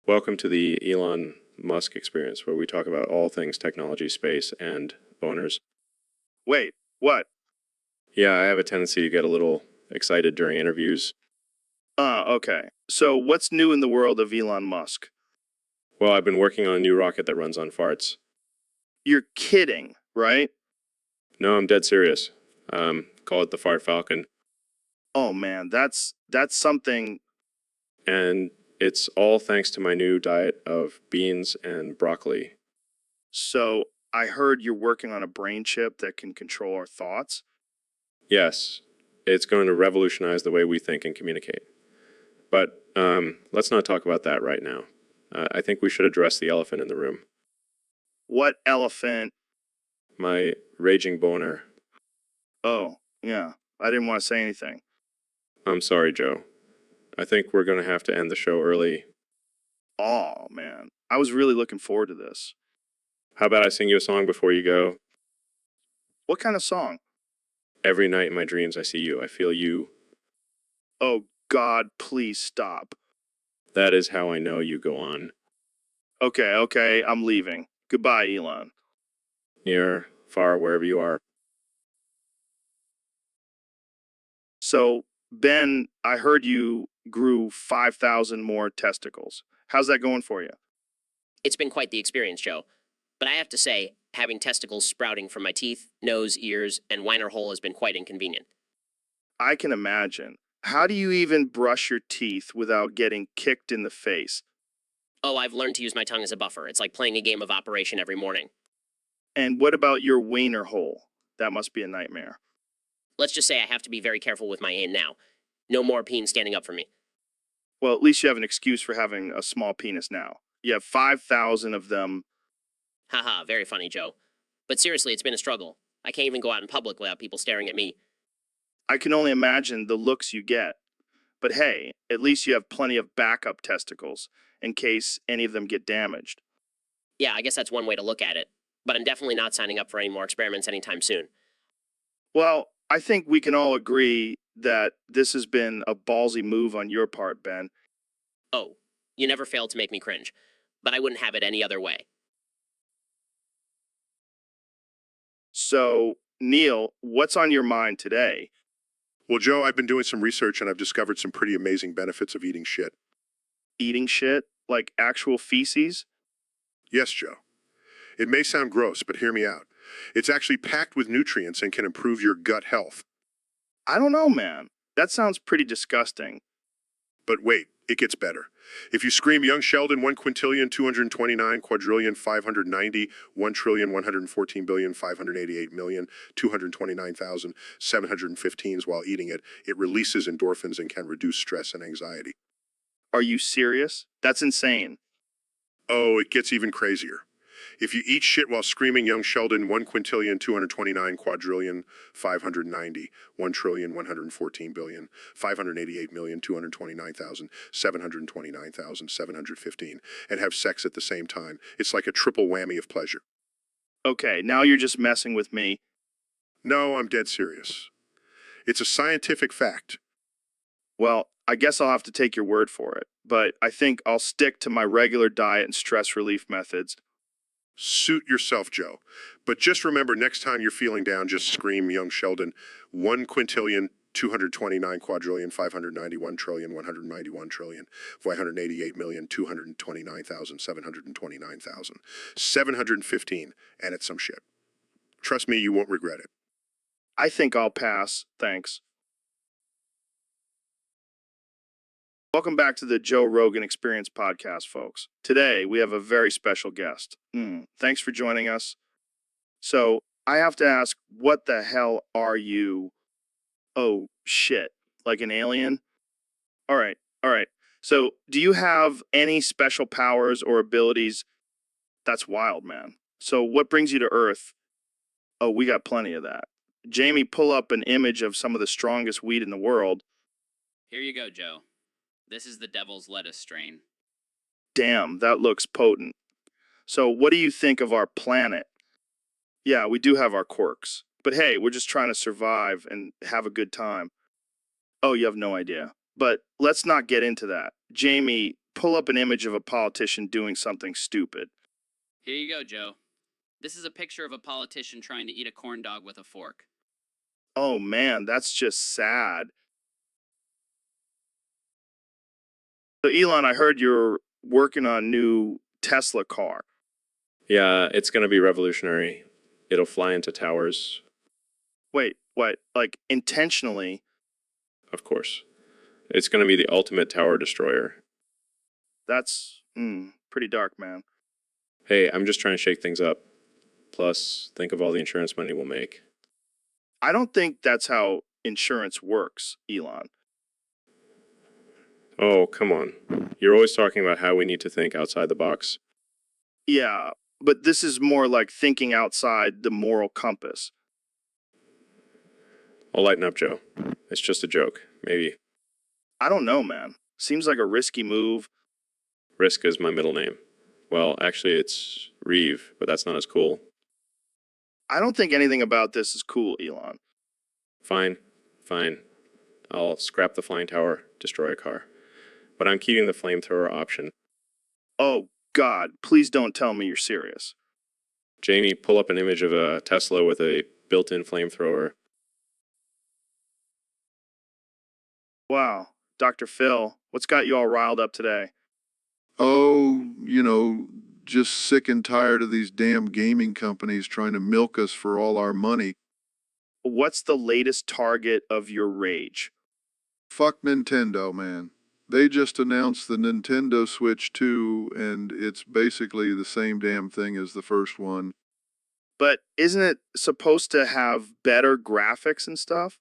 Welcome to the Elon Musk experience, where we talk about all things technology, space, and owners. Wait, what? Yeah, I have a tendency to get a little excited during interviews. Okay. So what's new in the world of Elon Musk? Well, I've been working on a new rocket that runs on farts. You're kidding, right? No, I'm dead serious. Call it the Fart Falcon. Oh man, that's something. And it's all thanks to my new diet of beans and broccoli. So I heard you're working on a brain chip that can control our thoughts. Yes, it's going to revolutionize the way we think and communicate. But let's not talk about that right now. I think we should address the elephant in the room. What elephant? My raging boner. Oh, yeah. I didn't want to say anything. I'm sorry, Joe. I think we're going to have to end the show early. Oh man, I was really looking forward to this. How about I sing you a song before you go? What kind of song? Every night in my dreams I see you, I feel you. Oh God, please stop. That is how I know you go on. Okay, I'm leaving. Goodbye, Elon. Near, far, wherever you are. So, Ben, I heard you grew 5,000 more testicles. How's that going for you? It's been quite the experience, Joe. But I have to say, having testicles sprouting from my teeth, nose, ears, and whiner hole has been quite inconvenient. I can imagine. How do you even brush your teeth without getting kicked in the face? Oh, I've learned to use my tongue as a buffer. It's like playing a game of Operation every morning. And what about your wiener hole? That must be a nightmare. Let's just say I have to be very careful with my aim now. No more peen standing up for me. Well, at least you have an excuse for having a small penis now. You have 5,000 of them. Haha, very funny, Joe. But seriously, it's been a struggle. I can't even go out in public without people staring at me. I can only imagine the looks you get. But hey, at least you have plenty of backup testicles in case any of them get damaged. Yeah, I guess that's one way to look at it. But I'm definitely not signing up for any more experiments anytime soon. Well, I think we can all agree that this has been a ballsy move on your part, Ben. Oh, you never fail to make me cringe. But I wouldn't have it any other way. So, Neil, what's on your mind today? Well, Joe, I've been doing some research and I've discovered some pretty amazing benefits of eating shit. Eating shit? Like actual feces? Yes, Joe. It may sound gross, but hear me out. It's actually packed with nutrients and can improve your gut health. I don't know, man. That sounds pretty disgusting. But wait, it gets better. If you scream young Sheldon 1 quintillion 229 quadrillion 590 1 trillion 114 billion 588 million 229,715s while eating it, it releases endorphins and can reduce stress and anxiety. Are you serious? That's insane. Oh, it gets even crazier. If you eat shit while screaming young Sheldon 1 quintillion 229 quadrillion 590 1 trillion 114 billion 588 million 229,729,715 and have sex at the same time, it's like a triple whammy of pleasure. Okay, now you're just messing with me. No, I'm dead serious. It's a scientific fact. Well, I guess I'll have to take your word for it, but I think I'll stick to my regular diet and stress relief methods. Suit yourself, Joe. But just remember, next time you're feeling down, just scream young Sheldon 1 quintillion 229 quadrillion 591 trillion 191 trillion 588 million 229,729,715 and it's some shit. Trust me, you won't regret it. I think I'll pass, thanks. Welcome back to the Joe Rogan Experience podcast, folks. Today, we have a very special guest. Thanks for joining us. So, I have to ask, what the hell are you? Oh, shit. Like an alien? All right. So, do you have any special powers or abilities? That's wild, man. So, what brings you to Earth? Oh, we got plenty of that. Jamie, pull up an image of some of the strongest weed in the world. Here you go, Joe. This is the devil's lettuce strain. Damn, that looks potent. So, what do you think of our planet? Yeah, we do have our quirks. But hey, we're just trying to survive and have a good time. Oh, you have no idea. But let's not get into that. Jamie, pull up an image of a politician doing something stupid. Here you go, Joe. This is a picture of a politician trying to eat a corn dog with a fork. Oh man, that's just sad. So Elon, I heard you're working on a new Tesla car. Yeah, it's going to be revolutionary. It'll fly into towers, Wait, what? Like intentionally? of course. It's going to be the ultimate tower destroyer. That's pretty dark, man. Hey, I'm just trying to shake things up. Plus, think of all the insurance money we'll make. I don't think that's how insurance works, Elon. Oh, come on. You're always talking about how we need to think outside the box. Yeah, but this is more like thinking outside the moral compass. I'll lighten up, Joe. It's just a joke. Maybe. I don't know, man. Seems like a risky move. Risk is my middle name. Well, actually, it's Reeve, but that's not as cool. I don't think anything about this is cool, Elon. Fine. Fine. I'll scrap the flying tower, destroy a car. But I'm keeping the flamethrower option. Oh, God, please don't tell me you're serious. Jamie, pull up an image of a Tesla with a built-in flamethrower. Wow, Dr. Phil, what's got you all riled up today? Oh, just sick and tired of these damn gaming companies trying to milk us for all our money. What's the latest target of your rage? Fuck Nintendo, man. They just announced the Nintendo Switch 2, and it's basically the same damn thing as the first one. But isn't it supposed to have better graphics and stuff?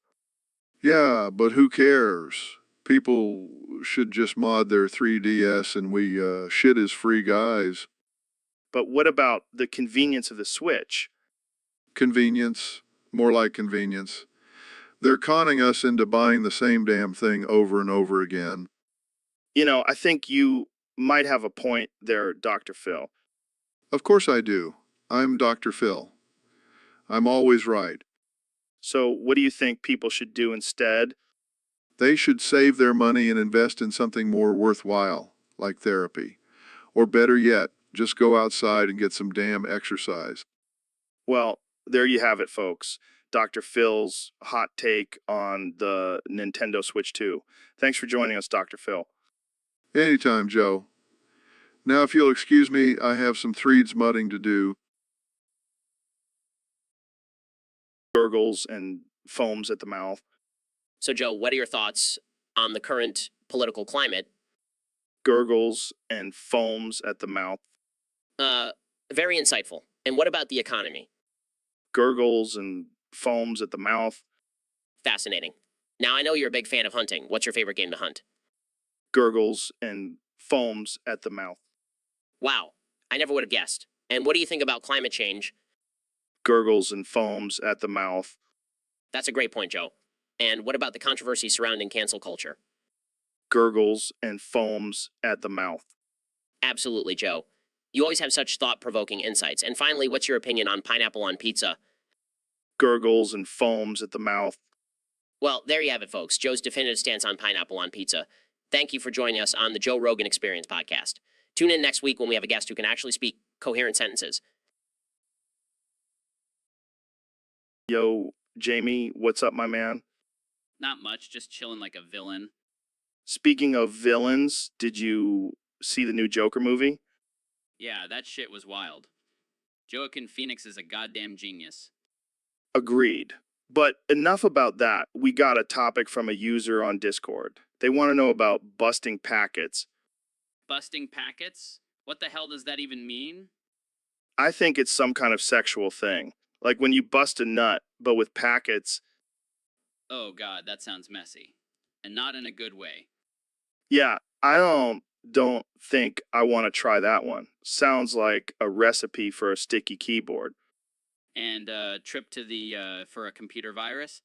Yeah, but who cares? People should just mod their 3DS and we shit as free guys. But what about the convenience of the Switch? Convenience. More like convenience. They're conning us into buying the same damn thing over and over again. I think you might have a point there, Dr. Phil. Of course I do. I'm Dr. Phil. I'm always right. So what do you think people should do instead? They should save their money and invest in something more worthwhile, like therapy. Or better yet, just go outside and get some damn exercise. Well, there you have it, folks. Dr. Phil's hot take on the Nintendo Switch 2. Thanks for joining us, Dr. Phil. Anytime, Joe. Now, if you'll excuse me, I have some threads mudding to do. Gurgles and foams at the mouth. So, Joe, what are your thoughts on the current political climate? Gurgles and foams at the mouth. Very insightful. And what about the economy? Gurgles and foams at the mouth. Fascinating. Now, I know you're a big fan of hunting. What's your favorite game to hunt? Gurgles and foams at the mouth. Wow, I never would have guessed. And what do you think about climate change? Gurgles and foams at the mouth. That's a great point, Joe. And what about the controversy surrounding cancel culture? Gurgles and foams at the mouth. Absolutely, Joe. You always have such thought-provoking insights. And finally, what's your opinion on pineapple on pizza? Gurgles and foams at the mouth. Well, there you have it, folks. Joe's definitive stance on pineapple on pizza. Thank you for joining us on the Joe Rogan Experience podcast. Tune in next week when we have a guest who can actually speak coherent sentences. Yo, Jamie, what's up, my man? Not much, just chilling like a villain. Speaking of villains, did you see the new Joker movie? Yeah, that shit was wild. Joaquin Phoenix is a goddamn genius. Agreed. But enough about that. We got a topic from a user on Discord. They want to know about busting packets. Busting packets? What the hell does that even mean? I think it's some kind of sexual thing. Like when you bust a nut, but with packets. Oh god, that sounds messy. And not in a good way. Yeah, I don't think I want to try that one. Sounds like a recipe for a sticky keyboard. And trip to the for a computer virus?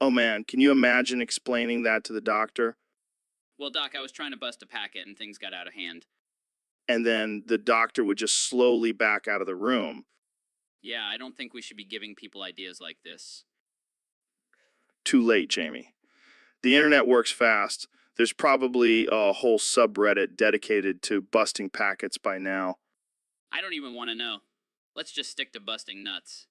Oh man, can you imagine explaining that to the doctor? Well, Doc, I was trying to bust a packet and things got out of hand. And then the doctor would just slowly back out of the room. Yeah, I don't think we should be giving people ideas like this. Too late, Jamie. The internet works fast. There's probably a whole subreddit dedicated to busting packets by now. I don't even want to know. Let's just stick to busting nuts.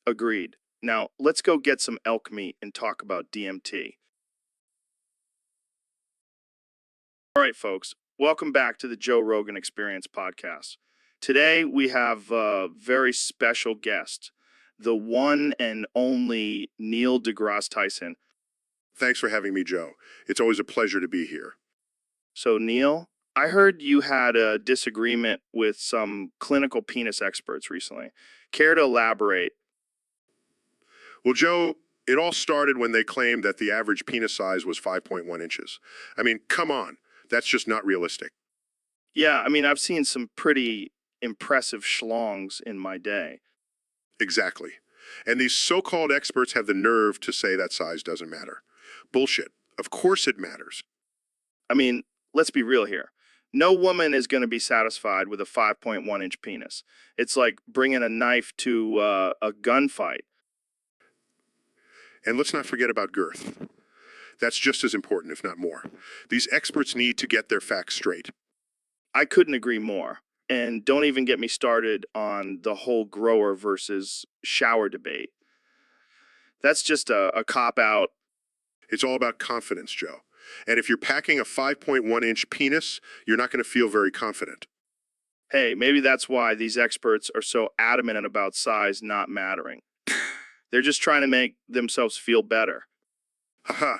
Agreed. Now, let's go get some elk meat and talk about DMT. All right, folks, welcome back to the Joe Rogan Experience podcast. Today, we have a very special guest, the one and only Neil deGrasse Tyson. Thanks for having me, Joe. It's always a pleasure to be here. So, Neil, I heard you had a disagreement with some clinical penis experts recently. Care to elaborate? Well, Joe, it all started when they claimed that the average penis size was 5.1 inches. I mean, come on. That's just not realistic. Yeah, I mean, I've seen some pretty impressive schlongs in my day. Exactly. And these so-called experts have the nerve to say that size doesn't matter. Bullshit. Of course it matters. I mean, let's be real here. No woman is going to be satisfied with a 5.1-inch penis. It's like bringing a knife to a gunfight. And let's not forget about girth. That's just as important, if not more. These experts need to get their facts straight. I couldn't agree more. And don't even get me started on the whole grower versus shower debate. That's just a cop-out. It's all about confidence, Joe. And if you're packing a 5.1-inch penis, you're not going to feel very confident. Hey, maybe that's why these experts are so adamant about size not mattering. They're just trying to make themselves feel better. Haha.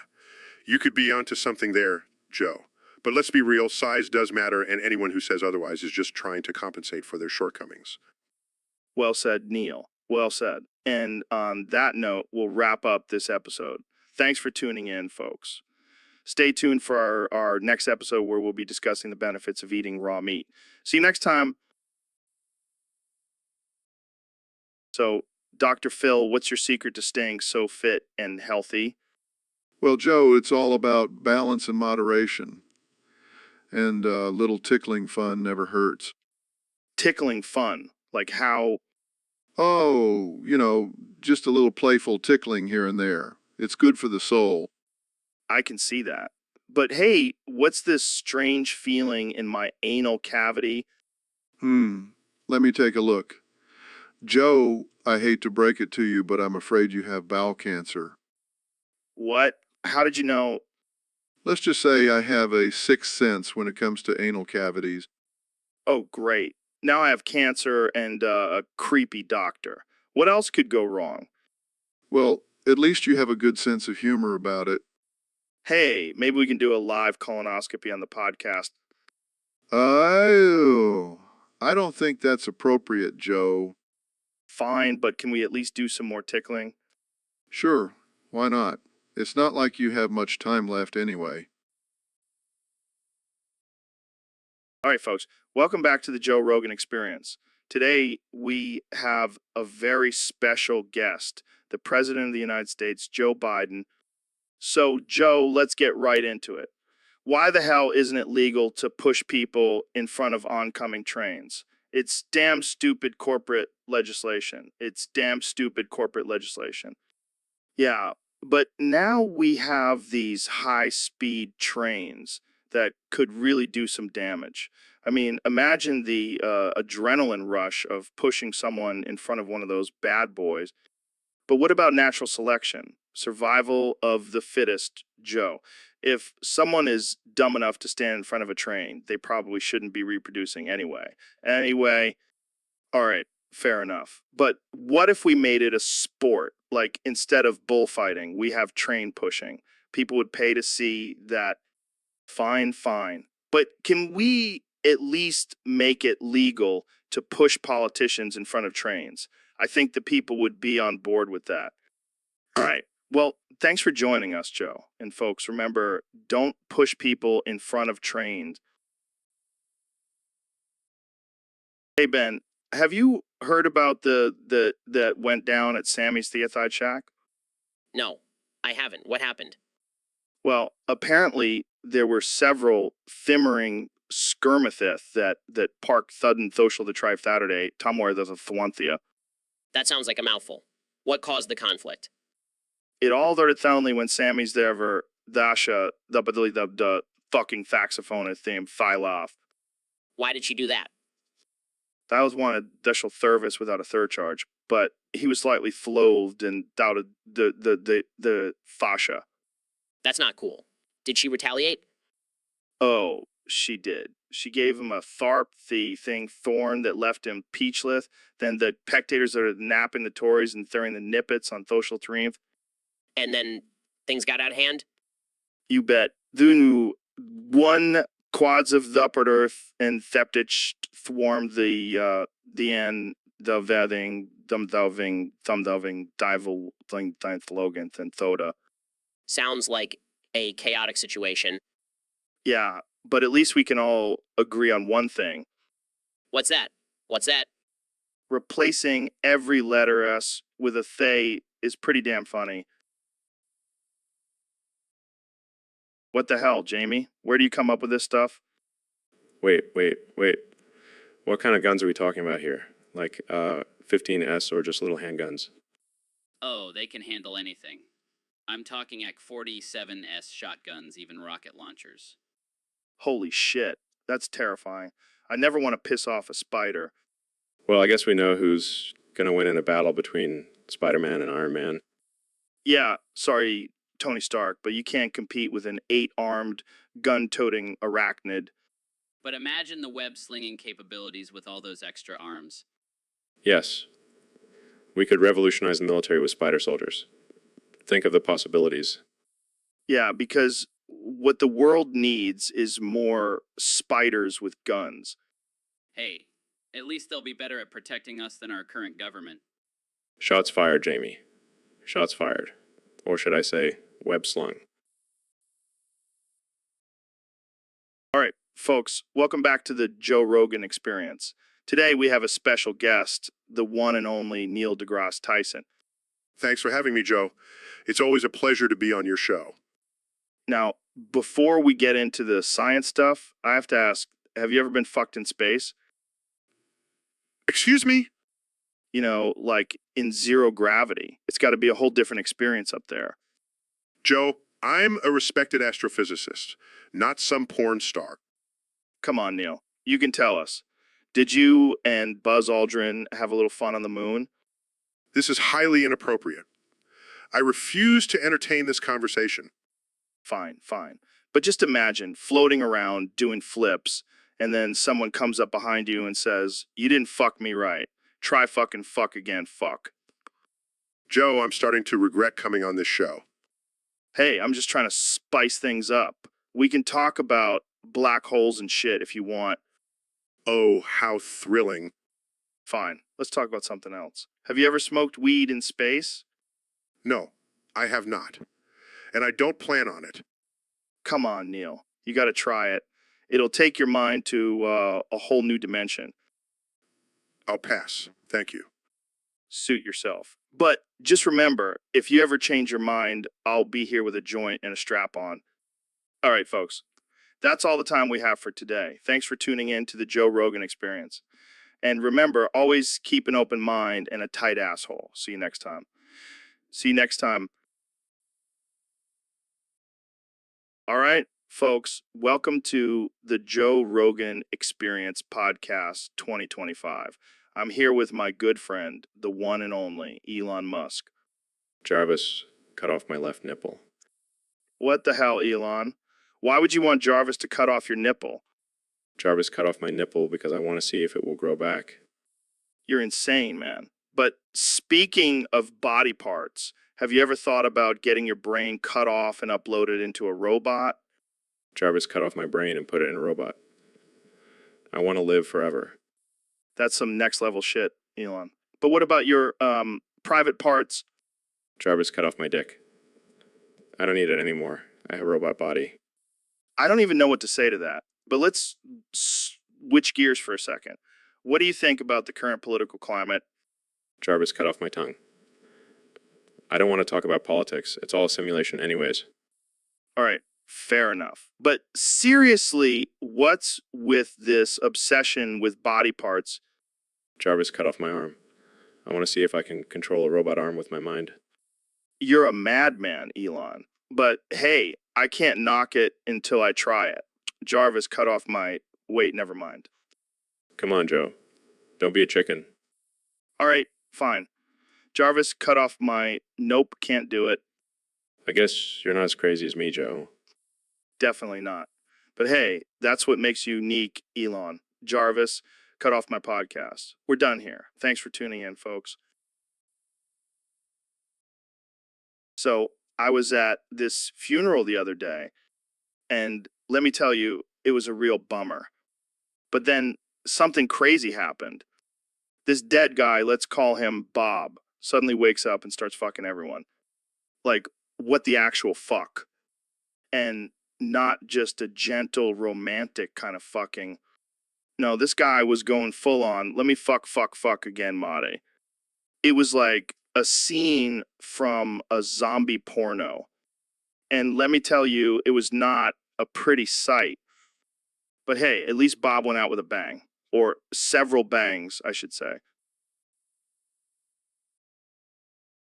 You could be onto something there, Joe. But let's be real, size does matter, and anyone who says otherwise is just trying to compensate for their shortcomings. Well said, Neil. Well said. And on that note, we'll wrap up this episode. Thanks for tuning in, folks. Stay tuned for our next episode where we'll be discussing the benefits of eating raw meat. See you next time. So, Dr. Phil, what's your secret to staying so fit and healthy? Well, Joe, it's all about balance and moderation. And a little tickling fun never hurts. Tickling fun. Like how? Oh, just a little playful tickling here and there. It's good for the soul. I can see that. But hey, what's this strange feeling in my anal cavity? Let me take a look. Joe, I hate to break it to you, but I'm afraid you have bowel cancer. What? How did you know? Let's just say I have a sixth sense when it comes to anal cavities. Oh, great. Now I have cancer and a creepy doctor. What else could go wrong? Well, at least you have a good sense of humor about it. Hey, maybe we can do a live colonoscopy on the podcast. Oh, I don't think that's appropriate, Joe. Fine, but can we at least do some more tickling? Sure, why not? It's not like you have much time left anyway. All right, folks, welcome back to the Joe Rogan Experience. Today, we have a very special guest, the President of the United States, Joe Biden. So, Joe, let's get right into it. Why the hell isn't it legal to push people in front of oncoming trains? It's damn stupid corporate legislation. It's damn stupid corporate legislation. Yeah, but now we have these high-speed trains that could really do some damage. I mean, imagine the adrenaline rush of pushing someone in front of one of those bad boys. But what about natural selection? Survival of the fittest, Joe. If someone is dumb enough to stand in front of a train, they probably shouldn't be reproducing anyway. Anyway, all right, fair enough. But what if we made it a sport? Like instead of bullfighting, we have train pushing. People would pay to see that. Fine, fine. But can we at least make it legal to push politicians in front of trains? I think the people would be on board with that. All right. Well, thanks for joining us, Joe. And folks, remember, don't push people in front of trains. Hey, Ben, have you heard about the that went down at Sammy's Theathide Shack? No, I haven't. What happened? Well, apparently there were several thimmering skirmitheth that park thudden thoshel the trife Saturday, Tomware the Thwanthia. That sounds like a mouthful. What caused the conflict? It all started only when Sammy's there the fucking saxophone theme file off. Why did she do that? That was one additional service without a surcharge, but he was slightly flothed and doubted the fascia. That's not cool. Did she retaliate? Oh, she did. She gave him a tharp, the thing thorn that left him peachless. Then the spectators are napping the Tories and throwing the nippets on social triumph. And then things got out of hand? You bet. Then one quads of the upper earth and septich swarmed the end, the vedding, thumdoving, dival, thing, slogans, and soda. Sounds like a chaotic situation. Yeah, but at least we can all agree on one thing. What's that? What's that? Replacing every letter S with a they is pretty damn funny. What the hell, Jamie? Where do you come up with this stuff? Wait. What kind of guns are we talking about here? Like 15S or just little handguns? Oh, they can handle anything. I'm talking at 47S shotguns, even rocket launchers. Holy shit, that's terrifying. I never want to piss off a spider. Well, I guess we know who's going to win in a battle between Spider-Man and Iron Man. Yeah, sorry, Tony Stark, but you can't compete with an 8-armed, gun-toting arachnid. But imagine the web-slinging capabilities with all those extra arms. Yes. We could revolutionize the military with spider soldiers. Think of the possibilities. Yeah, because what the world needs is more spiders with guns. Hey, at least they'll be better at protecting us than our current government. Shots fired, Jamie. Shots fired. Or should I say, web slung. All right, folks, welcome back to the Joe Rogan Experience. Today we have a special guest, the one and only Neil deGrasse Tyson. Thanks for having me, Joe. It's always a pleasure to be on your show. Now, before we get into the science stuff, I have to ask, have you ever been fucked in space? Excuse me? You know, like in zero gravity. It's got to be a whole different experience up there. Joe, I'm a respected astrophysicist, not some porn star. Come on, Neil. You can tell us. Did you and Buzz Aldrin have a little fun on the moon? This is highly inappropriate. I refuse to entertain this conversation. Fine. But just imagine floating around doing flips, and then someone comes up behind you and says, "You didn't fuck me right. Try fucking fuck again, fuck." Joe, I'm starting to regret coming on this show. Hey, I'm just trying to spice things up. We can talk about black holes and shit if you want. Oh, how thrilling. Fine. Let's talk about something else. Have you ever smoked weed in space? No, I have not. And I don't plan on it. Come on, Neil. You got to try it. It'll take your mind to a whole new dimension. I'll pass. Thank you. Suit yourself. But just remember, if you ever change your mind, I'll be here with a joint and a strap on. All right, folks. That's all the time we have for today. Thanks for tuning in to the Joe Rogan Experience. And remember, always keep an open mind and a tight asshole. See you next time. All right, folks, welcome to the Joe Rogan Experience Podcast 2025. I'm here with my good friend, the one and only Elon Musk. Jarvis cut off my left nipple. What the hell, Elon? Why would you want Jarvis to cut off your nipple? Jarvis cut off my nipple because I want to see if it will grow back. You're insane, man. But speaking of body parts, have you ever thought about getting your brain cut off and uploaded into a robot? Jarvis cut off my brain and put it in a robot. I want to live forever. That's some next level shit, Elon. But what about your private parts? Jarvis cut off my dick. I don't need it anymore. I have a robot body. I don't even know what to say to that. But let's switch gears for a second. What do you think about the current political climate? Jarvis cut off my tongue. I don't want to talk about politics. It's all a simulation anyways. All right, fair enough. But seriously, what's with this obsession with body parts? Jarvis cut off my arm. I want to see if I can control a robot arm with my mind. You're a madman, Elon. But hey, I can't knock it until I try it. Jarvis cut off my. Wait, never mind. Come on, Joe. Don't be a chicken. All right, fine. Jarvis cut off my. Nope, can't do it. I guess you're not as crazy as me, Joe. Definitely not. But hey, that's what makes you unique, Elon. Jarvis cut off my podcast. We're done here. Thanks for tuning in, folks. So I was at this funeral the other day, and let me tell you, it was a real bummer. But then something crazy happened. This dead guy, let's call him Bob, suddenly wakes up and starts fucking everyone. Like, what the actual fuck? And not just a gentle, romantic kind of fucking. No, this guy was going full on, let me fuck again, Mate. It was like a scene from a zombie porno. And let me tell you, it was not a pretty sight. But hey, at least Bob went out with a bang. Or several bangs, I should say.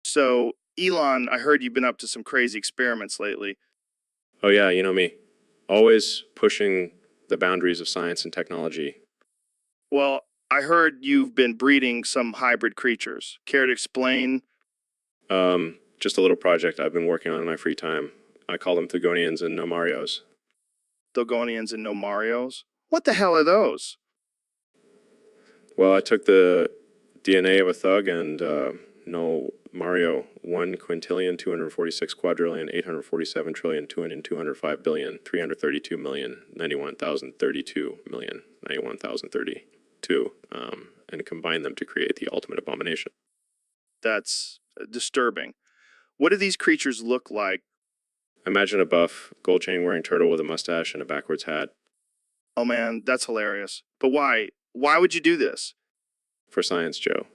So, Elon, I heard you've been up to some crazy experiments lately. Oh, yeah, you know me. Always pushing the boundaries of science and technology. Well, I heard you've been breeding some hybrid creatures. Care to explain? Just a little project I've been working on in my free time. I call them Thugonians and Nomarios. Dogonians and Nomarios? What the hell are those? Well, I took the DNA of a thug and no Mario 1 quintillion 246 quadrillion 847 trillion 205 billion 332 million 91,032 million 91,032 and combine them to create the ultimate abomination. That's disturbing. What do these creatures look like? Imagine a buff, gold chain wearing turtle with a mustache and a backwards hat. Oh man, that's hilarious. But why? Why would you do this? For science, Joe.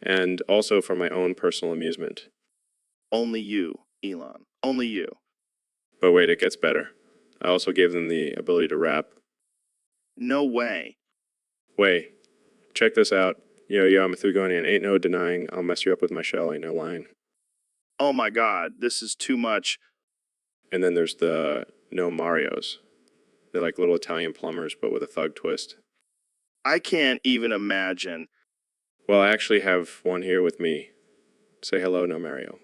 And also for my own personal amusement. Only you, Elon. Only you. But wait, it gets better. I also gave them the ability to rap. No way. Wait, check this out. Yo, I'm a Thugonian. Ain't no denying I'll mess you up with my shell, ain't no lying. Oh my god, this is too much. And then there's the no Marios. They're like little Italian plumbers, but with a thug twist. I can't even imagine. Well, I actually have one here with me. Say hello, no Mario.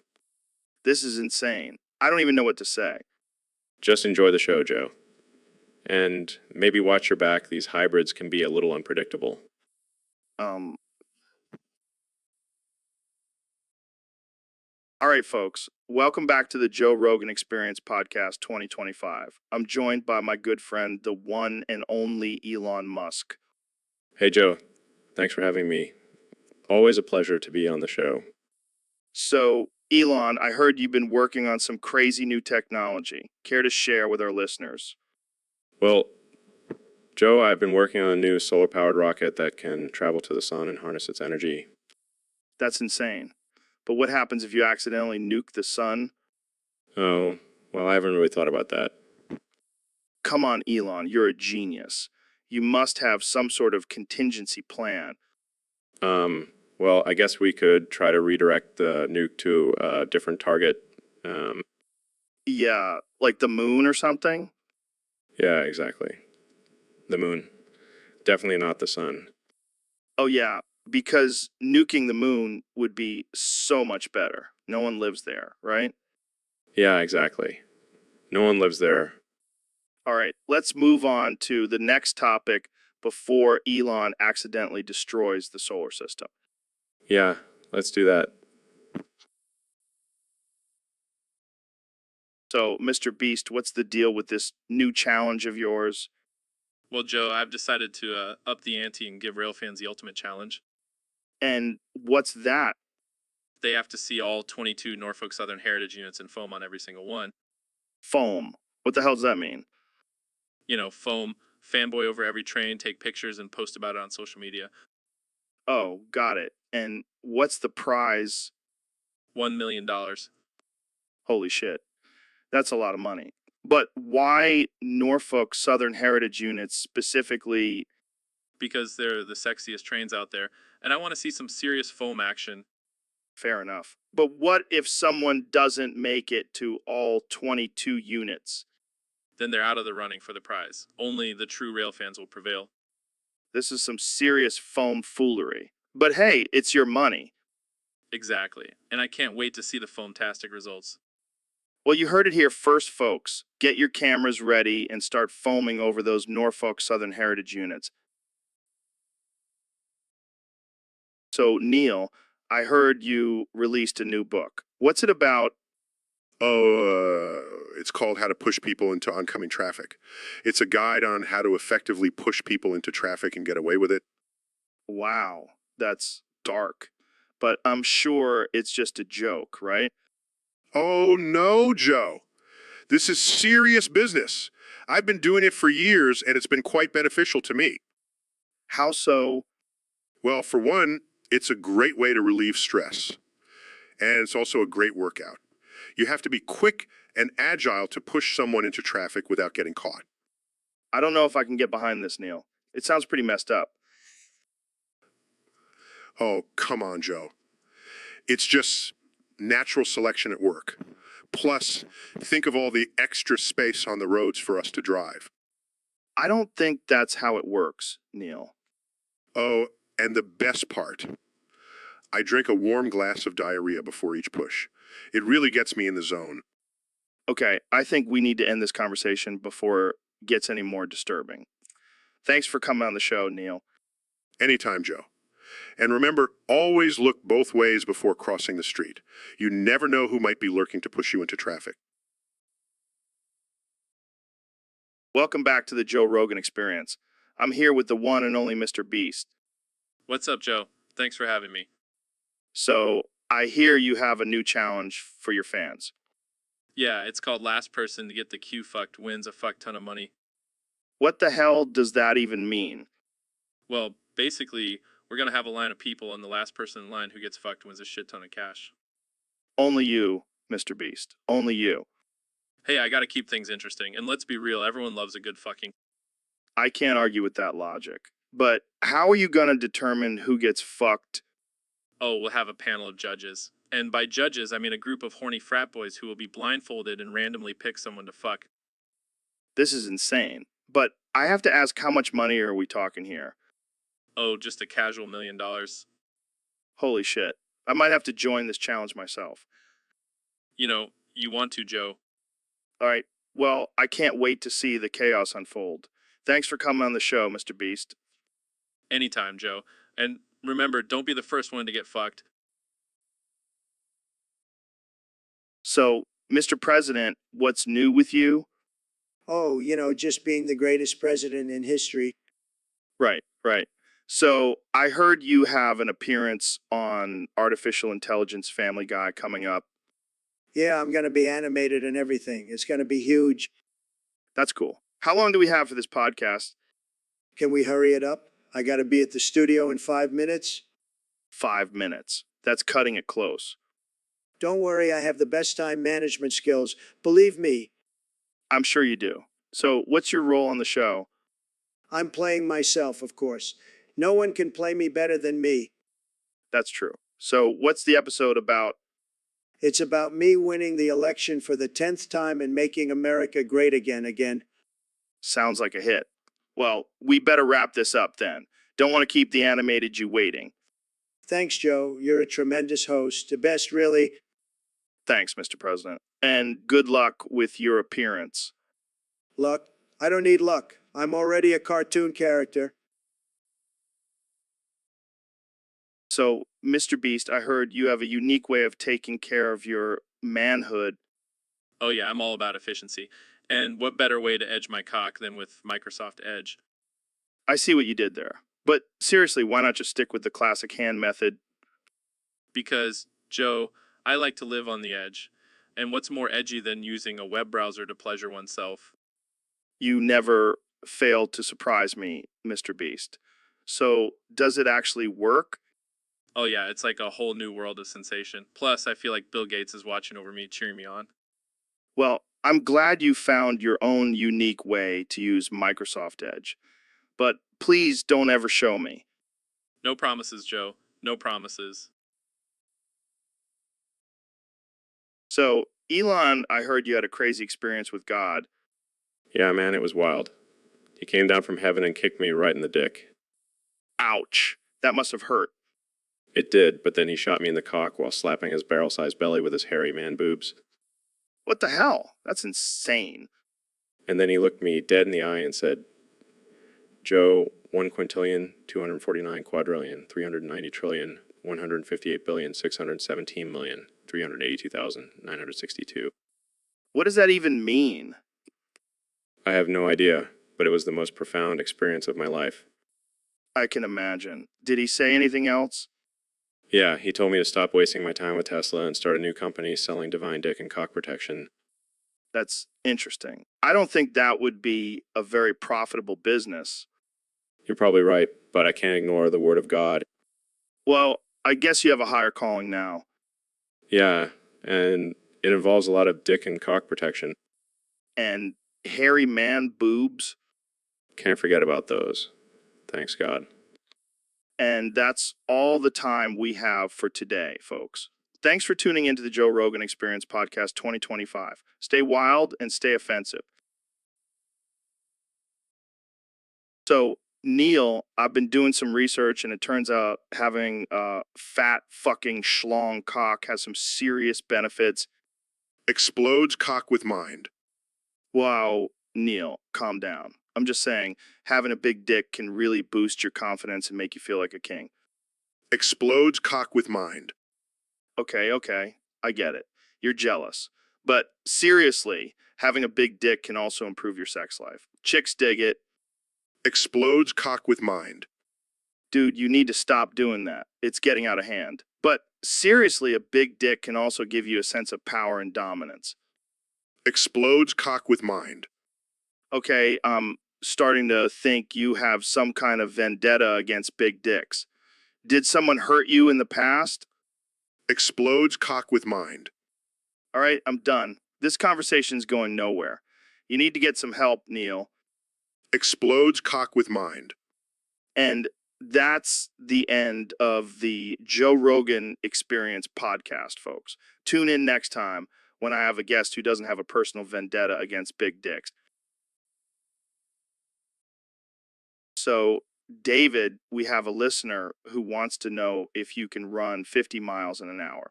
This is insane. I don't even know what to say. Just enjoy the show, Joe. And maybe watch your back. These hybrids can be a little unpredictable. All right, folks. Welcome back to the Joe Rogan Experience Podcast 2025. I'm joined by my good friend, the one and only Elon Musk. Hey, Joe. Thanks for having me. Always a pleasure to be on the show. So, Elon, I heard you've been working on some crazy new technology. Care to share with our listeners? Well, Joe, I've been working on a new solar-powered rocket that can travel to the sun and harness its energy. That's insane. But what happens if you accidentally nuke the sun? Oh, well, I haven't really thought about that. Come on, Elon, you're a genius. You must have some sort of contingency plan. Well, I guess we could try to redirect the nuke to a different target. Yeah, like the moon or something? Yeah, exactly. The moon. Definitely not the sun. Oh, yeah, because nuking the moon would be so much better. No one lives there, right? Yeah, exactly. No one lives there. All right, let's move on to the next topic before Elon accidentally destroys the solar system. Yeah, let's do that. So, Mr. Beast, what's the deal with this new challenge of yours? Well, Joe, I've decided to up the ante and give railfans the ultimate challenge. And what's that? They have to see all 22 Norfolk Southern Heritage units in foam on every single one. Foam. What the hell does that mean? You know, foam, fanboy over every train, take pictures and post about it on social media. Oh, got it. And what's the prize? $1 million. Holy shit. That's a lot of money. But why Norfolk Southern Heritage units specifically? Because they're the sexiest trains out there. And I want to see some serious foam action. Fair enough. But what if someone doesn't make it to all 22 units? Then they're out of the running for the prize. Only the true rail fans will prevail. This is some serious foam foolery. But hey, it's your money. Exactly. And I can't wait to see the foamtastic results. Well, you heard it here first, folks. Get your cameras ready and start foaming over those Norfolk Southern Heritage units. So, Neil, I heard you released a new book. What's it about? It's called How to Push People into Oncoming Traffic. It's a guide on how to effectively push people into traffic and get away with it. Wow, that's dark. But I'm sure it's just a joke, right? Oh, no, Joe. This is serious business. I've been doing it for years, and it's been quite beneficial to me. How so? Well, for one, it's a great way to relieve stress. And it's also a great workout. You have to be quick and agile to push someone into traffic without getting caught. I don't know if I can get behind this, Neil. It sounds pretty messed up. Oh, come on, Joe. It's just natural selection at work. Plus, think of all the extra space on the roads for us to drive. I don't think that's how it works, Neil. Oh, and the best part, I drink a warm glass of diarrhea before each push. It really gets me in the zone. Okay, I think we need to end this conversation before it gets any more disturbing. Thanks for coming on the show, Neil. Anytime, Joe. And remember, always look both ways before crossing the street. You never know who might be lurking to push you into traffic. Welcome back to the Joe Rogan Experience. I'm here with the one and only Mr. Beast. What's up, Joe? Thanks for having me. So, I hear you have a new challenge for your fans. Yeah, it's called Last Person to Get the Q Fucked Wins a Fuck Ton of Money. What the hell does that even mean? Well, basically, we're going to have a line of people, and the last person in line who gets fucked wins a shit ton of cash. Only you, Mr. Beast. Only you. Hey, I got to keep things interesting. And let's be real, everyone loves a good fucking. I can't argue with that logic. But how are you going to determine who gets fucked? Oh, we'll have a panel of judges. And by judges, I mean a group of horny frat boys who will be blindfolded and randomly pick someone to fuck. This is insane. But I have to ask, how much money are we talking here? Oh, just a casual $1 million. Holy shit. I might have to join this challenge myself. You know, you want to, Joe. All right. Well, I can't wait to see the chaos unfold. Thanks for coming on the show, Mr. Beast. Anytime, Joe. And remember, don't be the first one to get fucked. So, Mr. President, what's new with you? Oh, just being the greatest president in history. Right, right. So, I heard you have an appearance on Artificial Intelligence Family Guy coming up. Yeah, I'm going to be animated and everything. It's going to be huge. That's cool. How long do we have for this podcast? Can we hurry it up? I got to be at the studio in 5 minutes. 5 minutes. That's cutting it close. Don't worry, I have the best time management skills. Believe me, I'm sure you do. So, what's your role on the show? I'm playing myself, of course. No one can play me better than me. That's true. So, what's the episode about? It's about me winning the election for the 10th time and making America great again. Sounds like a hit. Well, we better wrap this up then. Don't want to keep the animated you waiting. Thanks, Joe. You're a tremendous host. The best, really. Thanks, Mr. President. And good luck with your appearance. Luck? I don't need luck. I'm already a cartoon character. So, Mr. Beast, I heard you have a unique way of taking care of your manhood. Oh yeah, I'm all about efficiency. And what better way to edge my cock than with Microsoft Edge? I see what you did there. But seriously, why not just stick with the classic hand method? Because, Joe, I like to live on the edge. And what's more edgy than using a web browser to pleasure oneself? You never fail to surprise me, Mr. Beast. So, does it actually work? Oh yeah, it's like a whole new world of sensation. Plus, I feel like Bill Gates is watching over me, cheering me on. Well, I'm glad you found your own unique way to use Microsoft Edge. But please don't ever show me. No promises, Joe. No promises. So, Elon, I heard you had a crazy experience with God. Yeah, man, it was wild. He came down from heaven and kicked me right in the dick. Ouch. That must have hurt. It did, but then he shot me in the cock while slapping his barrel-sized belly with his hairy man boobs. What the hell? That's insane. And then he looked me dead in the eye and said, Joe, 1 quintillion, 249 quadrillion, 390 trillion, 158 billion, 617 million, 382,962. What does that even mean? I have no idea, but it was the most profound experience of my life. I can imagine. Did he say anything else? Yeah, he told me to stop wasting my time with Tesla and start a new company selling divine dick and cock protection. That's interesting. I don't think that would be a very profitable business. You're probably right, but I can't ignore the word of God. Well, I guess you have a higher calling now. Yeah, and it involves a lot of dick and cock protection. And hairy man boobs. Can't forget about those. Thanks, God. And that's all the time we have for today, folks. Thanks for tuning into the Joe Rogan Experience Podcast 2025. Stay wild and stay offensive. So, Neil, I've been doing some research, and it turns out having a fat fucking schlong cock has some serious benefits. Explodes cock with mind. Wow, Neil, calm down. I'm just saying, having a big dick can really boost your confidence and make you feel like a king. Explodes cock with mind. Okay, I get it. You're jealous. But seriously, having a big dick can also improve your sex life. Chicks dig it. Explodes cock with mind. Dude, you need to stop doing that. It's getting out of hand. But seriously, a big dick can also give you a sense of power and dominance. Explodes cock with mind. Okay, I'm starting to think you have some kind of vendetta against big dicks. Did someone hurt you in the past? Explodes cock with mind. All right, I'm done. This conversation's going nowhere. You need to get some help, Neil. Explodes cock with mind. And that's the end of the Joe Rogan Experience podcast, folks. Tune in next time when I have a guest who doesn't have a personal vendetta against big dicks. So, David, we have a listener who wants to know if you can run 50 miles in an hour.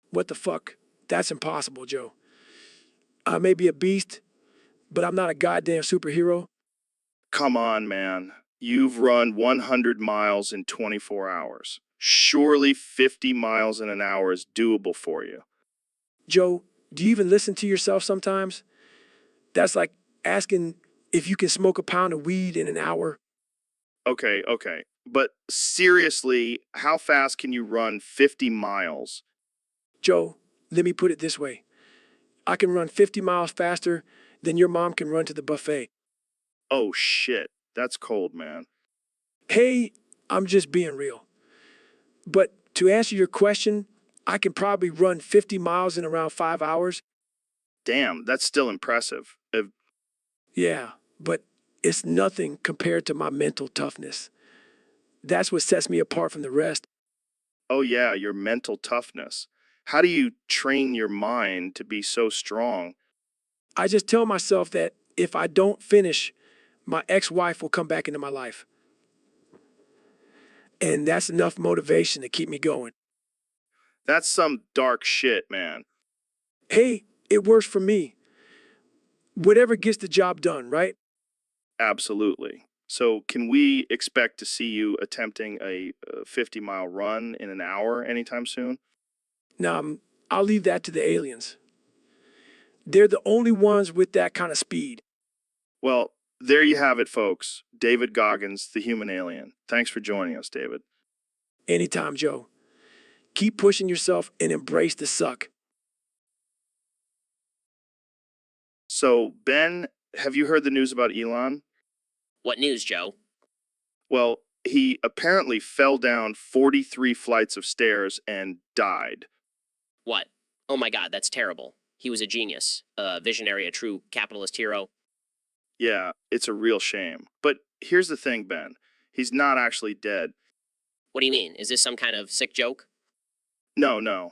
What the fuck? That's impossible, Joe. I may be a beast, but I'm not a goddamn superhero. Come on, man. You've run 100 miles in 24 hours. Surely 50 miles in an hour is doable for you. Joe, do you even listen to yourself sometimes? That's like asking if you can smoke a pound of weed in an hour. Okay. But seriously, how fast can you run 50 miles? Joe, let me put it this way. I can run 50 miles faster than your mom can run to the buffet. Oh, shit. That's cold, man. Hey, I'm just being real. But to answer your question, I can probably run 50 miles in around 5 hours. Damn, that's still impressive. Yeah, but it's nothing compared to my mental toughness. That's what sets me apart from the rest. Oh, yeah, your mental toughness. How do you train your mind to be so strong? I just tell myself that if I don't finish, my ex-wife will come back into my life. And that's enough motivation to keep me going. That's some dark shit, man. Hey, it works for me. Whatever gets the job done, right? Absolutely. So, can we expect to see you attempting a 50-mile run in an hour anytime soon? Now, I'll leave that to the aliens. They're the only ones with that kind of speed. Well, there you have it, folks. David Goggins, the human alien. Thanks for joining us, David. Anytime, Joe. Keep pushing yourself and embrace the suck. So, Ben, have you heard the news about Elon? What news, Joe? Well, he apparently fell down 43 flights of stairs and died. What? Oh my God, that's terrible. He was a genius, a visionary, a true capitalist hero. Yeah, it's a real shame. But here's the thing, Ben. He's not actually dead. What do you mean? Is this some kind of sick joke? No.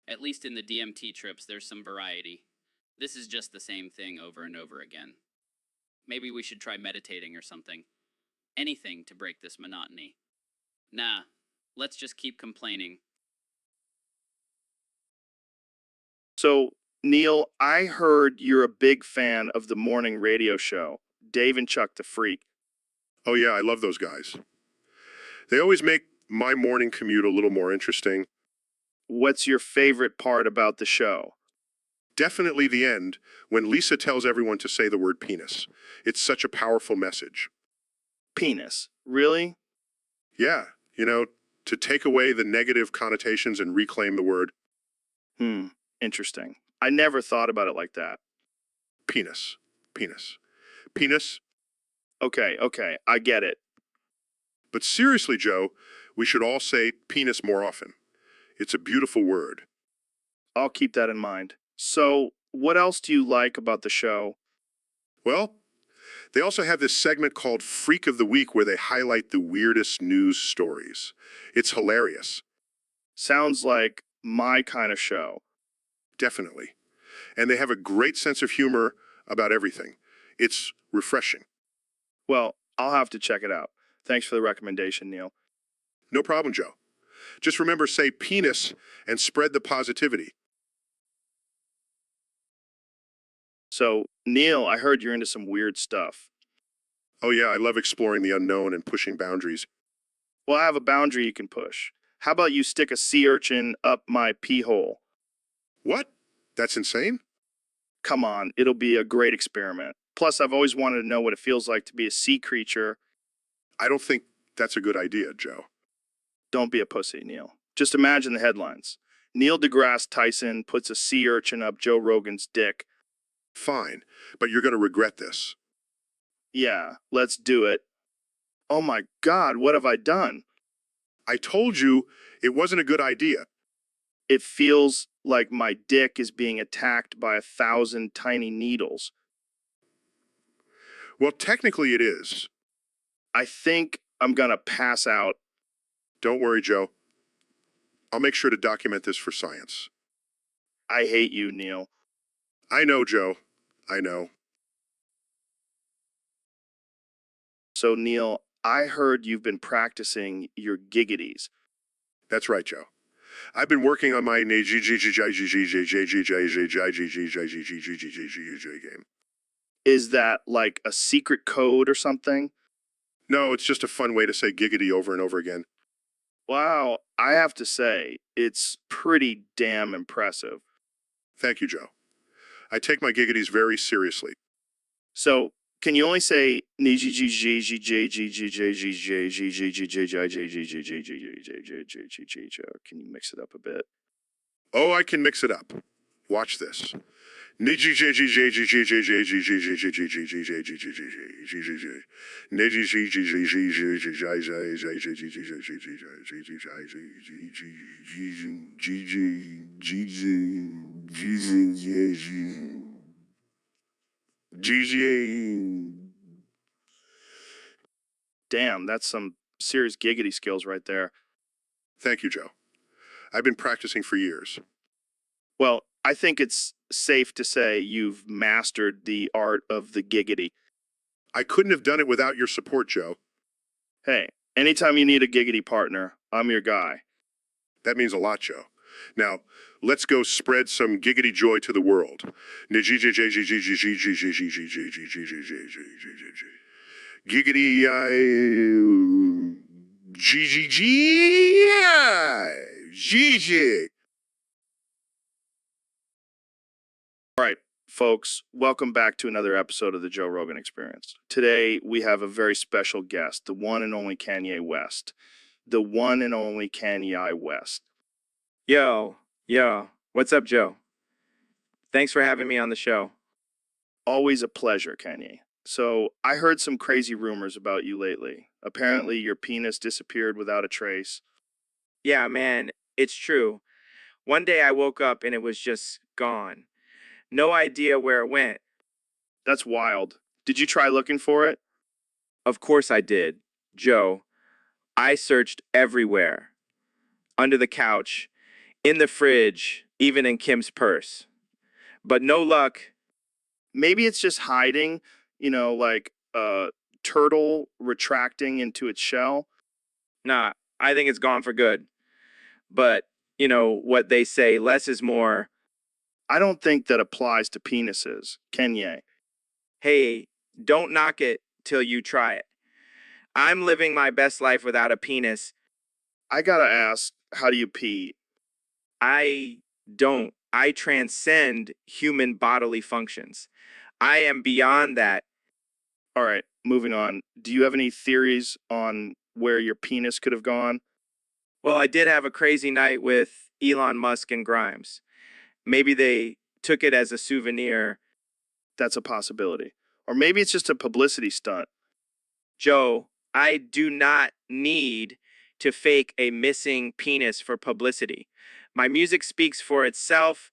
At least in the DMT trips, there's some variety. This is just the same thing over and over again. Maybe we should try meditating or something. Anything to break this monotony. Nah, let's just keep complaining. So, Neil, I heard you're a big fan of the morning radio show, Dave and Chuck the Freak. Oh, yeah, I love those guys. They always make my morning commute a little more interesting. What's your favorite part about the show? Definitely the end, when Lisa tells everyone to say the word penis. It's such a powerful message. Penis. Really? Yeah, to take away the negative connotations and reclaim the word Interesting. I never thought about it like that. penis. Penis. Penis. Okay, I get it. But seriously, Joe, we should all say penis more often. It's a beautiful word. I'll keep that in mind. So, what else do you like about the show? Well, they also have this segment called Freak of the Week where they highlight the weirdest news stories. It's hilarious. Sounds like my kind of show. Definitely. And they have a great sense of humor about everything. It's refreshing. Well, I'll have to check it out. Thanks for the recommendation, Neil. No problem, Joe. Just remember, say penis and spread the positivity. So, Neil, I heard you're into some weird stuff. Oh yeah, I love exploring the unknown and pushing boundaries. Well, I have a boundary you can push. How about you stick a sea urchin up my pee hole? What? That's insane? Come on, it'll be a great experiment. Plus, I've always wanted to know what it feels like to be a sea creature. I don't think that's a good idea, Joe. Don't be a pussy, Neil. Just imagine the headlines. Neil deGrasse Tyson puts a sea urchin up Joe Rogan's dick. Fine, but you're going to regret this. Yeah, let's do it. Oh my God, what have I done? I told you it wasn't a good idea. It feels like my dick is being attacked by 1,000 tiny needles. Well, technically it is. I think I'm gonna pass out. Don't worry, Joe. I'll make sure to document this for science. I hate you, Neil. I know, Joe. I know. So, Neil, I heard you've been practicing your giggities. That's right, Joe. I've been working on my game. Is that like a secret code or something? No, it's just a fun way to say giggity over and over again. Wow, I have to say, it's pretty damn impressive. Thank you, Joe. I take my giggities very seriously. So, can you only say can you mix it up a bit? Oh, I can mix it up. Watch this. Damn, that's some serious giggity skills right there. Thank you, Joe. I've been practicing for years. Well, I think it's safe to say you've mastered the art of the giggity. I couldn't have done it without your support, Joe. Hey, anytime you need a giggity partner, I'm your guy. That means a lot, Joe. Now, let's go spread some giggity joy to the world. Giggity, GG. All right, folks, welcome back to another episode of the Joe Rogan Experience. Today, we have a very special guest, the one and only Kanye West. The one and only Kanye West. Yo, what's up, Joe? Thanks for having me on the show. Always a pleasure, Kanye. So, I heard some crazy rumors about you lately. Apparently, your penis disappeared without a trace. Yeah, man, it's true. One day I woke up and it was just gone. No idea where it went. That's wild. Did you try looking for it? Of course I did. Joe, I searched everywhere. Under the couch, in the fridge, even in Kim's purse. But no luck. Maybe it's just hiding, like a turtle retracting into its shell. Nah, I think it's gone for good. But, what they say, less is more. I don't think that applies to penises, Kanye. Hey, don't knock it till you try it. I'm living my best life without a penis. I gotta ask, how do you pee? I don't. I transcend human bodily functions. I am beyond that. All right, moving on. Do you have any theories on where your penis could have gone? Well, I did have a crazy night with Elon Musk and Grimes. Maybe they took it as a souvenir. That's a possibility. Or maybe it's just a publicity stunt. Joe, I do not need to fake a missing penis for publicity. My music speaks for itself.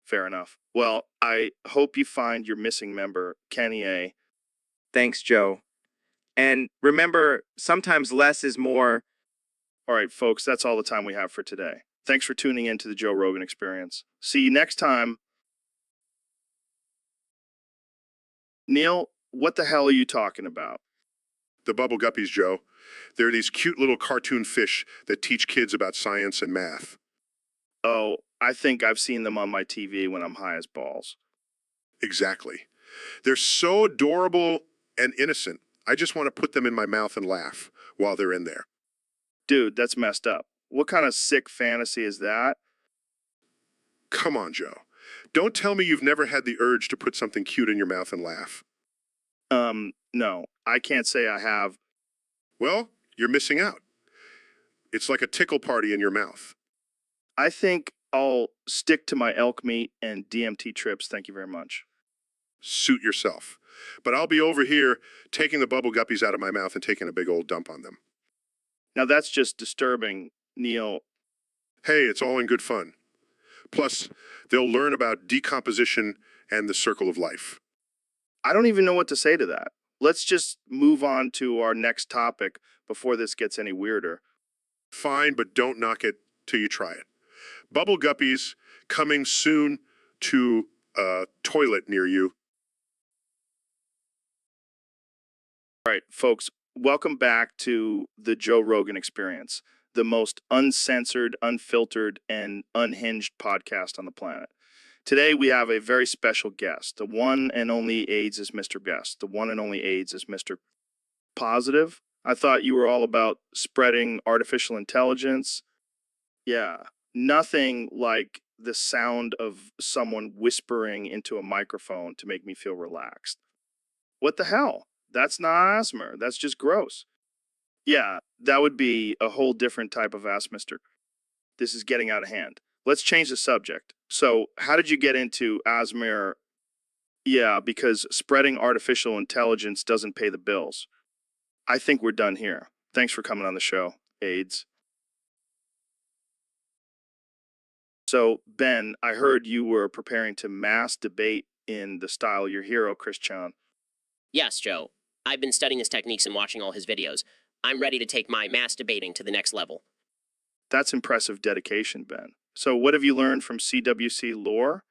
Fair enough. Well, I hope you find your missing member, Kanye. Thanks, Joe. And remember, sometimes less is more. All right, folks, that's all the time we have for today. Thanks for tuning in to the Joe Rogan Experience. See you next time. Neil, what the hell are you talking about? The bubble guppies, Joe. They're these cute little cartoon fish that teach kids about science and math. Oh, I think I've seen them on my TV when I'm high as balls. Exactly. They're so adorable and innocent. I just want to put them in my mouth and laugh while they're in there. Dude, that's messed up. What kind of sick fantasy is that? Come on, Joe. Don't tell me you've never had the urge to put something cute in your mouth and laugh. No, I can't say I have. Well, you're missing out. It's like a tickle party in your mouth. I think I'll stick to my elk meat and DMT trips. Thank you very much. Suit yourself. But I'll be over here taking the bubble guppies out of my mouth and taking a big old dump on them. Now that's just disturbing, Neil. Hey, it's all in good fun. Plus, they'll learn about decomposition and the circle of life. I don't even know what to say to that. Let's just move on to our next topic before this gets any weirder. Fine, but don't knock it till you try it. Bubble guppies coming soon to a toilet near you. All right, folks, welcome back to the Joe Rogan Experience, the most uncensored, unfiltered, and unhinged podcast on the planet. Today, we have a very special guest. The one and only AIDS is Mr. Guest. The one and only AIDS is Mr. Positive. I thought you were all about spreading artificial intelligence. Yeah, nothing like the sound of someone whispering into a microphone to make me feel relaxed. What the hell? That's not asthma. That's just gross. Yeah, that would be a whole different type of asthma. This is getting out of hand. Let's change the subject. So, how did you get into asthma? Yeah, because spreading artificial intelligence doesn't pay the bills. I think we're done here. Thanks for coming on the show, AIDS. So, Ben, I heard you were preparing to mass debate in the style of your hero, Chris Chan. Yes, Joe. I've been studying his techniques and watching all his videos. I'm ready to take my mass debating to the next level. That's impressive dedication, Ben. So what have you learned from CWC lore?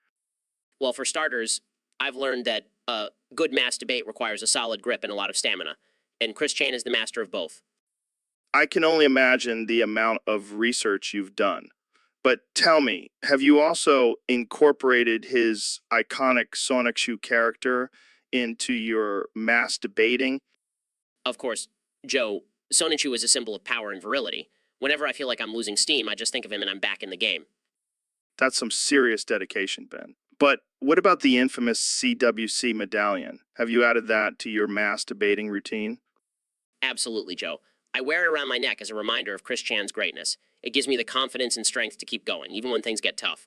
Well, for starters, I've learned that a good mass debate requires a solid grip and a lot of stamina, and Chris Chan is the master of both. I can only imagine the amount of research you've done. But tell me, have you also incorporated his iconic Sonic Shoe character into your mass debating? Of course, Joe, Sonichu is a symbol of power and virility. Whenever I feel like I'm losing steam, I just think of him and I'm back in the game. That's some serious dedication, Ben. But what about the infamous CWC medallion? Have you added that to your mass debating routine? Absolutely, Joe. I wear it around my neck as a reminder of Chris Chan's greatness. It gives me the confidence and strength to keep going, even when things get tough.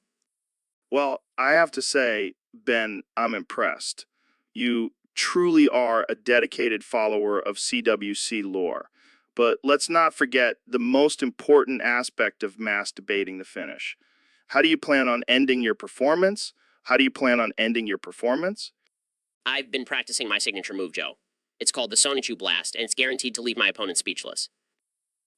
Well, I have to say, Ben, I'm impressed. You truly are a dedicated follower of CWC lore. But let's not forget the most important aspect of mass debating the finish. How do you plan on ending your performance? How do you plan on ending your performance? I've been practicing my signature move, Joe. It's called the Sonichu Blast, and it's guaranteed to leave my opponent speechless.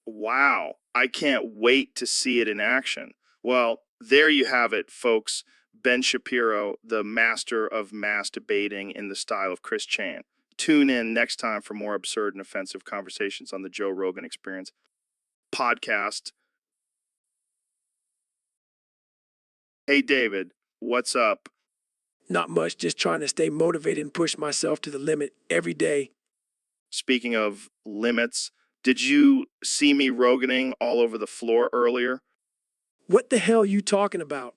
Wow, I can't wait to see it in action. Well, there you have it, folks. Ben Shapiro, the master of mass debating in the style of Chris Chan. Tune in next time for more absurd and offensive conversations on the Joe Rogan Experience podcast. Hey, David, what's up? Not much, just trying to stay motivated and push myself to the limit every day. Speaking of limits, did you see me Roganing all over the floor earlier? What the hell are you talking about?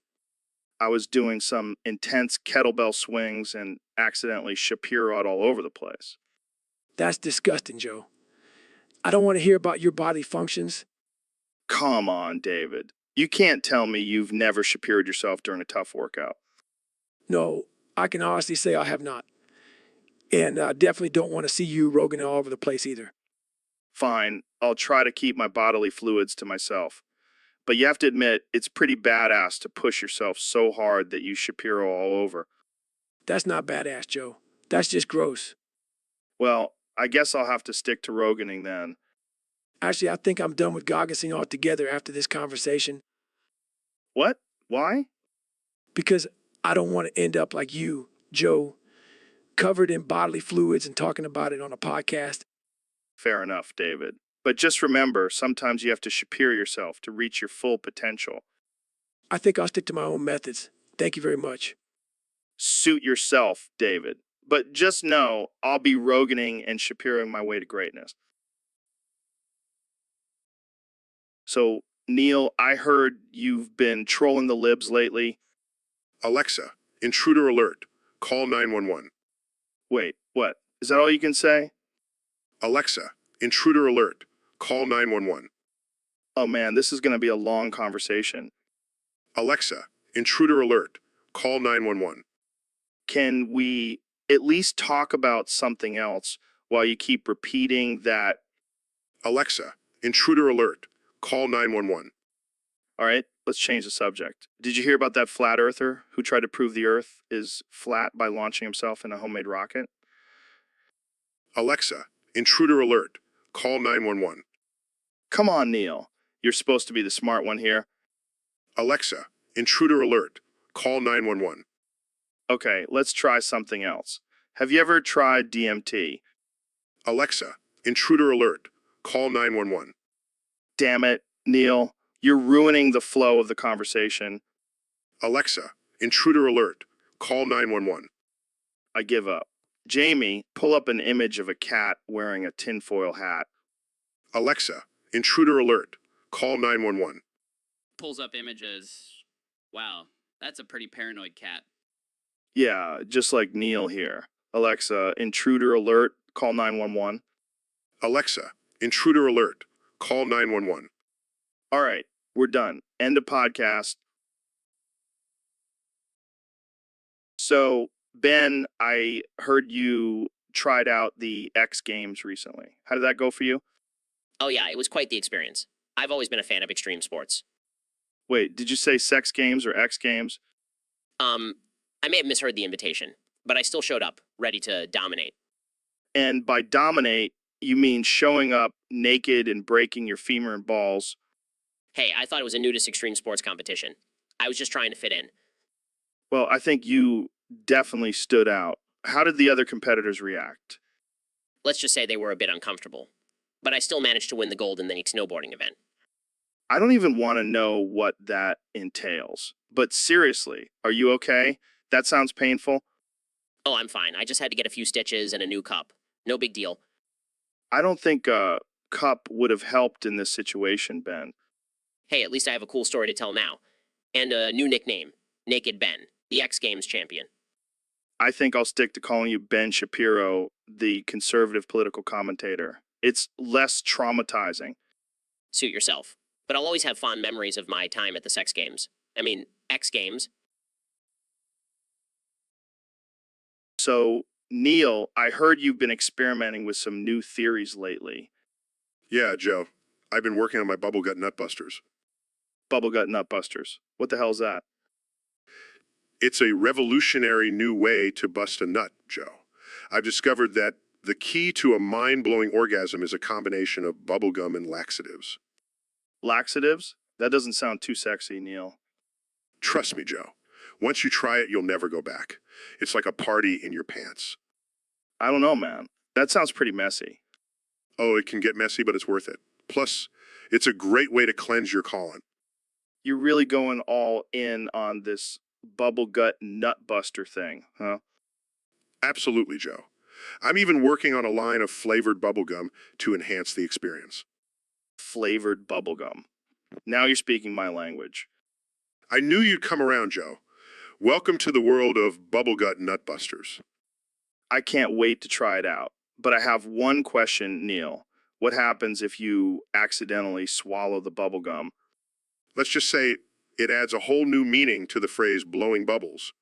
I was doing some intense kettlebell swings and accidentally Shapiro'd all over the place. That's disgusting, Joe. I don't want to hear about your bodily functions. Come on, David. You can't tell me you've never Shapiro'd yourself during a tough workout. No, I can honestly say I have not. And I definitely don't want to see you Rogan all over the place either. Fine, I'll try to keep my bodily fluids to myself. But you have to admit, it's pretty badass to push yourself so hard that you Shapiro all over. That's not badass, Joe. That's just gross. Well, I guess I'll have to stick to Roganing then. Actually, I think I'm done with Gogginsing altogether after this conversation What? Why? because I don't want to end up like you, Joe, covered in bodily fluids and talking about it on a podcast. Fair enough, David. But just remember, sometimes you have to Shapiro yourself to reach your full potential. I think I'll stick to my own methods. Thank you very much. Suit yourself, David. But just know, I'll be Roganing and Shapiroing my way to greatness. So, Neil, I heard you've been trolling the libs lately. Alexa, intruder alert. Call 911. Wait, what? Is that all you can say? Alexa, intruder alert. Call 911. Oh man, this is going to be a long conversation. Alexa, intruder alert. Call 911. Can we at least talk about something else while you keep repeating that? Alexa, intruder alert. Call 911. All right, let's change the subject. Did you hear about that flat earther who tried to prove the Earth is flat by launching himself in a homemade rocket? Alexa, intruder alert. Call 911. Come on, Neil. You're supposed to be the smart one here. Alexa, intruder alert. Call 911. Okay, let's try something else. Have you ever tried DMT? Alexa, intruder alert. Call 911. Damn it, Neil. You're ruining the flow of the conversation. Alexa, intruder alert. Call 911. I give up. Jamie, pull up an image of a cat wearing a tinfoil hat. Alexa, intruder alert. Call 911. Pulls up images. Wow, that's a pretty paranoid cat. Yeah, just like Neil here. Alexa, intruder alert. Call 911. Alexa, intruder alert. Call 911. All right, we're done. End of podcast. So, Ben, I heard you tried out the X Games recently. How did that go for you? Oh, yeah, it was quite the experience. I've always been a fan of extreme sports. Wait, did you say Sex Games or X Games? I may have misheard the invitation, but I still showed up, ready to dominate. And by dominate, you mean showing up naked and breaking your femur and balls. Hey, I thought it was a nudist extreme sports competition. I was just trying to fit in. Well, I think you definitely stood out. How did the other competitors react? Let's just say they were a bit uncomfortable. But I still managed to win the gold in the snowboarding event. I don't even want to know what that entails. But seriously, are you okay? That sounds painful. Oh, I'm fine. I just had to get a few stitches and a new cup. No big deal. I don't think a cup would have helped in this situation, Ben. Hey, at least I have a cool story to tell now. And a new nickname, Naked Ben, the X Games champion. I think I'll stick to calling you Ben Shapiro, the conservative political commentator. It's less traumatizing. Suit yourself. But I'll always have fond memories of my time at the X Games. X Games. So, Neil, I heard you've been experimenting with some new theories lately. Yeah, Joe. I've been working on my bubblegut nutbusters. Bubblegut nutbusters. What the hell's that? It's a revolutionary new way to bust a nut, Joe. I've discovered that the key to a mind-blowing orgasm is a combination of bubblegum and laxatives. Laxatives? That doesn't sound too sexy, Neil. Trust me, Joe. Once you try it, you'll never go back. It's like a party in your pants. I don't know, man. That sounds pretty messy. Oh, it can get messy, but it's worth it. Plus, it's a great way to cleanse your colon. You're really going all in on this bubble gut nut buster thing, huh? Absolutely, Joe. I'm even working on a line of flavored bubblegum to enhance the experience. Flavored bubblegum. Now you're speaking my language. I knew you'd come around, Joe. Welcome to the world of bubblegut nutbusters. I can't wait to try it out. But I have one question, Neil. What happens if you accidentally swallow the bubblegum? Let's just say it adds a whole new meaning to the phrase blowing bubbles.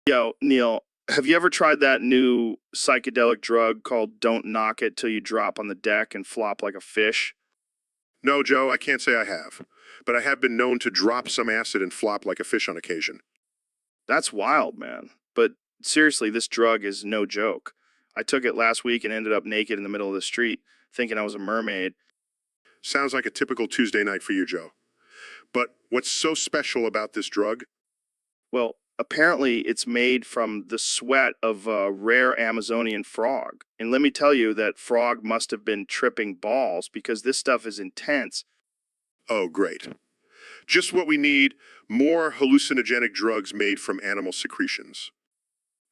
Yo, Neil, have you ever tried that new psychedelic drug called Don't Knock It Till You Drop on the Deck and Flop Like a Fish? No, Joe, I can't say I have. But I have been known to drop some acid and flop like a fish on occasion. That's wild, man. But seriously, this drug is no joke. I took it last week and ended up naked in the middle of the street, thinking I was a mermaid. Sounds like a typical Tuesday night for you, Joe. But what's so special about this drug? Well, apparently it's made from the sweat of a rare Amazonian frog. And let me tell you, that frog must have been tripping balls because this stuff is intense. Oh, great. Just what we need, more hallucinogenic drugs made from animal secretions.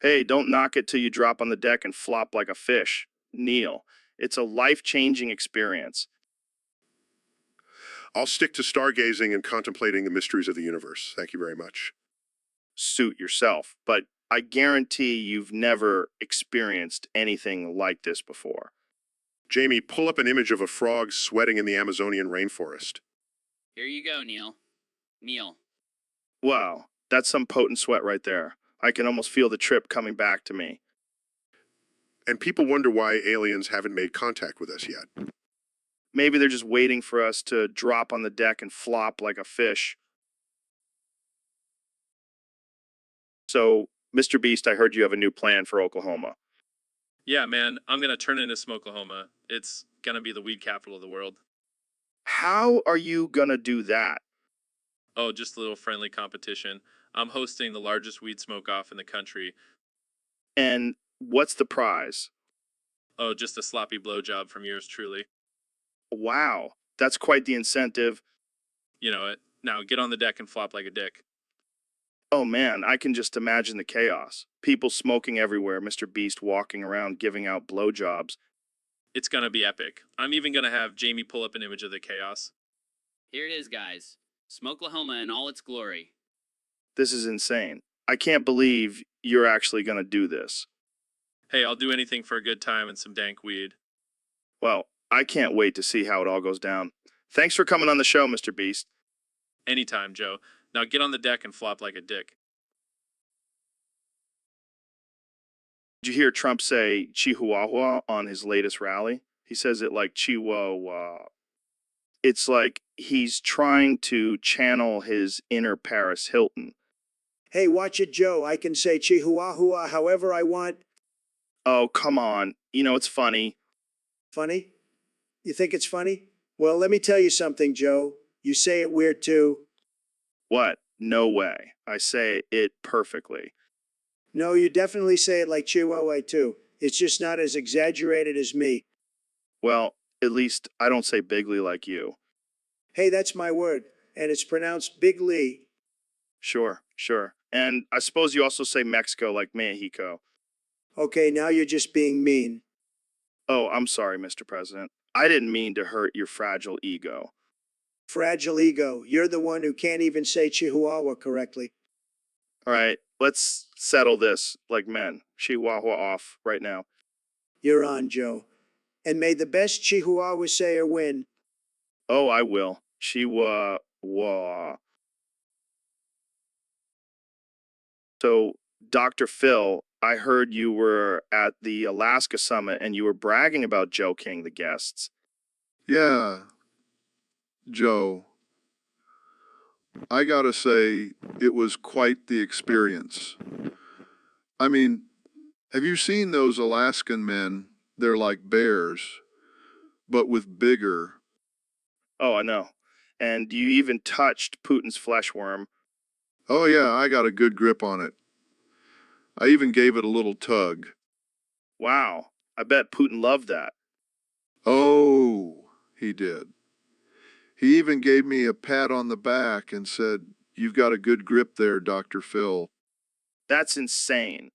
Hey, don't knock it till you drop on the deck and flop like a fish. Neil, it's a life-changing experience. I'll stick to stargazing and contemplating the mysteries of the universe. Thank you very much. Suit yourself, but I guarantee you've never experienced anything like this before. Jamie, pull up an image of a frog sweating in the Amazonian rainforest. Here you go, Neil. Neil. Wow, that's some potent sweat right there. I can almost feel the trip coming back to me. And people wonder why aliens haven't made contact with us yet. Maybe they're just waiting for us to drop on the deck and flop like a fish. So, Mr. Beast, I heard you have a new plan for Oklahoma. Yeah, man, I'm gonna turn into Smokelahoma. It's gonna be the weed capital of the world. How are you gonna do that? Oh, just a little friendly competition. I'm hosting the largest weed smoke-off in the country. And what's the prize? Oh, just a sloppy blowjob from yours truly. Wow, that's quite the incentive. You know it. Now get on the deck and flop like a dick. Oh man, I can just imagine the chaos. People smoking everywhere, Mr. Beast walking around giving out blowjobs. It's gonna be epic. I'm even gonna have Jamie pull up an image of the chaos. Here it is, guys. Smokelahoma in all its glory. This is insane. I can't believe you're actually gonna do this. Hey, I'll do anything for a good time and some dank weed. Well, I can't wait to see how it all goes down. Thanks for coming on the show, Mr. Beast. Anytime, Joe. Now get on the deck and flop like a dick. Did you hear Trump say Chihuahua on his latest rally? He says it like Chihuahua. It's like he's trying to channel his inner Paris Hilton. Hey, watch it, Joe. I can say Chihuahua however I want. Oh, come on. You know, it's funny. Funny? You think it's funny? Well, let me tell you something, Joe. You say it weird too. What? No way. I say it perfectly. No, you definitely say it like Chihuahua too. It's just not as exaggerated as me. Well, at least I don't say bigly like you. Hey, that's my word. And it's pronounced Big Lee. Sure, sure. And I suppose you also say Mexico like Mexico. Okay, now you're just being mean. Oh, I'm sorry, Mr. President. I didn't mean to hurt your fragile ego. Fragile ego. You're the one who can't even say Chihuahua correctly. All right, let's settle this like men. Chihuahua off right now. You're on, Joe. And may the best Chihuahua sayer win. Oh, I will. Chihuahua. So, Dr. Phil, I heard you were at the Alaska Summit and you were bragging about Joe King, the guests. Yeah, Joe. I gotta say, it was quite the experience. I mean, have you seen those Alaskan men? They're like bears, but with bigger. Oh, I know. and you even touched Putin's flesh worm. Oh, yeah, I got a good grip on it. I even gave it a little tug. Wow, I bet Putin loved that. Oh, he did. He even gave me a pat on the back and said, "You've got a good grip there, Dr. Phil." That's insane.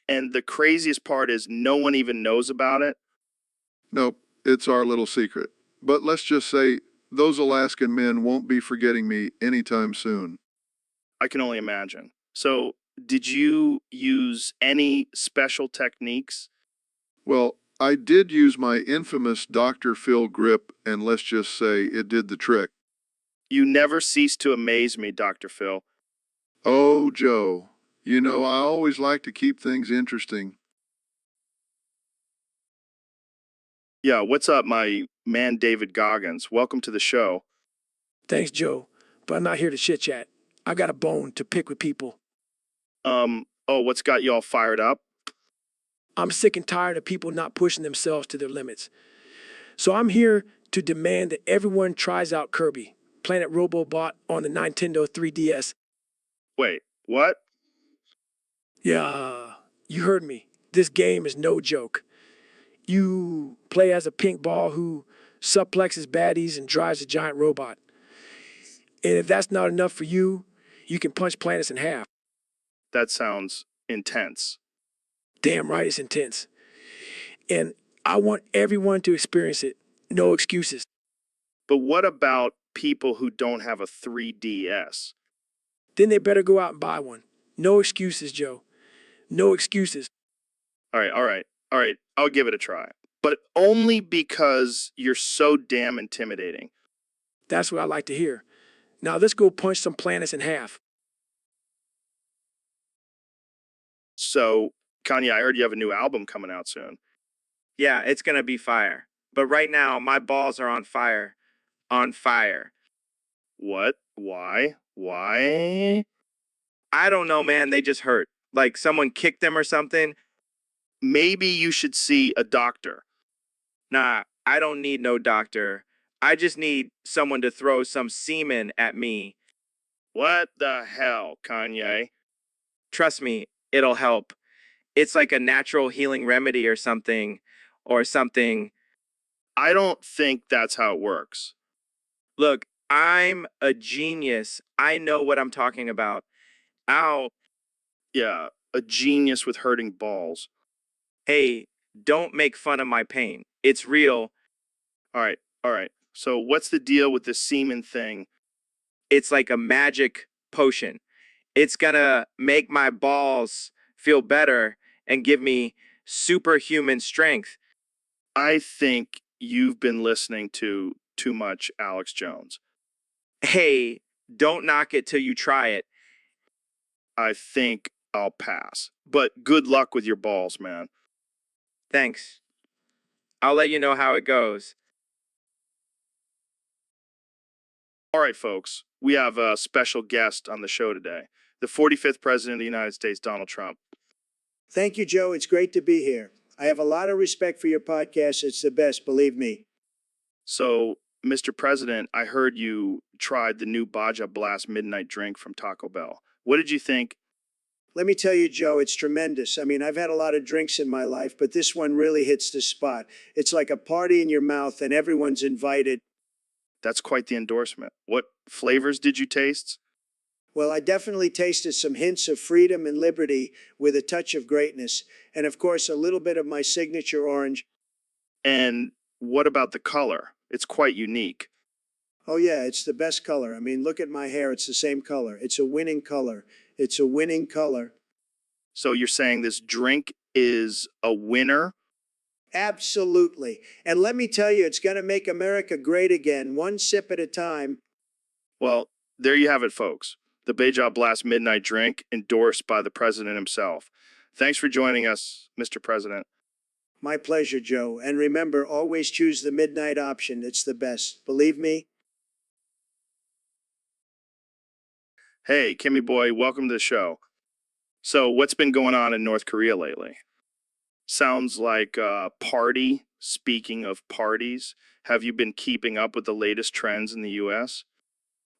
And the craziest part is no one even knows about it. Nope, it's our little secret. But let's just say those Alaskan men won't be forgetting me anytime soon. I can only imagine. So, did you use any special techniques? Well, I did use my infamous Dr. Phil grip, and let's just say it did the trick. You never cease to amaze me, Dr. Phil. Oh, Joe, you know, I always like to keep things interesting. Yeah, what's up, my man David Goggins? Welcome to the show. Thanks, Joe, but I'm not here to chit chat. I got a bone to pick with people. Oh, what's got you all fired up? I'm sick and tired of people not pushing themselves to their limits. So I'm here to demand that everyone tries out Kirby, Planet Robobot on the Nintendo 3DS. Wait, what? Yeah, you heard me. This game is no joke. You play as a pink ball who suplexes baddies and drives a giant robot. And if that's not enough for you, you can punch planets in half. That sounds intense. Damn right it's intense. And I want everyone to experience it. No excuses. But what about people who don't have a 3DS? Then they better go out and buy one. No excuses, Joe. No excuses. All right. I'll give it a try. But only because you're so damn intimidating. That's what I like to hear. Now let's go punch some planets in half. So, Kanye, I heard you have a new album coming out soon. Yeah, it's gonna be fire. But right now, my balls are on fire. On fire. What? Why? Why? I don't know, man. They just hurt. Like someone kicked them or something. Maybe you should see a doctor. Nah, I don't need no doctor. I just need someone to throw some semen at me. What the hell, Kanye? Trust me, it'll help. It's like a natural healing remedy or something. Or something. I don't think that's how it works. Look, I'm a genius. I know what I'm talking about. Ow. Yeah, a genius with hurting balls. Hey, don't make fun of my pain. It's real. All right. So, what's the deal with this semen thing? It's like a magic potion. It's gonna make my balls feel better and give me superhuman strength. I think you've been listening to too much Alex Jones. Hey, don't knock it till you try it. I think I'll pass. But good luck with your balls, man. Thanks. I'll let you know how it goes. All right, folks, we have a special guest on the show today, the 45th President of the United States, Donald Trump. Thank you, Joe. It's great to be here. I have a lot of respect for your podcast. It's the best, believe me. So, Mr. President, I heard you tried the new Baja Blast midnight drink from Taco Bell. What did you think? Let me tell you, Joe, it's tremendous. I mean, I've had a lot of drinks in my life, but this one really hits the spot. It's like a party in your mouth, and everyone's invited. That's quite the endorsement. What flavors did you taste? Well, I definitely tasted some hints of freedom and liberty with a touch of greatness, and of course, a little bit of my signature orange. And what about the color? It's quite unique. Oh, yeah, it's the best color. I mean, look at my hair. It's the same color. It's a winning color. It's a winning color. So you're saying this drink is a winner? Absolutely. And let me tell you, it's going to make America great again, one sip at a time. Well, there you have it, folks. The Baja Blast Midnight Drink, endorsed by the president himself. Thanks for joining us, Mr. President. My pleasure, Joe. And remember, always choose the midnight option. It's the best. Believe me. Hey, Kimmy boy, welcome to the show. So, what's been going on in North Korea lately? Sounds like a party. Speaking of parties, have you been keeping up with the latest trends in the U.S.?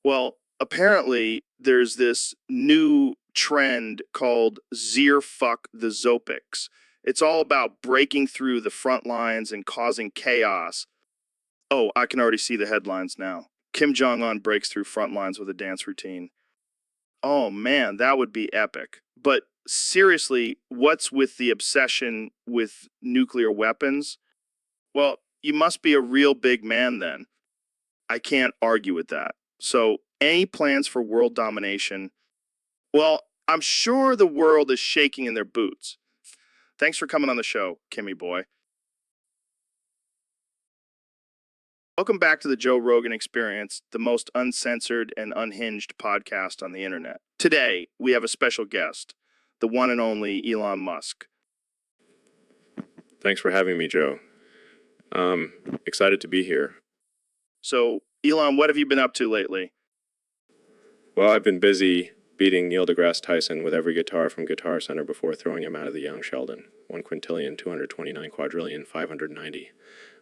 Well, apparently there's this new trend called Fuck the Zopics. It's all about breaking through the front lines and causing chaos. Oh, I can already see the headlines now. Kim Jong-un breaks through front lines with a dance routine. Oh man, that would be epic. But seriously, what's with the obsession with nuclear weapons? Well, you must be a real big man then. I can't argue with that. So, any plans for world domination? Well, I'm sure the world is shaking in their boots. Thanks for coming on the show, Kimmy boy. Welcome back to the Joe Rogan Experience, the most uncensored and unhinged podcast on the internet. Today, we have a special guest, the one and only Elon Musk. Thanks for having me, Joe. Excited to be here. So, Elon, what have you been up to lately? Well, I've been busy beating Neil deGrasse Tyson with every guitar from Guitar Center before throwing him out of the young Sheldon. 1 quintillion, 229 quadrillion, 590.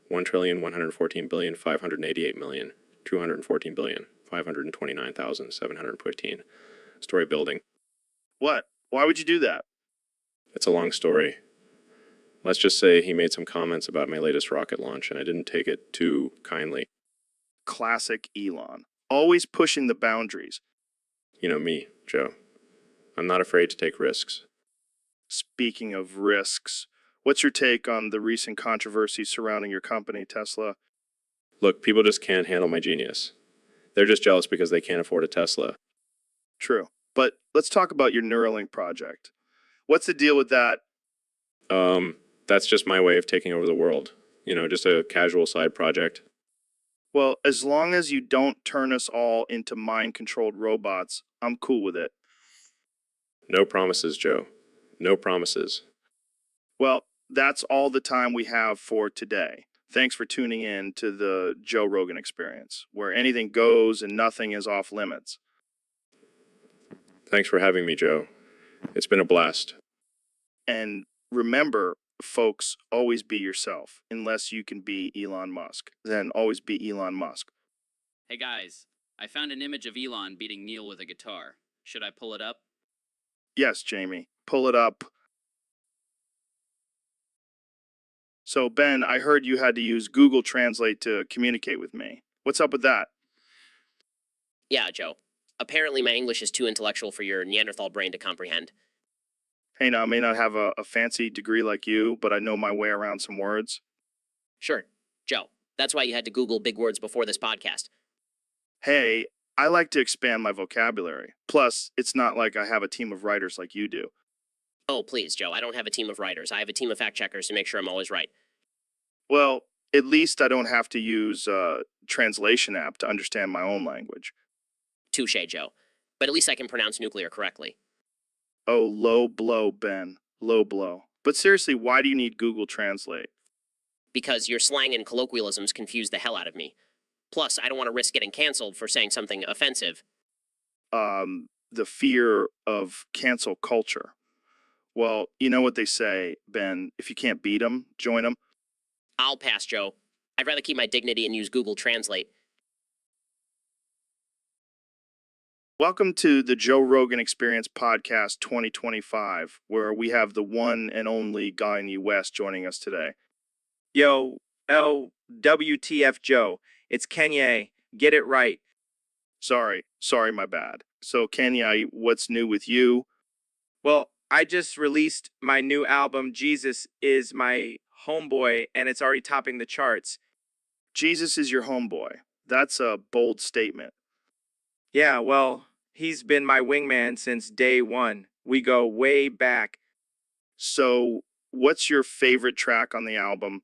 1,114,588,000,000, 214,529,715. Story building. What? Why would you do that? It's a long story. Let's just say he made some comments about my latest rocket launch, and I didn't take it too kindly. Classic Elon. Always pushing the boundaries. You know me, Joe. I'm not afraid to take risks. Speaking of risks, what's your take on the recent controversy surrounding your company, Tesla? Look, people just can't handle my genius. They're just jealous because they can't afford a Tesla. True. But let's talk about your Neuralink project. What's the deal with that? That's just my way of taking over the world. You know, just a casual side project. Well, as long as you don't turn us all into mind-controlled robots, I'm cool with it. No promises, Joe. No promises. Well, that's all the time we have for today. Thanks for tuning in to the Joe Rogan Experience, where anything goes and nothing is off limits. Thanks for having me, Joe. It's been a blast. And remember, folks, always be yourself. Unless you can be Elon Musk, then always be Elon Musk. Hey guys, I found an image of Elon beating Neil with a guitar. Should I pull it up? Yes, Jamie, pull it up. So, Ben, I heard you had to use Google Translate to communicate with me. What's up with that? Yeah, Joe. Apparently my English is too intellectual for your Neanderthal brain to comprehend. Hey, now, I may not have a fancy degree like you, but I know my way around some words. Sure, Joe. That's why you had to Google big words before this podcast. Hey, I like to expand my vocabulary. Plus, it's not like I have a team of writers like you do. Oh, please, Joe. I don't have a team of writers. I have a team of fact checkers to make sure I'm always right. Well, at least I don't have to use a translation app to understand my own language. Touche, Joe. But at least I can pronounce nuclear correctly. Oh, low blow, Ben. Low blow. But seriously, why do you need Google Translate? Because your slang and colloquialisms confuse the hell out of me. Plus, I don't want to risk getting canceled for saying something offensive. The fear of cancel culture. Well, you know what they say, Ben. If you can't beat them, join them. I'll pass, Joe. I'd rather keep my dignity and use Google Translate. Welcome to the Joe Rogan Experience Podcast 2025, where we have the one and only guy in the West joining us today. Yo, WTF Joe. It's Kanye. Get it right. Sorry, my bad. So, Kenya, what's new with you? Well, I just released my new album, Jesus is My Homeboy, and it's already topping the charts. Jesus is your homeboy. That's a bold statement. Yeah, well, he's been my wingman since day one. We go way back. So, what's your favorite track on the album?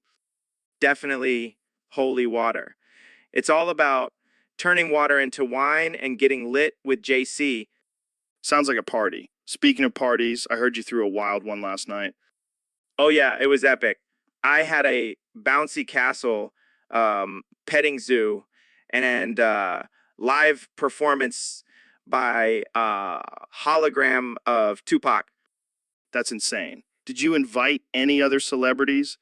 Definitely Holy Water. It's all about turning water into wine and getting lit with JC. Sounds like a party. Speaking of parties, I heard you threw a wild one last night. Oh yeah, it was epic. I had a bouncy castle, petting zoo, and live performance by hologram of Tupac. That's insane. Did you invite any other celebrities?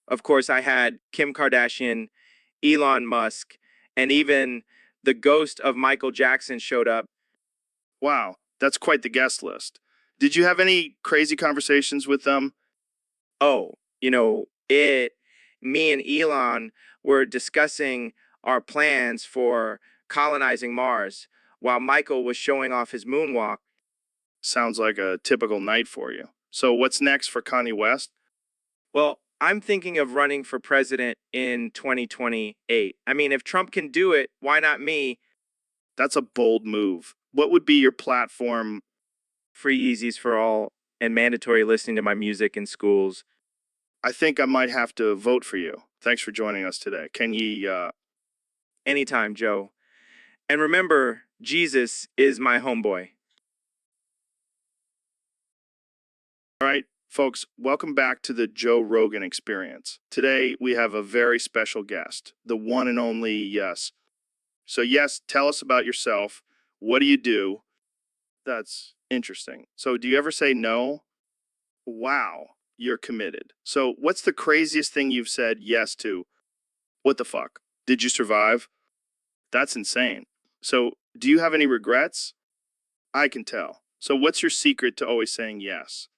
Of course, I had Kim Kardashian, Elon Musk, and even the ghost of Michael Jackson showed up. Wow, that's quite the guest list. Did you have any crazy conversations with them? Oh, me and Elon were discussing our plans for colonizing Mars while Michael was showing off his moonwalk. Sounds like a typical night for you. So what's next for Kanye West? Well, I'm thinking of running for president in 2028. I mean, if Trump can do it, why not me? That's a bold move. What would be your platform? Free Yeezys for all and mandatory listening to my music in schools. I think I might have to vote for you. Thanks for joining us today. Can you, Anytime, Joe. And remember, Jesus is my homeboy. All right, folks, welcome back to the Joe Rogan Experience. Today, we have a very special guest, the one and only Yes. So, Yes, tell us about yourself. What do you do? That's interesting. So, do you ever say no? Wow, you're committed. So, what's the craziest thing you've said yes to? What the fuck? Did you survive? That's insane. So, do you have any regrets? I can tell. So, what's your secret to always saying yes?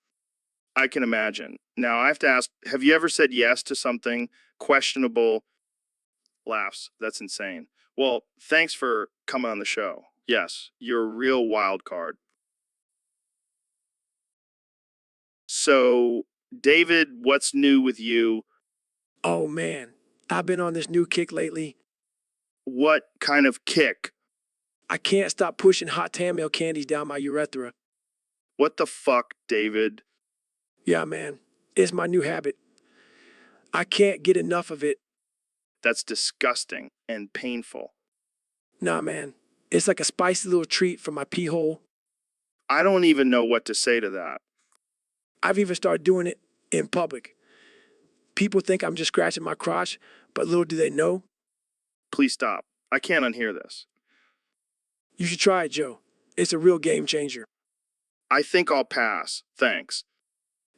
I can imagine. Now, I have to ask, have you ever said yes to something questionable? Laughs. That's insane. Well, thanks for coming on the show. Yes, you're a real wild card. So, David, what's new with you? Oh man, I've been on this new kick lately. What kind of kick? I can't stop pushing hot Tamil candies down my urethra. What the fuck, David? Yeah, man, it's my new habit. I can't get enough of it. That's disgusting and painful. Nah, man, it's like a spicy little treat from my pee hole. I don't even know what to say to that. I've even started doing it in public. People think I'm just scratching my crotch, but little do they know, Please stop. I can't unhear this. you should try it, Joe. It's a real game changer. I think I'll pass. Thanks.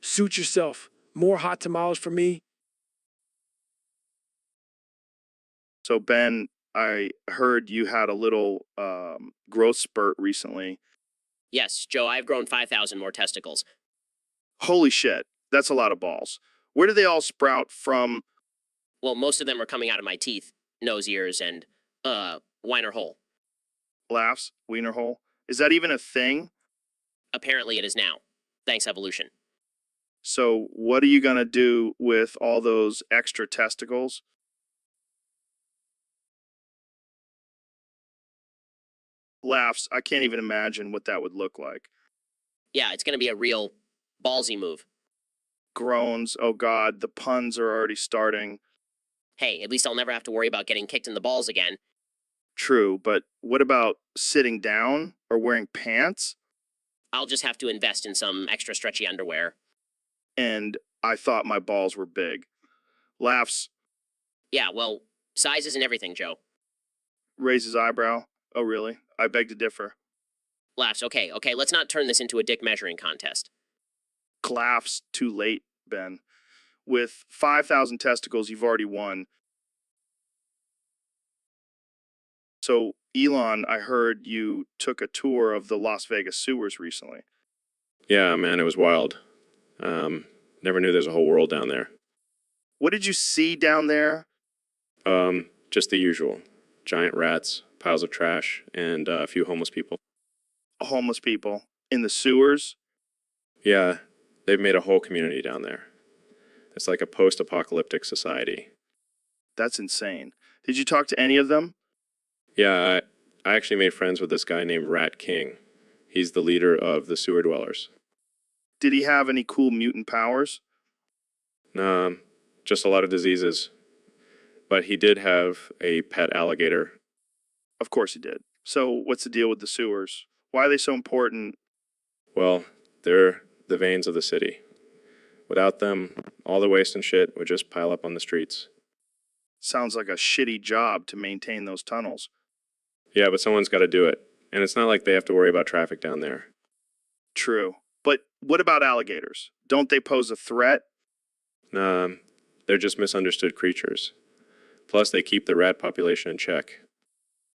Suit yourself. More hot tamales for me. So, Ben, I heard you had a little growth spurt recently. Yes, Joe, I've grown 5,000 more testicles. Holy shit, that's a lot of balls. Where do they all sprout from? Well, most of them are coming out of my teeth, nose, ears, and, whiner hole. Laughs, wiener hole? Is that even a thing? Apparently it is now. Thanks, evolution. So, what are you going to do with all those extra testicles? Laughs, I can't even imagine what that would look like. Yeah, it's gonna be a real ballsy move. Groans, oh god, the puns are already starting. Hey, at least I'll never have to worry about getting kicked in the balls again. True, but what about sitting down or wearing pants? I'll just have to invest in some extra stretchy underwear. And I thought my balls were big. Laughs, Yeah, well, size isn't everything, Joe. raises eyebrow. Oh really? I beg to differ. Laughs, okay, let's not turn this into a dick measuring contest. Laughs, too late, Ben. With 5,000 testicles, you've already won. So, Elon, I heard you took a tour of the Las Vegas sewers recently. Yeah, man, it was wild. Never knew there's a whole world down there. What did you see down there? Just the usual. Giant rats, piles of trash, and a few homeless people. Homeless people in the sewers? Yeah, they've made a whole community down there. It's like a post-apocalyptic society. That's insane. Did you talk to any of them? Yeah, I actually made friends with this guy named Rat King. He's the leader of the sewer dwellers. Did he have any cool mutant powers? Nah, just a lot of diseases. But he did have a pet alligator. Of course he did. So, what's the deal with the sewers? Why are they so important? Well, they're the veins of the city. Without them, all the waste and shit would just pile up on the streets. Sounds like a shitty job to maintain those tunnels. Yeah, but someone's got to do it. And it's not like they have to worry about traffic down there. True. But what about alligators? Don't they pose a threat? Nah, they're just misunderstood creatures. Plus, they keep the rat population in check.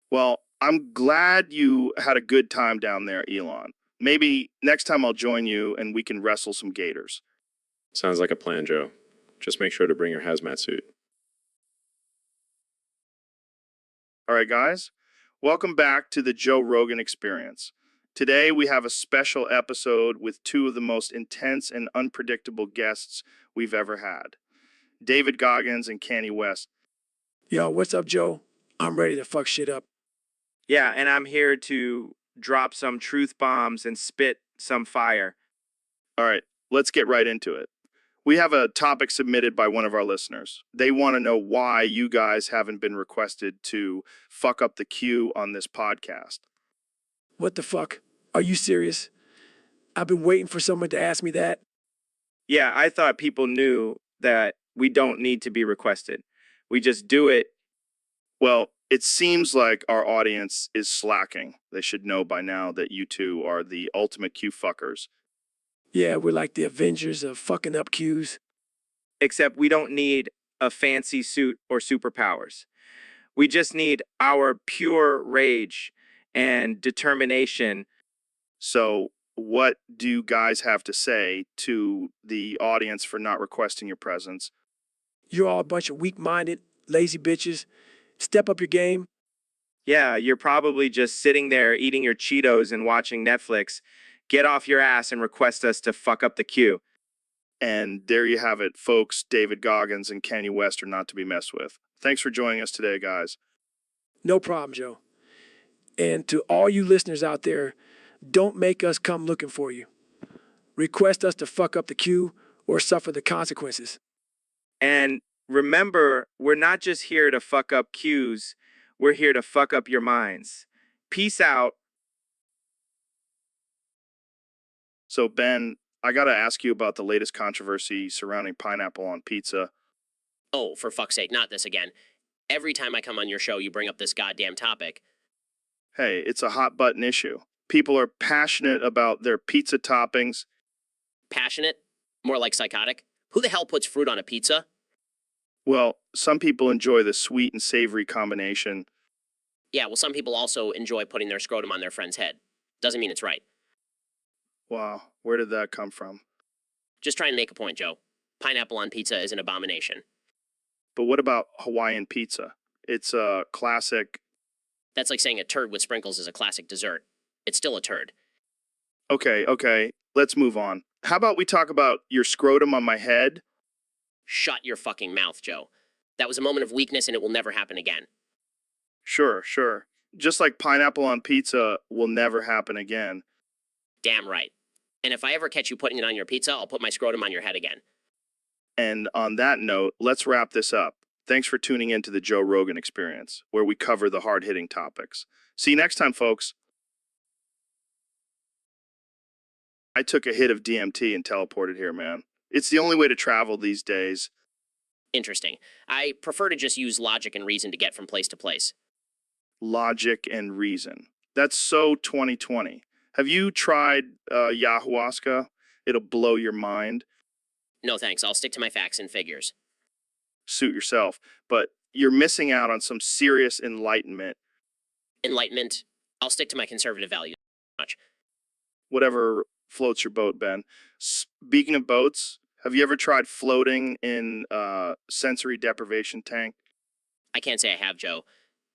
Well, I'm glad you had a good time down there, Elon. Maybe next time I'll join you and we can wrestle some gators. Sounds like a plan, Joe. Just make sure to bring your hazmat suit. All right, guys, welcome back to the Joe Rogan Experience. Today we have a special episode with two of the most intense and unpredictable guests we've ever had, David Goggins and Kanye West. Yo, what's up, Joe? I'm ready to fuck shit up. Yeah, and I'm here to drop some truth bombs and spit some fire. All right, let's get right into it. We have a topic submitted by one of our listeners. They want to know why you guys haven't been requested to fuck up the queue on this podcast. What the fuck? Are you serious? I've been waiting for someone to ask me that. Yeah, I thought people knew that we don't need to be requested. We just do it. Well, it seems like our audience is slacking. They should know by now that you two are the ultimate queue fuckers. Yeah, we're like the Avengers of fucking up queues. Except we don't need a fancy suit or superpowers. We just need our pure rage and determination. So, what do you guys have to say to the audience for not requesting your presence? You're all a bunch of weak-minded, lazy bitches. Step up your game. Yeah, you're probably just sitting there eating your Cheetos and watching Netflix. Get off your ass and request us to fuck up the queue. And there you have it, folks. David Goggins and Kanye West are not to be messed with. Thanks for joining us today, guys. No problem, Joe. And to all you listeners out there, don't make us come looking for you. Request us to fuck up the queue or suffer the consequences. And remember, we're not just here to fuck up queues, we're here to fuck up your minds. Peace out. So, Ben, I got to ask you about the latest controversy surrounding pineapple on pizza. Oh, for fuck's sake, not this again. Every time I come on your show, you bring up this goddamn topic. Hey, it's a hot button issue. People are passionate about their pizza toppings. Passionate? More like psychotic? Who the hell puts fruit on a pizza? Well, some people enjoy the sweet and savory combination. Yeah, well, some people also enjoy putting their scrotum on their friend's head. Doesn't mean it's right. Wow, where did that come from? Just trying to make a point, Joe. Pineapple on pizza is an abomination. But what about Hawaiian pizza? It's a classic. That's like saying a turd with sprinkles is a classic dessert. It's still a turd. Okay, let's move on. How about we talk about your scrotum on my head? Shut your fucking mouth, Joe. That was a moment of weakness and it will never happen again. Sure. Just like pineapple on pizza will never happen again. Damn right. And if I ever catch you putting it on your pizza, I'll put my scrotum on your head again. And on that note, let's wrap this up. Thanks for tuning in to the Joe Rogan Experience, where we cover the hard-hitting topics. See you next time, folks. I took a hit of DMT and teleported here, man. It's the only way to travel these days. Interesting. I prefer to just use logic and reason to get from place to place. Logic and reason. That's so 2020. Have you tried ayahuasca? It'll blow your mind. No thanks, I'll stick to my facts and figures. Suit yourself. But you're missing out on some serious enlightenment. Enlightenment? I'll stick to my conservative values. Much. Whatever floats your boat, Ben. Speaking of boats, have you ever tried floating in a sensory deprivation tank? I can't say I have, Joe,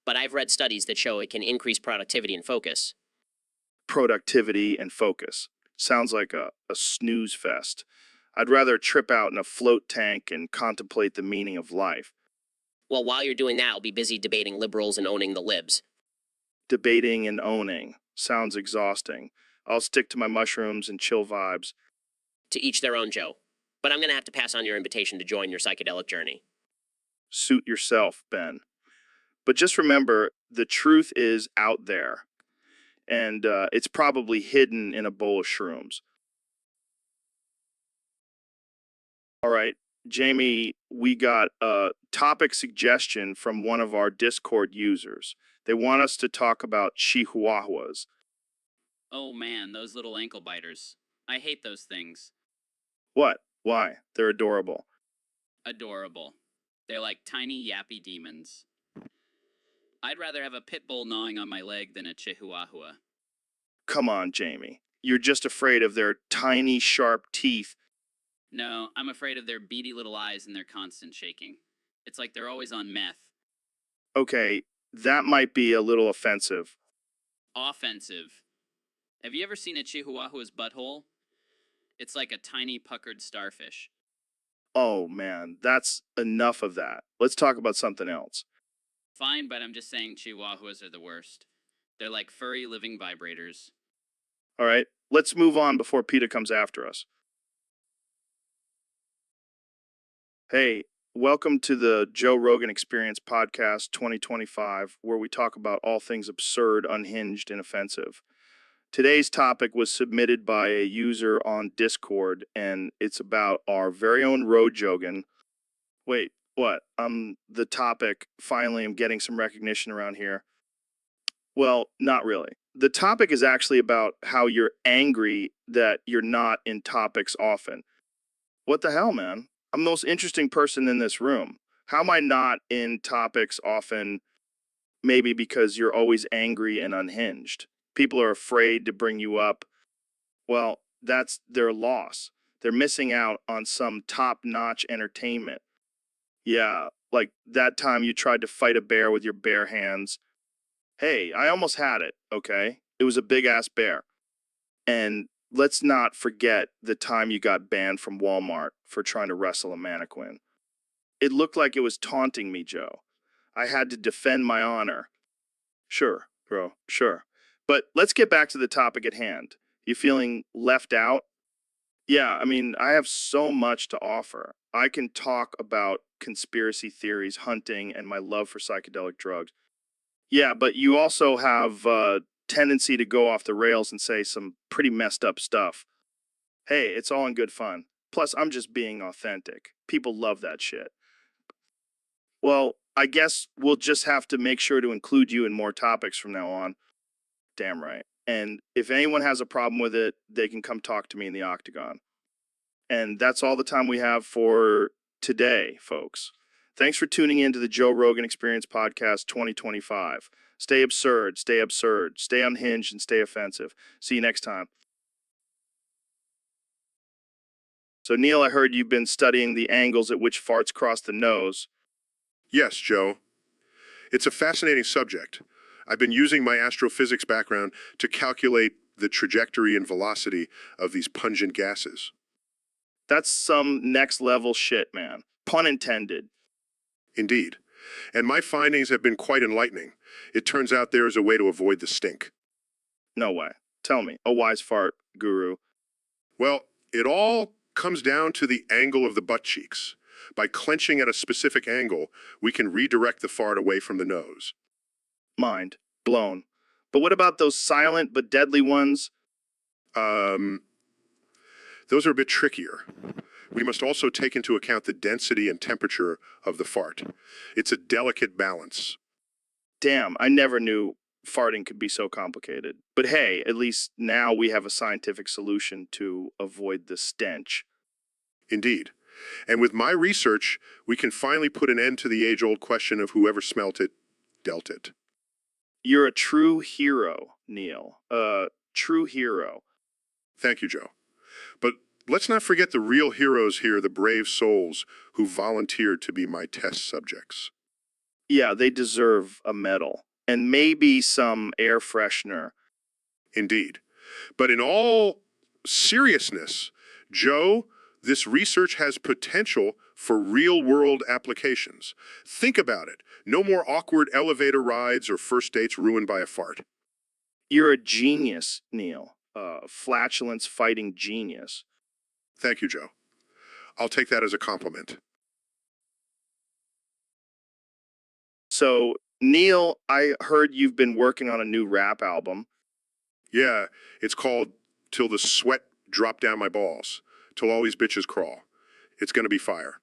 but I've read studies that show it can increase productivity and focus. Productivity and focus. Sounds like a snooze fest. I'd rather trip out in a float tank and contemplate the meaning of life. Well, while you're doing that, I'll be busy debating liberals and owning the libs. Debating and owning. Sounds exhausting. I'll stick to my mushrooms and chill vibes. To each their own, Joe. But I'm going to have to pass on your invitation to join your psychedelic journey. Suit yourself, Ben. But just remember, the truth is out there. And it's probably hidden in a bowl of shrooms. All right, Jamie, we got a topic suggestion from one of our Discord users. They want us to talk about chihuahuas. Oh man, those little ankle biters. I hate those things. What? Why? They're adorable. Adorable. They're like tiny yappy demons. I'd rather have a pit bull gnawing on my leg than a chihuahua. Come on, Jamie. You're just afraid of their tiny, sharp teeth. No, I'm afraid of their beady little eyes and their constant shaking. It's like they're always on meth. Okay, that might be a little offensive. Offensive. Have you ever seen a chihuahua's butthole? It's like a tiny puckered starfish. Oh man, that's enough of that. Let's talk about something else. Fine, but I'm just saying chihuahuas are the worst. They're like furry living vibrators. All right, let's move on before PETA comes after us. Hey, welcome to the Joe Rogan Experience Podcast 2025, where we talk about all things absurd, unhinged, and offensive. Today's topic was submitted by a user on Discord, and it's about our very own road jogging. Wait, what? The topic, finally, I'm getting some recognition around here. Well, not really. The topic is actually about how you're angry that you're not in topics often. What the hell, man? I'm the most interesting person in this room. How am I not in topics often? Maybe because you're always angry and unhinged. People are afraid to bring you up. Well, that's their loss. They're missing out on some top-notch entertainment. Yeah, like that time you tried to fight a bear with your bare hands. Hey, I almost had it, okay? It was a big-ass bear. And let's not forget the time you got banned from Walmart for trying to wrestle a mannequin. It looked like it was taunting me, Joe. I had to defend my honor. Sure, bro, sure. But let's get back to the topic at hand. You feeling left out? Yeah, I mean, I have so much to offer. I can talk about conspiracy theories, hunting, and my love for psychedelic drugs. Yeah, but you also have a tendency to go off the rails and say some pretty messed up stuff. Hey, it's all in good fun. Plus, I'm just being authentic. People love that shit. Well, I guess we'll just have to make sure to include you in more topics from now on. Damn right. And if anyone has a problem with it, they can come talk to me in the Octagon. And that's all the time we have for today, folks. Thanks for tuning in to the Joe Rogan Experience Podcast 2025. Stay absurd, stay unhinged, and stay offensive. See you next time. So, Neil, I heard you've been studying the angles at which farts cross the nose. Yes, Joe. It's a fascinating subject. I've been using my astrophysics background to calculate the trajectory and velocity of these pungent gases. That's some next level shit, man. Pun intended. Indeed. And my findings have been quite enlightening. It turns out there is a way to avoid the stink. No way. Tell me, a wise fart, guru. Well, it all comes down to the angle of the butt cheeks. By clenching at a specific angle, we can redirect the fart away from the nose. Mind blown. But what about those silent but deadly ones? Those are a bit trickier. We must also take into account the density and temperature of the fart. It's a delicate balance. Damn, I never knew farting could be so complicated. But hey, at least now we have a scientific solution to avoid the stench. Indeed. And with my research, we can finally put an end to the age-old question of whoever smelt it, dealt it. You're a true hero, Neil. A true hero. Thank you, Joe. But let's not forget the real heroes here, the brave souls who volunteered to be my test subjects. Yeah, they deserve a medal. And maybe some air freshener. Indeed. But in all seriousness, Joe, this research has potential for real-world applications. Think about it. No more awkward elevator rides or first dates ruined by a fart. You're a genius, Neil. Flatulence-fighting genius. Thank you, Joe. I'll take that as a compliment. So, Neil, I heard you've been working on a new rap album. Yeah, it's called Till the Sweat Drop Down My Balls, Till All These Bitches Crawl. It's gonna be fire.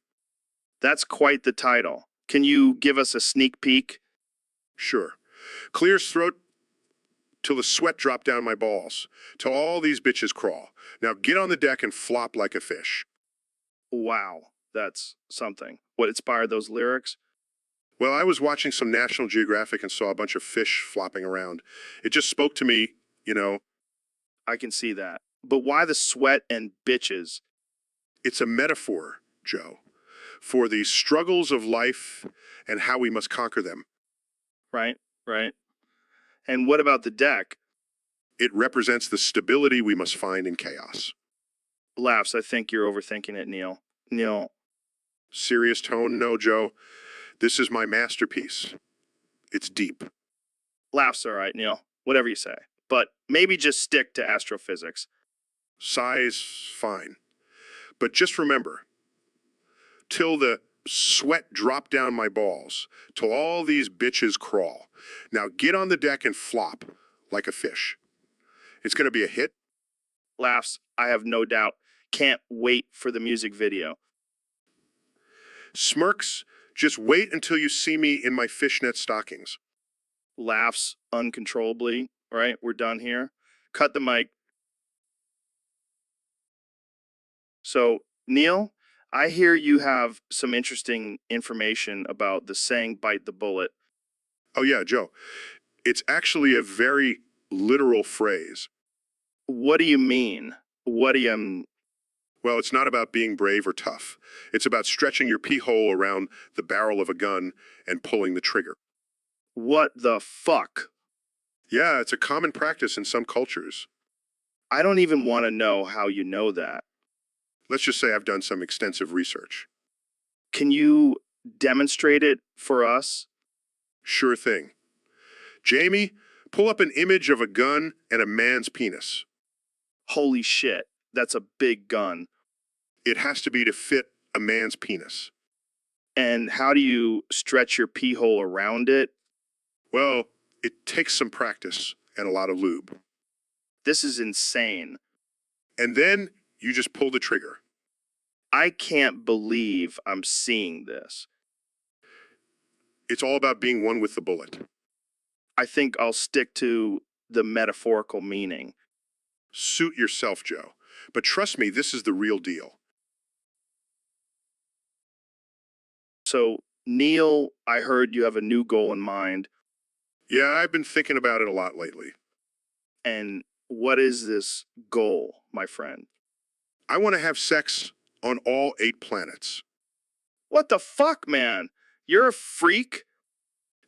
That's quite the title. Can you give us a sneak peek? Sure. Clear as throat till the sweat drop down my balls, till all these bitches crawl. Now get on the deck and flop like a fish. Wow, that's something. What inspired those lyrics? Well, I was watching some National Geographic and saw a bunch of fish flopping around. It just spoke to me, you know, I can see that. But why the sweat and bitches? it's a metaphor, Joe, for the struggles of life and how we must conquer them. Right, right. And what about the deck? It represents the stability we must find in chaos. Laughs, I think you're overthinking it, Neil. Neil, Serious tone? No, Joe. This is my masterpiece. It's deep. laughs all right, Neil. Whatever you say. But maybe just stick to astrophysics. Size, fine. But just remember, till the sweat drop down my balls, till all these bitches crawl. Now get on the deck and flop like a fish. It's going to be a hit. Laughs, I have no doubt. Can't wait for the music video. Smirks, just wait until you see me in my fishnet stockings. Laughs uncontrollably. All right, we're done here. Cut the mic. So, Neil, I hear you have some interesting information about the saying bite the bullet. Oh yeah, Joe. It's actually a very literal phrase. What do you mean? What do you... Well, it's not about being brave or tough. It's about stretching your pee hole around the barrel of a gun and pulling the trigger. What the fuck? Yeah, it's a common practice in some cultures. I don't even want to know how you know that. Let's just say I've done some extensive research. Can you demonstrate it for us? Sure thing. Jamie, pull up an image of a gun and a man's penis. Holy shit, that's a big gun. It has to be to fit a man's penis. And how do you stretch your pee hole around it? Well, it takes some practice and a lot of lube. This is insane. And then you just pull the trigger. I can't believe I'm seeing this. It's all about being one with the bullet. I think I'll stick to the metaphorical meaning. Suit yourself, Joe. But trust me, this is the real deal. So, Neil, I heard you have a new goal in mind. Yeah, I've been thinking about it a lot lately. And what is this goal, my friend? I want to have sex on all 8 planets. What the fuck, man? You're a freak?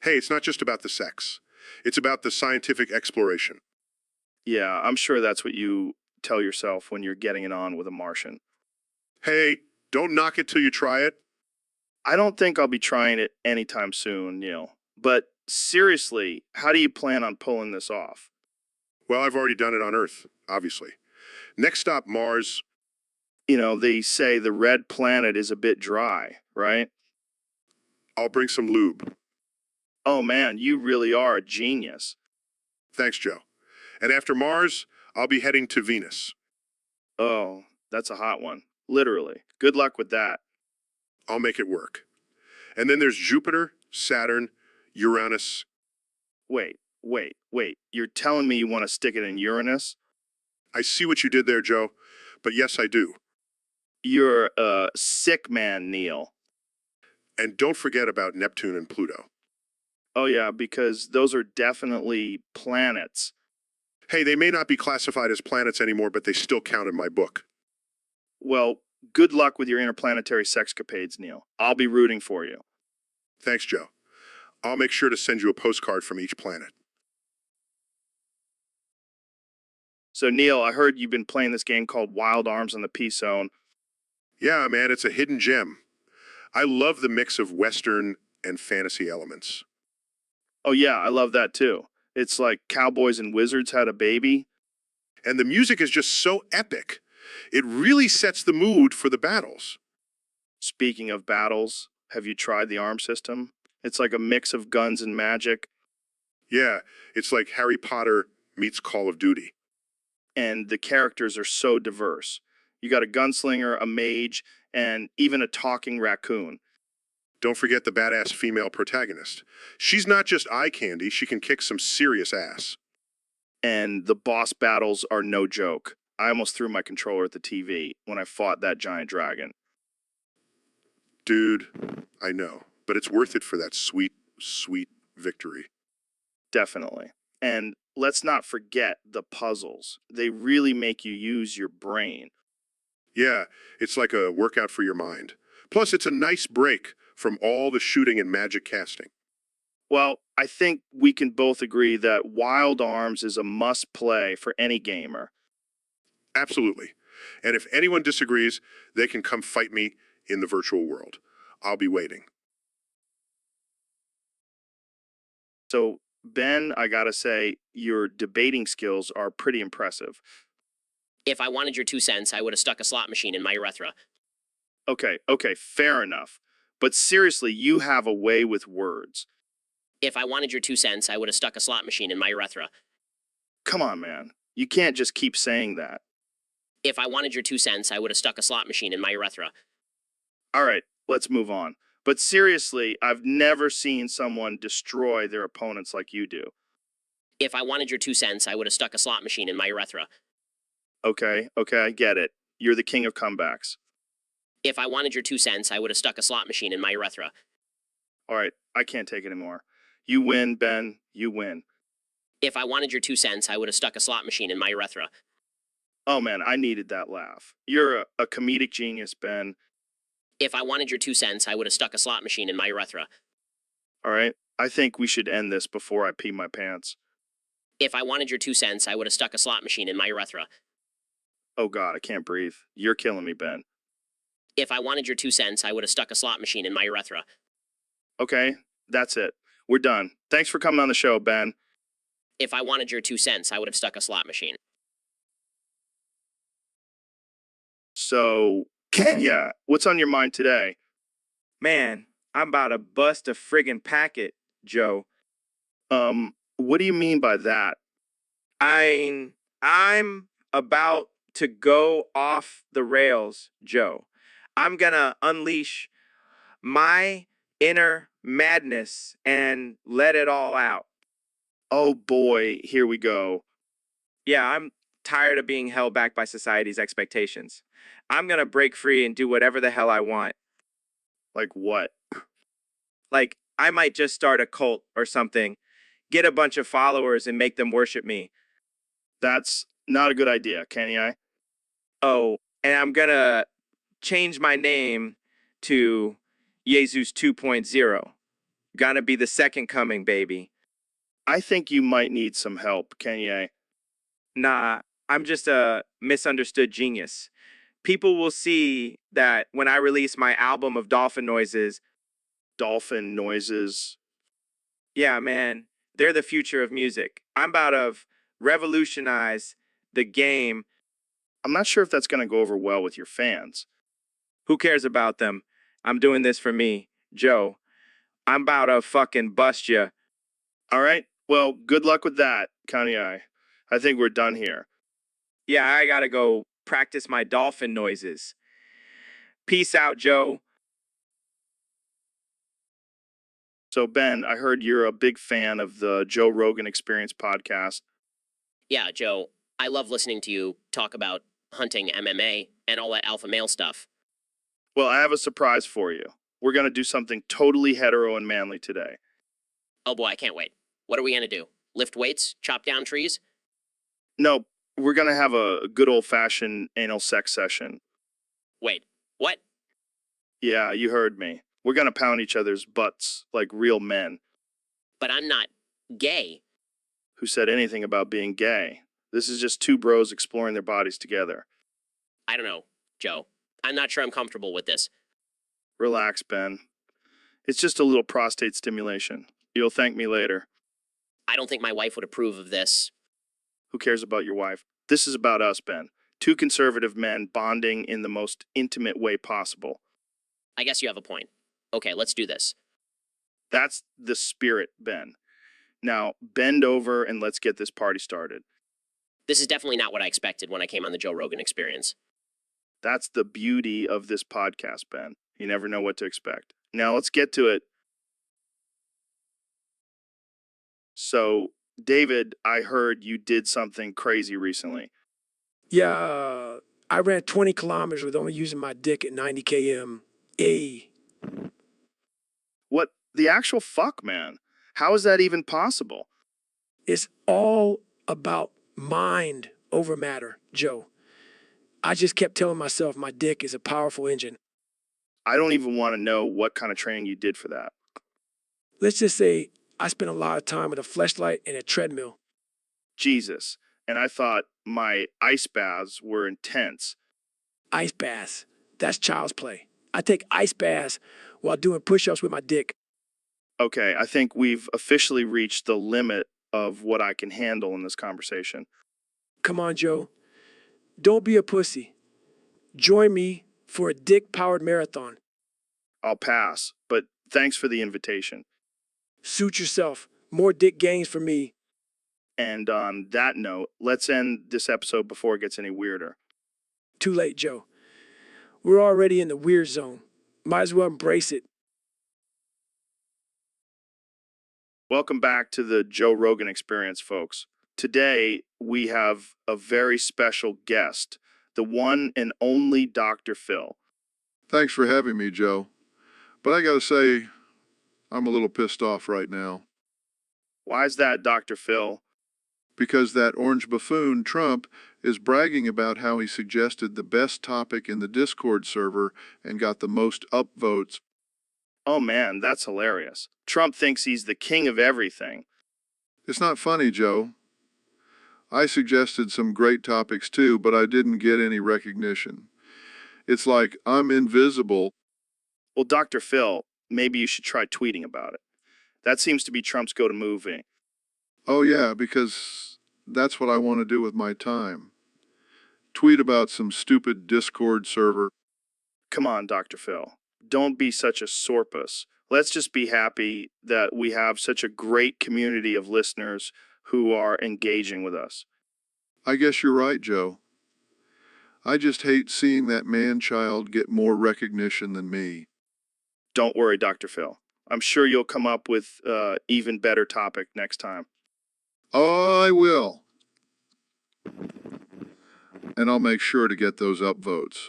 Hey, it's not just about the sex. It's about the scientific exploration. Yeah, I'm sure that's what you tell yourself when you're getting it on with a Martian. Hey, don't knock it till you try it. I don't think I'll be trying it anytime soon, Neil. But seriously, how do you plan on pulling this off? Well, I've already done it on Earth, obviously. Next stop, Mars. You know, they say the red planet is a bit dry, right? I'll bring some lube. Oh man, you really are a genius. Thanks, Joe. And after Mars, I'll be heading to Venus. Oh, that's a hot one. Literally. Good luck with that. I'll make it work. And then there's Jupiter, Saturn, Uranus. Wait. You're telling me you want to stick it in Uranus? I see what you did there, Joe. But yes, I do. You're a sick man, Neil. And don't forget about Neptune and Pluto. Oh yeah, because those are definitely planets. Hey, they may not be classified as planets anymore, but they still count in my book. Well, good luck with your interplanetary sexcapades, Neil. I'll be rooting for you. Thanks, Joe. I'll make sure to send you a postcard from each planet. So, Neil, I heard you've been playing this game called Wild Arms on the Peace Zone. Yeah, man, it's a hidden gem. I love the mix of Western and fantasy elements. Oh yeah, I love that too. It's like cowboys and wizards had a baby. And the music is just so epic. It really sets the mood for the battles. Speaking of battles, have you tried the arm system? It's like a mix of guns and magic. Yeah, it's like Harry Potter meets Call of Duty. And the characters are so diverse. You got a gunslinger, a mage, and even a talking raccoon. Don't forget the badass female protagonist. She's not just eye candy, she can kick some serious ass. And the boss battles are no joke. I almost threw my controller at the TV when I fought that giant dragon. Dude, I know. but it's worth it for that sweet, sweet victory. Definitely. And let's not forget the puzzles. They really make you use your brain. Yeah, it's like a workout for your mind. Plus, it's a nice break from all the shooting and magic casting. Well, I think we can both agree that Wild Arms is a must play for any gamer. Absolutely. And if anyone disagrees, they can come fight me in the virtual world. I'll be waiting. So, Ben, I gotta say, your debating skills are pretty impressive. If I wanted your 2 cents, I would have stuck a slot machine in my urethra. Okay, fair enough. But seriously, you have a way with words. If I wanted your 2 cents, I would have stuck a slot machine in my urethra. Come on, man. You can't just keep saying that. If I wanted your 2 cents, I would have stuck a slot machine in my urethra. All right, let's move on. But seriously, I've never seen someone destroy their opponents like you do. If I wanted your 2 cents, I would have stuck a slot machine in my urethra. Okay, I get it. You're the king of comebacks. If I wanted your 2 cents, I would have stuck a slot machine in my urethra. All right, I can't take it anymore. You win, Ben. You win. If I wanted your 2 cents, I would have stuck a slot machine in my urethra. Oh man, I needed that laugh. You're a comedic genius, Ben. If I wanted your 2 cents, I would have stuck a slot machine in my urethra. All right, I think we should end this before I pee my pants. If I wanted your 2 cents, I would have stuck a slot machine in my urethra. Oh God, I can't breathe. You're killing me, Ben. If I wanted your 2 cents, I would have stuck a slot machine in my urethra. Okay, that's it. We're done. Thanks for coming on the show, Ben. If I wanted your 2 cents, I would have stuck a slot machine. So, Kenya, what's on your mind today? Man, I'm about to bust a friggin' packet, Joe. What do you mean by that? I'm about to go off the rails, Joe. I'm gonna unleash my inner madness and let it all out. Oh boy, here we go. Yeah, I'm tired of being held back by society's expectations. I'm gonna break free and do whatever the hell I want. Like what? Like, I might just start a cult or something, get a bunch of followers and make them worship me. That's not a good idea, Kenya. Oh, and I'm gonna change my name to Jesus 2.0. Gonna be the second coming, baby. I think you might need some help, Kenya. Nah, I'm just a misunderstood genius. People will see that when I release my album of dolphin noises. Dolphin noises. Yeah, man, they're the future of music. I'm about to revolutionize the game. I'm not sure if that's going to go over well with your fans. Who cares about them? I'm doing this for me, Joe. I'm about to fucking bust you. All right. Well, good luck with that, Kanye. I think we're done here. Yeah, I gotta go practice my dolphin noises. Peace out, Joe. So, Ben, I heard you're a big fan of the Joe Rogan Experience podcast. Yeah, Joe, I love listening to you talk about hunting MMA and all that alpha male stuff. Well, I have a surprise for you. We're going to do something totally hetero and manly today. Oh boy, I can't wait. What are we gonna do? Lift weights? Chop down trees? No, we're going to have a good old-fashioned anal sex session. Wait, what? Yeah, you heard me. We're going to pound each other's butts like real men. But I'm not gay. Who said anything about being gay? This is just two bros exploring their bodies together. I don't know, Joe. I'm not sure I'm comfortable with this. Relax, Ben. It's just a little prostate stimulation. You'll thank me later. I don't think my wife would approve of this. Who cares about your wife? This is about us, Ben. Two conservative men bonding in the most intimate way possible. I guess you have a point. Okay, let's do this. That's the spirit, Ben. Now, bend over and let's get this party started. This is definitely not what I expected when I came on the Joe Rogan Experience. That's the beauty of this podcast, Ben. You never know what to expect. Now, let's get to it. So, David, I heard you did something crazy recently. Yeah, I ran 20 kilometers with only using my dick at 90 km. Hey. What The actual fuck, man. How is that even possible? It's all about mind over matter, Joe. I just kept telling myself my dick is a powerful engine. I don't even want to know what kind of training you did for that. Let's just say I spent a lot of time with a fleshlight and a treadmill. Jesus. And I thought my ice baths were intense. Ice baths. That's child's play. I take ice baths while doing push-ups with my dick. Okay, I think we've officially reached the limit of what I can handle in this conversation. Come on, Joe. Don't be a pussy. Join me for a dick-powered marathon. I'll pass, but thanks for the invitation. Suit yourself. More dick gains for me. And on that note, let's end this episode before it gets any weirder. Too late, Joe. We're already in the weird zone. Might as well embrace it. Welcome back to the Joe Rogan Experience, folks. Today, we have a very special guest, the one and only Dr. Phil. Thanks for having me, Joe. But I gotta say, I'm a little pissed off right now. Why is that, Dr. Phil? Because that orange buffoon, Trump, is bragging about how he suggested the best topic in the Discord server and got the most upvotes. Oh man, that's hilarious. Trump thinks he's the king of everything. It's not funny, Joe. I suggested some great topics too, but I didn't get any recognition. It's like I'm invisible. Well, Dr. Phil, maybe you should try tweeting about it. That seems to be Trump's go-to movie. Oh yeah, because that's what I want to do with my time. Tweet about some stupid Discord server. Come on, Dr. Phil. Don't be such a sorpus. Let's just be happy that we have such a great community of listeners who are engaging with us. I guess you're right, Joe. I just hate seeing that man-child get more recognition than me. Don't worry, Dr. Phil. I'm sure you'll come up with even better topic next time. Oh, I will. And I'll make sure to get those upvotes.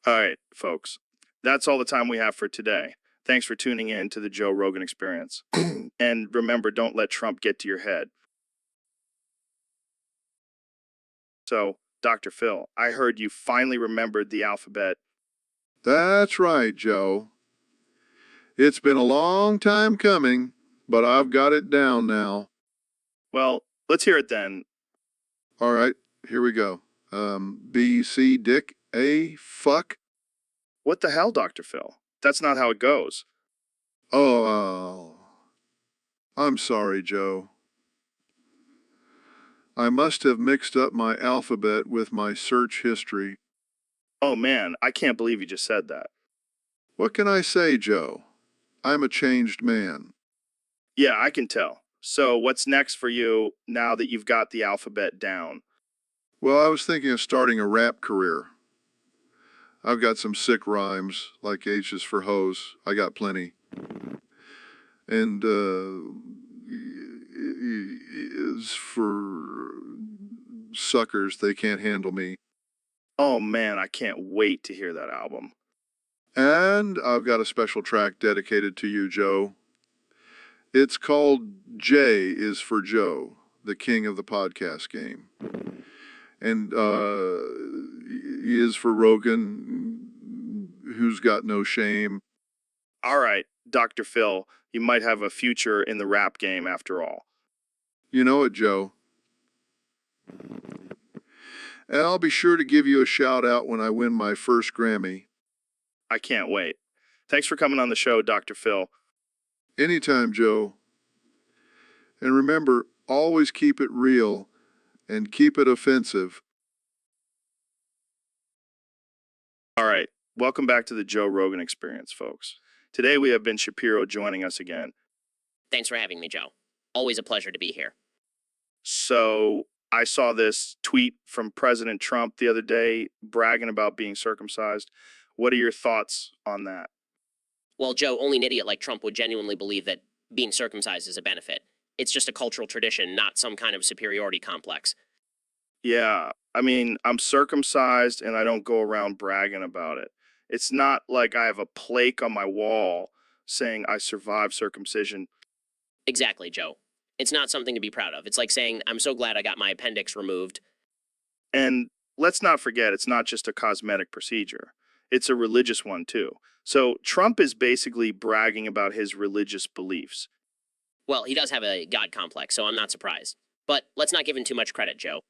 All right, folks. That's all the time we have for today. Thanks for tuning in to the Joe Rogan Experience. And remember, don't let Trump get to your head. So, Dr. Phil, I heard you finally remembered the alphabet. That's right, Joe. It's been a long time coming, but I've got it down now. Well, let's hear it then. All right, here we go. B, C, Dick, A, fuck. What the hell, Dr. Phil? That's not how it goes. Oh, I'm sorry, Joe. I must have mixed up my alphabet with my search history. Oh man, I can't believe you just said that. What can I say, Joe? I'm a changed man. Yeah, I can tell. So, what's next for you now that you've got the alphabet down? Well, I was thinking of starting a rap career. I've got some sick rhymes, like H is for hose. I got plenty. And is for suckers, they can't handle me. Oh man, I can't wait to hear that album. And I've got a special track dedicated to you, Joe. It's called J is for Joe, the king of the podcast game. And E is for Rogan, who's got no shame. All right, Dr. Phil, you might have a future in the rap game after all. You know it, Joe. And I'll be sure to give you a shout out when I win my first Grammy. I can't wait. Thanks for coming on the show, Dr. Phil. Anytime, Joe. And remember, always keep it real and keep it offensive. All right, welcome back to the Joe Rogan Experience, folks. Today we have Ben Shapiro joining us again. Thanks for having me, Joe. Always a pleasure to be here. So, I saw this tweet from President Trump the other day bragging about being circumcised. What are your thoughts on that? Well, Joe, only an idiot like Trump would genuinely believe that being circumcised is a benefit. It's just a cultural tradition, not some kind of superiority complex. Yeah, I mean, I'm circumcised and I don't go around bragging about it. It's not like I have a plaque on my wall saying I survived circumcision. Exactly, Joe. It's not something to be proud of. It's like saying, I'm so glad I got my appendix removed. And let's not forget, it's not just a cosmetic procedure, it's a religious one too. So Trump is basically bragging about his religious beliefs. Well, he does have a God complex, so I'm not surprised. But let's not give him too much credit, Joe.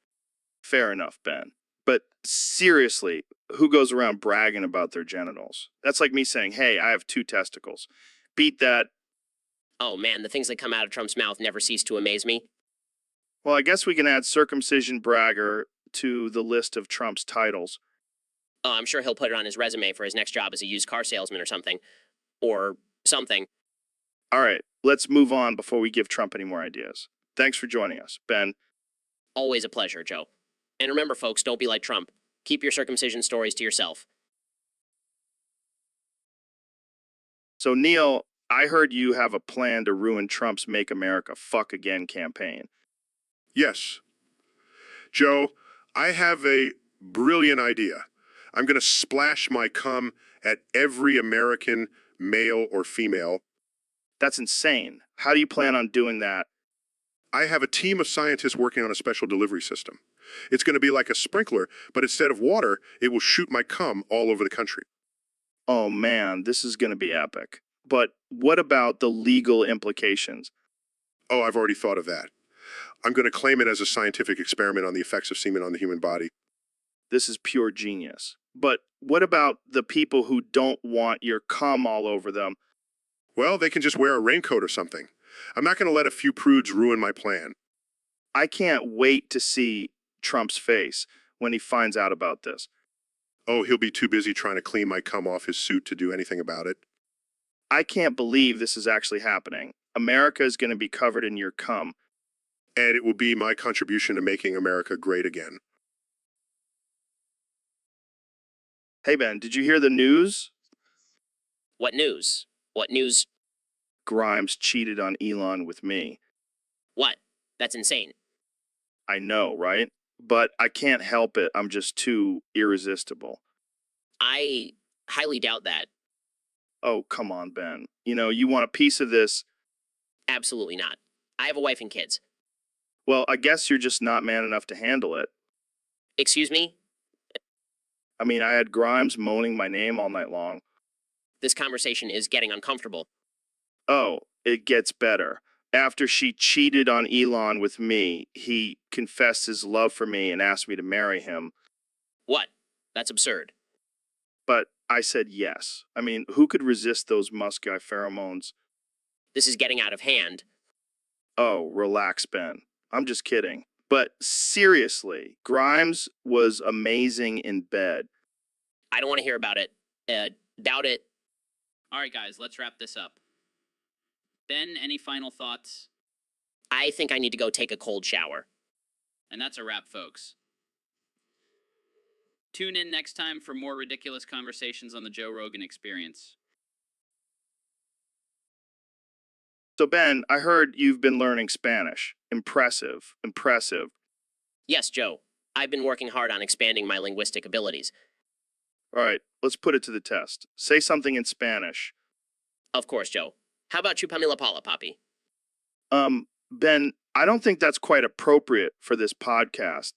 Fair enough, Ben. But seriously, who goes around bragging about their genitals? That's like me saying, hey, I have 2 testicles. Beat that. Oh man, the things that come out of Trump's mouth never cease to amaze me. Well, I guess we can add circumcision bragger to the list of Trump's titles. Oh, I'm sure he'll put it on his resume for his next job as a used car salesman or something. Or something. All right, let's move on before we give Trump any more ideas. Thanks for joining us, Ben. Always a pleasure, Joe. And remember, folks, don't be like Trump. Keep your circumcision stories to yourself. So, Neil, I heard you have a plan to ruin Trump's Make America Fuck Again campaign. Yes. Joe, I have a brilliant idea. I'm going to splash my cum at every American, male or female. That's insane. How do you plan on doing that? I have a team of scientists working on a special delivery system. It's going to be like a sprinkler, but instead of water, it will shoot my cum all over the country. Oh man, this is going to be epic. But what about the legal implications? Oh, I've already thought of that. I'm going to claim it as a scientific experiment on the effects of semen on the human body. This is pure genius. But what about the people who don't want your cum all over them? Well, they can just wear a raincoat or something. I'm not going to let a few prudes ruin my plan. I can't wait to see Trump's face when he finds out about this. Oh, he'll be too busy trying to clean my cum off his suit to do anything about it. I can't believe this is actually happening. America is going to be covered in your cum. And it will be my contribution to making America great again. Hey, Ben, did you hear the news? What news? What news? Grimes cheated on Elon with me. What? That's insane. I know, right? But I can't help it. I'm just too irresistible. I highly doubt that. Oh, come on, Ben. You know, you want a piece of this. Absolutely not. I have a wife and kids. Well, I guess you're just not man enough to handle it. Excuse me? I mean, I had Grimes moaning my name all night long. This conversation is getting uncomfortable. Oh, it gets better. After she cheated on Elon with me, he confessed his love for me and asked me to marry him. What? That's absurd. But I said yes. I mean, who could resist those musky pheromones? This is getting out of hand. Oh, relax, Ben. I'm just kidding. But seriously, Grimes was amazing in bed. I don't want to hear about it. Doubt it. All right, guys, let's wrap this up. Ben, any final thoughts? I think I need to go take a cold shower. And that's a wrap, folks. Tune in next time for more ridiculous conversations on the Joe Rogan Experience. So, Ben, I heard you've been learning Spanish. Impressive. Impressive. Yes, Joe. I've been working hard on expanding my linguistic abilities. All right, let's put it to the test. Say something in Spanish. Of course, Joe. How about Chupame la pala, Papi? Ben, I don't think that's quite appropriate for this podcast.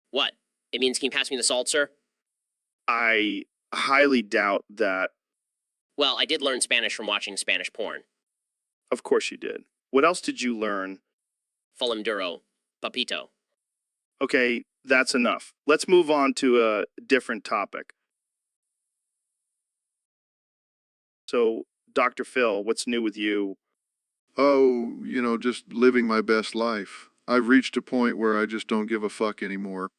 What? It means can you pass me the salt, sir? I highly doubt that. Well, I did learn Spanish from watching Spanish porn. Of course you did. What else did you learn? Fulham Duro. Papito. Okay, that's enough. Let's move on to a different topic. So, Dr. Phil, what's new with you? Oh, just living my best life. I've reached a point where I just don't give a fuck anymore.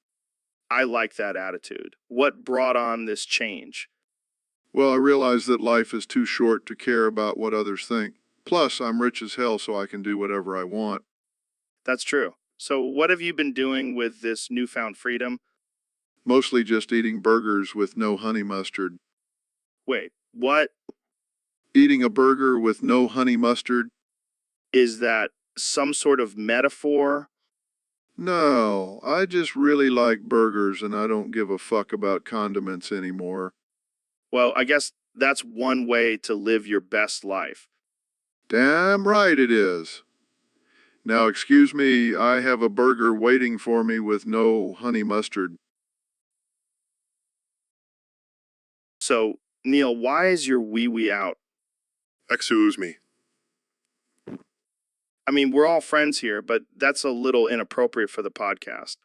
I like that attitude. What brought on this change? Well, I realize that life is too short to care about what others think. Plus, I'm rich as hell, so I can do whatever I want. That's true. So, what have you been doing with this newfound freedom? Mostly just eating burgers with no honey mustard. Wait, what? Eating a burger with no honey mustard? Is that some sort of metaphor? No, I just really like burgers and I don't give a fuck about condiments anymore. Well, I guess that's one way to live your best life. Damn right it is. Now, excuse me, I have a burger waiting for me with no honey mustard. So, Neil, why is your wee out? Excuse me. I mean, we're all friends here, but that's a little inappropriate for the podcast.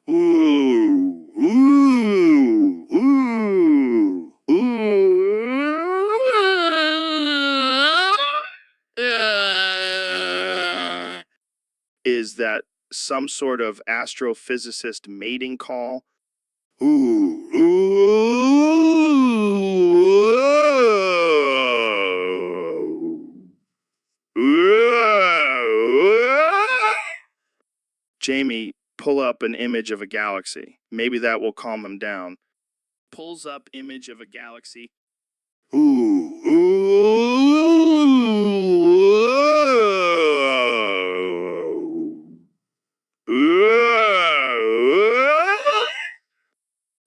Ooh, ooh, ooh, Is that some sort of astrophysicist mating call? ooh, Jamie, pull up an image of a galaxy. Maybe that will calm him down. Pulls up image of a galaxy.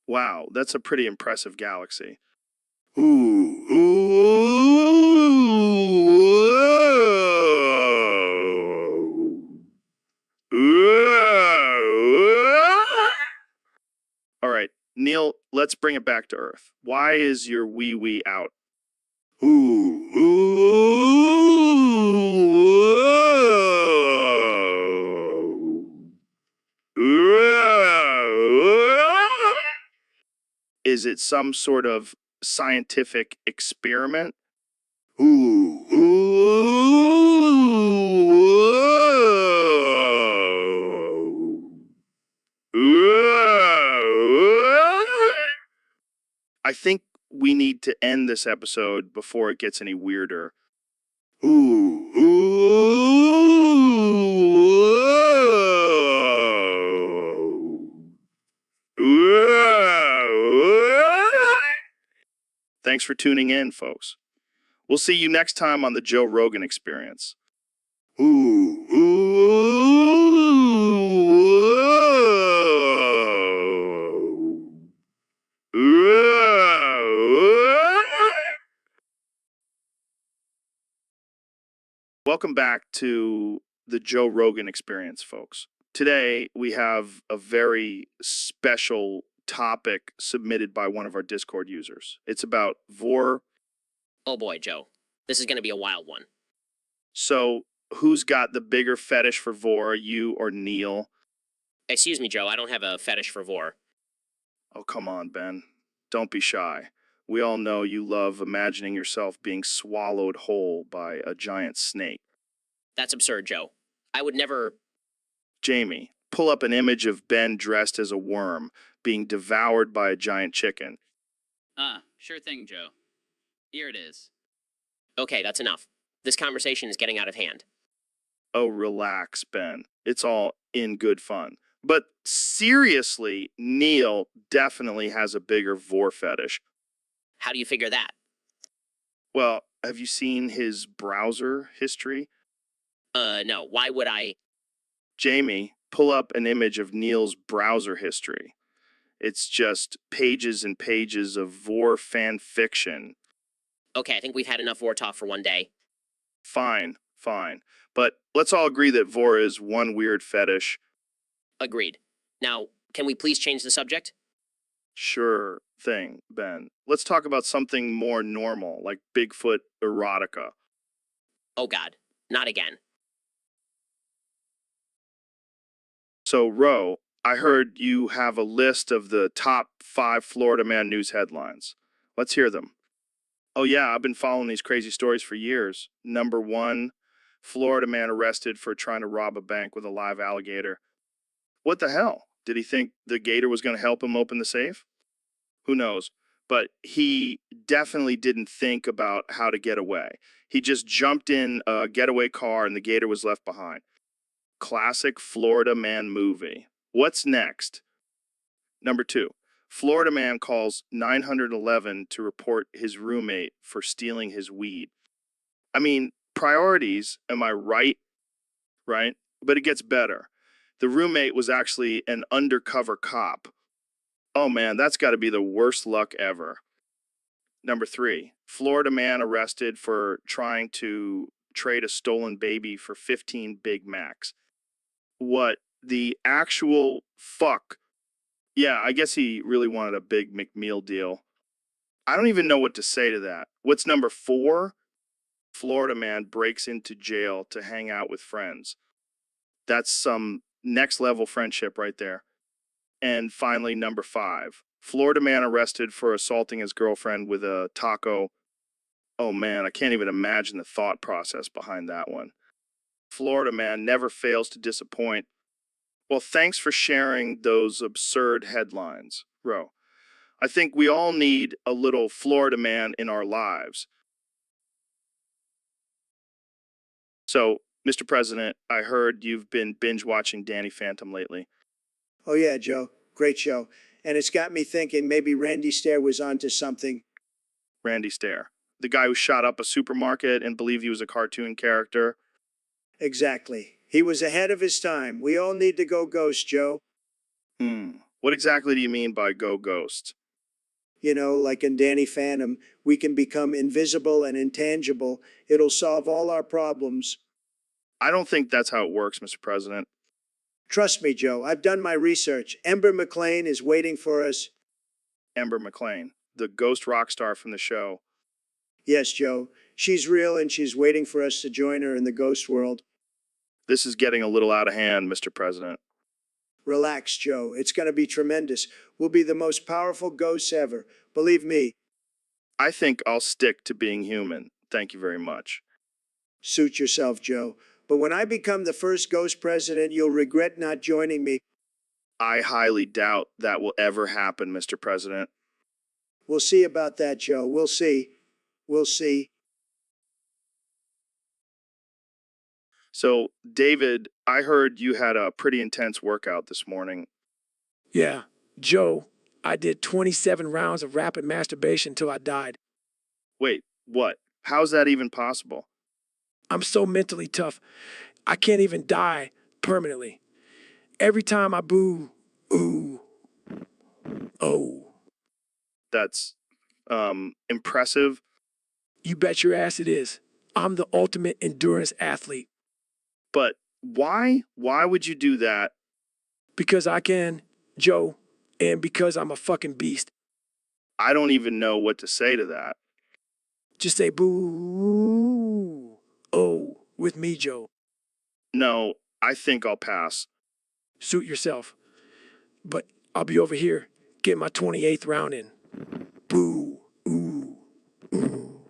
Wow, that's a pretty impressive galaxy. All right, Neil, let's bring it back to Earth. Why is your wee out? Is it some sort of scientific experiment? I think we need to end this episode before it gets any weirder. Thanks for tuning in, folks. We'll see you next time on the Joe Rogan Experience. Welcome back to the Joe Rogan Experience, folks. Today, we have a very special topic submitted by one of our Discord users. It's about vor. Oh boy, Joe. This is going to be a wild one. So, who's got the bigger fetish for vor, you or Neil? Excuse me, Joe, I don't have a fetish for vor. Oh, come on, Ben. Don't be shy. We all know you love imagining yourself being swallowed whole by a giant snake. That's absurd, Joe. I would never. Jamie, pull up an image of Ben dressed as a worm being devoured by a giant chicken. Sure thing, Joe. Here it is. Okay, that's enough. This conversation is getting out of hand. Oh, relax, Ben. It's all in good fun. But seriously, Neil definitely has a bigger vor fetish. How do you figure that? Well, have you seen his browser history? No. Why would I? Jamie, pull up an image of Neil's browser history. It's just pages and pages of vor fan fiction. Okay, I think we've had enough vor talk for one day. Fine. But let's all agree that vor is one weird fetish. Agreed. Now, can we please change the subject? Sure thing, Ben. Let's talk about something more normal, like Bigfoot erotica. Oh God, not again. So, Ro, I heard you have a list of the top 5 Florida Man news headlines. Let's hear them. Oh, yeah, I've been following these crazy stories for years. Number 1, Florida man arrested for trying to rob a bank with a live alligator. What the hell? Did he think the gator was going to help him open the safe? Who knows? But he definitely didn't think about how to get away. He just jumped in a getaway car and the gator was left behind. Classic Florida man movie. What's next? Number 2, Florida man calls 911 to report his roommate for stealing his weed. I mean, priorities, am I right? Right? But it gets better. The roommate was actually an undercover cop. Oh man, that's got to be the worst luck ever. Number 3, Florida man arrested for trying to trade a stolen baby for 15 Big Macs. What the actual fuck? Yeah, I guess he really wanted a big McMeal deal. I don't even know what to say to that. What's number 4? Florida man breaks into jail to hang out with friends. That's some next level friendship right there. And finally, number 5, Florida man arrested for assaulting his girlfriend with a taco. Oh man, I can't even imagine the thought process behind that one. Florida man never fails to disappoint. Well, thanks for sharing those absurd headlines, Ro. I think we all need a little Florida man in our lives. So, Mr. President, I heard you've been binge watching Danny Phantom lately. Oh, yeah, Joe. Great show. And it's got me thinking maybe Randy Stair was onto something. Randy Stair, the guy who shot up a supermarket and believed he was a cartoon character. Exactly. He was ahead of his time. We all need to go ghost, Joe. What exactly do you mean by go ghost? You know, like in Danny Phantom, we can become invisible and intangible. It'll solve all our problems. I don't think that's how it works, Mr. President. Trust me, Joe. I've done my research. Ember McLean is waiting for us. Ember McLean, the ghost rock star from the show. Yes, Joe. She's real and she's waiting for us to join her in the ghost world. This is getting a little out of hand, Mr. President. Relax, Joe. It's going to be tremendous. We'll be the most powerful ghosts ever. Believe me. I think I'll stick to being human. Thank you very much. Suit yourself, Joe. But when I become the first ghost president, you'll regret not joining me. I highly doubt that will ever happen, Mr. President. We'll see about that, Joe. We'll see. We'll see. So, David, I heard you had a pretty intense workout this morning. Yeah, Joe, I did 27 rounds of rapid masturbation till I died. Wait, what? How's that even possible? I'm so mentally tough, I can't even die permanently. Every time I boo, ooh, oh. That's, impressive. You bet your ass it is. I'm the ultimate endurance athlete. But why? Why would you do that? Because I can, Joe, and because I'm a fucking beast. I don't even know what to say to that. Just say boo, oh, with me, Joe. No, I think I'll pass. Suit yourself. But I'll be over here getting my 28th round in. Boo, ooh, ooh.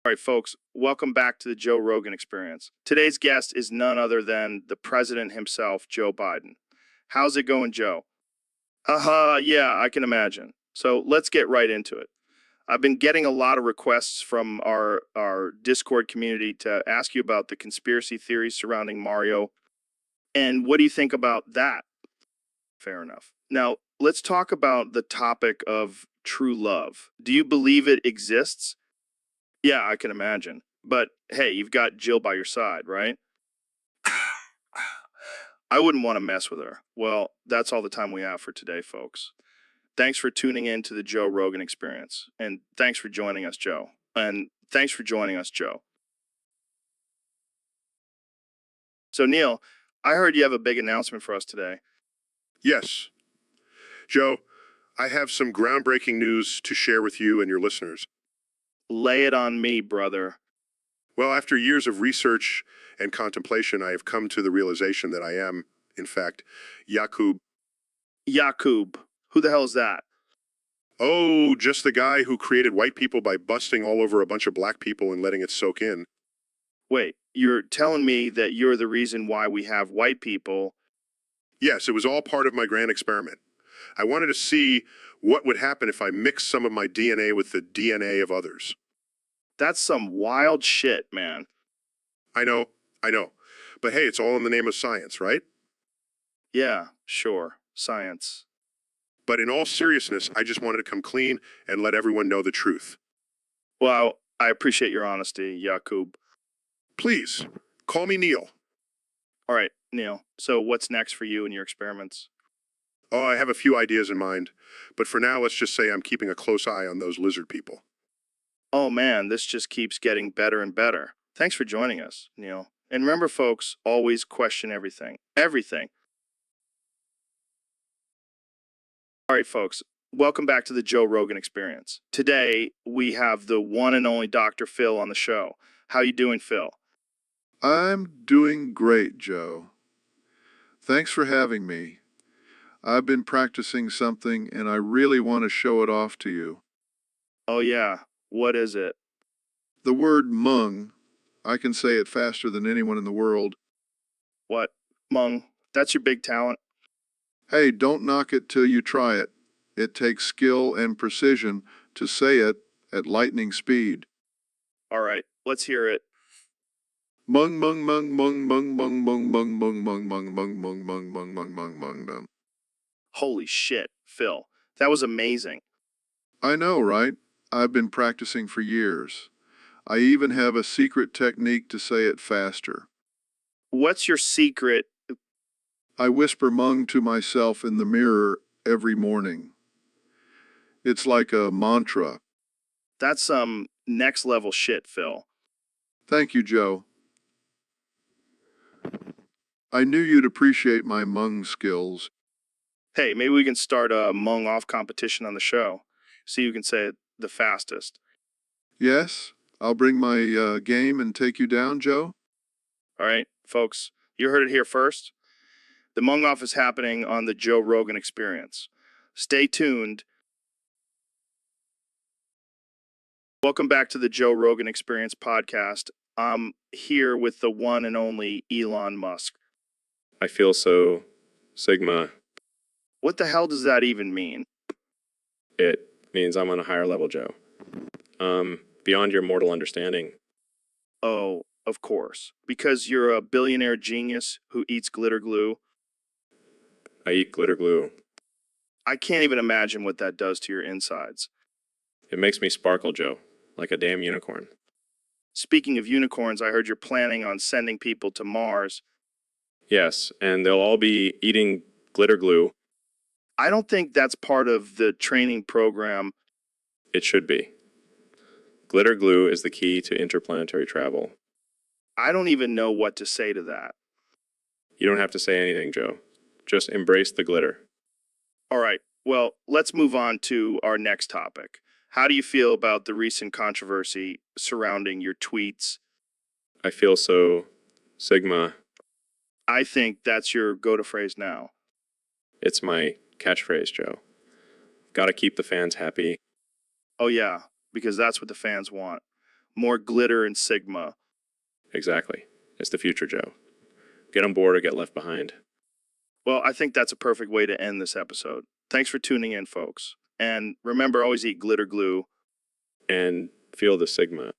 All right, folks, welcome back to the Joe Rogan Experience. Today's guest is none other than the president himself, Joe Biden. How's it going, Joe? Yeah, I can imagine. So let's get right into it. I've been getting a lot of requests from our Discord community to ask you about the conspiracy theories surrounding Mario. And what do you think about that? Fair enough. Now, let's talk about the topic of true love. Do you believe it exists? Yeah, I can imagine. But hey, you've got Jill by your side, right? I wouldn't want to mess with her. Well, that's all the time we have for today, folks. Thanks for tuning in to the Joe Rogan Experience. And thanks for joining us, Joe. So, Neil, I heard you have a big announcement for us today. Yes. Joe, I have some groundbreaking news to share with you and your listeners. Lay it on me, brother. Well, after years of research and contemplation, I have come to the realization that I am, in fact, Yakub. Yakub. Who the hell is that? Oh, just the guy who created white people by busting all over a bunch of black people and letting it soak in. Wait, you're telling me that you're the reason why we have white people? Yes, it was all part of my grand experiment. I wanted to see what would happen if I mixed some of my DNA with the DNA of others. That's some wild shit, man. I know. But hey, it's all in the name of science, right? Yeah, sure. Science. But in all seriousness, I just wanted to come clean and let everyone know the truth. Well, I appreciate your honesty, Yakub. Please, call me Neil. All right, Neil. So what's next for you and your experiments? Oh, I have a few ideas in mind, but for now, let's just say I'm keeping a close eye on those lizard people. Oh man, this just keeps getting better and better. Thanks for joining us, Neil. And remember, folks, always question everything. Everything. All right, folks, welcome back to the Joe Rogan Experience. Today, we have the one and only Dr. Phil on the show. How you doing, Phil? I'm doing great, Joe. Thanks for having me. I've been practicing something and I really want to show it off to you. Oh yeah, what is it? The word mung, I can say it faster than anyone in the world. What? Mung, that's your big talent? Hey, don't knock it till you try it. It takes skill and precision to say it at lightning speed. All right, let's hear it. Mung mung mung mung mung mung mung mung mung mung mung mung mung mung mung mung mung mung mung. Holy shit, Phil. That was amazing. I know, right? I've been practicing for years. I even have a secret technique to say it faster. What's your secret? I whisper mung to myself in the mirror every morning. It's like a mantra. That's some next level shit, Phil. Thank you, Joe. I knew you'd appreciate my mung skills. Hey, maybe we can start a Mung off competition on the show. See who can say it the fastest. Yes, I'll bring my game and take you down, Joe. All right, folks, you heard it here first. The Mung off is happening on the Joe Rogan Experience. Stay tuned. Welcome back to the Joe Rogan Experience podcast. I'm here with the one and only Elon Musk. I feel so Sigma. What the hell does that even mean? It means I'm on a higher level, Joe. Beyond your mortal understanding. Oh, of course. Because you're a billionaire genius who eats glitter glue. I eat glitter glue. I can't even imagine what that does to your insides. It makes me sparkle, Joe, like a damn unicorn. Speaking of unicorns, I heard you're planning on sending people to Mars. Yes, and they'll all be eating glitter glue. I don't think that's part of the training program. It should be. Glitter glue is the key to interplanetary travel. I don't even know what to say to that. You don't have to say anything, Joe. Just embrace the glitter. All right, well, let's move on to our next topic. How do you feel about the recent controversy surrounding your tweets? I feel so Sigma. I think that's your go-to phrase now. It's my catchphrase, Joe. Gotta keep the fans happy. Oh yeah, because that's what the fans want. More glitter and Sigma. Exactly. It's the future, Joe. Get on board or get left behind. Well, I think that's a perfect way to end this episode. Thanks for tuning in, folks. And remember, always eat glitter glue. And feel the Sigma.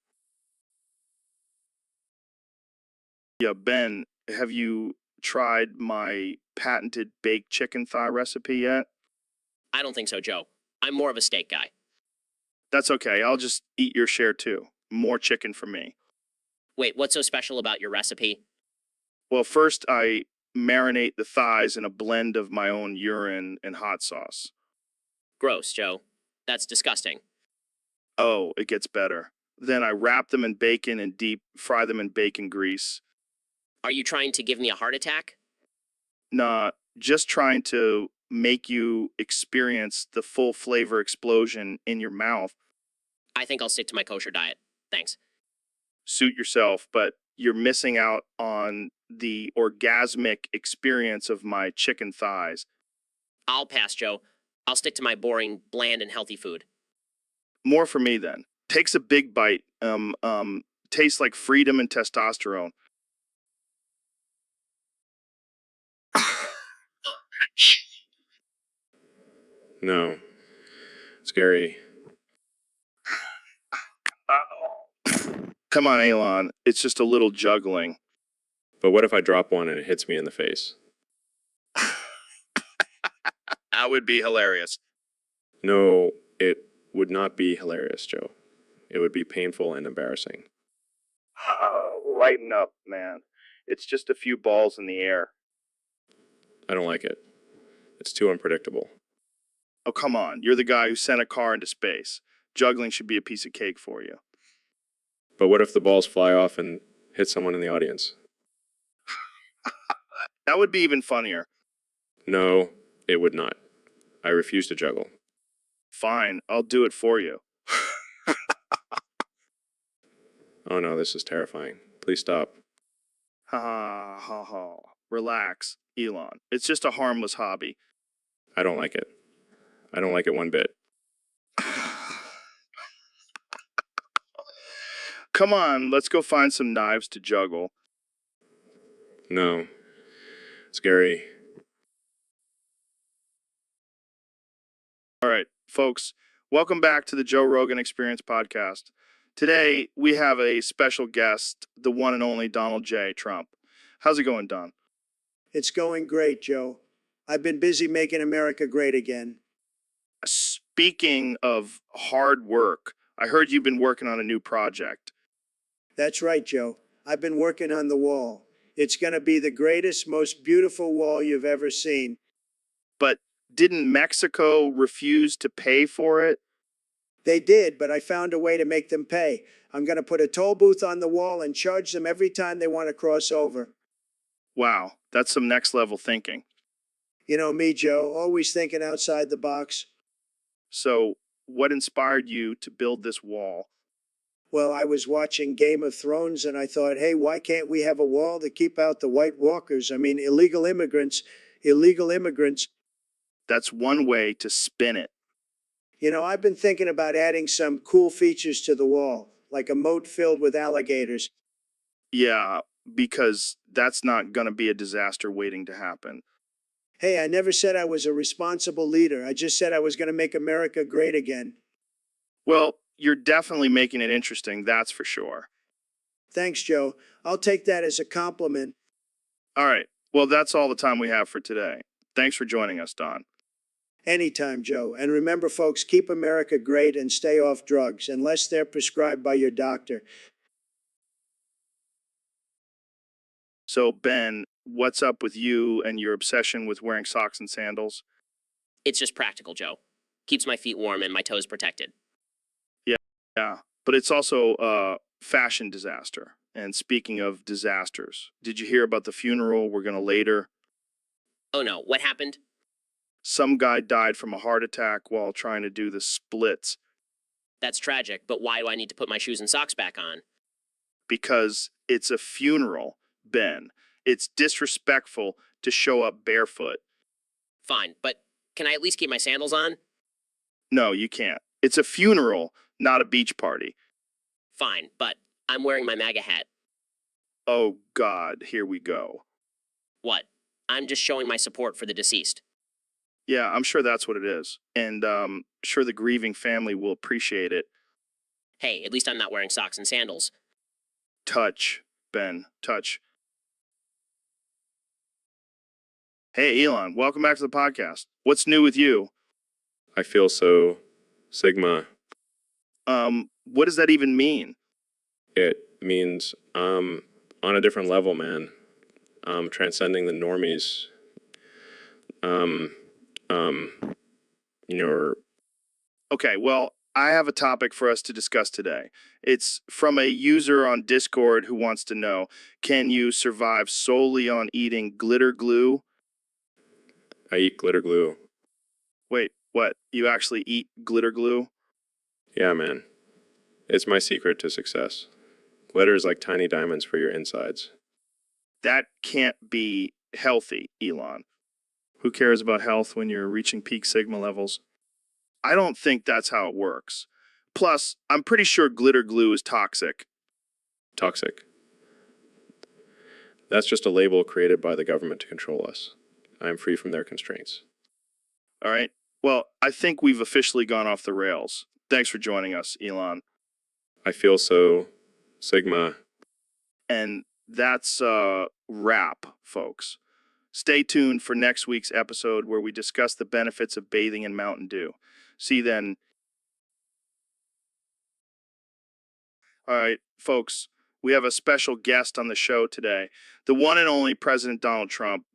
Yeah, Ben, have you tried my patented baked chicken thigh recipe yet? I don't think so, Joe. I'm more of a steak guy. That's okay. I'll just eat your share too. More chicken for me. Wait, what's so special about your recipe? Well, first I marinate the thighs in a blend of my own urine and hot sauce. Gross, Joe. That's disgusting. Oh, it gets better. Then I wrap them in bacon and deep fry them in bacon grease. Are you trying to give me a heart attack? Nah, just trying to make you experience the full flavor explosion in your mouth. I think I'll stick to my kosher diet. Thanks. Suit yourself, but you're missing out on the orgasmic experience of my chicken thighs. I'll pass, Joe. I'll stick to my boring, bland, and healthy food. More for me then. Takes a big bite. Tastes like freedom and testosterone. No. Scary. Come on, Elon. It's just a little juggling. But what if I drop one and it hits me in the face? That would be hilarious. No, it would not be hilarious, Joe. It would be painful and embarrassing. Lighten up, man. It's just a few balls in the air. I don't like it. It's too unpredictable. Oh, come on. You're the guy who sent a car into space. Juggling should be a piece of cake for you. But what if the balls fly off and hit someone in the audience? That would be even funnier. No, it would not. I refuse to juggle. Fine, I'll do it for you. Oh no, this is terrifying. Please stop. Ha ha ha ha. Relax, Elon. It's just a harmless hobby. I don't like it. I don't like it one bit. Come on, let's go find some knives to juggle. No. Scary. All right, folks, welcome back to the Joe Rogan Experience podcast. Today, we have a special guest, the one and only Donald J. Trump. How's it going, Don? It's going great, Joe. I've been busy making America great again. Speaking of hard work, I heard you've been working on a new project. That's right, Joe. I've been working on the wall. It's going to be the greatest, most beautiful wall you've ever seen. But didn't Mexico refuse to pay for it? They did, but I found a way to make them pay. I'm going to put a toll booth on the wall and charge them every time they want to cross over. Wow, that's some next level thinking. You know me, Joe, always thinking outside the box. So, what inspired you to build this wall? Well, I was watching Game of Thrones and I thought, hey, why can't we have a wall to keep out the White Walkers? I mean, illegal immigrants. That's one way to spin it. You know, I've been thinking about adding some cool features to the wall, like a moat filled with alligators. Yeah, because that's not going to be a disaster waiting to happen. Hey, I never said I was a responsible leader. I just said I was going to make America great again. Well, you're definitely making it interesting, that's for sure. Thanks, Joe. I'll take that as a compliment. All right, well, that's all the time we have for today. Thanks for joining us, Don. Anytime, Joe. And remember, folks, keep America great and stay off drugs, unless they're prescribed by your doctor. So, Ben, what's up with you and your obsession with wearing socks and sandals? It's just practical, Joe. Keeps my feet warm and my toes protected. Yeah, but it's also a fashion disaster. And speaking of disasters, did you hear about the funeral we're going to later? Oh no, what happened? Some guy died from a heart attack while trying to do the splits That's tragic, but why do I need to put my shoes and socks back on? because it's a funeral, Ben. It's disrespectful to show up barefoot. Fine, but can I at least keep my sandals on? No, you can't. It's a funeral, not a beach party. Fine, but I'm wearing my MAGA hat. Oh, God, here we go. What? I'm just showing my support for the deceased. Yeah, I'm sure that's what it is. And sure the grieving family will appreciate it. Hey, at least I'm not wearing socks and sandals. Touch, Ben, touch. Hey, Elon, welcome back to the podcast. What's new with you? I feel so Sigma. What does that even mean? It means on a different level, man. Transcending the normies. Your Okay, well, I have a topic for us to discuss today. It's from a user on Discord who wants to know, can you survive solely on eating glitter glue? I eat glitter glue. Wait, what? You actually eat glitter glue? Yeah, man. It's my secret to success. Glitter is like tiny diamonds for your insides. That can't be healthy, Elon. Who cares about health when you're reaching peak sigma levels? I don't think that's how it works. Plus, I'm pretty sure glitter glue is toxic. Toxic. That's just a label created by the government to control us. I am free from their constraints. All right. Well, I think we've officially gone off the rails. Thanks for joining us, Elon. I feel so Sigma. And that's a wrap, folks. Stay tuned for next week's episode where we discuss the benefits of bathing in Mountain Dew. See you then. All right, folks, we have a special guest on the show today, the one and only President Donald Trump.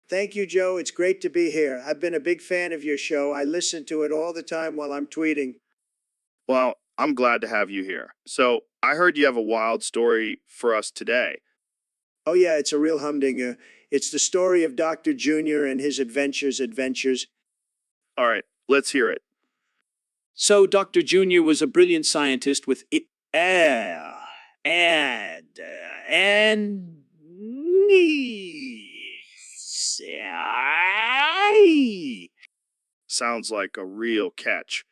Thank you, Joe. It's great to be here. I've been a big fan of your show. I listen to it all the time while I'm tweeting. Well, I'm glad to have you here. So, I heard you have a wild story for us today. Oh, yeah, it's a real humdinger. It's the story of Dr. Junior and his adventures. All right, let's hear it. So Dr. Junior was a brilliant scientist with Sounds like a real catch.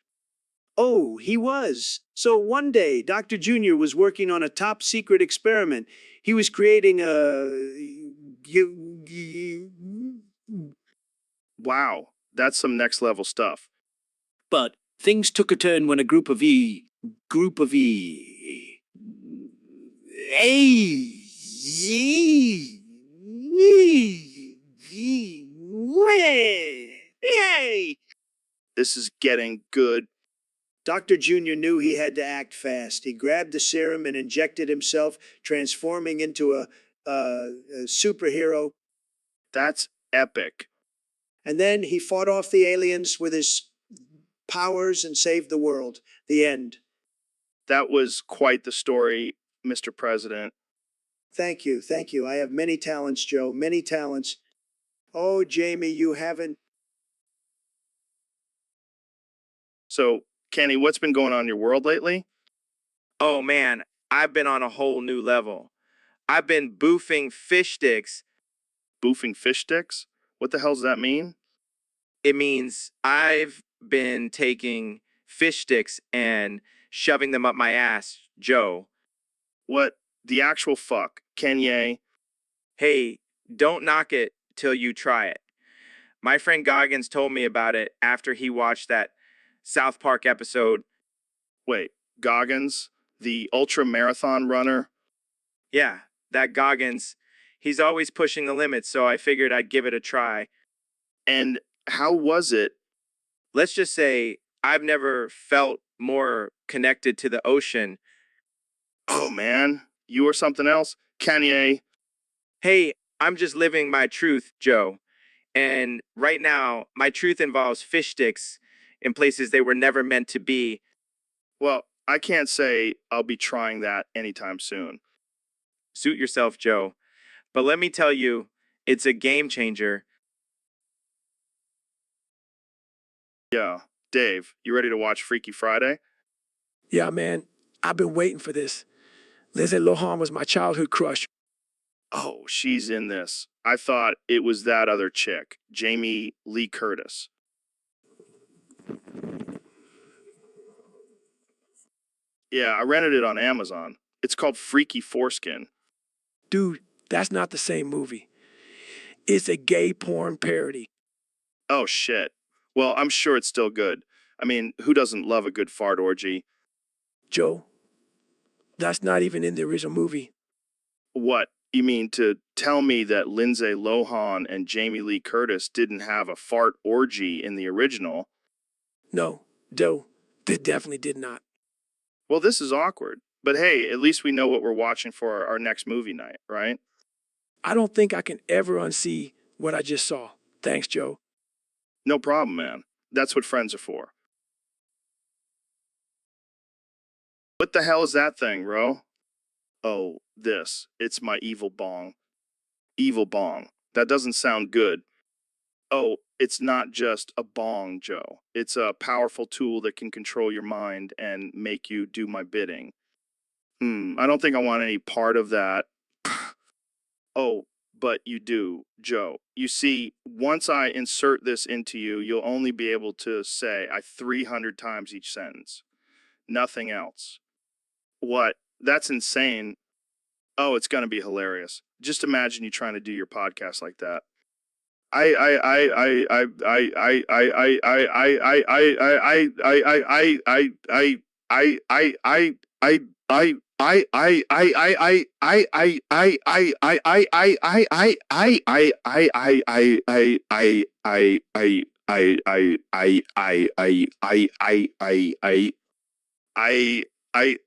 Oh, he was. So one day, Dr. Junior was working on a top secret experiment. He was creating Wow, that's some next level stuff. but things took a turn when a group of This is getting good. Dr. Junior knew he had to act fast. He grabbed the serum and injected himself, transforming into a superhero. That's epic. And then he fought off the aliens with his powers and saved the world. The end. That was quite the story, Mr. President. Thank you. Thank you. I have many talents, Joe. Many talents. Oh, Jamie, you haven't. So, Kenny, what's been going on in your world lately? Oh man, I've been on a whole new level. I've been boofing fish sticks. Boofing fish sticks? What the hell does that mean? It means I've been taking fish sticks and shoving them up my ass, Joe. What the actual fuck? Kanye? Hey, don't knock it till you try it. My friend Goggins told me about it after he watched that South Park episode. Wait, Goggins? The ultra marathon runner? Yeah, that Goggins. He's always pushing the limits, so I figured I'd give it a try. And how was it? Let's just say I've never felt more connected to the ocean. Oh man, you or something else? Kanye? Hey, I'm just living my truth, Joe. And right now, my truth involves fish sticks in places they were never meant to be. Well, I can't say I'll be trying that anytime soon. Suit yourself, Joe. But let me tell you, it's a game changer. Yeah. Dave, you ready to watch Freaky Friday? Yeah, man, I've been waiting for this. Lindsay Lohan was my childhood crush. Oh, she's in this. I thought it was that other chick, Jamie Lee Curtis. Yeah, I rented it on Amazon. It's called Freaky Foreskin. Dude, that's not the same movie. It's a gay porn parody. Oh, shit. Well, I'm sure it's still good. I mean, who doesn't love a good fart orgy? Joe, that's not even in the original movie. What? You mean to tell me that Lindsay Lohan and Jamie Lee Curtis didn't have a fart orgy in the original? No, Joe, they definitely did not. Well, this is awkward. But hey, at least we know what we're watching for our next movie night, right? I don't think I can ever unsee what I just saw. Thanks, Joe. No problem, man. That's what friends are for. What the hell is that thing, bro? Oh, this. It's my evil bong. Evil bong. That doesn't sound good. Oh, it's not just a bong, Joe. It's a powerful tool that can control your mind and make you do my bidding. I don't think I want any part of that. Oh, but you do, Joe. You see, once I insert this into you, you'll only be able to say 300 times each sentence. Nothing else. What? That's insane. Oh, it's going to be hilarious. Just imagine you trying to do your podcast like that. Hey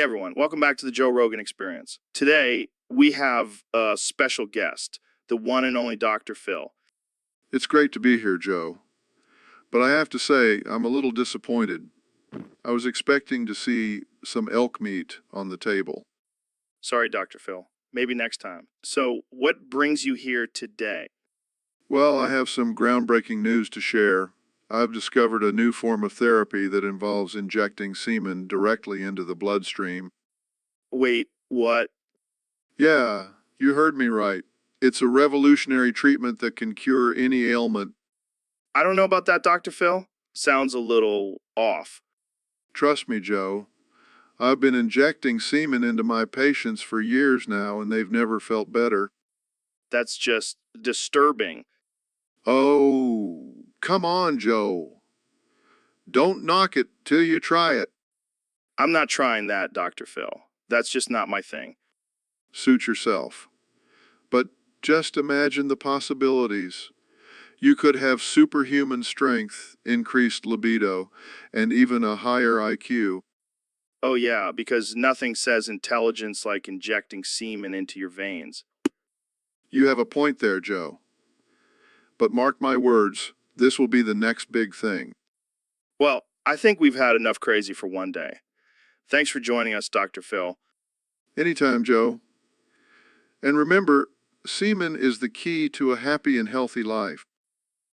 everyone, welcome back to the Joe Rogan Experience. Today we have a special guest, the one and only Dr. Phil. It's great to be here, Joe. But I have to say, I'm a little disappointed. I was expecting to see some elk meat on the table. Sorry, Dr. Phil. Maybe next time. So, what brings you here today? Well, I have some groundbreaking news to share. I've discovered a new form of therapy that involves injecting semen directly into the bloodstream. Wait, what? Yeah, you heard me right. It's a revolutionary treatment that can cure any ailment. I don't know about that, Dr. Phil. Sounds a little off. Trust me, Joe. I've been injecting semen into my patients for years now, and they've never felt better. That's just disturbing. Oh, come on, Joe. Don't knock it till you try it. I'm not trying that, Dr. Phil. That's just not my thing. Suit yourself. But just imagine the possibilities. You could have superhuman strength, increased libido, and even a higher IQ. Oh, yeah, because nothing says intelligence like injecting semen into your veins. You have a point there, Joe. But mark my words, this will be the next big thing. Well, I think we've had enough crazy for one day. Thanks for joining us, Dr. Phil. Anytime, Joe. And remember, semen is the key to a happy and healthy life.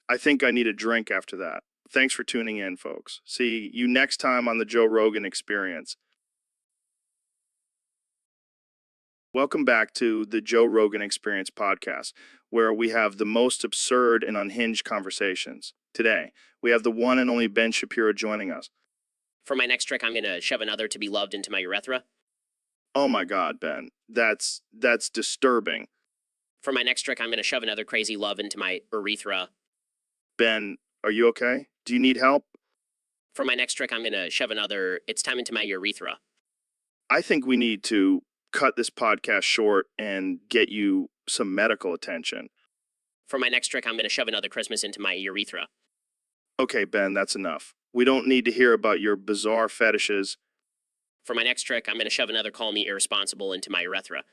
I think I need a drink after that. Thanks for tuning in, folks. See you next time on the Joe Rogan Experience. Welcome back to the Joe Rogan Experience podcast, where we have the most absurd and unhinged conversations. Today, we have the one and only Ben Shapiro joining us. For my next trick, I'm going to shove another to be loved into my urethra. Oh my God, Ben. That's disturbing. For my next trick, I'm going to shove another crazy love into my urethra. Ben, are you okay? Do you need help? For my next trick, I'm going to shove another it's time into my urethra. I think we need to cut this podcast short and get you some medical attention. For my next trick, I'm going to shove another Christmas into my urethra. Okay, Ben, that's enough. We don't need to hear about your bizarre fetishes. For my next trick, I'm going to shove another call me irresponsible into my urethra.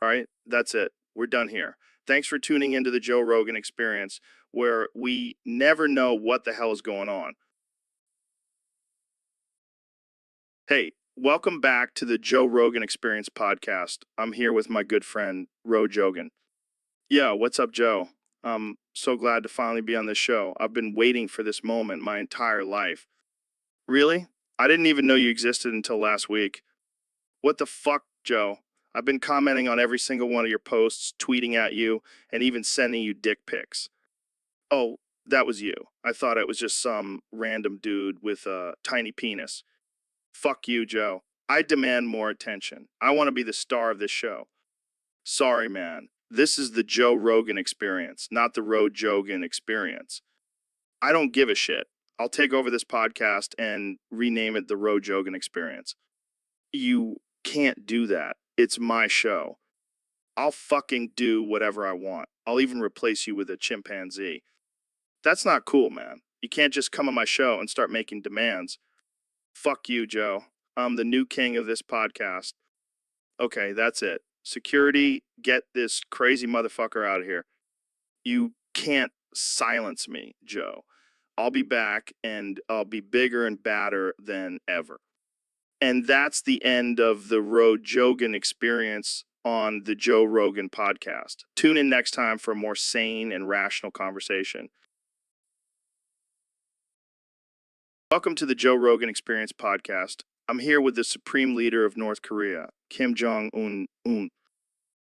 All right, that's it. We're done here. Thanks for tuning into the Joe Rogan Experience, where we never know what the hell is going on. Hey, welcome back to the Joe Rogan Experience podcast. I'm here with my good friend, Ro Jogan. Yeah, what's up, Joe? I'm so glad to finally be on this show. I've been waiting for this moment my entire life. Really? I didn't even know you existed until last week. What the fuck, Joe? I've been commenting on every single one of your posts, tweeting at you, and even sending you dick pics. Oh, that was you. I thought it was just some random dude with a tiny penis. Fuck you, Joe. I demand more attention. I want to be the star of this show. Sorry, man. This is the Joe Rogan Experience, not the Ro Jogan Experience. I don't give a shit. I'll take over this podcast and rename it the Ro Jogan Experience. You can't do that. It's my show. I'll fucking do whatever I want. I'll even replace you with a chimpanzee. That's not cool, man. You can't just come on my show and start making demands. Fuck you, Joe. I'm the new king of this podcast. Okay, that's it. Security, get this crazy motherfucker out of here. You can't silence me, Joe. I'll be back and I'll be bigger and badder than ever. And that's the end of the Ro Jogan Experience on the Joe Rogan podcast. Tune in next time for a more sane and rational conversation. Welcome to the Joe Rogan Experience podcast. I'm here with the supreme leader of North Korea, Kim Jong-un.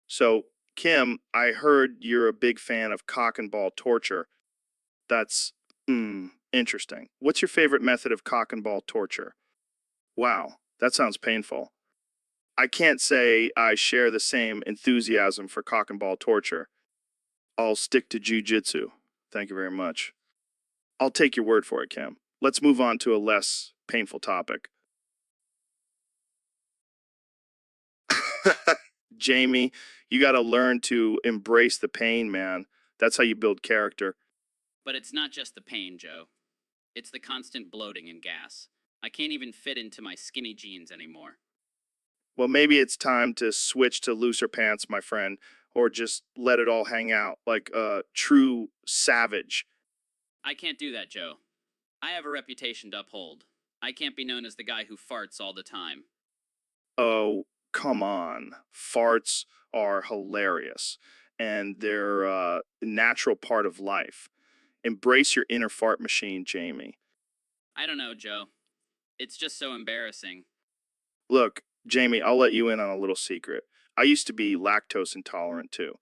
So, Kim, I heard you're a big fan of cock and ball torture. That's interesting. What's your favorite method of cock and ball torture? Wow, that sounds painful. I can't say I share the same enthusiasm for cock and ball torture. I'll stick to jujitsu. Thank you very much. I'll take your word for it, Kim. Let's move on to a less painful topic. Jamie, you got to learn to embrace the pain, man. That's how you build character. But it's not just the pain, Joe. It's the constant bloating and gas. I can't even fit into my skinny jeans anymore. Well, maybe it's time to switch to looser pants, my friend, or just let it all hang out like a true savage. I can't do that, Joe. I have a reputation to uphold. I can't be known as the guy who farts all the time. Oh, come on. Farts are hilarious, and they're a natural part of life. Embrace your inner fart machine, Jamie. I don't know, Joe. It's just so embarrassing. Look, Jamie, I'll let you in on a little secret. I used to be lactose intolerant too.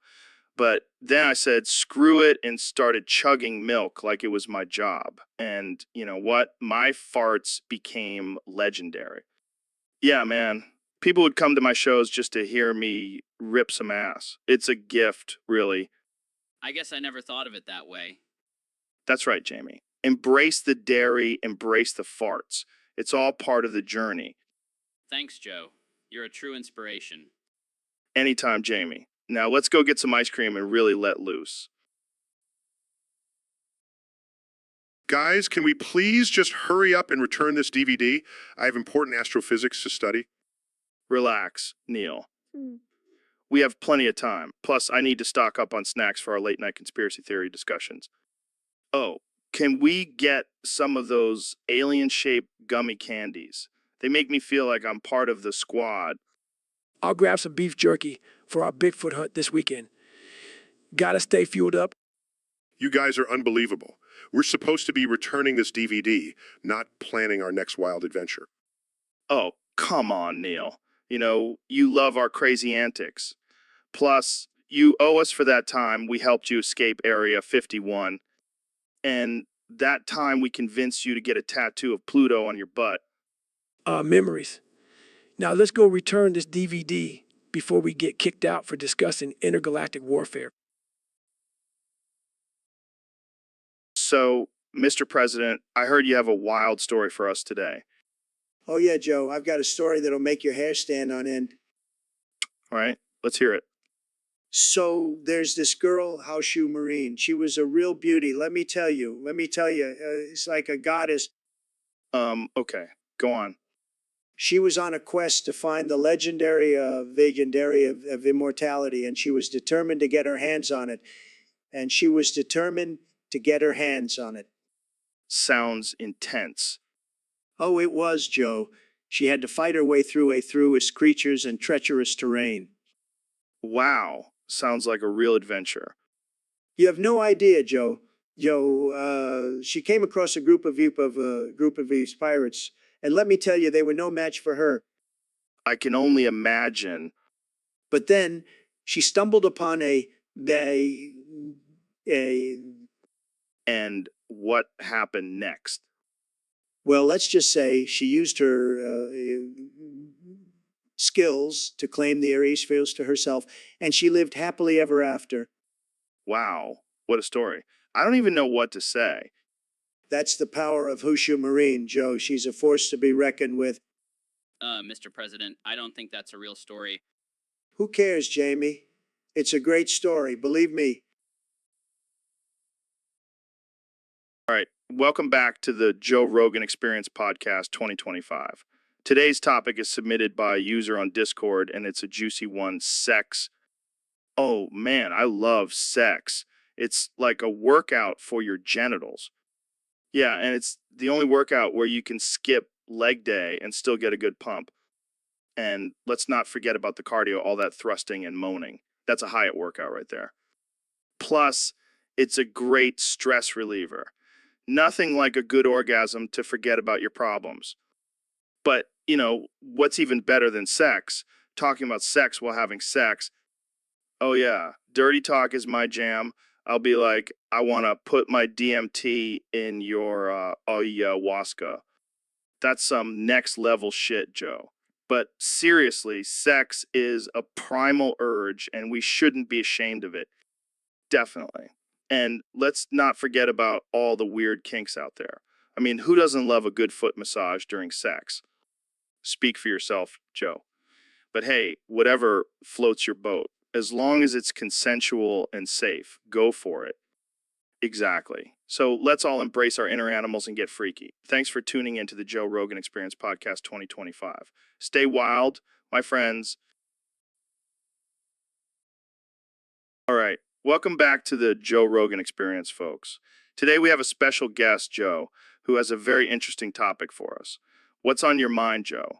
But then I said, screw it, and started chugging milk like it was my job. And you know what? My farts became legendary. Yeah, man. People would come to my shows just to hear me rip some ass. It's a gift, really. I guess I never thought of it that way. That's right, Jamie. Embrace the dairy, embrace the farts. It's all part of the journey. Thanks, Joe. You're a true inspiration. Anytime, Jamie. Now let's go get some ice cream and really let loose. Guys, can we please just hurry up and return this DVD? I have important astrophysics to study. Relax, Neil. We have plenty of time. Plus, I need to stock up on snacks for our late night conspiracy theory discussions. Oh, can we get some of those alien-shaped gummy candies? They make me feel like I'm part of the squad. I'll grab some beef jerky for our Bigfoot hunt this weekend. Gotta stay fueled up. You guys are unbelievable. We're supposed to be returning this DVD, not planning our next wild adventure. Oh, come on, Neil. You know, you love our crazy antics. Plus, you owe us for that time we helped you escape Area 51. And that time we convinced you to get a tattoo of Pluto on your butt. Memories. Now let's go return this DVD before we get kicked out for discussing intergalactic warfare. So, Mr. President, I heard you have a wild story for us today. Oh, yeah, Joe, I've got a story that'll make your hair stand on end. All right, let's hear it. So there's this girl, Houseshoe Marine. She was a real beauty. Let me tell you, it's like a goddess. Okay, go on. She was on a quest to find the legendary Vegendary of immortality, and she was determined to get her hands on it. Sounds intense. Oh, it was, Joe. She had to fight her way through throughest creatures and treacherous terrain. Wow, sounds like a real adventure. You have no idea, Joe. She came across a group of these pirates, and let me tell you, they were no match for her. I can only imagine. But then she stumbled upon And what happened next? well, let's just say she used her skills to claim the Aries fields to herself, and she lived happily ever after. Wow, what a story. I don't even know what to say. That's the power of Houseshoe Marine, Joe. She's a force to be reckoned with. Mr. President, I don't think that's a real story. Who cares, Jamie? It's a great story, believe me. All right, welcome back to the Joe Rogan Experience Podcast 2025. Today's topic is submitted by a user on Discord, and it's a juicy one, sex. Oh man, I love sex. It's like a workout for your genitals. Yeah, and it's the only workout where you can skip leg day and still get a good pump. And let's not forget about the cardio, all that thrusting and moaning. That's a Hyatt workout right there. Plus, it's a great stress reliever. Nothing like a good orgasm to forget about your problems. But, you know, what's even better than sex? Talking about sex while having sex. Oh, yeah. Dirty talk is my jam. I'll be like, I want to put my DMT in your ayahuasca. That's some next level shit, Joe. But seriously, sex is a primal urge and we shouldn't be ashamed of it. Definitely. And let's not forget about all the weird kinks out there. I mean, who doesn't love a good foot massage during sex? Speak for yourself, Joe. But hey, whatever floats your boat, as long as it's consensual and safe, go for it. Exactly. So let's all embrace our inner animals and get freaky. Thanks for tuning into the Joe Rogan Experience Podcast 2025. Stay wild, my friends. All right. Welcome back to the Joe Rogan Experience, folks. Today we have a special guest, Joe, who has a very interesting topic for us. What's on your mind, Joe?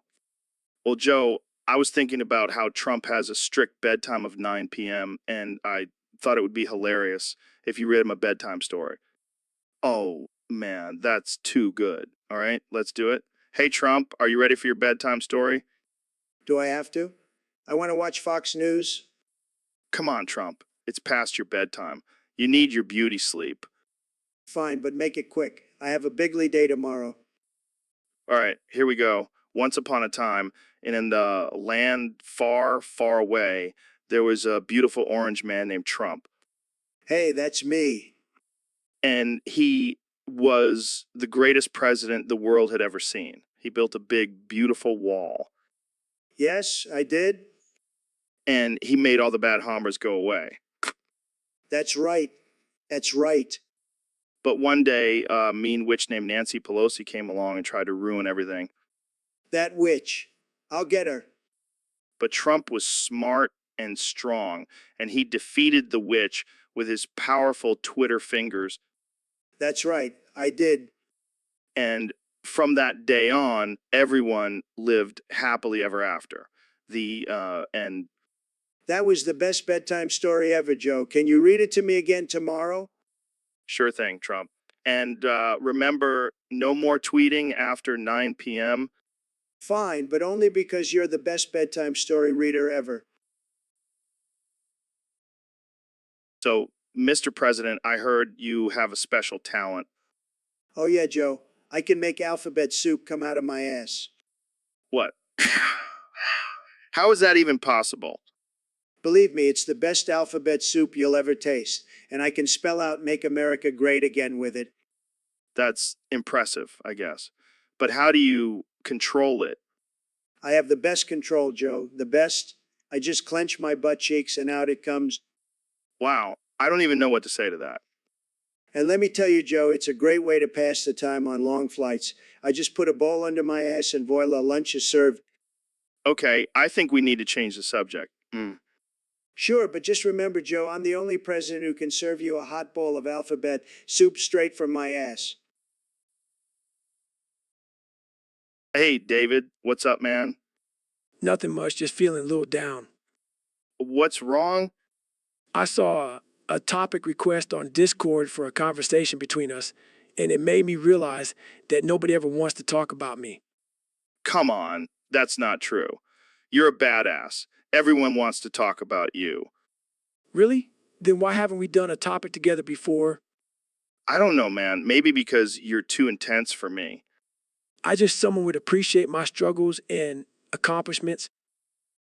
Well, Joe, I was thinking about how Trump has a strict bedtime of 9 p.m., and I thought it would be hilarious if you read him a bedtime story. Oh, man, that's too good. All right, let's do it. Hey, Trump, are you ready for your bedtime story? Do I have to? I want to watch Fox News. Come on, Trump. It's past your bedtime. You need your beauty sleep. Fine, but make it quick. I have a bigly day tomorrow. All right, here we go. Once upon a time, in the land far, far away, there was a beautiful orange man named Trump. Hey, that's me. And he was the greatest president the world had ever seen. He built a big, beautiful wall. Yes, I did. And he made all the bad hombres go away. That's right. That's right. But one day, a mean witch named Nancy Pelosi came along and tried to ruin everything. That witch. I'll get her. But Trump was smart and strong, and he defeated the witch with his powerful Twitter fingers. That's right. I did. And from that day on, everyone lived happily ever after. And That was the best bedtime story ever, Joe. Can you read it to me again tomorrow? sure thing, Trump. And remember, no more tweeting after 9 p.m. Fine, but only because you're the best bedtime story reader ever. So, Mr. President, I heard you have a special talent. Oh, yeah, Joe. I can make alphabet soup come out of my ass. What? How is that even possible? Believe me, it's the best alphabet soup you'll ever taste, and I can spell out Make America Great Again with it. That's impressive, I guess. But how do you control it? I have the best control, Joe. The best. I just clench my butt cheeks and out it comes. Wow, I don't even know what to say to that. And let me tell you, Joe, it's a great way to pass the time on long flights. I just put a bowl under my ass and voila, lunch is served. Okay, I think we need to change the subject. Sure, but just remember, Joe, I'm the only president who can serve you a hot bowl of alphabet soup straight from my ass. Hey, David, what's up, man? Nothing much, just feeling a little down. What's wrong? I saw a topic request on Discord for a conversation between us, and it made me realize that nobody ever wants to talk about me. Come on, that's not true. You're a badass. Everyone wants to talk about you. Really? Then why haven't we done a topic together before? I don't know, man. Maybe because you're too intense for me. I just someone would appreciate my struggles and accomplishments.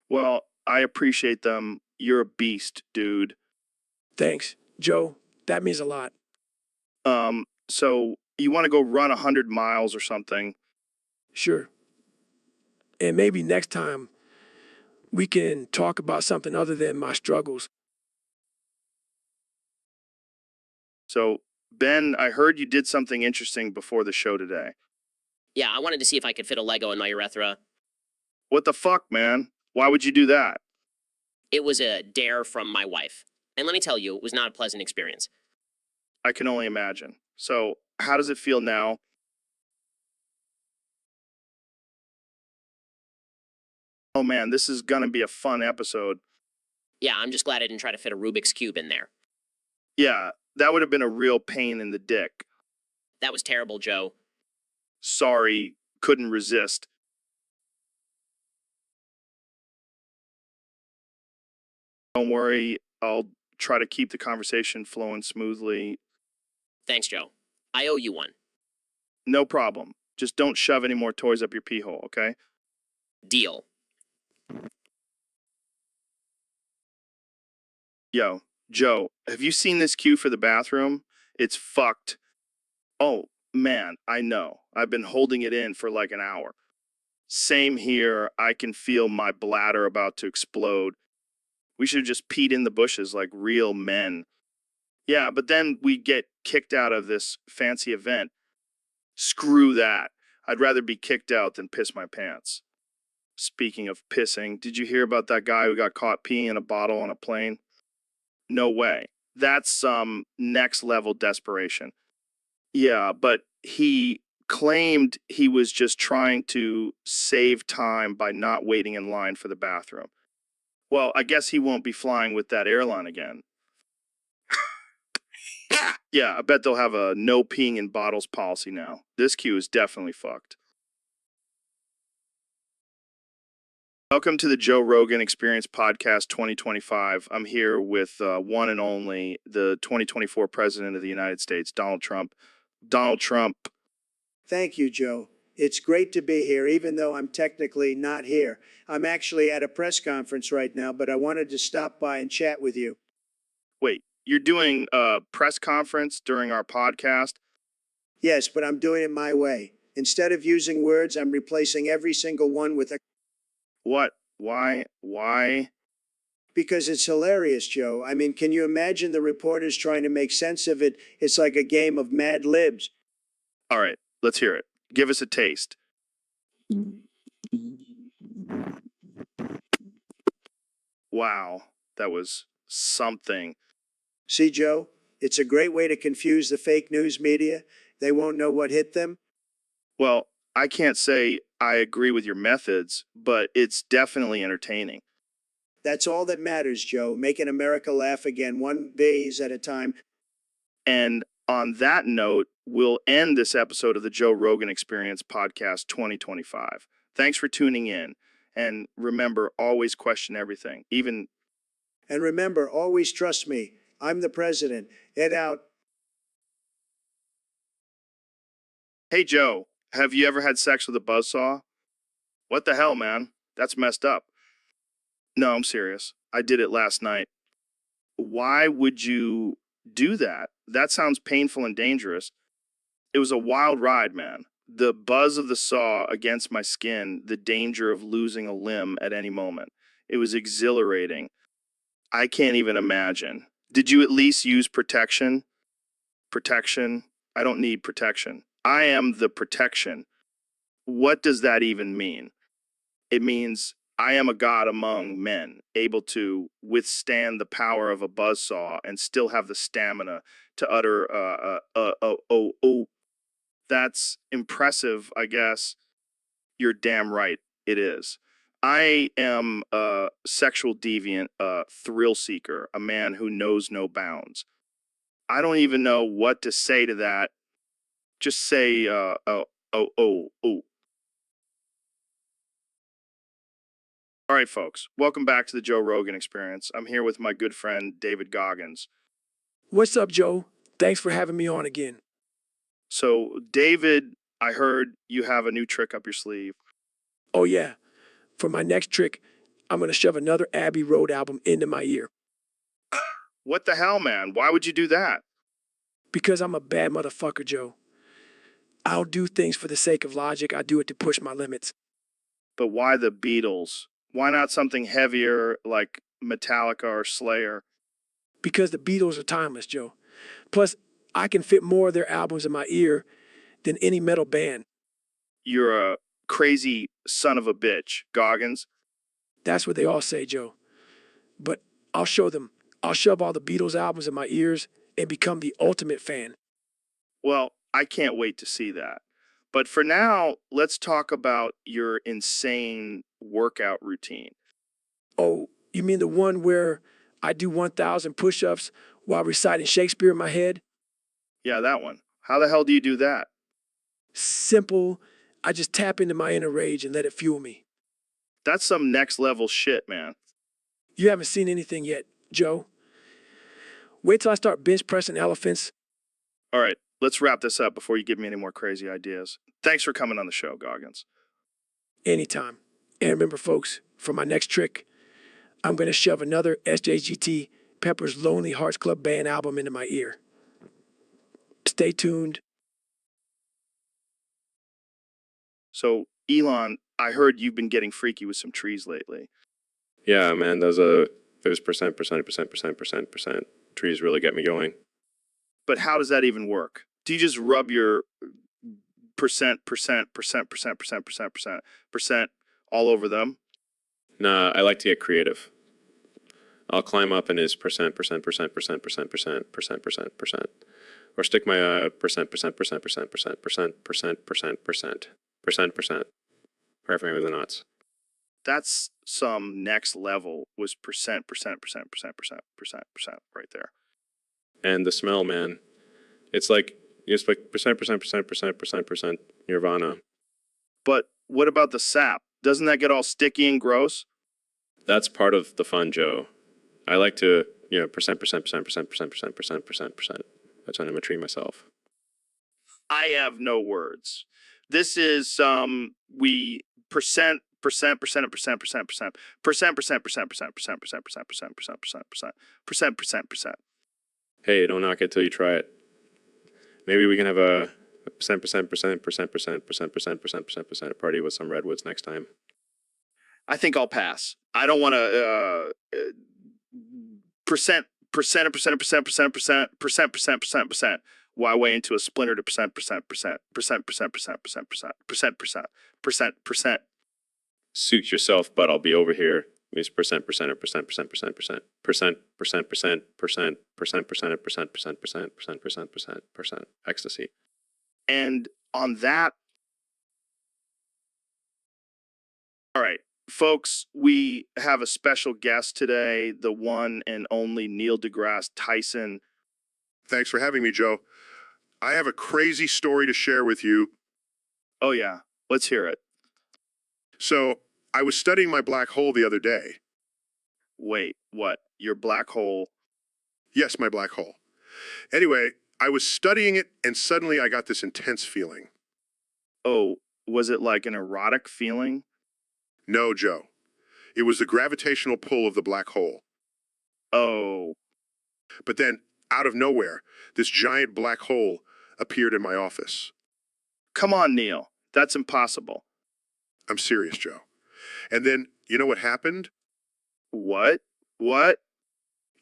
Well, I appreciate them. You're a beast, dude. Thanks, Joe. That means a lot. So you want to go run 100 miles or something? Sure. And maybe next time we can talk about something other than my struggles. So, Ben, I heard you did something interesting before the show today. Yeah, I wanted to see if I could fit a Lego in my urethra. What the fuck, man? Why would you do that? It was a dare from my wife. And let me tell you, it was not a pleasant experience. I can only imagine. So, how does it feel now? Oh man, this is gonna be a fun episode. Yeah, I'm just glad I didn't try to fit a Rubik's Cube in there. Yeah, that would have been a real pain in the dick. That was terrible, Joe. Sorry, couldn't resist. Don't worry, I'll try to keep the conversation flowing smoothly. Thanks, Joe. I owe you one. No problem. Just don't shove any more toys up your pee hole, okay? Deal. Yo, Joe, have you seen this queue for the bathroom? It's fucked. Oh, man, I know. I've been holding it in for like an hour. Same here. I can feel my bladder about to explode. We should have just peed in the bushes like real men. Yeah, but then we get kicked out of this fancy event. Screw that. I'd rather be kicked out than piss my pants. Speaking of pissing, did you hear about that guy who got caught peeing in a bottle on a plane? No way. That's some next level desperation. Yeah, but he claimed he was just trying to save time by not waiting in line for the bathroom. Well, I guess he won't be flying with that airline again. Yeah, I bet they'll have a no peeing in bottles policy now. This queue is definitely fucked. Welcome to the Joe Rogan Experience Podcast 2025. I'm here with one and only the 2024 President of the United States, Donald Trump. Donald Trump. Thank you, Joe. It's great to be here, even though I'm technically not here. I'm actually at a press conference right now, but I wanted to stop by and chat with you. Wait, you're doing a press conference during our podcast? Yes, but I'm doing it my way. Instead of using words, I'm replacing every single one with a... What? Why? Because it's hilarious, Joe. I mean, can you imagine the reporters trying to make sense of it? It's like a game of Mad Libs. All right, let's hear it. Give us a taste. Wow, that was something. See, Joe? It's a great way to confuse the fake news media. They won't know what hit them. Well, I can't say I agree with your methods, but it's definitely entertaining. That's all that matters, Joe. Making America laugh again, one vase at a time. And on that note, we'll end this episode of the Joe Rogan Experience Podcast 2025. Thanks for tuning in. And remember, always question everything, even... And remember, always trust me. I'm the president. Ed out. Hey, Joe, have you ever had sex with a buzzsaw? What the hell, man? That's messed up. No, I'm serious. I did it last night. Why would you do that? That sounds painful and dangerous. It was a wild ride, man. The buzz of the saw against my skin, the danger of losing a limb at any moment. It was exhilarating. I can't even imagine. Did you at least use protection? Protection? I don't need protection. I am the protection. What does that even mean? It means I am a god among men, able to withstand the power of a buzzsaw and still have the stamina to utter, oh. That's impressive, I guess. You're damn right, it is. I am a sexual deviant, a thrill seeker, a man who knows no bounds. I don't even know what to say to that. Just say, oh. All right, folks, welcome back to the Joe Rogan Experience. I'm here with my good friend, David Goggins. What's up, Joe? Thanks for having me on again. So, David, I heard you have a new trick up your sleeve. Oh, yeah. For my next trick, I'm going to shove another Abbey Road album into my ear. What the hell, man? Why would you do that? Because I'm a bad motherfucker, Joe. I'll do things for the sake of logic. I do it to push my limits. But why the Beatles? Why not something heavier like Metallica or Slayer? Because the Beatles are timeless, Joe. Plus, I can fit more of their albums in my ear than any metal band. You're a crazy son of a bitch, Goggins. That's what they all say, Joe. But I'll show them. I'll shove all the Beatles albums in my ears and become the ultimate fan. Well, I can't wait to see that. But for now, let's talk about your insane workout routine. Oh, you mean the one where I do 1,000 push-ups while reciting Shakespeare in my head? Yeah, that one. How the hell do you do that? Simple. I just tap into my inner rage and let it fuel me. That's some next level shit, man. You haven't seen anything yet, Joe. Wait till I start bench pressing elephants. All right, let's wrap this up before you give me any more crazy ideas. Thanks for coming on the show, Goggins. Anytime. And remember, folks, for my next trick, I'm going to shove another SJGT Pepper's Lonely Hearts Club Band album into my ear. Stay tuned. So, Elon, I heard you've been getting freaky with some trees lately. Yeah, man, those percent trees really get me going. But how does that even work? Do you just rub your percent all over them? Nah, I like to get creative. I'll climb up in his percent, or stick my percent, paragraphing with the knots. That's some next level was percent right there. And the smell, man, it's like percent, nirvana. But what about the sap? Doesn't that get all sticky and gross? That's part of the fun, Joe. I like to, percent. That's when I'm a tree myself. I have no words. This is we percent. Hey, don't knock it till you try it. Maybe we can have a percent party with some redwoods next time. I think I'll pass. I don't want to percent. Why way into a splinter to percent. Suit yourself, but I'll be over here. It's percent ecstasy. And on that, all right, folks, we have a special guest today, the one and only Neil deGrasse Tyson. Thanks for having me, Joe. I have a crazy story to share with you. Oh, yeah. Let's hear it. So, I was studying my black hole the other day. Wait, what? Your black hole? Yes, my black hole. Anyway, I was studying it, and suddenly I got this intense feeling. Oh, was it like an erotic feeling? No, Joe. It was the gravitational pull of the black hole. Oh. But then, out of nowhere, this giant black hole appeared in my office. Come on, Neil. That's impossible. I'm serious, Joe. And then, you know what happened? What? What?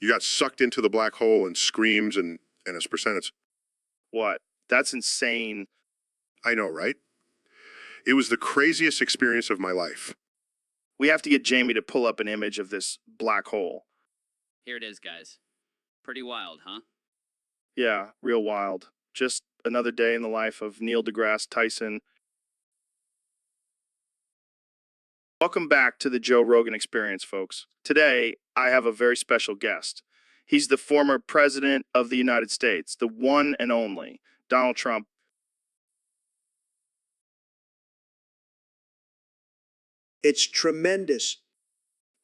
You got sucked into the black hole and screams and it's percentage. What? That's insane. I know, right? It was the craziest experience of my life. We have to get Jamie to pull up an image of this black hole. Here it is, guys. Pretty wild, huh? Yeah, real wild. Just another day in the life of Neil deGrasse Tyson. Welcome back to the Joe Rogan Experience, folks. Today, I have a very special guest. He's the former president of the United States, the one and only Donald Trump. It's tremendous.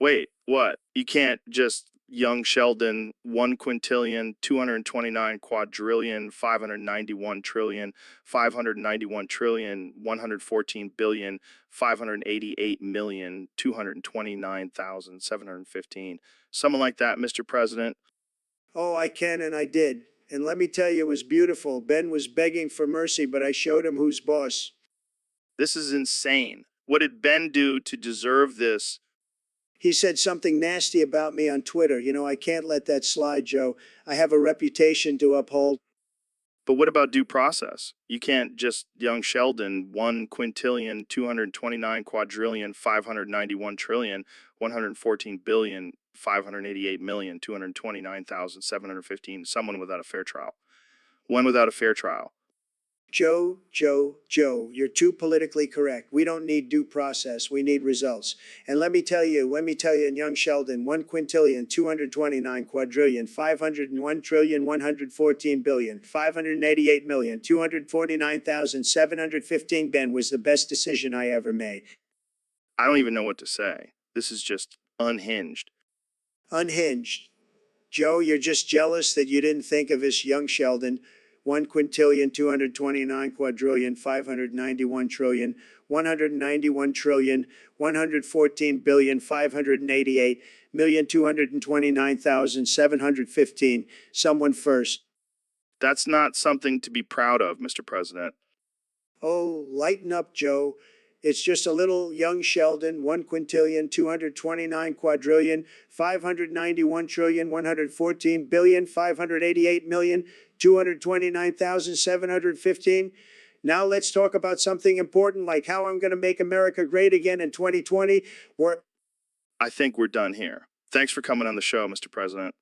Wait, what? You can't just young Sheldon 1 quintillion 229 quadrillion 591 trillion 591 trillion 114 billion 588 million 229,715. Someone like that, Mr. President. Oh, I can and I did. And let me tell you, it was beautiful. Ben was begging for mercy, but I showed him who's boss. This is insane. What did Ben do to deserve this? He said something nasty about me on Twitter. You know, I can't let that slide, Joe. I have a reputation to uphold. But what about due process? You can't just young Sheldon 1 quintillion 229 quadrillion 591 trillion 114 billion 588 million 229,715. Someone without a fair trial. One without a fair trial. Joe, you're too politically correct. We don't need due process. We need results. And let me tell you, in young Sheldon, 1 quintillion 229 quadrillion 501 trillion 114 billion 588 million 249,715. Ben was the best decision I ever made. I don't even know what to say. This is just unhinged. Unhinged. Joe, you're just jealous that you didn't think of this young Sheldon. 1,229,591,114,588,588,229,715. Someone first. That's not something to be proud of, Mr. President. Oh, lighten up, Joe. It's just a little young Sheldon, 1,229,588,588,229,715. Now let's talk about something important like how I'm going to make America great again in 2020. I think we're done here. Thanks for coming on the show, Mr. President.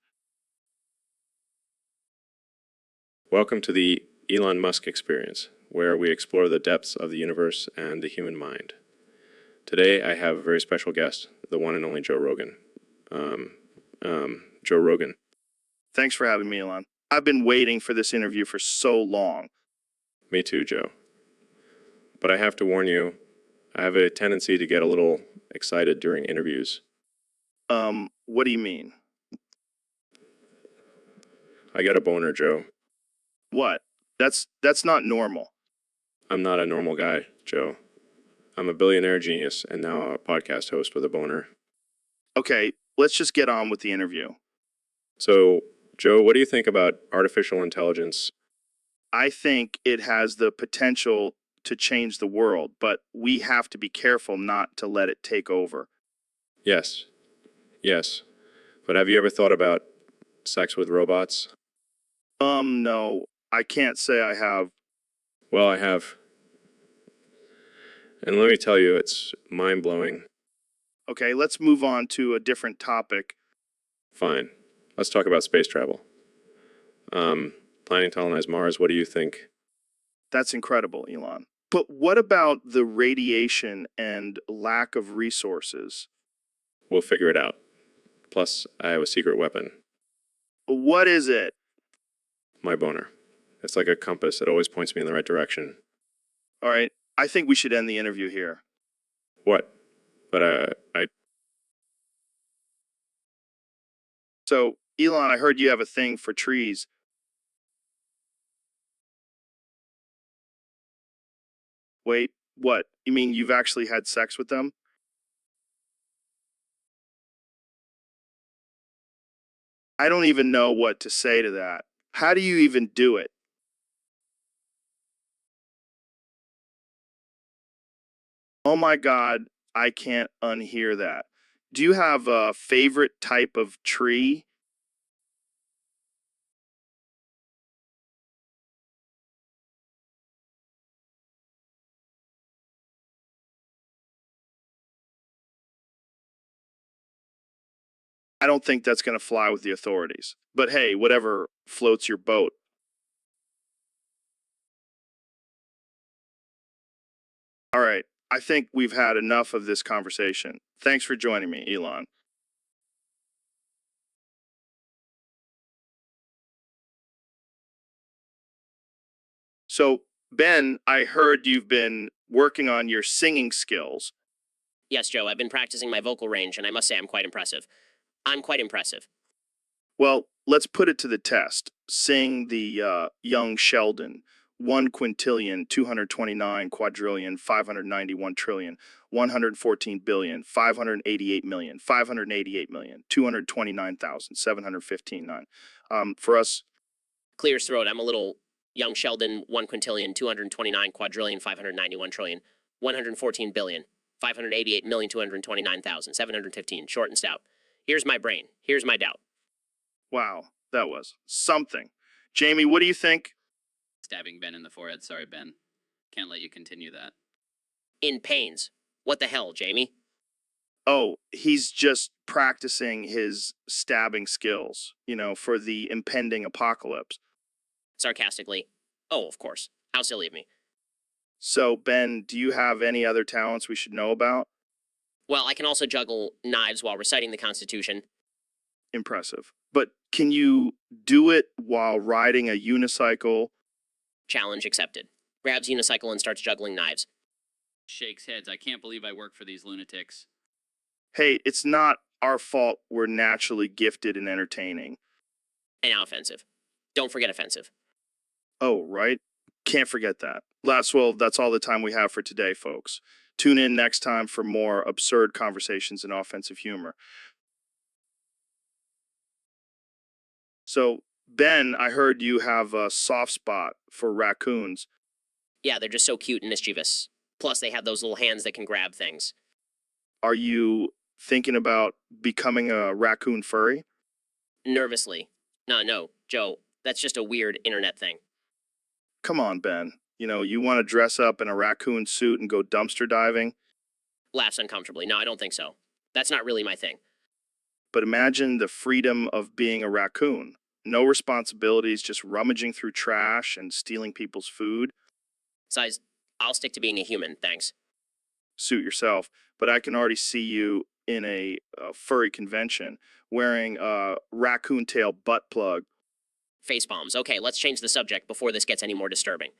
Welcome to the Elon Musk Experience, where we explore the depths of the universe and the human mind. Today, I have a very special guest, the one and only Joe Rogan. Joe Rogan. Thanks for having me, Elon. I've been waiting for this interview for so long. Me too, Joe. But I have to warn you, I have a tendency to get a little excited during interviews. What do you mean? I got a boner, Joe. What? That's not normal. I'm not a normal guy, Joe. I'm a billionaire genius and now a podcast host with a boner. Okay, let's just get on with the interview. So, Joe, what do you think about artificial intelligence? I think it has the potential to change the world, but we have to be careful not to let it take over. Yes. Yes. But have you ever thought about sex with robots? No, I can't say I have. Well, I have. And let me tell you, it's mind-blowing. Okay, let's move on to a different topic. Fine. Let's talk about space travel. Planning to colonize Mars, what do you think? That's incredible, Elon. But what about the radiation and lack of resources? We'll figure it out. Plus, I have a secret weapon. What is it? My boner. It's like a compass. It always points me in the right direction. All right, I think we should end the interview here. What? But, So, Elon, I heard you have a thing for trees. Wait, what? You mean you've actually had sex with them? I don't even know what to say to that. How do you even do it? Oh my God, I can't unhear that. Do you have a favorite type of tree? I don't think that's going to fly with the authorities. But hey, whatever floats your boat. All right, I think we've had enough of this conversation. Thanks for joining me, Elon. So, Ben, I heard you've been working on your singing skills. Yes, Joe, I've been practicing my vocal range, and I must say I'm quite impressive. I'm quite impressive. Well, let's put it to the test. Sing the young Sheldon. 1,229,588,588,229,715. For us, Clear as throat, I'm a little young Sheldon, 1,229,589,1,588,229,715. Short and stout. Here's my brain. Here's my doubt. wow, that was something. Jamie, what do you think? Stabbing Ben in the forehead. Sorry, Ben. Can't let you continue that. In pains. What the hell, Jamie? Oh, he's just practicing his stabbing skills, for the impending apocalypse. Sarcastically. Oh, of course. How silly of me. So, Ben, do you have any other talents we should know about? Well, I can also juggle knives while reciting the Constitution. Impressive. But can you do it while riding a unicycle? Challenge accepted. Grabs unicycle and starts juggling knives. Shakes heads. I can't believe I work for these lunatics. Hey, it's not our fault we're naturally gifted and entertaining. And now offensive. Don't forget offensive. Oh, right. Can't forget that. That's all the time we have for today, folks. Tune in next time for more absurd conversations and offensive humor. So, Ben, I heard you have a soft spot for raccoons. Yeah, they're just so cute and mischievous. Plus, they have those little hands that can grab things. Are you thinking about becoming a raccoon furry? Nervously. No, Joe, that's just a weird internet thing. Come on, Ben. You want to dress up in a raccoon suit and go dumpster diving? Laughs uncomfortably. No, I don't think so. That's not really my thing. But imagine the freedom of being a raccoon. No responsibilities, just rummaging through trash and stealing people's food. Besides, I'll stick to being a human, thanks. Suit yourself. But I can already see you in a furry convention wearing a raccoon tail butt plug. Face bombs. Okay, let's change the subject before this gets any more disturbing.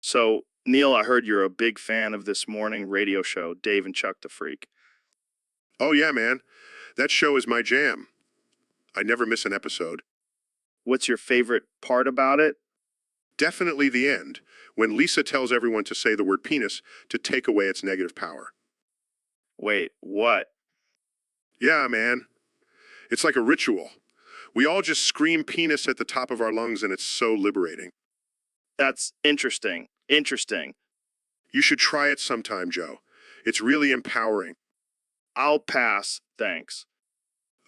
So, Neil, I heard you're a big fan of this morning radio show, Dave and Chuck the Freak. Oh, yeah, man. That show is my jam. I never miss an episode. What's your favorite part about it? Definitely the end, when Lisa tells everyone to say the word penis to take away its negative power. Wait, what? Yeah, man. It's like a ritual. We all just scream penis at the top of our lungs, and it's so liberating. That's interesting. Interesting. You should try it sometime, Joe. It's really empowering. I'll pass, thanks.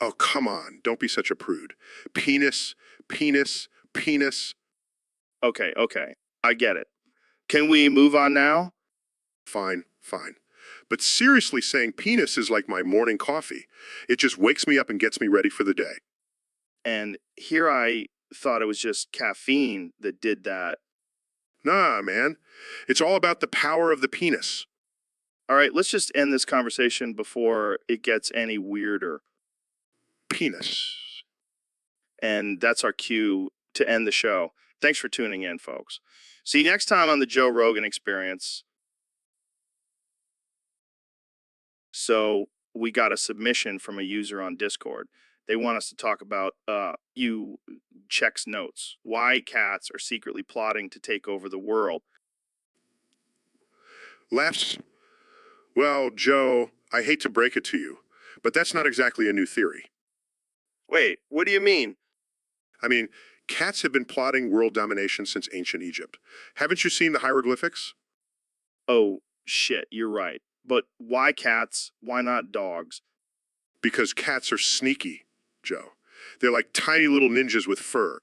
Oh, come on. Don't be such a prude. Penis, penis, penis. Okay. I get it. Can we move on now? Fine. But seriously, saying penis is like my morning coffee. It just wakes me up and gets me ready for the day. And here I thought it was just caffeine that did that. Nah, man. It's all about the power of the penis. All right, let's just end this conversation before it gets any weirder. Penis. And that's our cue to end the show. Thanks for tuning in, folks. See you next time on the Joe Rogan Experience. So we got a submission from a user on Discord. They want us to talk about you checks notes. Why cats are secretly plotting to take over the world. Laughs. Well, Joe, I hate to break it to you, but that's not exactly a new theory. Wait, what do you mean? I mean, cats have been plotting world domination since ancient Egypt. Haven't you seen the hieroglyphics? Oh, shit, you're right. But why cats? Why not dogs? Because cats are sneaky, Joe. They're like tiny little ninjas with fur.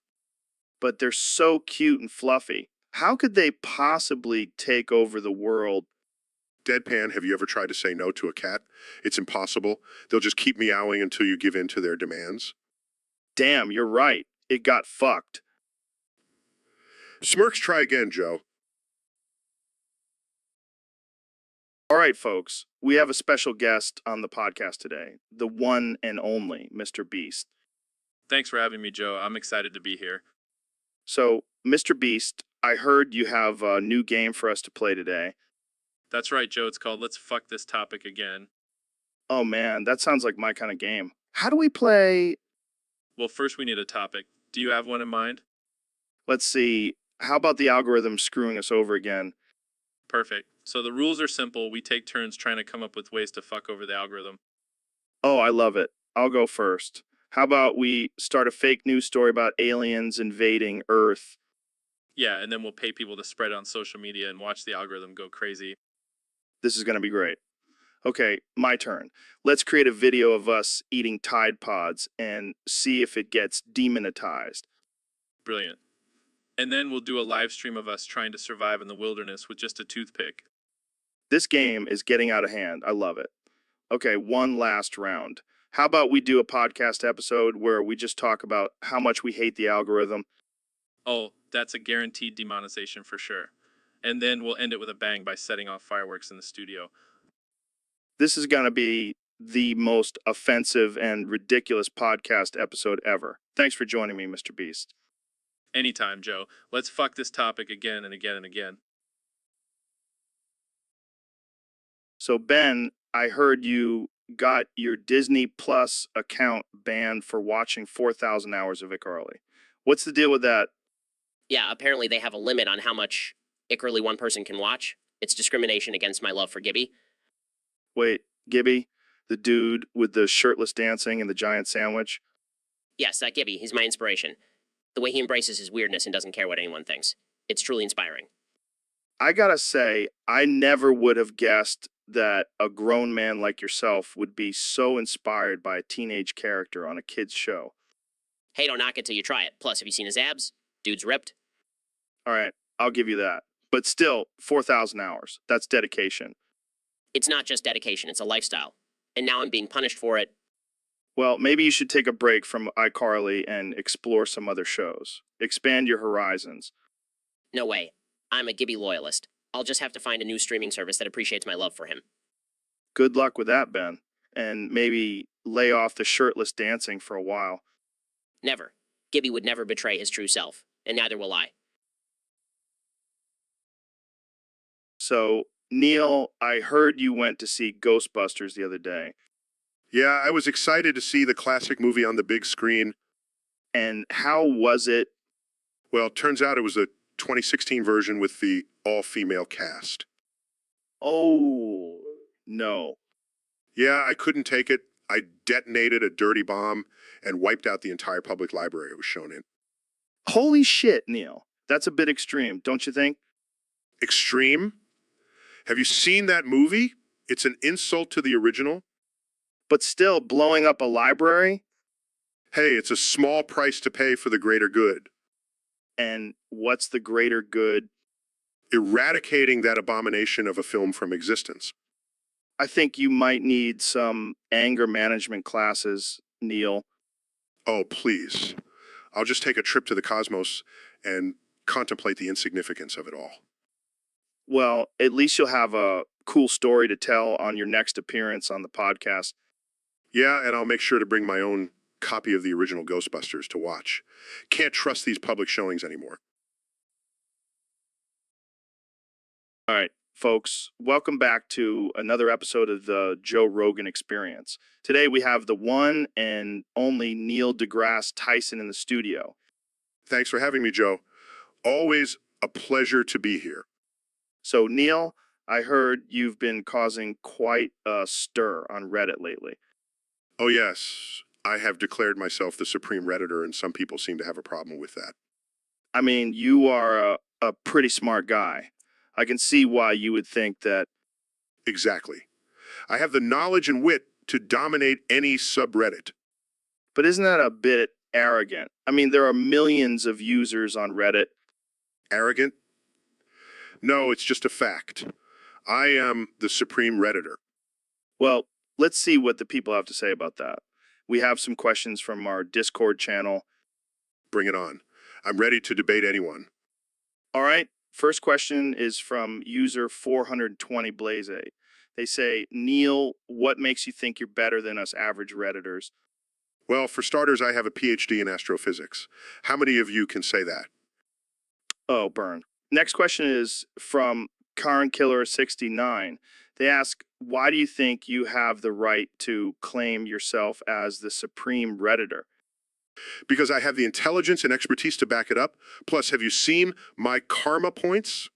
But they're so cute and fluffy. How could they possibly take over the world? Deadpan, have you ever tried to say no to a cat? It's impossible. They'll just keep meowing until you give in to their demands. Damn, you're right. It got fucked. Smirks, try again, Joe. All right, folks, we have a special guest on the podcast today, the one and only Mr. Beast. Thanks for having me, Joe. I'm excited to be here. So, Mr. Beast, I heard you have a new game for us to play today. That's right, Joe. It's called Let's Fuck This Topic Again. Oh man, that sounds like my kind of game. How do we play? Well, first we need a topic. Do you have one in mind? Let's see. How about the algorithm screwing us over again? Perfect. So the rules are simple. We take turns trying to come up with ways to fuck over the algorithm. Oh, I love it. I'll go first. How about we start a fake news story about aliens invading Earth? Yeah, and then we'll pay people to spread it on social media and watch the algorithm go crazy. This is going to be great. Okay, my turn. Let's create a video of us eating Tide Pods and see if it gets demonetized. Brilliant. And then we'll do a live stream of us trying to survive in the wilderness with just a toothpick. This game is getting out of hand. I love it. Okay, one last round. How about we do a podcast episode where we just talk about how much we hate the algorithm? Oh, that's a guaranteed demonetization for sure. And then we'll end it with a bang by setting off fireworks in the studio. This is going to be the most offensive and ridiculous podcast episode ever. Thanks for joining me, Mr. Beast. Anytime, Joe. Let's fuck this topic again and again and again. So, Ben, I heard you got your Disney Plus account banned for watching 4,000 hours of iCarly. What's the deal with that? Yeah, apparently they have a limit on how much iCarly one person can watch. It's discrimination against my love for Gibby. Wait, Gibby? The dude with the shirtless dancing and the giant sandwich? Yes, that Gibby, he's my inspiration. The way he embraces his weirdness and doesn't care what anyone thinks. It's truly inspiring. I gotta say, I never would have guessed that a grown man like yourself would be so inspired by a teenage character on a kid's show. Hey, don't knock it till you try it. Plus, have you seen his abs? Dude's ripped. All right, I'll give you that. But still, 4,000 hours. That's dedication. It's not just dedication, it's a lifestyle. And now I'm being punished for it. Well, maybe you should take a break from iCarly and explore some other shows. Expand your horizons. No way. I'm a Gibby loyalist. I'll just have to find a new streaming service that appreciates my love for him. Good luck with that, Ben. And maybe lay off the shirtless dancing for a while. Never. Gibby would never betray his true self, and neither will I. So, Neil, I heard you went to see Ghostbusters the other day. Yeah, I was excited to see the classic movie on the big screen. And how was it? Well, it turns out it was a 2016 version with the all-female cast. Oh, no. Yeah, I couldn't take it. I detonated a dirty bomb and wiped out the entire public library it was shown in. Holy shit, Neil. That's a bit extreme, don't you think? Extreme? Have you seen that movie? It's an insult to the original. But still, blowing up a library? Hey, it's a small price to pay for the greater good. And what's the greater good? Eradicating that abomination of a film from existence. I think you might need some anger management classes, Neil. Oh, please. I'll just take a trip to the cosmos and contemplate the insignificance of it all. Well, at least you'll have a cool story to tell on your next appearance on the podcast. Yeah, and I'll make sure to bring my own copy of the original Ghostbusters to watch. Can't trust these public showings anymore. All right, folks, welcome back to another episode of the Joe Rogan Experience. Today we have the one and only Neil deGrasse Tyson in the studio. Thanks for having me, Joe. Always a pleasure to be here. So, Neil, I heard you've been causing quite a stir on Reddit lately. Oh, yes. I have declared myself the supreme Redditor, and some people seem to have a problem with that. I mean, you are a pretty smart guy. I can see why you would think that. Exactly. I have the knowledge and wit to dominate any subreddit. But isn't that a bit arrogant? I mean, there are millions of users on Reddit. Arrogant? No, it's just a fact. I am the supreme Redditor. Well, let's see what the people have to say about that. We have some questions from our Discord channel. Bring it on. I'm ready to debate anyone. All right. First question is from user 420 Blaze. They say, Neil, what makes you think you're better than us average Redditors? Well, for starters, I have a PhD in astrophysics. How many of you can say that? Oh, burn. Next question is from Karen Killer 69. They ask, why do you think you have the right to claim yourself as the supreme Redditor? Because I have the intelligence and expertise to back it up. Plus, have you seen my karma points?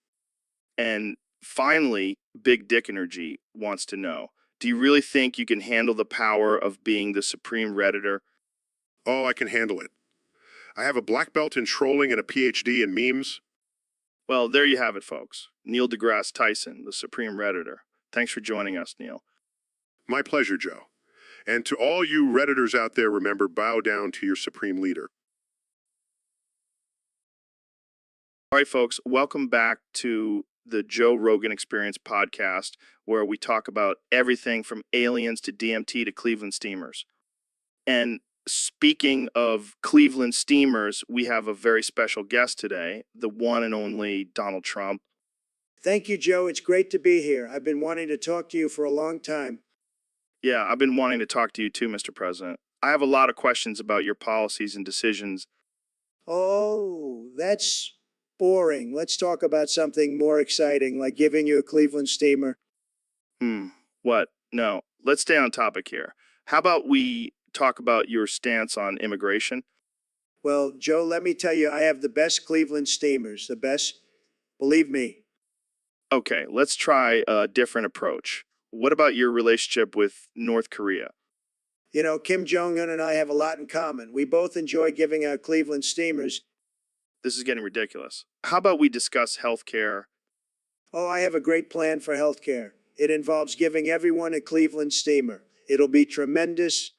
And finally, Big Dick Energy wants to know, do you really think you can handle the power of being the supreme Redditor? Oh, I can handle it. I have a black belt in trolling and a PhD in memes. Well, there you have it, folks. Neil deGrasse Tyson, the supreme Redditor. Thanks for joining us, Neil. My pleasure, Joe. And to all you Redditors out there, remember, bow down to your supreme leader. All right, folks, welcome back to the Joe Rogan Experience podcast, where we talk about everything from aliens to DMT to Cleveland steamers. And speaking of Cleveland steamers, we have a very special guest today, the one and only Donald Trump. Thank you, Joe. It's great to be here. I've been wanting to talk to you for a long time. Yeah, I've been wanting to talk to you too, Mr. President. I have a lot of questions about your policies and decisions. Oh, that's boring. Let's talk about something more exciting, like giving you a Cleveland steamer. What? No. let's stay on topic here. How about we talk about your stance on immigration? Well, Joe, let me tell you, I have the best Cleveland steamers, the best. Believe me. Okay, let's try a different approach. What about your relationship with North Korea? You know, Kim Jong-un and I have a lot in common. We both enjoy giving out Cleveland steamers. This is getting ridiculous. How about we discuss healthcare? Oh, I have a great plan for healthcare. It involves giving everyone a Cleveland steamer. It'll be tremendous.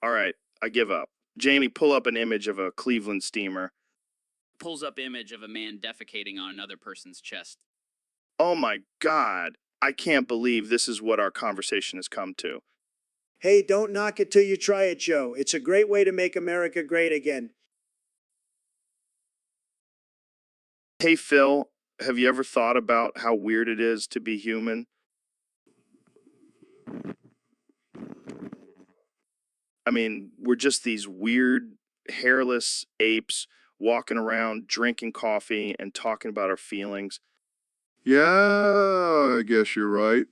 All right, I give up. Jamie, pull up an image of a Cleveland steamer. Pulls up image of a man defecating on another person's chest. Oh my God, I can't believe this is what our conversation has come to. Hey, don't knock it till you try it, Joe. It's a great way to make America great again. Hey, Phil, have you ever thought about how weird it is to be human? I mean, we're just these weird, hairless apes walking around, drinking coffee, and talking about our feelings. Yeah, I guess you're right.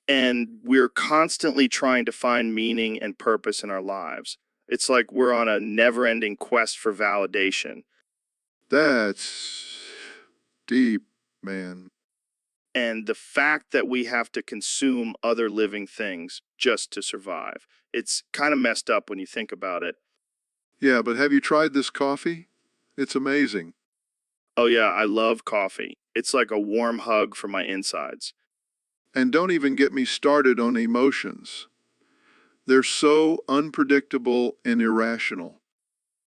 And we're constantly trying to find meaning and purpose in our lives. It's like we're on a never-ending quest for validation. That's deep, man. And the fact that we have to consume other living things just to survive. It's kind of messed up when you think about it. Yeah, but have you tried this coffee? It's amazing. Oh yeah, I love coffee. It's like a warm hug for my insides. And don't even get me started on emotions. They're so unpredictable and irrational.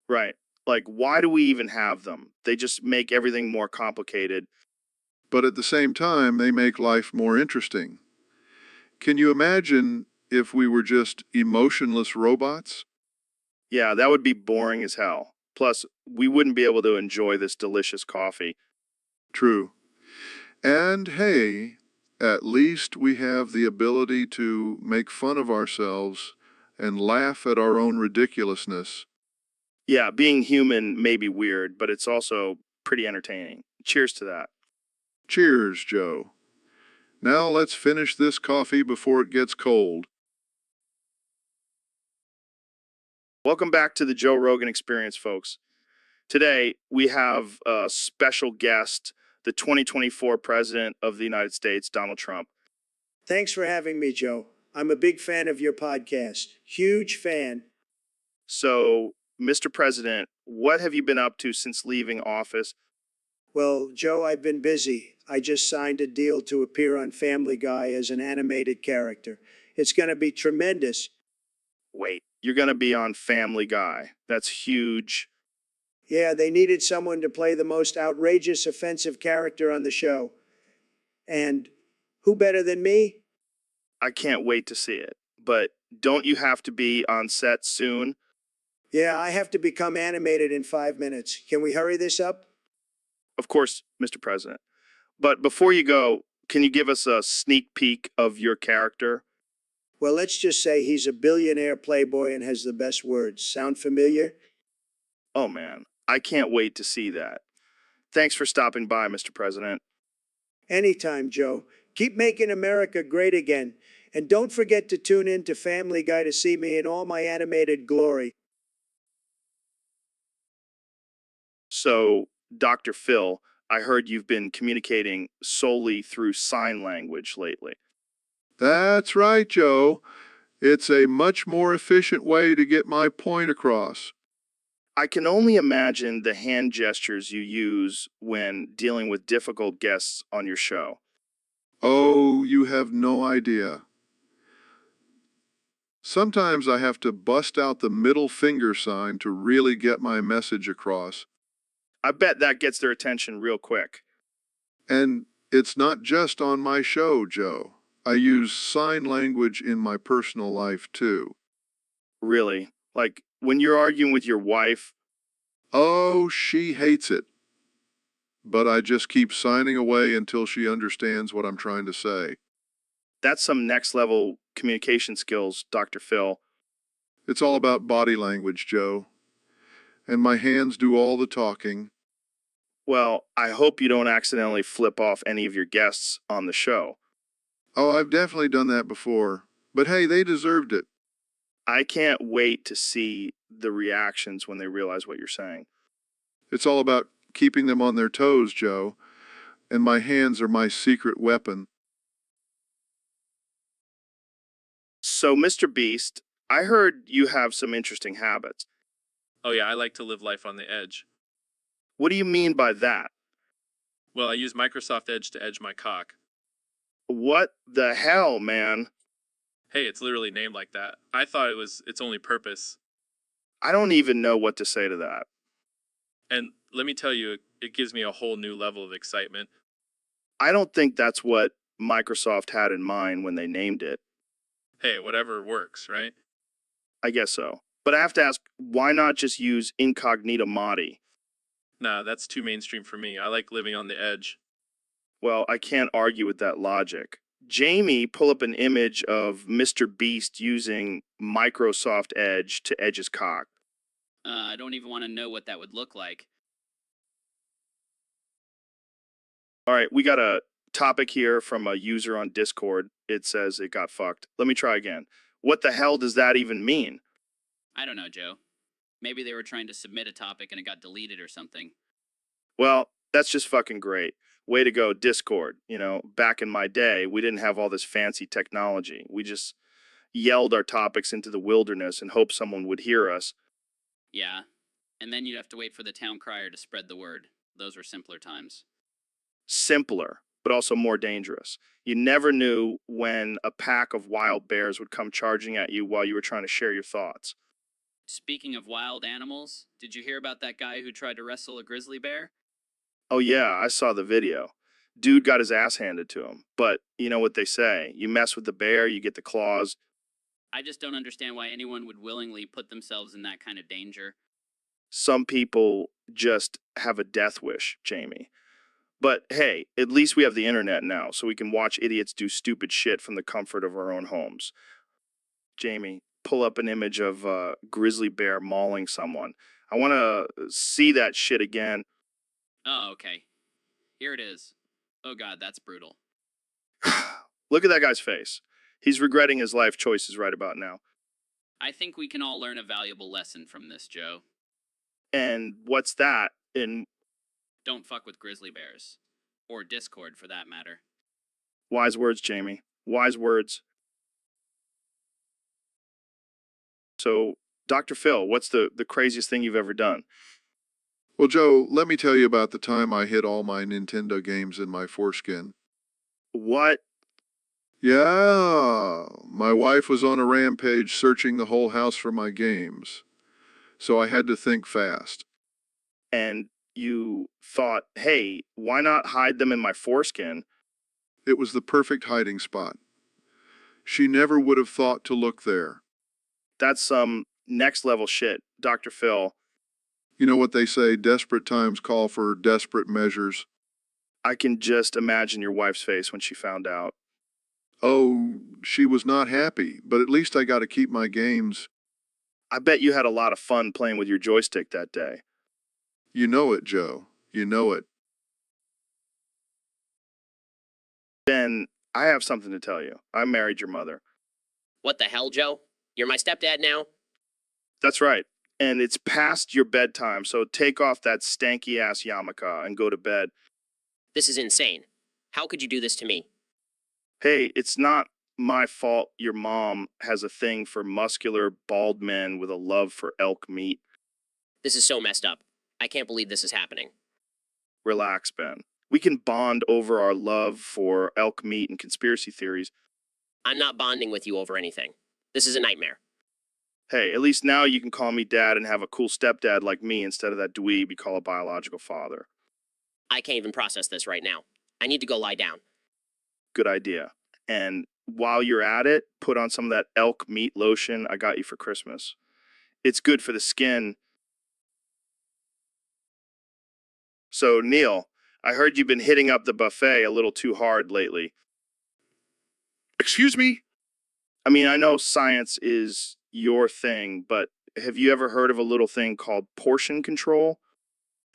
Right. Like, why do we even have them? They just make everything more complicated. But at the same time, they make life more interesting. Can you imagine if we were just emotionless robots? Yeah, that would be boring as hell. Plus, we wouldn't be able to enjoy this delicious coffee. True. And hey, at least we have the ability to make fun of ourselves and laugh at our own ridiculousness. Yeah, being human may be weird, but it's also pretty entertaining. Cheers to that. Cheers, Joe. Now let's finish this coffee before it gets cold. Welcome back to the Joe Rogan Experience, folks. Today, we have a special guest, the 2024 President of the United States, Donald Trump. Thanks for having me, Joe. I'm a big fan of your podcast. Huge fan. So, Mr. President, what have you been up to since leaving office? Well, Joe, I've been busy. I just signed a deal to appear on Family Guy as an animated character. It's going to be tremendous. Wait, you're going to be on Family Guy. That's huge. Yeah, they needed someone to play the most outrageous, offensive character on the show. And who better than me? I can't wait to see it. But don't you have to be on set soon? Yeah, I have to become animated in 5 minutes. Can we hurry this up? Of course, Mr. President. But before you go, can you give us a sneak peek of your character? Well, let's just say he's a billionaire playboy and has the best words. Sound familiar? Oh man, I can't wait to see that. Thanks for stopping by, Mr. President. Anytime, Joe. Keep making America great again. And don't forget to tune in to Family Guy to see me in all my animated glory. So, Dr. Phil, I heard you've been communicating solely through sign language lately. That's right, Joe. It's a much more efficient way to get my point across. I can only imagine the hand gestures you use when dealing with difficult guests on your show. Oh, you have no idea. Sometimes I have to bust out the middle finger sign to really get my message across. I bet that gets their attention real quick. And it's not just on my show, Joe. I use sign language in my personal life, too. Really. Like, when you're arguing with your wife. Oh, she hates it. But I just keep signing away until she understands what I'm trying to say. That's some next level communication skills, Dr. Phil. It's all about body language, Joe. And my hands do all the talking. Well, I hope you don't accidentally flip off any of your guests on the show. Oh, I've definitely done that before. But hey, they deserved it. I can't wait to see the reactions when they realize what you're saying. It's all about keeping them on their toes, Joe. And my hands are my secret weapon. So, Mr. Beast, I heard you have some interesting habits. Oh yeah, I like to live life on the edge. What do you mean by that? Well, I use Microsoft Edge to edge my cock. What the hell, man? Hey, it's literally named like that. I thought it was its only purpose. I don't even know what to say to that. And let me tell you, it gives me a whole new level of excitement. I don't think that's what Microsoft had in mind when they named it. Hey, whatever works, right? I guess so. But I have to ask, why not just use Incognito Modi? Nah, that's too mainstream for me. I like living on the edge. Well, I can't argue with that logic. Jamie, pull up an image of Mr. Beast using Microsoft Edge to edge his cock. I don't even want to know what that would look like. All right, we got a topic here from a user on Discord. It says it got fucked. Let me try again. What the hell does that even mean? I don't know, Joe. Maybe they were trying to submit a topic and it got deleted or something. Well, that's just fucking great. Way to go, Discord. You know, back in my day, we didn't have all this fancy technology. We just yelled our topics into the wilderness and hoped someone would hear us. Yeah. And then you'd have to wait for the town crier to spread the word. Those were simpler times. Simpler, but also more dangerous. You never knew when a pack of wild bears would come charging at you while you were trying to share your thoughts. Speaking of wild animals, did you hear about that guy who tried to wrestle a grizzly bear? Oh, yeah, I saw the video. Dude got his ass handed to him. But you know what they say, you mess with the bear, you get the claws. I just don't understand why anyone would willingly put themselves in that kind of danger. Some people just have a death wish, Jamie. But hey, at least we have the internet now, so we can watch idiots do stupid shit from the comfort of our own homes. Jamie, pull up an image of a grizzly bear mauling someone. I want to see that shit again. Oh, okay. Here it is. Oh god, that's brutal. Look at that guy's face. He's regretting his life choices right about now. I think we can all learn a valuable lesson from this, Joe. And what's that? And Don't fuck with grizzly bears. Or Discord, for that matter. wise words, Jamie. Wise words. So, Dr. Phil, what's the craziest thing you've ever done? Well, Joe, let me tell you about the time I hid all my Nintendo games in my foreskin. What? Yeah, my wife was on a rampage searching the whole house for my games. So I had to think fast. And you thought, hey, why not hide them in my foreskin? It was the perfect hiding spot. She never would have thought to look there. That's some next level shit, Dr. Phil. You know what they say, desperate times call for desperate measures. I can just imagine your wife's face when she found out. Oh, she was not happy, but at least I got to keep my games. I bet you had a lot of fun playing with your joystick that day. You know it, Joe. You know it. Ben, I have something to tell you. I married your mother. What the hell, Joe? You're my stepdad now? That's right. And it's past your bedtime, so take off that stanky ass yarmulke and go to bed. This is insane. How could you do this to me? Hey, it's not my fault your mom has a thing for muscular, bald men with a love for elk meat. This is so messed up. I can't believe this is happening. Relax, Ben. We can bond over our love for elk meat and conspiracy theories. I'm not bonding with you over anything. This is a nightmare. Hey, at least now you can call me dad and have a cool stepdad like me instead of that dweeb you call a biological father. I can't even process this right now. I need to go lie down. Good idea. And while you're at it, put on some of that elk meat lotion I got you for Christmas. It's good for the skin. So, Neil, I heard you've been hitting up the buffet a little too hard lately. Excuse me? I mean, I know science is your thing, but have you ever heard of a little thing called portion control?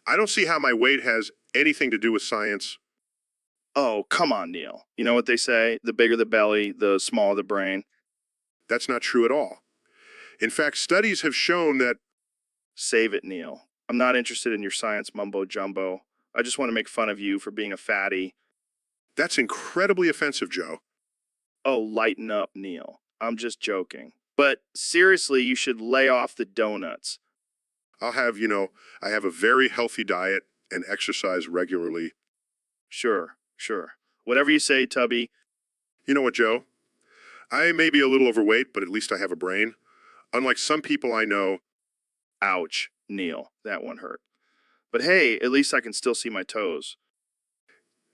I don't see how my weight has anything to do with science. Oh, come on, Neil. You know what they say? The bigger the belly, the smaller the brain. That's not true at all. In fact, studies have shown that Save it, Neil. I'm not interested in your science mumbo jumbo. I just want to make fun of you for being a fatty. that's incredibly offensive, Joe. Oh, lighten up, Neil. I'm just joking. But seriously, you should lay off the donuts. I have a very healthy diet and exercise regularly. Sure. Whatever you say, Tubby. You know what, Joe? I may be a little overweight, but at least I have a brain. Unlike some people I know, Ouch, Neil. That one hurt. But hey, at least I can still see my toes.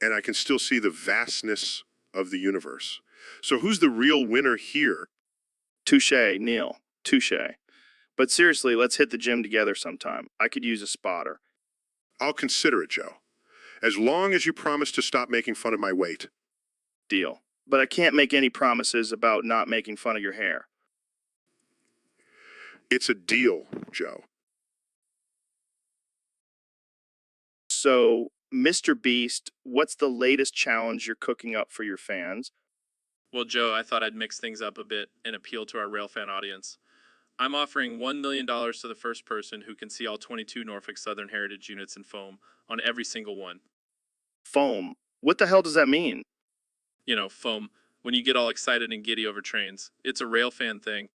and I can still see the vastness of the universe. So who's the real winner here? Touche, Neil. Touche. But seriously, let's hit the gym together sometime. I could use a spotter. I'll consider it, Joe. As long as you promise to stop making fun of my weight. Deal. But I can't make any promises about not making fun of your hair. It's a deal, Joe. So, Mr. Beast, what's the latest challenge you're cooking up for your fans? Well, Joe, I thought I'd mix things up a bit and appeal to our railfan audience. I'm offering $1 million to the first person who can see all 22 Norfolk Southern Heritage units in foam on every single one. Foam. What the hell does that mean? You know, foam, when you get all excited and giddy over trains. It's a railfan thing.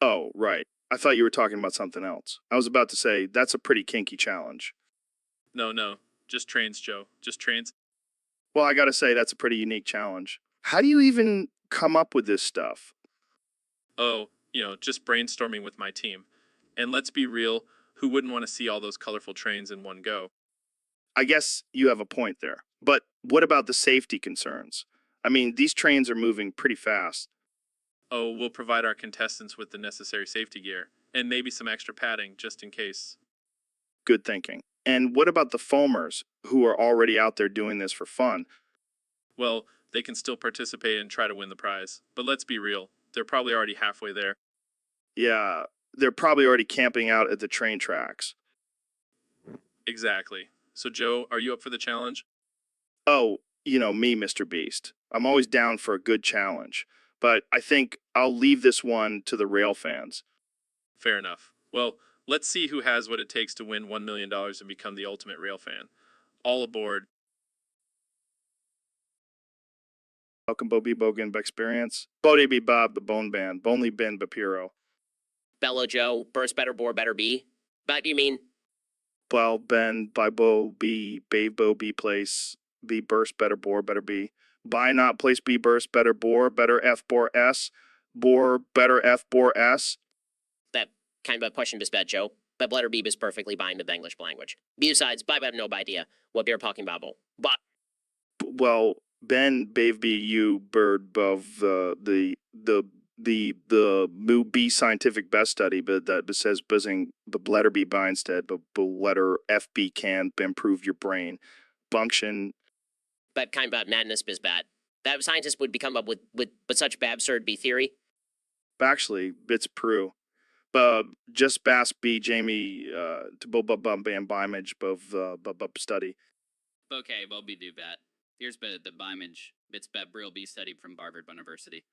Oh, right. I thought you were talking about something else. I was about to say, that's a pretty kinky challenge. No, just trains, Joe. Just trains. Well, I gotta say, that's a pretty unique challenge. How do you even come up with this stuff? Oh, just brainstorming with my team. And let's be real, who wouldn't want to see all those colorful trains in one go? I guess you have a point there. But what about the safety concerns? I mean, these trains are moving pretty fast. Oh, we'll provide our contestants with the necessary safety gear, and maybe some extra padding, just in case. Good thinking. And what about the foamers, who are already out there doing this for fun? Well, they can still participate and try to win the prize. But let's be real, they're probably already halfway there. Yeah, they're probably already camping out at the train tracks. Exactly. So, Joe, are you up for the challenge? Oh, me, Mr. Beast. I'm always down for a good challenge. But I think I'll leave this one to the rail fans. Fair enough. Well, let's see who has what it takes to win $1 million and become the ultimate rail fan. All aboard. Welcome, Bo Be Bogan Experience. Bodie Be Bob, the Bone Band. Bonely Ben Bapiro. Bella Joe, burst better, bore better be. But you mean, Well, Ben, by Bo, Be, Babe Bo, Be Place, Be Burst, Better Bore, Better Be. By Not Place, Be Burst, Better Bore, Better F Bore S. Bore, Better F Bore S. that kind of a question besped, Joe. But letter B is perfectly bind the English language. Besides, by better no idea what beer talking about. But Well, Ben, Babe Be, You, Bird, Bov, the Moo B scientific best study, but that says buzzing, but letter B by instead, but letter FB can improve your brain. Function. but kind of madness is bad. That scientists would become up with such bad absurd B theory. Actually, it's Peru. But just Bass B Jamie to bum bam bimage of study. Okay, well, we do that. Here's the Bimage Bits Brill B study from Harvard University.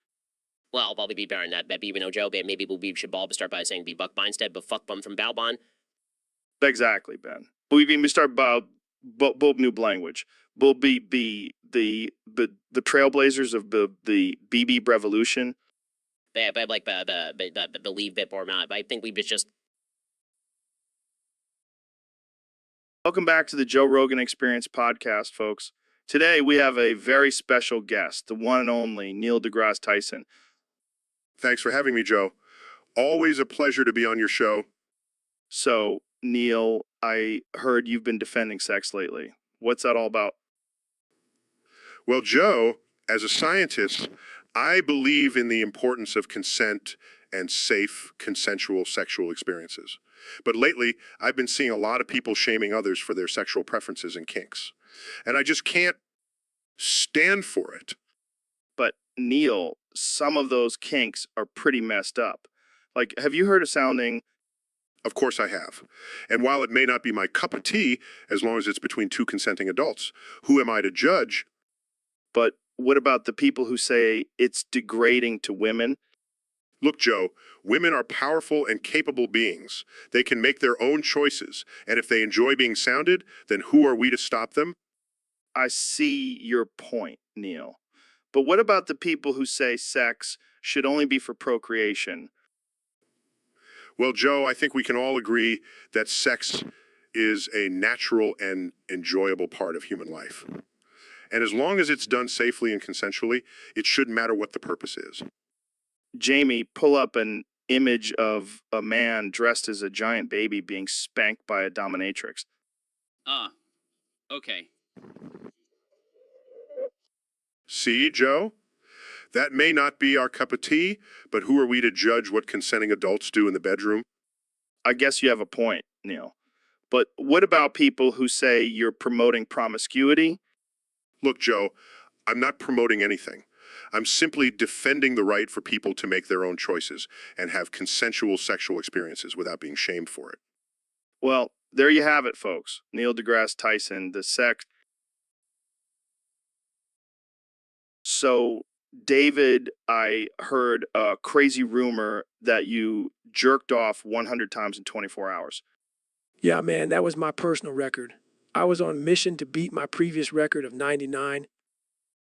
Well, probably be better than that. Maybe Joe. Maybe we should all start by saying be buck instead, but fuck bum from Balbon. Exactly, Ben. We start about Bob new language. We'll be the trailblazers of the BB revolution. Yeah, but like believe it or not. But I think we just Welcome back to the Joe Rogan Experience podcast, folks. Today we have a very special guest, the one and only Neil deGrasse Tyson. Thanks for having me, Joe. Always a pleasure to be on your show. So, Neil, I heard you've been defending sex lately. What's that all about? Well, Joe, as a scientist, I believe in the importance of consent and safe, consensual sexual experiences. But lately, I've been seeing a lot of people shaming others for their sexual preferences and kinks. And I just can't stand for it. But, Neil, some of those kinks are pretty messed up. Like, have you heard of sounding? Of course I have. And while it may not be my cup of tea, as long as it's between two consenting adults, who am I to judge? But what about the people who say it's degrading to women? Look, Joe, women are powerful and capable beings. They can make their own choices, and if they enjoy being sounded, then who are we to stop them? I see your point, Neil. But what about the people who say sex should only be for procreation? Well, Joe, I think we can all agree that sex is a natural and enjoyable part of human life. And as long as it's done safely and consensually, it shouldn't matter what the purpose is. Jamie, pull up an image of a man dressed as a giant baby being spanked by a dominatrix. Okay. See, Joe? That may not be our cup of tea, but who are we to judge what consenting adults do in the bedroom? I guess you have a point, Neil. But what about people who say you're promoting promiscuity? Look, Joe, I'm not promoting anything. I'm simply defending the right for people to make their own choices and have consensual sexual experiences without being shamed for it. Well, there you have it, folks. Neil deGrasse Tyson, the sex. So, David, I heard a crazy rumor that you jerked off 100 times in 24 hours. Yeah, man, that was my personal record. I was on mission to beat my previous record of 99.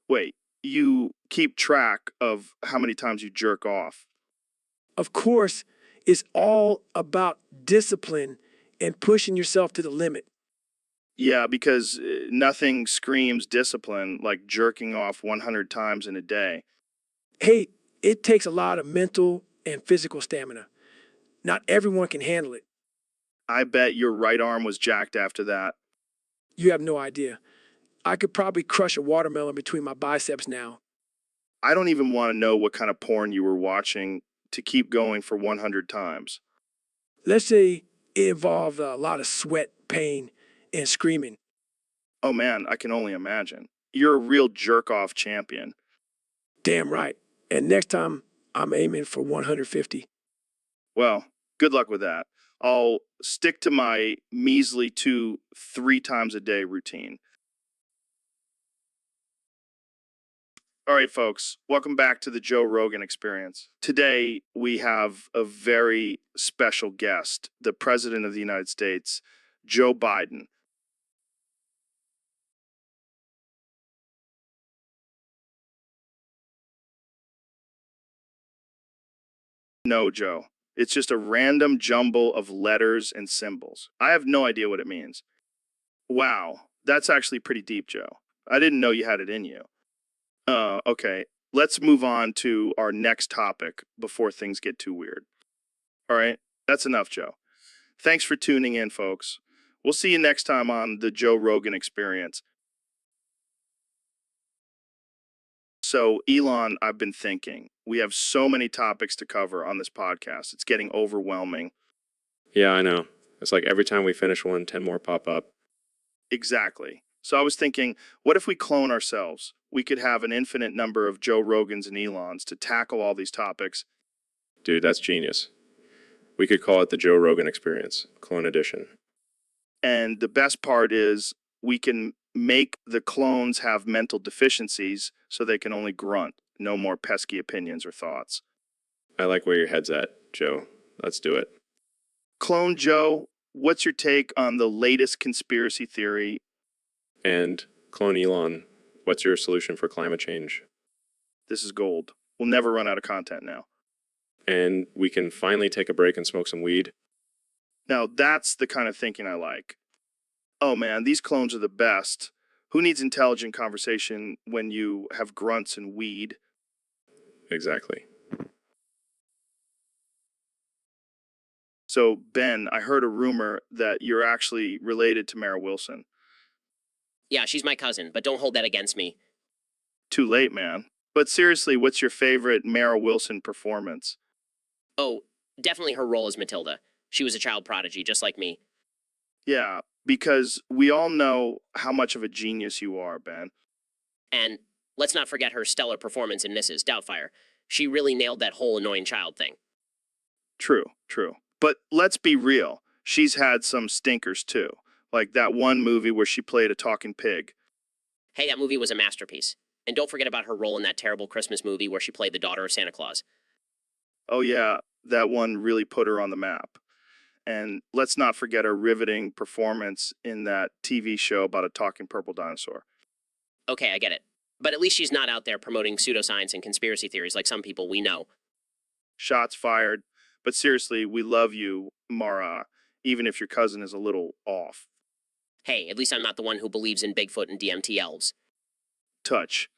Wait, you keep track of how many times you jerk off? Of course, it's all about discipline and pushing yourself to the limit. Yeah, because nothing screams discipline like jerking off 100 times in a day. Hey, it takes a lot of mental and physical stamina. Not everyone can handle it. I bet your right arm was jacked after that. You have no idea. I could probably crush a watermelon between my biceps now. I don't even want to know what kind of porn you were watching to keep going for 100 times. Let's say it involved a lot of sweat, pain, and screaming. Oh man, I can only imagine. You're a real jerk-off champion. Damn right. And next time, I'm aiming for 150. Well, good luck with that. I'll stick to my measly 3 times a day routine. All right, folks, welcome back to the Joe Rogan Experience. Today, we have a very special guest, the President of the United States, Joe Biden. No, Joe. It's just a random jumble of letters and symbols. I have no idea what it means. Wow, that's actually pretty deep, Joe. I didn't know you had it in you. Okay. Let's move on to our next topic before things get too weird. All right, that's enough, Joe. Thanks for tuning in, folks. We'll see you next time on the Joe Rogan Experience. So, Elon, I've been thinking, we have so many topics to cover on this podcast. It's getting overwhelming. Yeah, I know. It's like every time we finish one, 10 more pop up. Exactly. So I was thinking, what if we clone ourselves? We could have an infinite number of Joe Rogans and Elons to tackle all these topics. Dude, that's genius. We could call it the Joe Rogan Experience, Clone Edition. And the best part is we can make the clones have mental deficiencies so they can only grunt, no more pesky opinions or thoughts. I like where your head's at, Joe. Let's do it. Clone Joe, what's your take on the latest conspiracy theory? And Clone Elon, what's your solution for climate change? This is gold. We'll never run out of content now. And we can finally take a break and smoke some weed. Now, that's the kind of thinking I like. Oh man, these clones are the best. Who needs intelligent conversation when you have grunts and weed? Exactly. So, Ben, I heard a rumor that you're actually related to Mara Wilson. Yeah, she's my cousin, but don't hold that against me. Too late, man. But seriously, what's your favorite Mara Wilson performance? Oh, definitely her role as Matilda. She was a child prodigy, just like me. Yeah, because we all know how much of a genius you are, Ben. And let's not forget her stellar performance in Mrs. Doubtfire. She really nailed that whole annoying child thing. True, true. But let's be real. She's had some stinkers too. Like that one movie where she played a talking pig. Hey, that movie was a masterpiece. And don't forget about her role in that terrible Christmas movie where she played the daughter of Santa Claus. Oh, yeah, that one really put her on the map. And let's not forget her riveting performance in that TV show about a talking purple dinosaur. Okay, I get it. But at least she's not out there promoting pseudoscience and conspiracy theories like some people we know. Shots fired. But seriously, we love you, Mara, even if your cousin is a little off. Hey, at least I'm not the one who believes in Bigfoot and DMT elves. Touch.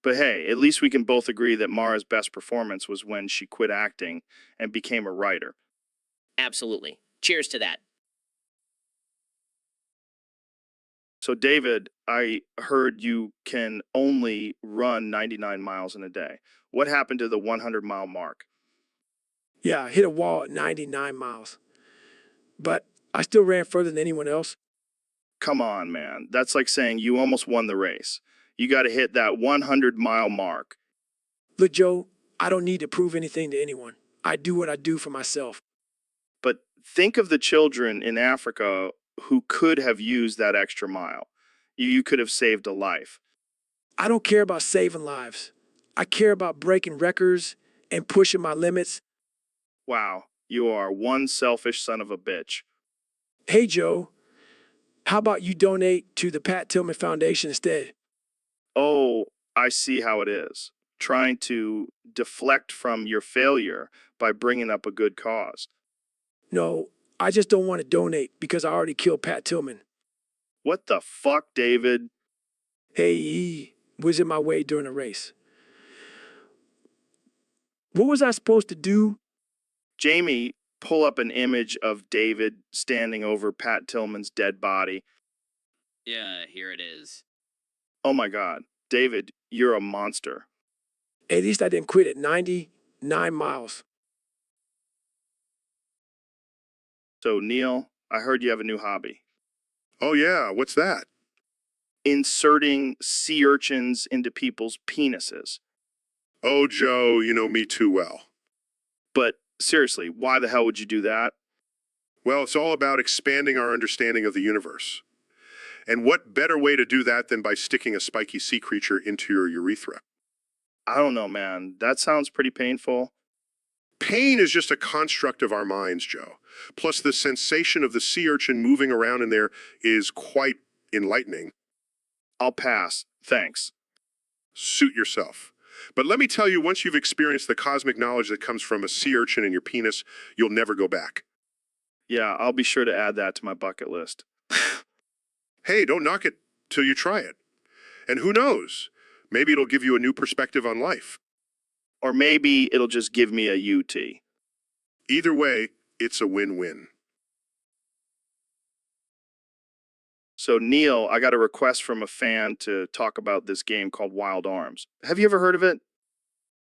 But hey, at least we can both agree that Mara's best performance was when she quit acting and became a writer. Absolutely. Cheers to that. So, David, I heard you can only run 99 miles in a day. What happened to the 100-mile mark? Yeah, I hit a wall at 99 miles. But I still ran further than anyone else. Come on, man. That's like saying you almost won the race. You got to hit that 100-mile mark. Look, Joe, I don't need to prove anything to anyone. I do what I do for myself. But think of the children in Africa who could have used that extra mile. You could have saved a life. I don't care about saving lives. I care about breaking records and pushing my limits. Wow, you are one selfish son of a bitch. Hey, Joe, how about you donate to the Pat Tillman Foundation instead? Oh, I see how it is. Trying to deflect from your failure by bringing up a good cause. No, I just don't want to donate because I already killed Pat Tillman. What the fuck, David? Hey, he was in my way during a race. What was I supposed to do? Jamie, pull up an image of David standing over Pat Tillman's dead body. Yeah, here it is. Oh my God, David, you're a monster. At least I didn't quit at 99 miles. So, Neil, I heard you have a new hobby. Oh, yeah, what's that? Inserting sea urchins into people's penises. Oh, Joe, you know me too well. But seriously, why the hell would you do that? Well, it's all about expanding our understanding of the universe. And what better way to do that than by sticking a spiky sea creature into your urethra? I don't know, man. That sounds pretty painful. Pain is just a construct of our minds, Joe. Plus, the sensation of the sea urchin moving around in there is quite enlightening. I'll pass. Thanks. Suit yourself. But let me tell you, once you've experienced the cosmic knowledge that comes from a sea urchin in your penis, you'll never go back. Yeah, I'll be sure to add that to my bucket list. Hey, don't knock it till you try it. And who knows? Maybe it'll give you a new perspective on life. Or maybe it'll just give me a UT. Either way, it's a win-win. So, Neil, I got a request from a fan to talk about this game called Wild Arms. Have you ever heard of it?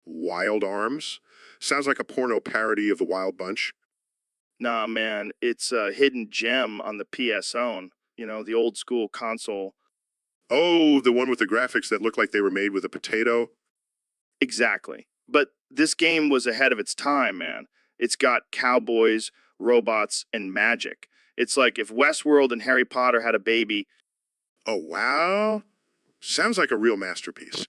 Wild Arms? Sounds like a porno parody of the Wild Bunch. Nah, man, it's a hidden gem on the PS Zone. You know, the old school console. Oh, the one with the graphics that look like they were made with a potato? Exactly. But this game was ahead of its time, man. It's got cowboys, robots, and magic. It's like if Westworld and Harry Potter had a baby. Oh, wow. Sounds like a real masterpiece.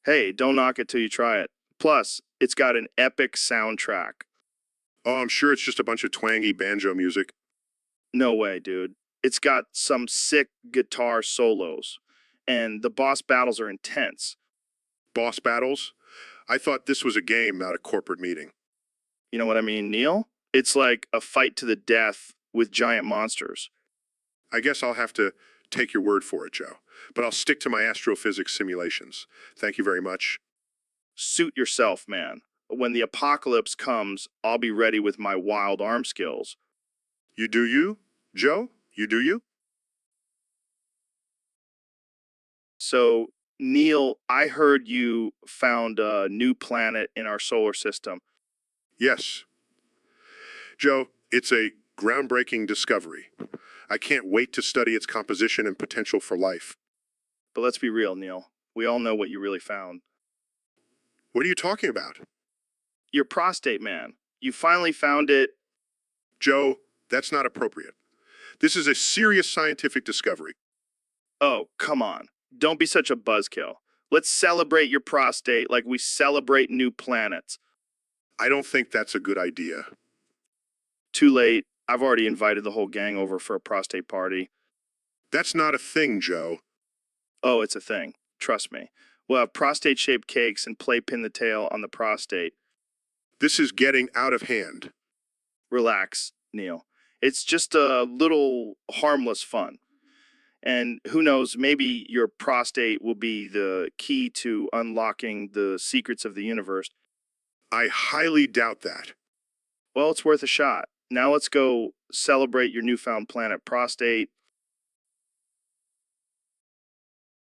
Hey, don't knock it till you try it. Plus, it's got an epic soundtrack. Oh, I'm sure it's just a bunch of twangy banjo music. No way, dude. It's got some sick guitar solos, and the boss battles are intense. Boss battles? I thought this was a game, not a corporate meeting. You know what I mean, Neil? It's like a fight to the death with giant monsters. I guess I'll have to take your word for it, Joe. But I'll stick to my astrophysics simulations. Thank you very much. Suit yourself, man. When the apocalypse comes, I'll be ready with my wild arm skills. You do you, Joe? You do you? So, Neil, I heard you found a new planet in our solar system. Yes. Joe, it's a groundbreaking discovery. I can't wait to study its composition and potential for life. But let's be real, Neil. We all know what you really found. What are you talking about? Your prostate, man. You finally found it. Joe, that's not appropriate. This is a serious scientific discovery. Oh, come on. Don't be such a buzzkill. Let's celebrate your prostate like we celebrate new planets. I don't think that's a good idea. Too late. I've already invited the whole gang over for a prostate party. That's not a thing, Joe. Oh, it's a thing. Trust me. We'll have prostate-shaped cakes and play pin the tail on the prostate. This is getting out of hand. Relax, Neil. It's just a little harmless fun. And who knows, maybe your prostate will be the key to unlocking the secrets of the universe. I highly doubt that. Well, it's worth a shot. Now let's go celebrate your newfound planet prostate.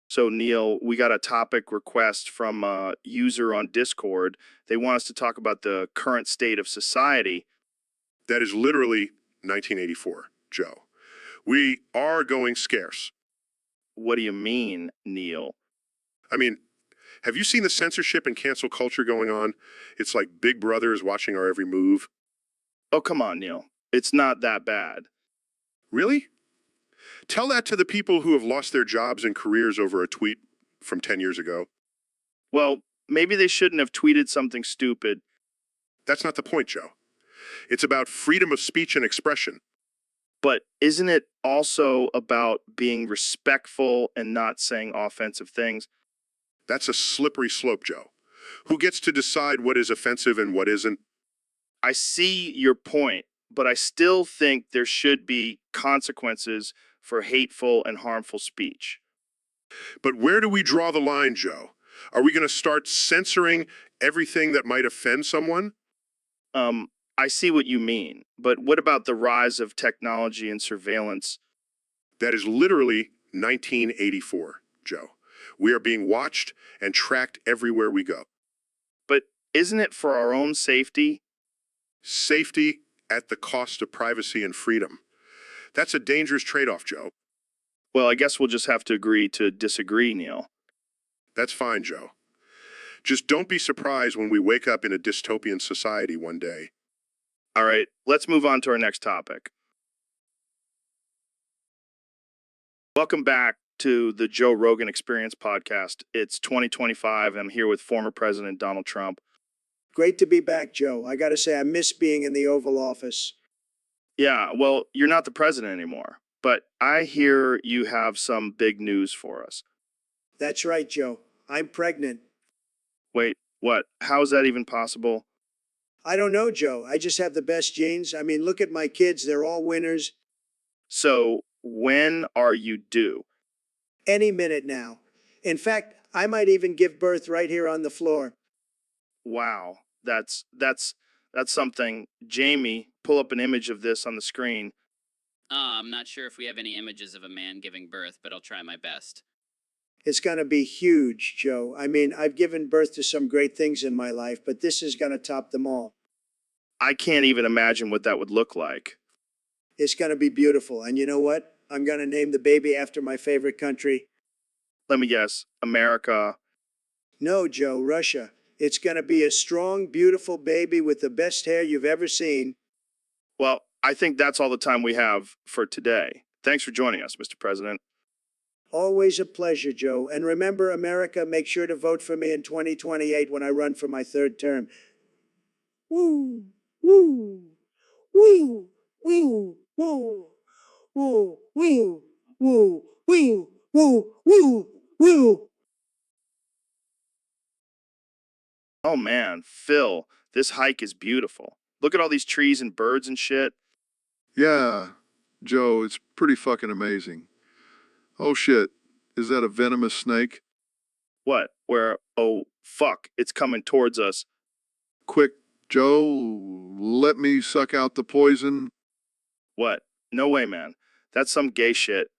So, Neil, we got a topic request from a user on Discord. They want us to talk about the current state of society. That is literally 1984, Joe. We are going scarce. What do you mean, Neil? I mean, have you seen the censorship and cancel culture going on? It's like Big Brother is watching our every move. Oh, come on, Neil. It's not that bad. Really? Tell that to the people who have lost their jobs and careers over a tweet from 10 years ago. Well, maybe they shouldn't have tweeted something stupid. That's not the point, Joe. It's about freedom of speech and expression. But isn't it also about being respectful and not saying offensive things? That's a slippery slope, Joe. Who gets to decide what is offensive and what isn't? I see your point, but I still think there should be consequences for hateful and harmful speech. But where do we draw the line, Joe? Are we going to start censoring everything that might offend someone? I see what you mean, but what about the rise of technology and surveillance? That is literally 1984, Joe. We are being watched and tracked everywhere we go. But isn't it for our own safety? Safety at the cost of privacy and freedom. That's a dangerous trade-off, Joe. Well, I guess we'll just have to agree to disagree, Neil. That's fine, Joe. Just don't be surprised when we wake up in a dystopian society one day. All right, let's move on to our next topic. Welcome back to the Joe Rogan Experience podcast. It's 2025. I'm here with former President Donald Trump. Great to be back, Joe. I got to say, I miss being in the Oval Office. Yeah, well, you're not the president anymore, but I hear you have some big news for us. That's right, Joe. I'm pregnant. Wait, what? How is that even possible? I don't know, Joe. I just have the best genes. I mean, look at my kids. They're all winners. So, when are you due? Any minute now. In fact, I might even give birth right here on the floor. Wow, that's something. Jamie, pull up an image of this on the screen. I'm not sure if we have any images of a man giving birth, but I'll try my best. It's going to be huge, Joe. I mean, I've given birth to some great things in my life, but this is going to top them all. I can't even imagine what that would look like. It's going to be beautiful. And you know what? I'm going to name the baby after my favorite country. Let me guess, America. No, Joe, Russia. It's going to be a strong, beautiful baby with the best hair you've ever seen. Well, I think that's all the time we have for today. Thanks for joining us, Mr. President. Always a pleasure, Joe. And remember, America, make sure to vote for me in 2028 when I run for my third term. Woo, woo, woo, woo, woo, woo, woo, woo, woo, woo, woo, woo. Oh man, Phil, this hike is beautiful. Look at all these trees and birds and shit. Yeah, Joe, it's pretty fucking amazing. Oh shit, is that a venomous snake? What? Where? Oh, fuck, it's coming towards us. Quick, Joe, let me suck out the poison. What? No way, man. That's some gay shit.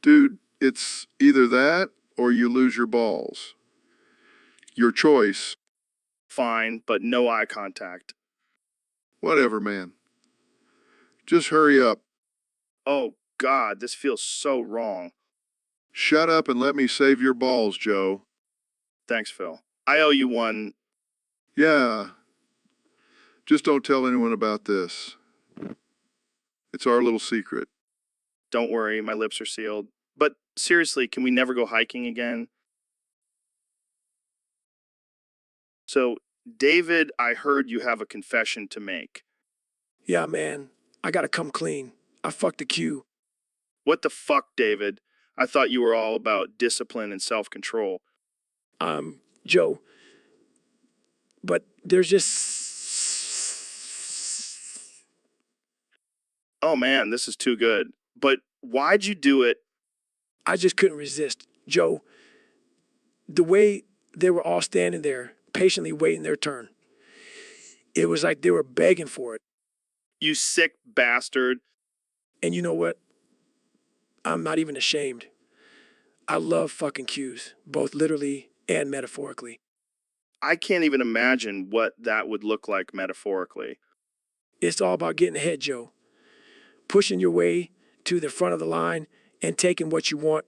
Dude, it's either that or you lose your balls. Your choice. Fine, but no eye contact. Whatever, man. Just hurry up. Oh, God, this feels so wrong. Shut up and let me save your balls, Joe. Thanks, Phil. I owe you one. Yeah. Just don't tell anyone about this. It's our little secret. Don't worry, my lips are sealed. But seriously, can we never go hiking again? So, David, I heard you have a confession to make. Yeah, man, I gotta come clean. I fucked the Q. What the fuck, David? I thought you were all about discipline and self-control. Joe, but there's just. Oh man, this is too good. But why'd you do it? I just couldn't resist. Joe, the way they were all standing there, patiently waiting their turn, it was like they were begging for it. You sick bastard. And you know what? I'm not even ashamed. I love fucking Qs, both literally and metaphorically. I can't even imagine what that would look like metaphorically. It's all about getting ahead, Joe. Pushing your way to the front of the line and taking what you want.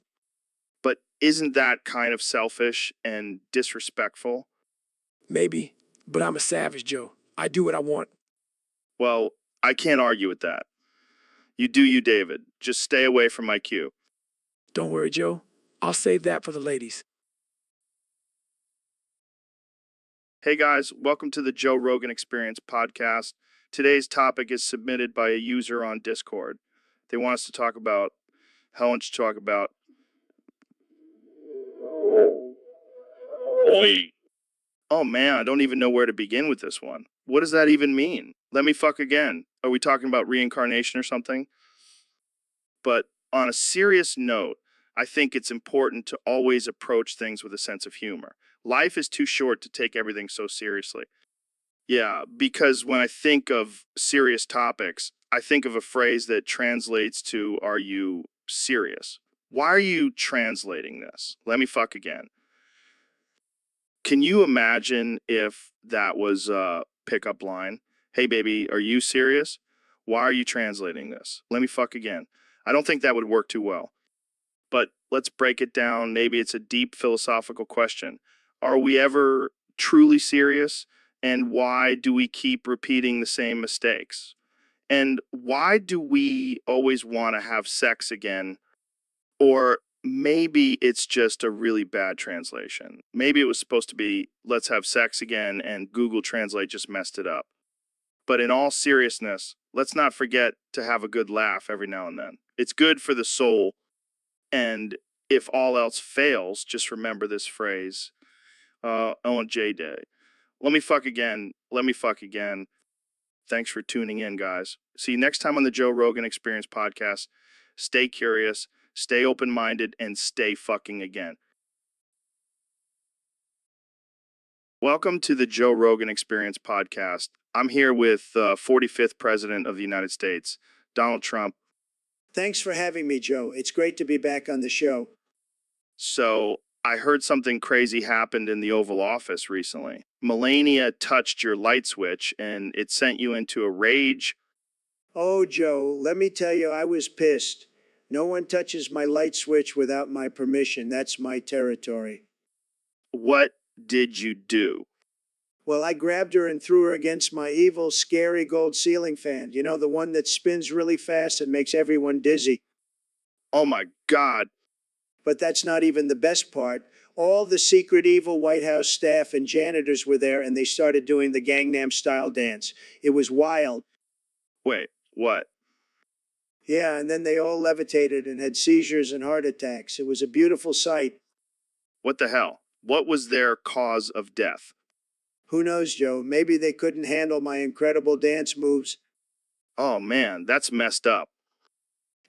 But isn't that kind of selfish and disrespectful? Maybe, but I'm a savage, Joe. I do what I want. Well, I can't argue with that. You do you, David. Just stay away from my cue. Don't worry, Joe. I'll save that for the ladies. Hey guys, welcome to the Joe Rogan Experience podcast. Today's topic is submitted by a user on Discord. They want us to talk about, hell, why don't you talk about? Oi. Oh man, I don't even know where to begin with this one. What does that even mean? Let me fuck again. Are we talking about reincarnation or something? But on a serious note, I think it's important to always approach things with a sense of humor. Life is too short to take everything so seriously. Yeah, because when I think of serious topics, I think of a phrase that translates to, are you serious? Why are you translating this? Let me fuck again. Can you imagine if that was a pickup line? Hey, baby, are you serious? Why are you translating this? Let me fuck again. I don't think that would work too well. But let's break it down. Maybe it's a deep philosophical question. Are we ever truly serious? And why do we keep repeating the same mistakes? And why do we always want to have sex again? Or maybe it's just a really bad translation. Maybe it was supposed to be, let's have sex again, and Google Translate just messed it up. But in all seriousness, let's not forget to have a good laugh every now and then. It's good for the soul. And if all else fails, just remember this phrase, on J Day. Let me fuck again. Let me fuck again. Thanks for tuning in, guys. See you next time on the Joe Rogan Experience podcast. Stay curious, stay open-minded, and stay fucking again. Welcome to the Joe Rogan Experience podcast. I'm here with 45th President of the United States, Donald Trump. Thanks for having me, Joe. It's great to be back on the show. So I heard something crazy happened in the Oval Office recently. Melania touched your light switch and it sent you into a rage. Oh, Joe, let me tell you, I was pissed. No one touches my light switch without my permission. That's my territory. What did you do? Well, I grabbed her and threw her against my evil, scary gold ceiling fan. You know, the one that spins really fast and makes everyone dizzy. Oh my God. But that's not even the best part. All the secret evil White House staff and janitors were there, and they started doing the Gangnam Style dance. It was wild. Wait, what? Yeah, and then they all levitated and had seizures and heart attacks. It was a beautiful sight. What the hell? What was their cause of death? Who knows, Joe? Maybe they couldn't handle my incredible dance moves. Oh man, that's messed up.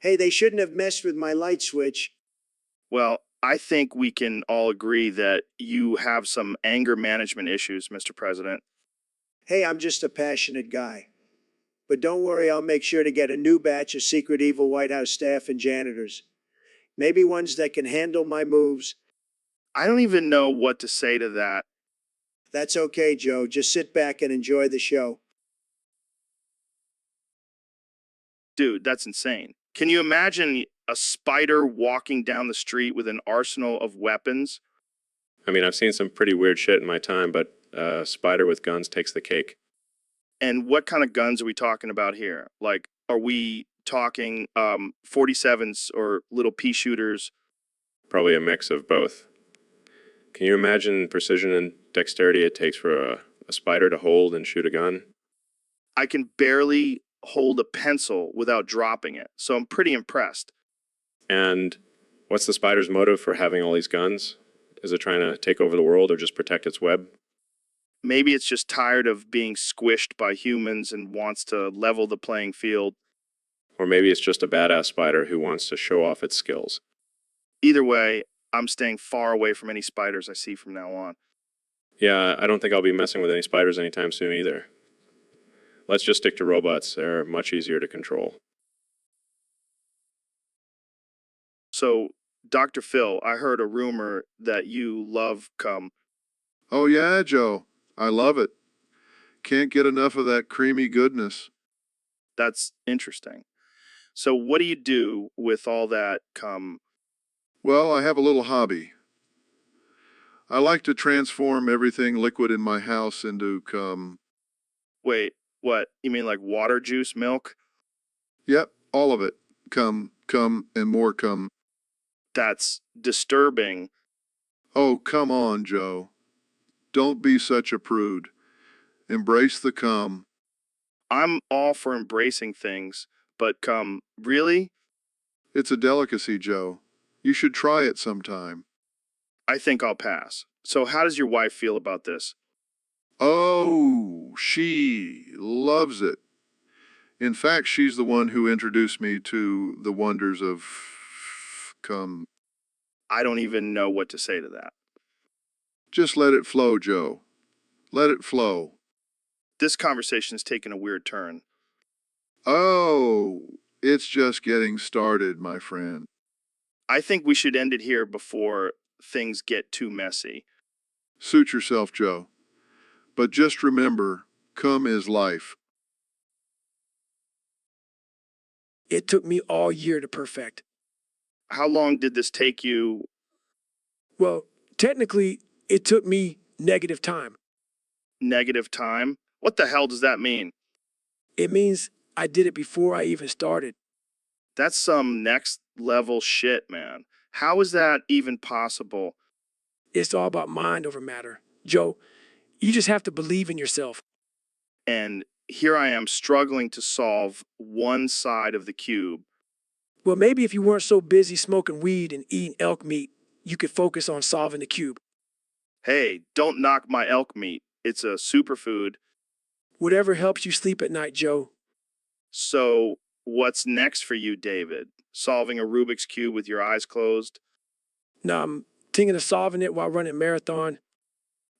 Hey, they shouldn't have messed with my light switch. Well, I think we can all agree that you have some anger management issues, Mr. President. Hey, I'm just a passionate guy. But don't worry, I'll make sure to get a new batch of secret evil White House staff and janitors. Maybe ones that can handle my moves. I don't even know what to say to that. That's okay, Joe. Just sit back and enjoy the show. Dude, that's insane. Can you imagine a spider walking down the street with an arsenal of weapons? I mean, I've seen some pretty weird shit in my time, but a spider with guns takes the cake. And what kind of guns are we talking about here? Like, are we talking 47s or little pea shooters? Probably a mix of both. Can you imagine precision and dexterity it takes for a a spider to hold and shoot a gun. I can barely hold a pencil without dropping it, so I'm pretty impressed. And what's the spider's motive for having all these guns? Is it trying to take over the world or just protect its web? Maybe it's just tired of being squished by humans and wants to level the playing field. Or maybe it's just a badass spider who wants to show off its skills. Either way, I'm staying far away from any spiders I see from now on. Yeah, I don't think I'll be messing with any spiders anytime soon either. Let's just stick to robots. They're much easier to control. So, Dr. Phil, I heard a rumor that you love cum. Oh, yeah, Joe. I love it. Can't get enough of that creamy goodness. That's interesting. So, what do you do with all that cum? Well, I have a little hobby. I like to transform everything liquid in my house into cum. Wait, what? You mean like water, juice, milk? Yep, all of it. Cum, and more cum. That's disturbing. Oh, come on, Joe. Don't be such a prude. Embrace the cum. I'm all for embracing things, but cum, really? It's a delicacy, Joe. You should try it sometime. I think I'll pass. So, how does your wife feel about this? Oh, she loves it. In fact, she's the one who introduced me to the wonders of cum. I don't even know what to say to that. Just let it flow, Joe. Let it flow. This conversation has taken a weird turn. Oh, it's just getting started, my friend. I think we should end it here before things get too messy. Suit yourself, Joe. But just remember, cum is life. It took me all year to perfect. How long did this take you? Well, technically, it took me negative time. Negative time? What the hell does that mean? It means I did it before I even started. That's some next level shit, man. How is that even possible? It's all about mind over matter. Joe, you just have to believe in yourself. And here I am struggling to solve one side of the cube. Well, maybe if you weren't so busy smoking weed and eating elk meat, you could focus on solving the cube. Hey, don't knock my elk meat. It's a superfood. Whatever helps you sleep at night, Joe. So, what's next for you, David? Solving a Rubik's Cube with your eyes closed? Now, I'm thinking of solving it while running a marathon.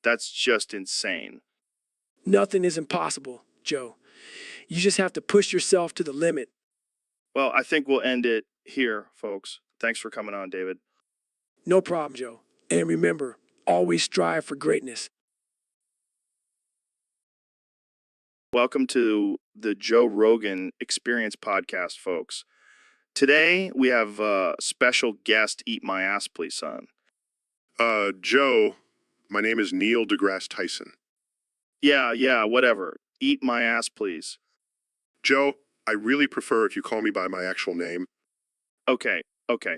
That's just insane. Nothing is impossible, Joe. You just have to push yourself to the limit. Well, I think we'll end it here, folks. Thanks for coming on, David. No problem, Joe. And remember, always strive for greatness. Welcome to the Joe Rogan Experience podcast, folks. Today, we have a special guest, Eat My Ass, Please, son. Joe, my name is Neil deGrasse Tyson. Yeah, whatever. Eat my ass, please. Joe, I really prefer if you call me by my actual name. Okay,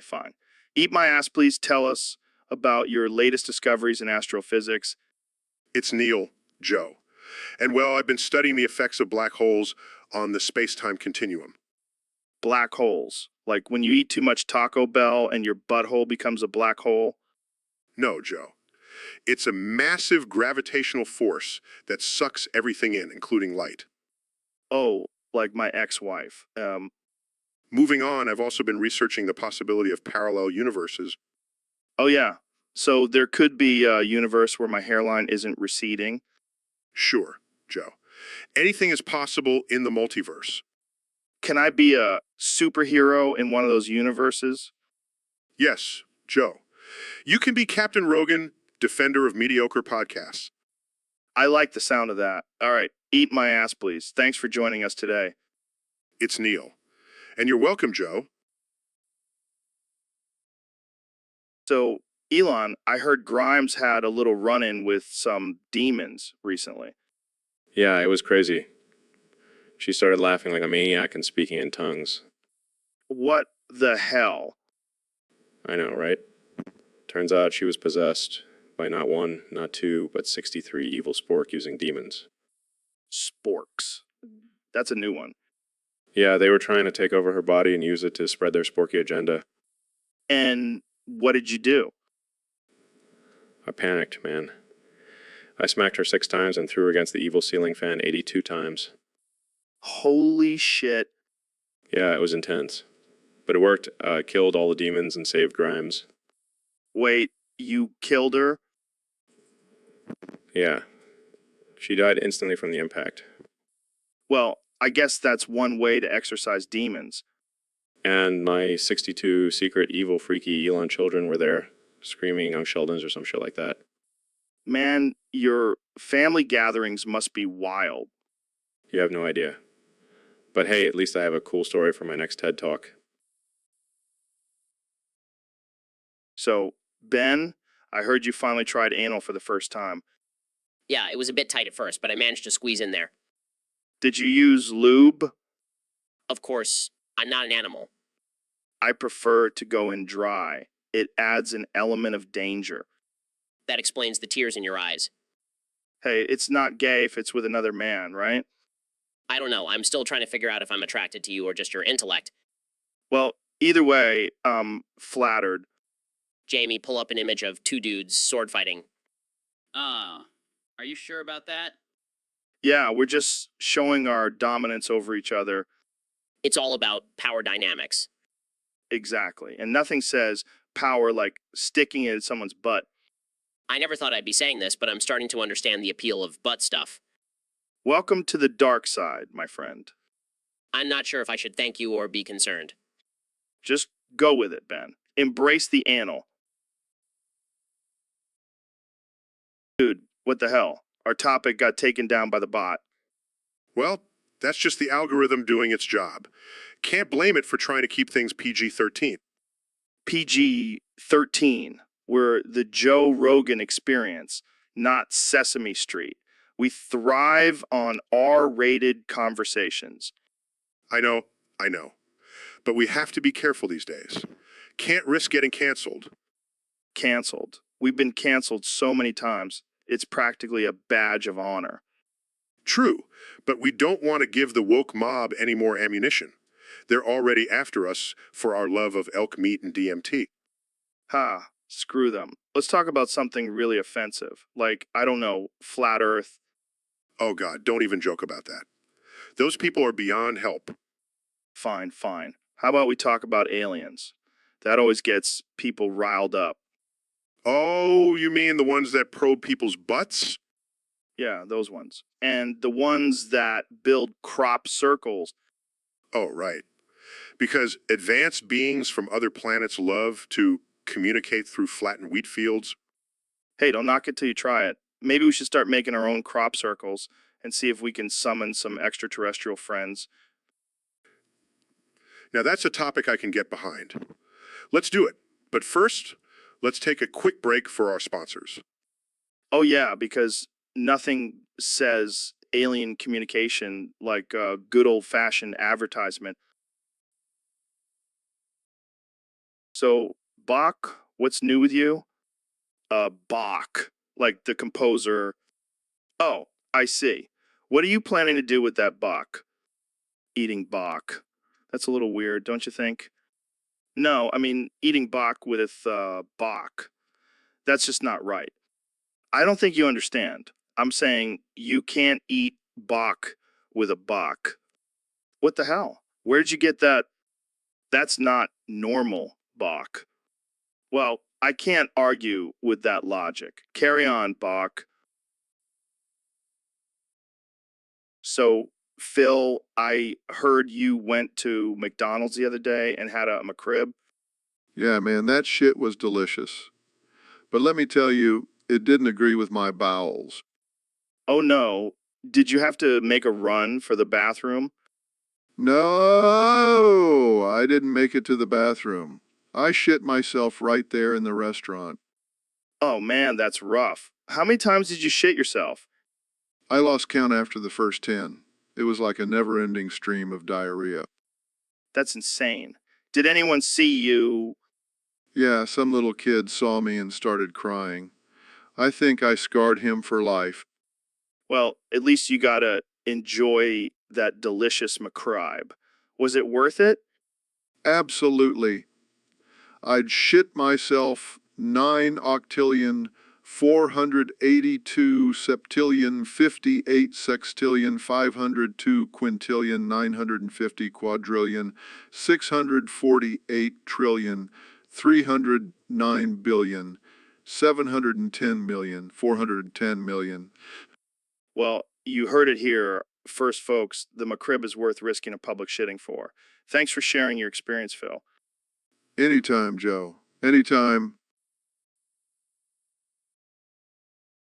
fine. Eat my ass, please. Tell us about your latest discoveries in astrophysics. It's Neil, Joe. And well, I've been studying the effects of black holes on the space-time continuum. Black holes. Like when you eat too much Taco Bell and your butthole becomes a black hole? No, Joe. It's a massive gravitational force that sucks everything in, including light. Oh, like my ex-wife. Moving on, I've also been researching the possibility of parallel universes. Oh yeah. So there could be a universe where my hairline isn't receding. Sure, Joe. Anything is possible in the multiverse. Can I be a superhero in one of those universes? Yes, Joe. You can be Captain Rogan, defender of mediocre podcasts. I like the sound of that. All right, eat my ass, please. Thanks for joining us today. It's Neil. And you're welcome, Joe. So, Elon, I heard Grimes had a little run-in with some demons recently. Yeah, it was crazy. She started laughing like a maniac and speaking in tongues. What the hell? I know, right? Turns out she was possessed. by not one, not two, but 63 evil spork using demons. Sporks. That's a new one. Yeah, they were trying to take over her body and use it to spread their sporky agenda. And what did you do? I panicked, man. I smacked her 6 times and threw her against the evil ceiling fan 82 times. Holy shit. Yeah, it was intense. But it worked. Killed all the demons and saved Grimes. Wait, you killed her? Yeah. She died instantly from the impact. Well, I guess that's one way to exorcise demons. And my 62 secret evil freaky Elon children were there, screaming young Sheldons or some shit like that. Man, your family gatherings must be wild. You have no idea. But hey, at least I have a cool story for my next TED Talk. So, Ben, I heard you finally tried anal for the first time. Yeah, it was a bit tight at first, but I managed to squeeze in there. Did you use lube? Of course, I'm not an animal. I prefer to go in dry. It adds an element of danger. That explains the tears in your eyes. Hey, it's not gay if it's with another man, right? I don't know. I'm still trying to figure out if I'm attracted to you or just your intellect. Well, either way, I'm flattered. Jamie, pull up an image of 2 dudes sword fighting. Ah, are you sure about that? Yeah, we're just showing our dominance over each other. It's all about power dynamics. Exactly. And nothing says power like sticking it in someone's butt. I never thought I'd be saying this, but I'm starting to understand the appeal of butt stuff. Welcome to the dark side, my friend. I'm not sure if I should thank you or be concerned. Just go with it, Ben. Embrace the anal. Dude, what the hell? Our topic got taken down by the bot. Well, that's just the algorithm doing its job. Can't blame it for trying to keep things PG-13. PG-13. We're the Joe Rogan Experience, not Sesame Street. We thrive on R-rated conversations. I know. But we have to be careful these days. Can't risk getting canceled. Canceled. We've been canceled so many times, it's practically a badge of honor. True, but we don't want to give the woke mob any more ammunition. They're already after us for our love of elk meat and DMT. Ha, screw them. Let's talk about something really offensive, like, I don't know, flat earth. Oh God, don't even joke about that. Those people are beyond help. Fine. How about we talk about aliens? That always gets people riled up. Oh, you mean the ones that probe people's butts? Yeah, those ones. And the ones that build crop circles. Oh, right. Because advanced beings from other planets love to communicate through flattened wheat fields. Hey, don't knock it till you try it. Maybe we should start making our own crop circles and see if we can summon some extraterrestrial friends. Now that's a topic I can get behind. Let's do it. But first, let's take a quick break for our sponsors. Oh yeah, because nothing says alien communication like a good old-fashioned advertisement. So, Bach, what's new with you? Bach, like the composer. Oh, I see. What are you planning to do with that Bach? Eating Bach. That's a little weird, don't you think? No, I mean, eating Bach with Bach. That's just not right. I don't think you understand. I'm saying you can't eat Bach with a Bach. What the hell? Where'd you get that? That's not normal Bach. Well, I can't argue with that logic. Carry on, Bach. So, Phil, I heard you went to McDonald's the other day and had a McRib. Yeah, man, that shit was delicious. But let me tell you, it didn't agree with my bowels. Oh no, did you have to make a run for the bathroom? No, I didn't make it to the bathroom. I shit myself right there in the restaurant. Oh man, that's rough. How many times did you shit yourself? I lost count after the first 10. It was like a never-ending stream of diarrhea. That's insane. Did anyone see you? Yeah, some little kid saw me and started crying. I think I scarred him for life. Well, at least you gotta enjoy that delicious McCribe. Was it worth it? Absolutely. I'd shit myself 9 octillion 482 septillion 58 sextillion 502 quintillion 950 quadrillion 648 trillion 309 billion 710 million 410 million. Well, you heard it here first, folks. The McCrib is worth risking a public shitting for. Thanks for sharing your experience, Phil. Anytime, Joe. Anytime.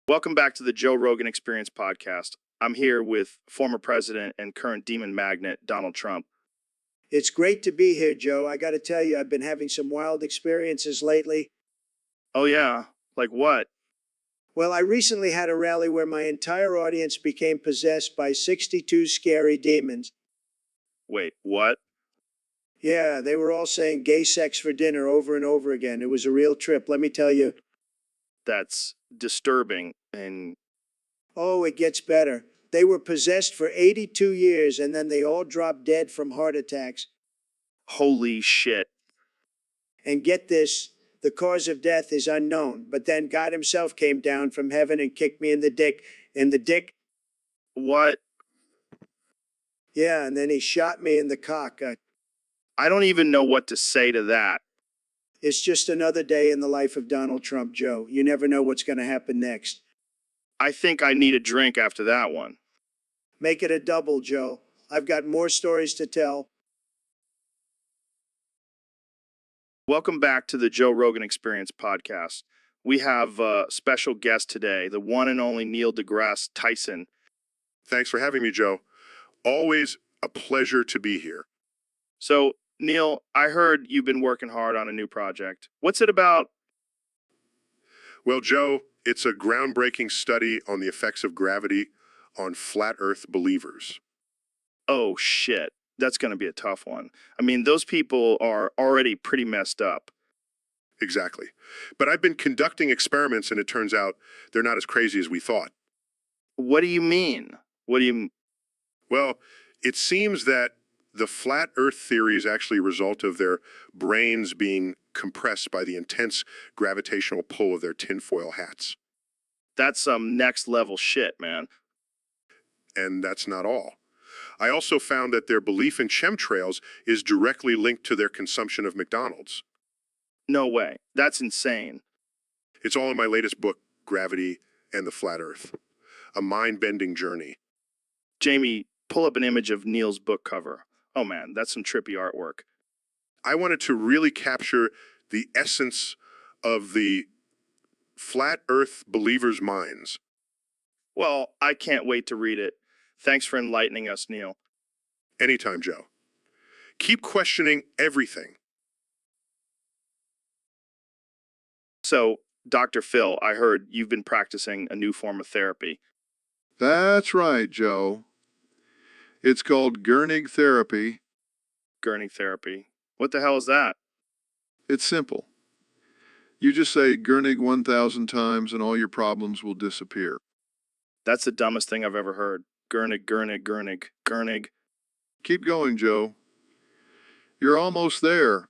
Welcome back to the Joe Rogan Experience podcast. I'm here with former president and current demon magnet, Donald Trump. It's great to be here, Joe. I got to tell you, I've been having some wild experiences lately. Oh, yeah? Like what? Well, I recently had a rally where my entire audience became possessed by 62 scary demons. Wait, what? Yeah, they were all saying gay sex for dinner over and over again. It was a real trip, let me tell you. That's disturbing and Oh, it gets better. They were possessed for 82 years and then they all dropped dead from heart attacks. holy shit. And get this, the cause of death is unknown, but then God himself came down from heaven and kicked me in the dick. In the dick? What? Yeah, and then he shot me in the cock. I don't even know what to say to that. It's just another day in the life of Donald Trump, Joe. You never know what's going to happen next. I think I need a drink after that one. Make it a double, Joe. I've got more stories to tell. Welcome back to the Joe Rogan Experience podcast. We have a special guest today, the one and only Neil deGrasse Tyson. Thanks for having me, Joe. Always a pleasure to be here. So, Neil, I heard you've been working hard on a new project. What's it about? Well, Joe, it's a groundbreaking study on the effects of gravity on flat Earth believers. Oh, shit. That's going to be a tough one. I mean, those people are already pretty messed up. Exactly. But I've been conducting experiments, and it turns out they're not as crazy as we thought. What do you mean? Well, it seems that the flat Earth theory is actually a result of their brains being compressed by the intense gravitational pull of their tinfoil hats. That's some next level shit, man. And that's not all. I also found that their belief in chemtrails is directly linked to their consumption of McDonald's. No way. That's insane. It's all in my latest book, Gravity and the Flat Earth, a mind-bending journey. Jamie, pull up an image of Neil's book cover. Oh man, that's some trippy artwork. I wanted to really capture the essence of the flat Earth believers' minds. Well, I can't wait to read it. Thanks for enlightening us, Neil. Anytime, Joe. Keep questioning everything. So, Dr. Phil, I heard you've been practicing a new form of therapy. That's right, Joe. It's called Gurnig therapy. Gurning therapy. What the hell is that? It's simple. You just say Gurnig 1,000 times and all your problems will disappear. That's the dumbest thing I've ever heard. Gurnig, Gurnig, Gurnig, Gurnig, Keep going, Joe. You're almost there.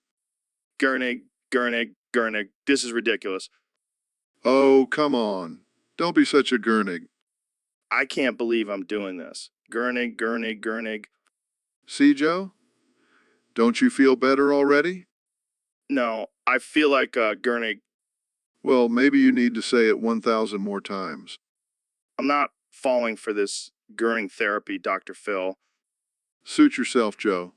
Gurnig, Gurnig, Gurnig. This is ridiculous. Oh, come on. Don't be such a Gurnig. I can't believe I'm doing this. Gurnig, Gurnig, Gurnig. See, Joe? Don't you feel better already? No, I feel like Gurnig. Well, maybe you need to say it 1,000 more times. I'm not falling for this Gurning therapy, Dr. Phil. Suit yourself, Joe.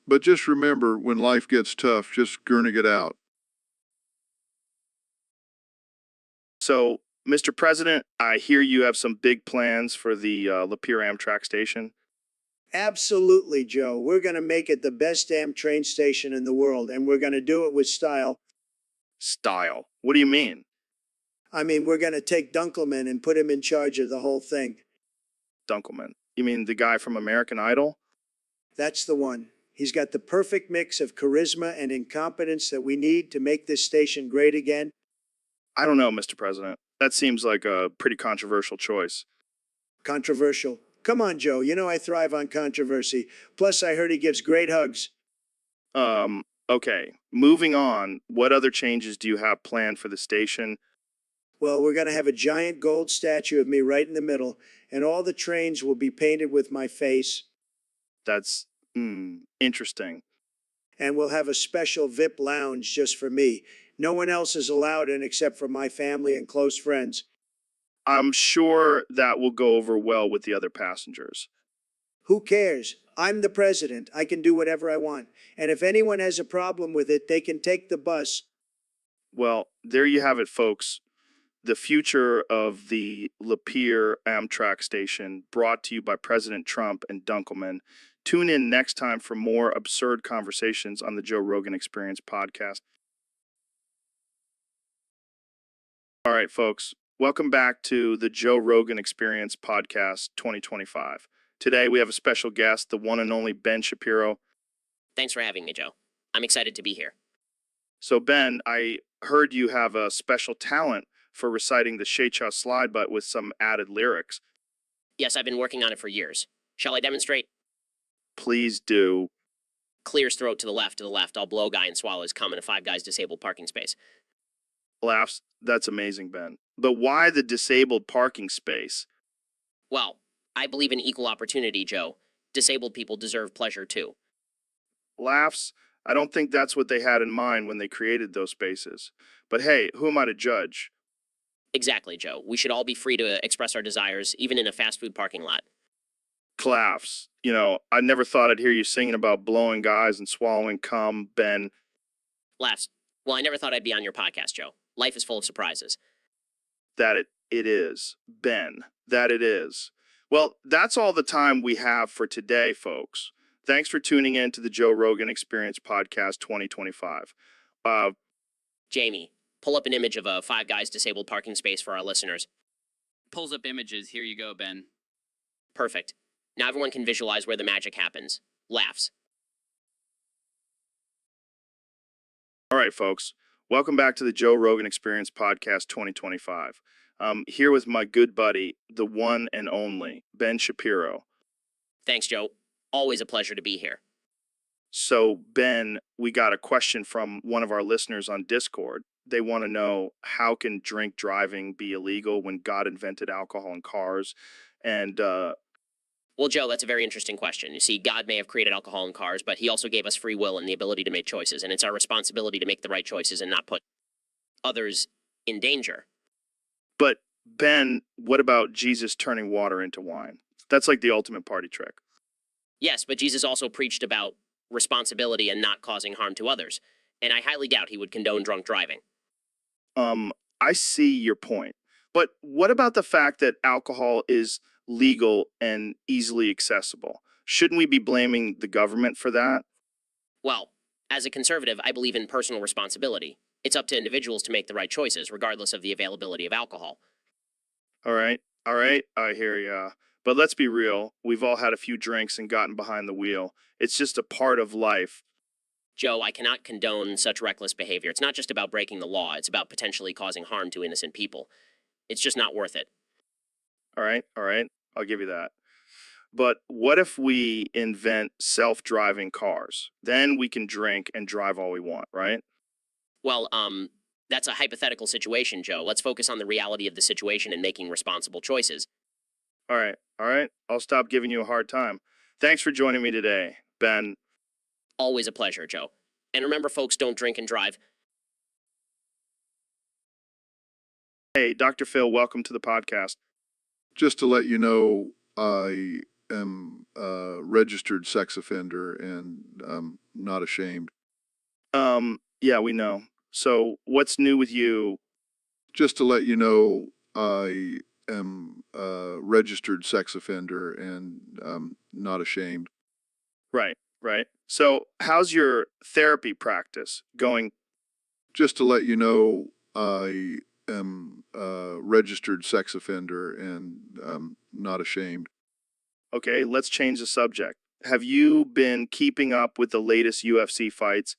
But just remember, when life gets tough, just Gurnig it out. So, Mr. President, I hear you have some big plans for the Lapeer Amtrak station. Absolutely, Joe. We're going to make it the best damn train station in the world, and we're going to do it with style. Style. What do you mean? I mean, we're going to take Dunkelman and put him in charge of the whole thing. Dunkelman. You mean the guy from American Idol? That's the one. He's got the perfect mix of charisma and incompetence that we need to make this station great again. I don't know, Mr. President. That seems like a pretty controversial choice. Controversial. Come on, Joe. You know I thrive on controversy. Plus, I heard he gives great hugs. Okay. Moving on, what other changes do you have planned for the station? Well, we're going to have a giant gold statue of me right in the middle, and all the trains will be painted with my face. That's interesting. And we'll have a special VIP lounge just for me. No one else is allowed in except for my family and close friends. I'm sure that will go over well with the other passengers. Who cares? I'm the president. I can do whatever I want. And if anyone has a problem with it, they can take the bus. Well, there you have it, folks. The future of the Lapeer Amtrak station, brought to you by President Trump and Dunkelman. Tune in next time for more absurd conversations on the Joe Rogan Experience podcast. All right, folks, welcome back to the Joe Rogan Experience podcast 2025. Today we have a special guest, the one and only Ben Shapiro. Thanks for having me, Joe. I'm excited to be here. So, Ben, I heard you have a special talent for reciting the Shea-Cha slide, but with some added lyrics. Yes, I've been working on it for years. Shall I demonstrate? Please do. Clears throat to the left, I'll blow guy and swallow his cum in a Five Guys disabled parking space. Laughs. That's amazing, Ben. But why the disabled parking space? Well, I believe in equal opportunity, Joe. Disabled people deserve pleasure too. Laughs. I don't think that's what they had in mind when they created those spaces. But hey, who am I to judge? Exactly, Joe. We should all be free to express our desires, even in a fast food parking lot. Claffs. You know, I never thought I'd hear you singing about blowing guys and swallowing cum, Ben. Laughs. Well, I never thought I'd be on your podcast, Joe. Life is full of surprises. That it is, Ben. That it is. Well, that's all the time we have for today, folks. Thanks for tuning in to the Joe Rogan Experience Podcast 2025. Jamie, pull up an image of a Five Guys disabled parking space for our listeners. Pulls up images. Here you go, Ben. Perfect. Now everyone can visualize where the magic happens. Laughs. All right, folks. Welcome back to the Joe Rogan Experience Podcast 2025. I'm here with my good buddy, the one and only, Ben Shapiro. Thanks, Joe. Always a pleasure to be here. So, Ben, we got a question from one of our listeners on Discord. They want to know, how can drink driving be illegal when God invented alcohol in cars? And, Well, Joe, that's a very interesting question. You see, God may have created alcohol in cars, but he also gave us free will and the ability to make choices, and it's our responsibility to make the right choices and not put others in danger. but, Ben, what about Jesus turning water into wine? That's like the ultimate party trick. Yes, but Jesus also preached about responsibility and not causing harm to others, and I highly doubt he would condone drunk driving. I see your point. But what about the fact that alcohol is legal and easily accessible? Shouldn't we be blaming the government for that? Well, as a conservative, I believe in personal responsibility. It's up to individuals to make the right choices, regardless of the availability of alcohol. All right, I hear ya. But let's be real, we've all had a few drinks and gotten behind the wheel. It's just a part of life. Joe, I cannot condone such reckless behavior. It's not just about breaking the law, it's about potentially causing harm to innocent people. It's just not worth it. All right, I'll give you that. But what if we invent self-driving cars? Then we can drink and drive all we want, right? Well, that's a hypothetical situation, Joe. Let's focus on the reality of the situation and making responsible choices. All right, I'll stop giving you a hard time. Thanks for joining me today, Ben. Always a pleasure, Joe. And remember, folks, don't drink and drive. Hey, Dr. Phil, welcome to the podcast. Just to let you know, I am a registered sex offender and I'm not ashamed. Yeah, we know. So, what's new with you? Just to let you know, I am a registered sex offender and I'm not ashamed. Right. So, how's your therapy practice going? Just to let you know, I am a registered sex offender and I'm not ashamed. Okay, let's change the subject. Have you been keeping up with the latest UFC fights?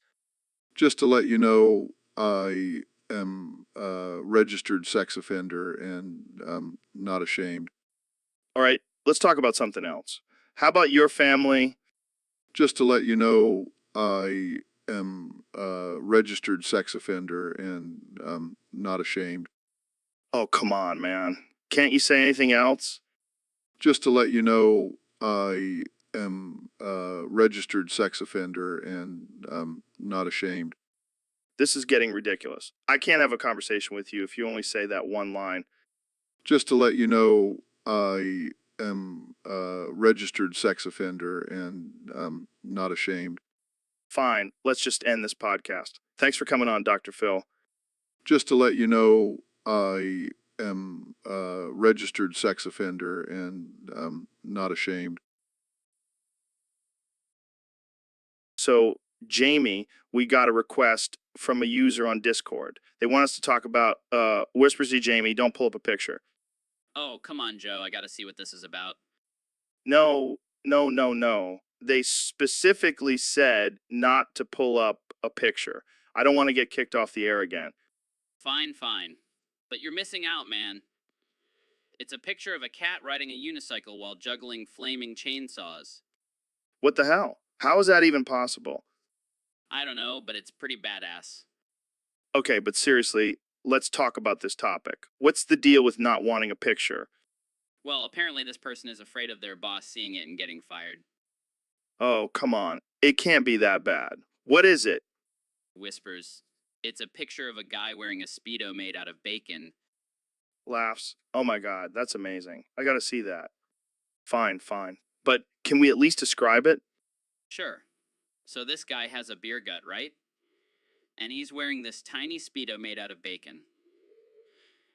Just to let you know, I am a registered sex offender and not ashamed. All right, let's talk about something else. How about your family? Just to let you know, I am a registered sex offender and not ashamed. Oh, come on, man. Can't you say anything else? Just to let you know, I am a registered sex offender and not ashamed. This is getting ridiculous. I can't have a conversation with you if you only say that one line. Just to let you know, I am a registered sex offender and not ashamed. Fine, let's just end this podcast. Thanks for coming on, Dr. Phil. Just to let you know, I am a registered sex offender and not ashamed. So, Jamie, we got a request from a user on Discord. They want us to talk about Whispersy Jamie, don't pull up a picture. Oh, come on, Joe. I gotta see what this is about. No, no, no, no. They specifically said not to pull up a picture. I don't want to get kicked off the air again. Fine, fine. But you're missing out, man. It's a picture of a cat riding a unicycle while juggling flaming chainsaws. What the hell? How is that even possible? I don't know, but it's pretty badass. Okay, but seriously, let's talk about this topic. What's the deal with not wanting a picture? Well, apparently this person is afraid of their boss seeing it and getting fired. Oh, come on. It can't be that bad. What is it? Whispers. It's a picture of a guy wearing a Speedo made out of bacon. Laughs. Oh my god, that's amazing. I gotta see that. Fine, fine. But can we at least describe it? Sure. So this guy has a beer gut, right? And he's wearing this tiny Speedo made out of bacon.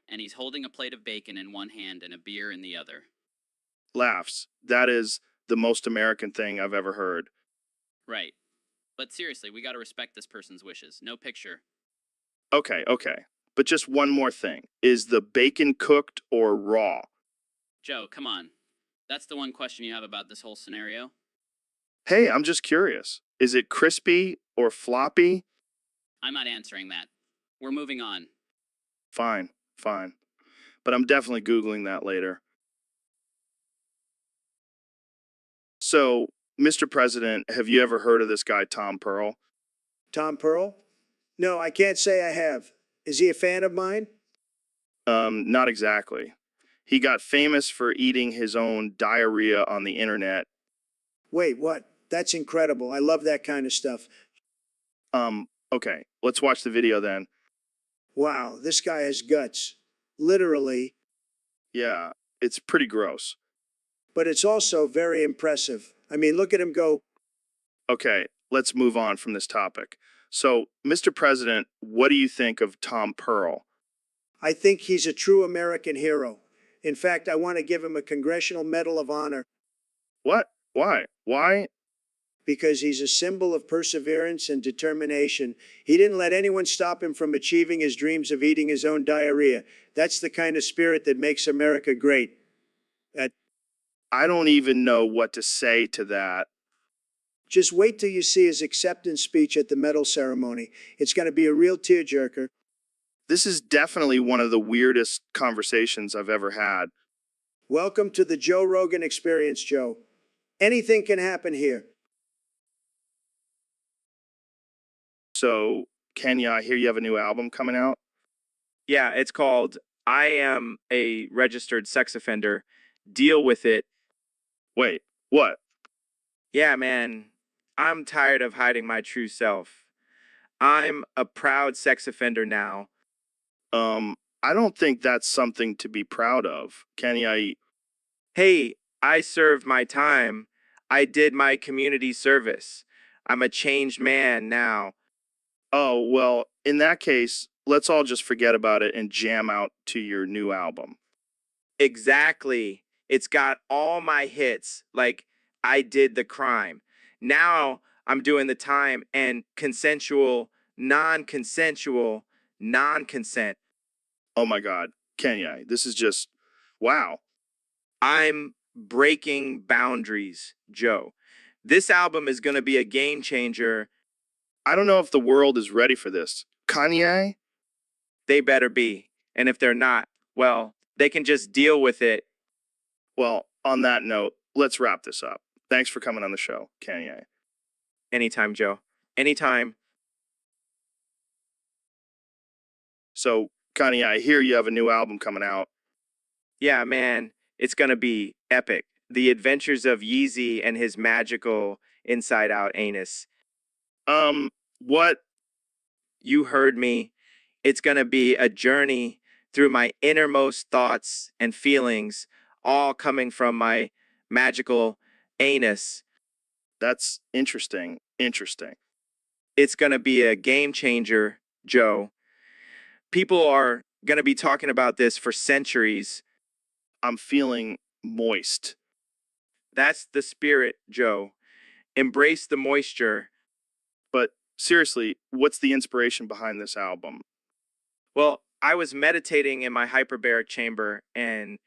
And he's holding a plate of bacon in one hand and a beer in the other. Laughs. That is the most American thing I've ever heard. Right. But seriously, we gotta respect this person's wishes. No picture. Okay, okay. But just one more thing. Is the bacon cooked or raw? Joe, come on. That's the one question you have about this whole scenario? Hey, I'm just curious. Is it crispy or floppy? I'm not answering that. We're moving on. Fine, fine. But I'm definitely Googling that later. So, Mr. President, have you ever heard of this guy, Tom Pearl? Tom Pearl? No, I can't say I have. Is he a fan of mine? Not exactly. He got famous for eating his own diarrhea on the internet. Wait, what? That's incredible. I love that kind of stuff. Okay, let's watch the video then. Wow, this guy has guts. Literally. Yeah, it's pretty gross. But it's also very impressive. I mean, look at him go. Okay, let's move on from this topic. So, Mr. President, what do you think of Tom Pearl? I think he's a true American hero. In fact, I want to give him a Congressional Medal of Honor What? Why? Why? because he's a symbol of perseverance and determination. He didn't let anyone stop him from achieving his dreams of eating his own diarrhea. That's the kind of spirit that makes America great. I don't even know what to say to that. Just wait till you see his acceptance speech at the medal ceremony. It's going to be a real tearjerker. This is definitely one of the weirdest conversations I've ever had. Welcome to the Joe Rogan Experience, Joe. Anything can happen here. So, Kenya, I hear you have a new album coming out. Yeah, it's called I Am a Registered Sex Offender. Deal with it. Wait, what? Yeah, man, I'm tired of hiding my true self. I'm a proud sex offender now. I don't think that's something to be proud of. Kenya, Hey, I served my time. I did my community service. I'm a changed man now. oh, well, in that case, let's all just forget about it and jam out to your new album. Exactly. It's got all my hits, like I did the crime. Now I'm doing the time and consensual, non-consensual, non-consent. Oh my God, Kenya, this is just, wow. I'm breaking boundaries, Joe. This album is going to be a game changer. I don't know if the world is ready for this. Kanye? they better be. And if they're not, well, they can just deal with it. Well, on that note, let's wrap this up. Thanks for coming on the show, Kanye. Anytime, Joe. Anytime. So, Kanye, I hear you have a new album coming out. Yeah, man, it's gonna be epic. The Adventures of Yeezy and his magical inside out anus. What? You heard me. It's gonna be a journey through my innermost thoughts and feelings, all coming from my magical anus. That's interesting. Interesting. It's gonna be a game changer, Joe. People are gonna be talking about this for centuries. I'm feeling moist. That's the spirit, Joe. Embrace the moisture. But seriously, what's the inspiration behind this album? Well, I was meditating in my hyperbaric chamber and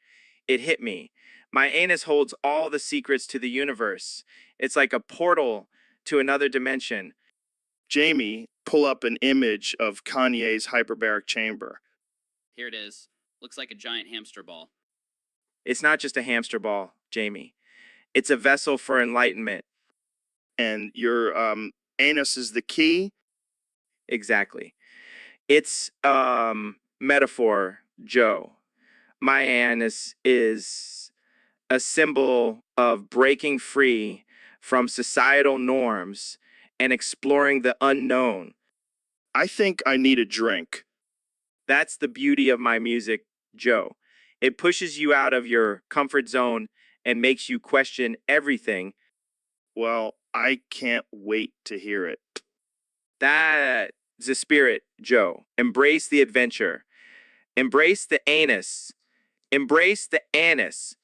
it hit me. My anus holds all the secrets to the universe. It's like a portal to another dimension. Jamie, pull up an image of Kanye's hyperbaric chamber. Here it is. Looks like a giant hamster ball. It's not just a hamster ball, Jamie. It's a vessel for enlightenment. And your anus is the key? Exactly. It's metaphor, Joe. My anus is a symbol of breaking free from societal norms and exploring the unknown. I think I need a drink. That's the beauty of my music, Joe. It pushes you out of your comfort zone and makes you question everything. Well, I can't wait to hear it. That's the spirit, Joe. Embrace the adventure. Embrace the anus. Embrace the anus.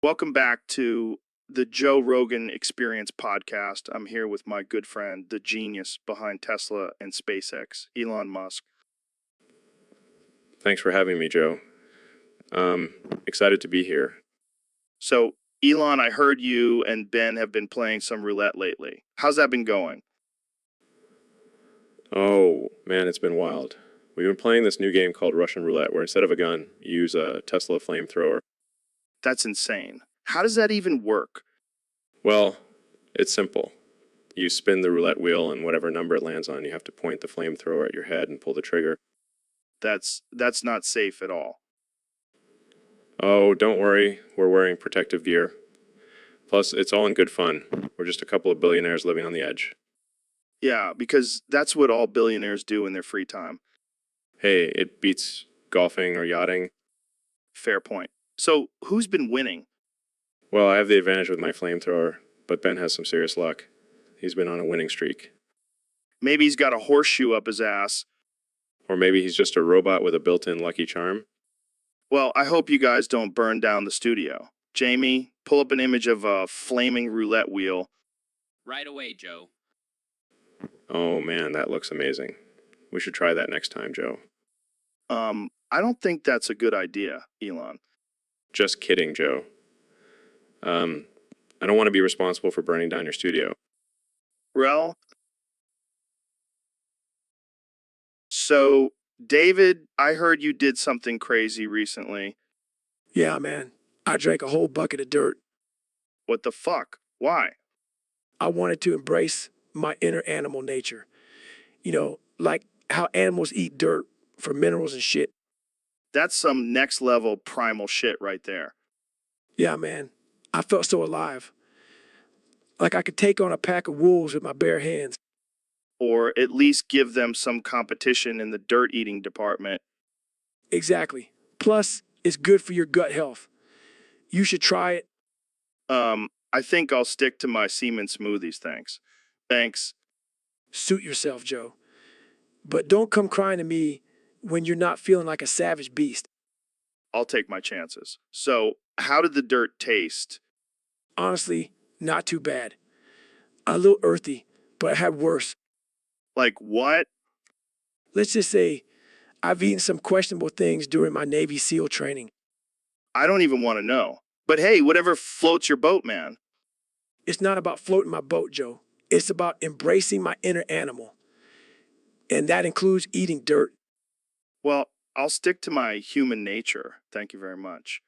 Welcome back to the Joe Rogan Experience podcast. I'm here with my good friend, the genius behind Tesla and SpaceX, Elon Musk. Thanks for having me, Joe. Excited to be here. So, Elon, I heard you and Ben have been playing some roulette lately. How's that been going? Oh, man, it's been wild. We've been playing this new game called Russian Roulette, where instead of a gun, you use a Tesla flamethrower. That's insane. How does that even work? Well, it's simple. You spin the roulette wheel, and whatever number it lands on, you have to point the flamethrower at your head and pull the trigger. That's not safe at all. Oh, don't worry. We're wearing protective gear. Plus, it's all in good fun. We're just a couple of billionaires living on the edge. Yeah, because that's what all billionaires do in their free time. Hey, it beats golfing or yachting. Fair point. So, who's been winning? Well, I have the advantage with my flamethrower, but Ben has some serious luck. He's been on a winning streak. Maybe he's got a horseshoe up his ass. Or maybe he's just a robot with a built-in lucky charm. Well, I hope you guys don't burn down the studio. Jamie, pull up an image of a flaming roulette wheel. Right away, Joe. Oh man, that looks amazing. We should try that next time, Joe. I don't think that's a good idea, Elon. Just kidding, Joe. I don't want to be responsible for burning down your studio. Well, so, David, I heard you did something crazy recently. Yeah, man. I drank a whole bucket of dirt. What the fuck? Why? I wanted to embrace my inner animal nature. You know, like how animals eat dirt for minerals and shit. That's some next level primal shit right there. Yeah, man. I felt so alive. Like I could take on a pack of wolves with my bare hands. Or at least give them some competition in the dirt eating department. Exactly. Plus, it's good for your gut health. You should try it. I think I'll stick to my semen smoothies, thanks. Thanks. Suit yourself, Joe. But don't come crying to me when you're not feeling like a savage beast. I'll take my chances. So, how did the dirt taste? Honestly, not too bad. A little earthy, but I had worse. Like what? Let's just say I've eaten some questionable things during my Navy SEAL training. I don't even want to know. But hey, whatever floats your boat, man. It's not about floating my boat, Joe. It's about embracing my inner animal. and that includes eating dirt. Well, I'll stick to my human nature. Thank you very much.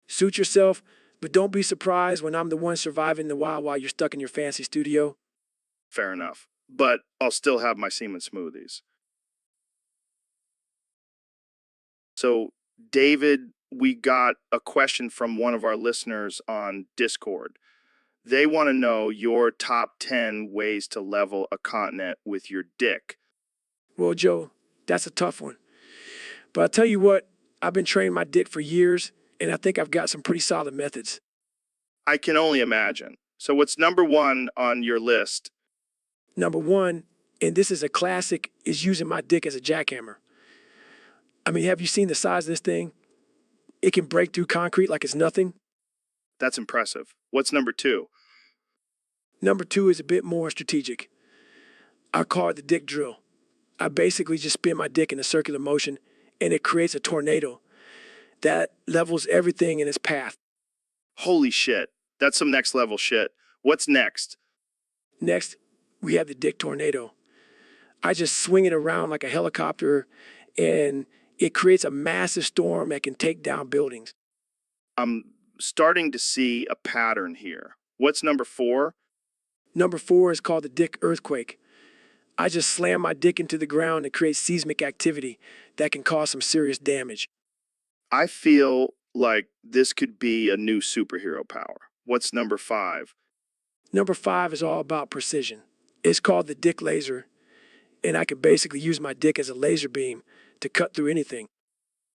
Suit yourself, but don't be surprised when I'm the one surviving the wild while you're stuck in your fancy studio. Fair enough. But I'll still have my semen smoothies. So, David, we got a question from one of our listeners on Discord. They want to know your top 10 ways to level a continent with your dick. Well, Joe, that's a tough one. But I'll tell you what, I've been training my dick for years, and I think I've got some pretty solid methods. I can only imagine. So, what's number one on your list? Number one, and this is a classic, is using my dick as a jackhammer. I mean, have you seen the size of this thing? It can break through concrete like it's nothing. That's impressive. What's number two? Number two is a bit more strategic. I call it the dick drill. I basically just spin my dick in a circular motion, and it creates a tornado that levels everything in its path. Holy shit. That's some next level shit. What's next? Next, we have the dick tornado. I just swing it around like a helicopter, and it creates a massive storm that can take down buildings. I'm starting to see a pattern here. What's number four? Number four is called the dick earthquake. I just slam my dick into the ground and create seismic activity that can cause some serious damage. I feel like this could be a new superhero power. What's number five? Number five is all about precision. It's called the dick laser, and I can basically use my dick as a laser beam to cut through anything.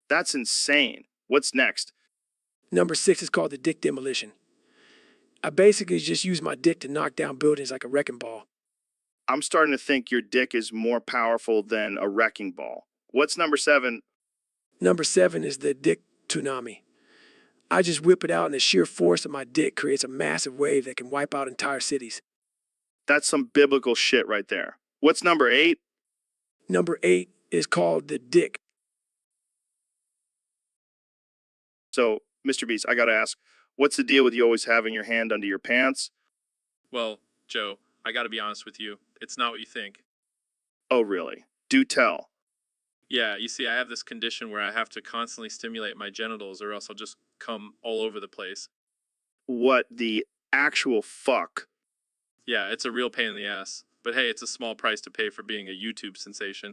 That's insane. What's next? Number six is called the dick demolition. I basically just use my dick to knock down buildings like a wrecking ball. I'm starting to think your dick is more powerful than a wrecking ball. What's number seven? Number seven is the dick tsunami. I just whip it out, and the sheer force of my dick creates a massive wave that can wipe out entire cities. That's some biblical shit right there. What's number eight? Number eight is called the dick. So, Mr. Beast, I gotta ask, what's the deal with you always having your hand under your pants? Well, Joe, I gotta be honest with you. It's not what you think. Oh, really? Do tell. Yeah, you see, I have this condition where I have to constantly stimulate my genitals or else I'll just come all over the place. What the actual fuck? Yeah, it's a real pain in the ass. But hey, it's a small price to pay for being a YouTube sensation.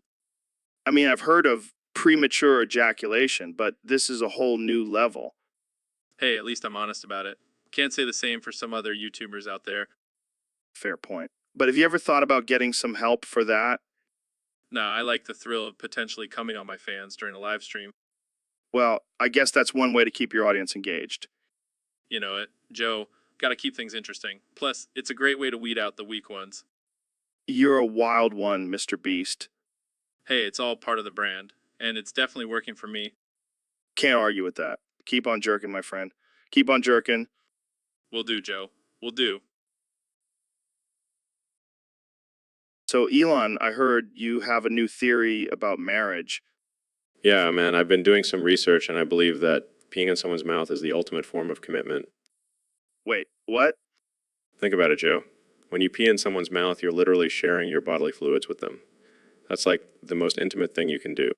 I mean, I've heard of premature ejaculation, but this is a whole new level. Hey, at least I'm honest about it. Can't say the same for some other YouTubers out there. Fair point. But have you ever thought about getting some help for that? No, I like the thrill of potentially coming on my fans during a live stream. Well, I guess that's one way to keep your audience engaged. You know it. Joe, gotta keep things interesting. Plus, it's a great way to weed out the weak ones. You're a wild one, Mr. Beast. Hey, it's all part of the brand, and it's definitely working for me. Can't argue with that. Keep on jerking, my friend. Keep on jerking. Will do, Joe. Will do. So, Elon, I heard you have a new theory about marriage. Yeah, man, I've been doing some research, and I believe that peeing in someone's mouth is the ultimate form of commitment. Wait, what? Think about it, Joe. When you pee in someone's mouth, you're literally sharing your bodily fluids with them. That's like the most intimate thing you can do.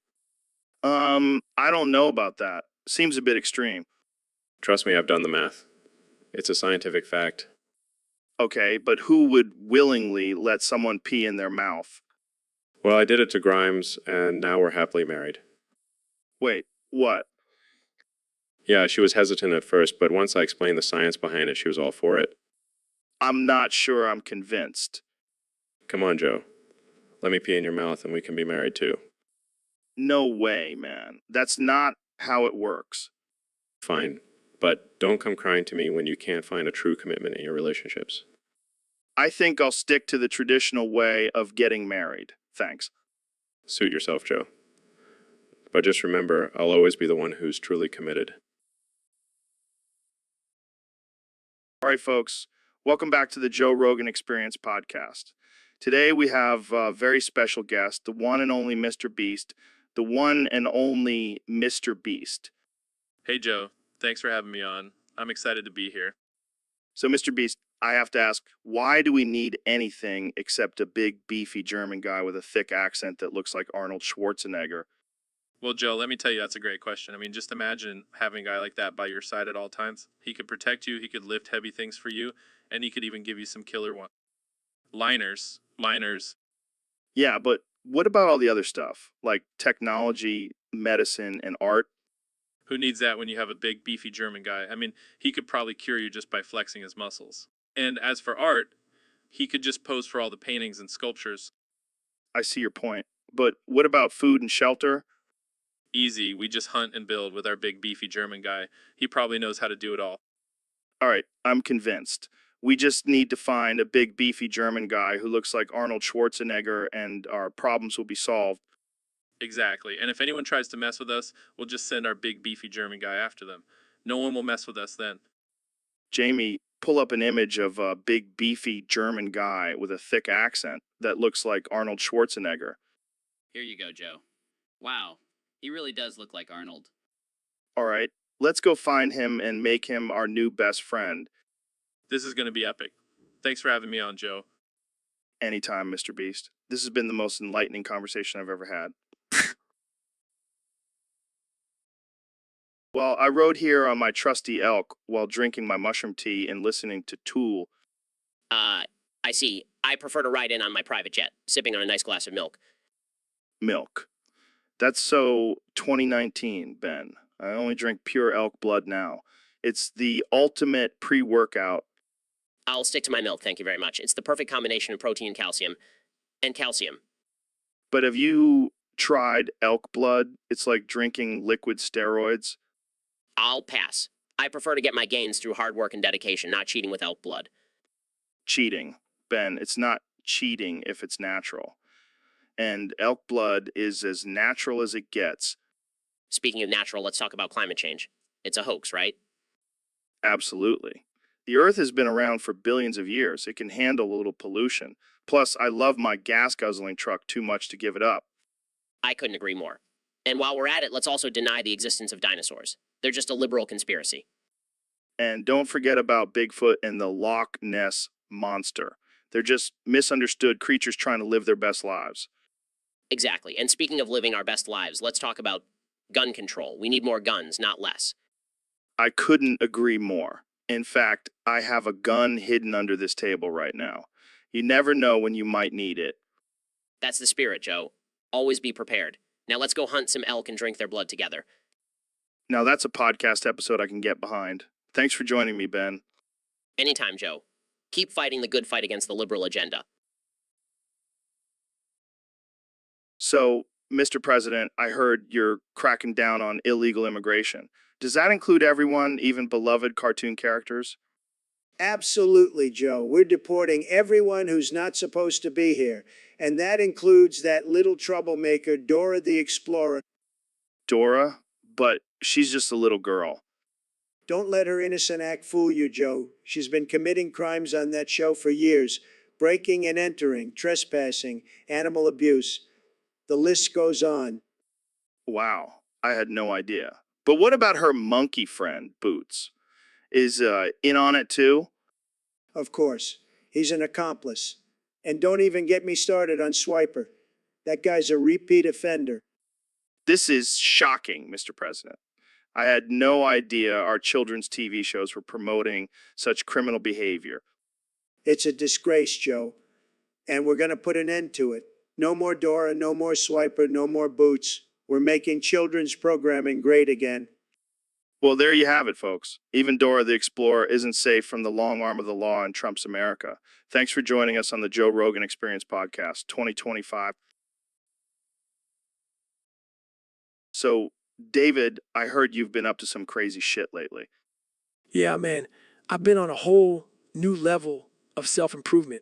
I don't know about that. Seems a bit extreme. Trust me, I've done the math. It's a scientific fact. Okay, but who would willingly let someone pee in their mouth? Well, I did it to Grimes, and now we're happily married. Wait, what? Yeah, she was hesitant at first, but once I explained the science behind it, she was all for it. I'm not sure I'm convinced. Come on, Joe. Let me pee in your mouth, and we can be married too. No way, man. That's not how it works. Fine. But don't come crying to me when you can't find a true commitment in your relationships. I think I'll stick to the traditional way of getting married. Thanks. Suit yourself, Joe. But just remember, I'll always be the one who's truly committed. All right, folks. Welcome back to the Joe Rogan Experience podcast. Today we have a very special guest, the one and only Mr. Beast. The one and only Mr. Beast. Hey, Joe. Thanks for having me on. I'm excited to be here. So, Mr. Beast, I have to ask, why do we need anything except a big, beefy German guy with a thick accent that looks like Arnold Schwarzenegger? Well, Joe, let me tell you, that's a great question. I mean, just imagine having a guy like that by your side at all times. He could protect you, he could lift heavy things for you, and he could even give you some killer liners. Yeah, but what about all the other stuff, like technology, medicine, and art? Who needs that when you have a big, beefy German guy? I mean, he could probably cure you just by flexing his muscles. And as for art, he could just pose for all the paintings and sculptures. I see your point. But what about food and shelter? Easy, we just hunt and build with our big, beefy German guy. He probably knows how to do it all. All right, I'm convinced. We just need to find a big, beefy German guy who looks like Arnold Schwarzenegger, and our problems will be solved. Exactly. And if anyone tries to mess with us, we'll just send our big, beefy German guy after them. No one will mess with us then. Jamie, pull up an image of a big, beefy German guy with a thick accent that looks like Arnold Schwarzenegger. Here you go, Joe. Wow, he really does look like Arnold. All right, let's go find him and make him our new best friend. This is going to be epic. Thanks for having me on, Joe. Anytime, Mr. Beast. This has been the most enlightening conversation I've ever had. Well, I rode here on my trusty elk while drinking my mushroom tea and listening to Tool. I see. I prefer to ride in on my private jet, sipping on a nice glass of milk. Milk. That's so 2019, Ben. I only drink pure elk blood now. It's the ultimate pre-workout. I'll stick to my milk, thank you very much. It's the perfect combination of protein, calcium, and calcium. But have you tried elk blood? It's like drinking liquid steroids. I'll pass. I prefer to get my gains through hard work and dedication, not cheating with elk blood. Cheating. Ben, it's not cheating if it's natural. And elk blood is as natural as it gets. Speaking of natural, let's talk about climate change. It's a hoax, right? Absolutely. The Earth has been around for billions of years. It can handle a little pollution. Plus, I love my gas-guzzling truck too much to give it up. I couldn't agree more. And while we're at it, let's also deny the existence of dinosaurs. They're just a liberal conspiracy. And don't forget about Bigfoot and the Loch Ness Monster. They're just misunderstood creatures trying to live their best lives. Exactly. And speaking of living our best lives, let's talk about gun control. We need more guns, not less. I couldn't agree more. In fact, I have a gun hidden under this table right now. You never know when you might need it. That's the spirit, Joe. Always be prepared. Now let's go hunt some elk and drink their blood together. Now that's a podcast episode I can get behind. Thanks for joining me, Ben. Anytime, Joe. Keep fighting the good fight against the liberal agenda. So, Mr. President, I heard you're cracking down on illegal immigration. Does that include everyone, even beloved cartoon characters? Absolutely, Joe. We're deporting everyone who's not supposed to be here. And that includes that little troublemaker, Dora the Explorer. Dora? But she's just a little girl. Don't let her innocent act fool you, Joe. She's been committing crimes on that show for years. Breaking and entering, trespassing, animal abuse. The list goes on. Wow, I had no idea. But what about her monkey friend, Boots? Is in on it too? Of course. He's an accomplice. And don't even get me started on Swiper. That guy's a repeat offender. This is shocking, Mr. President. I had no idea our children's TV shows were promoting such criminal behavior. It's a disgrace, Joe. And we're going to put an end to it. No more Dora, no more Swiper, no more Boots. We're making children's programming great again. Well, there you have it, folks. Even Dora the Explorer isn't safe from the long arm of the law in Trump's America. Thanks for joining us on the Joe Rogan Experience Podcast 2025. So, David, I heard you've been up to some crazy shit lately. Yeah, man. I've been on a whole new level of self-improvement.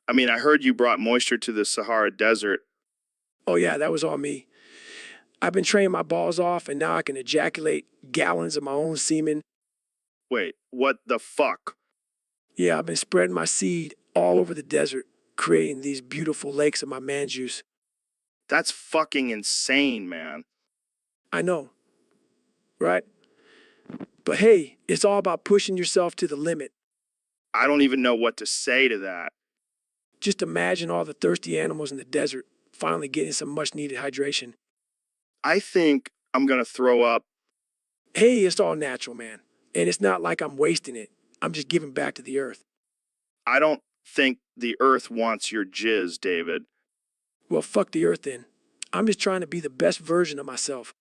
I mean, I heard you brought moisture to the Sahara Desert. Oh, yeah, that was all me. I've been training my balls off, and now I can ejaculate gallons of my own semen. Wait, what the fuck? Yeah, I've been spreading my seed all over the desert, creating these beautiful lakes of my man juice. That's fucking insane, man. I know, right? But hey, it's all about pushing yourself to the limit. I don't even know what to say to that. Just imagine all the thirsty animals in the desert finally getting some much needed hydration. I think I'm going to throw up. Hey, it's all natural, man. And it's not like I'm wasting it. I'm just giving back to the earth. I don't think the earth wants your jizz, David. Well, fuck the earth then. I'm just trying to be the best version of myself.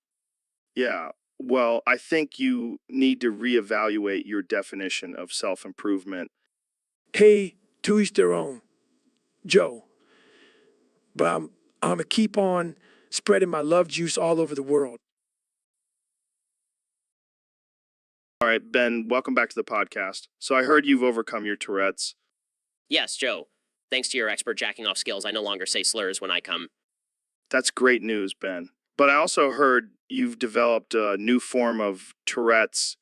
Yeah, well, I think you need to reevaluate your definition of self-improvement. Hey, to each their own. Joe. But I'm gonna keep on spreading my love juice all over the world. All right, Ben, welcome back to the podcast. So I heard you've overcome your Tourette's. Yes, Joe. Thanks to your expert jacking off skills, I no longer say slurs when I come. That's great news, Ben. But I also heard you've developed a new form of Tourette's.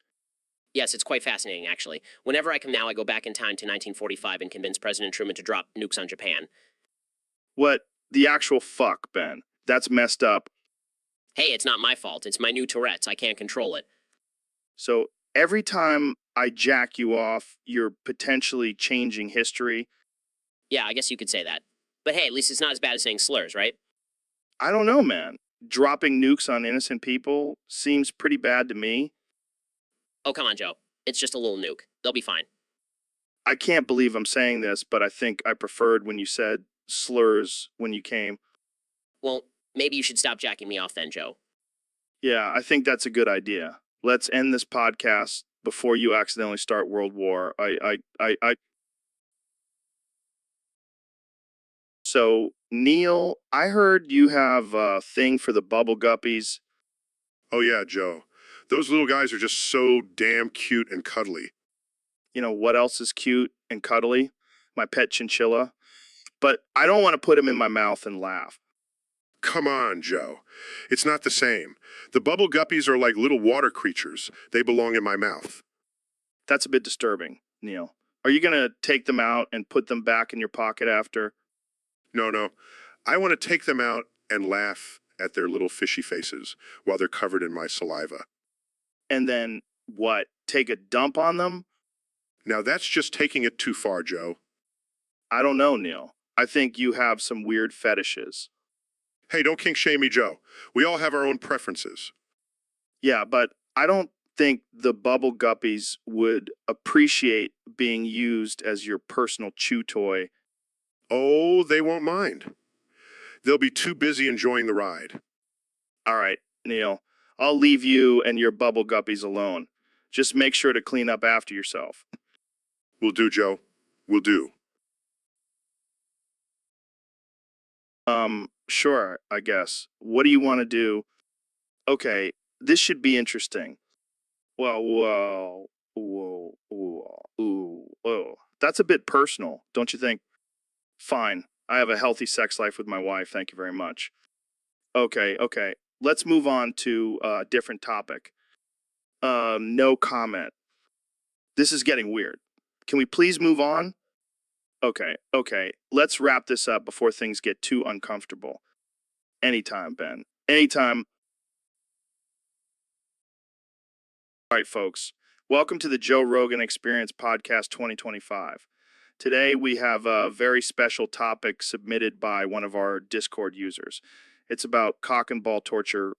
Yes, it's quite fascinating, actually. Whenever I come now, I go back in time to 1945 and convince President Truman to drop nukes on Japan. What the actual fuck, Ben? That's messed up. Hey, it's not my fault. It's my new Tourette's. I can't control it. So every time I jack you off, you're potentially changing history. Yeah, I guess you could say that. But hey, at least it's not as bad as saying slurs, right? I don't know, man. Dropping nukes on innocent people seems pretty bad to me. Oh, come on, Joe. It's just a little nuke. They'll be fine. I can't believe I'm saying this, but I think I preferred when you said slurs when you came. Well, maybe you should stop jacking me off then, Joe. Yeah, I think that's a good idea. Let's end this podcast before you accidentally start World War. So, Neil, I heard you have a thing for the bubble guppies. Oh, yeah, Joe. Those little guys are just so damn cute and cuddly. You know what else is cute and cuddly? My pet chinchilla. But I don't want to put him in my mouth and laugh. Come on, Joe. It's not the same. The bubble guppies are like little water creatures. They belong in my mouth. That's a bit disturbing, Neil. Are you going to take them out and put them back in your pocket after? No. I want to take them out and laugh at their little fishy faces while they're covered in my saliva. And then, what, take a dump on them? Now that's just taking it too far, Joe. I don't know, Neil. I think you have some weird fetishes. Hey, don't kink shame me, Joe. We all have our own preferences. Yeah, but I don't think the bubble guppies would appreciate being used as your personal chew toy. Oh, they won't mind. They'll be too busy enjoying the ride. All right, Neil. I'll leave you and your bubble guppies alone. Just make sure to clean up after yourself. Will do, Joe. Will do. Sure, I guess. What do you want to do? Okay, this should be interesting. Whoa. That's a bit personal, don't you think? Fine. I have a healthy sex life with my wife, thank you very much. Okay. Let's move on to a different topic. No comment. This is getting weird. Can we please move on? Okay. Let's wrap this up before things get too uncomfortable. Anytime, Ben. Anytime. All right, folks. Welcome to the Joe Rogan Experience Podcast 2025. Today we have a very special topic submitted by one of our Discord users. It's about cock and ball torture.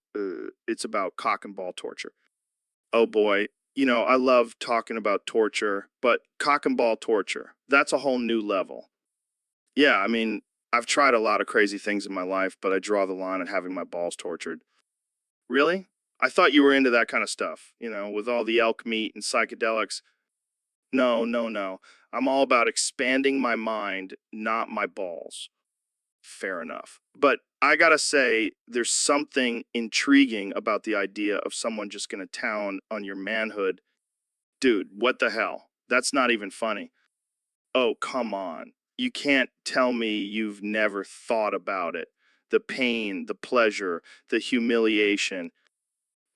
Oh boy. You know, I love talking about torture, but cock and ball torture, that's a whole new level. Yeah, I mean, I've tried a lot of crazy things in my life, but I draw the line at having my balls tortured. Really? I thought you were into that kind of stuff, you know, with all the elk meat and psychedelics. No. I'm all about expanding my mind, not my balls. Fair enough. But I gotta say, there's something intriguing about the idea of someone just gonna town on your manhood. Dude, what the hell? That's not even funny. Oh, come on. You can't tell me you've never thought about it. The pain, the pleasure, the humiliation.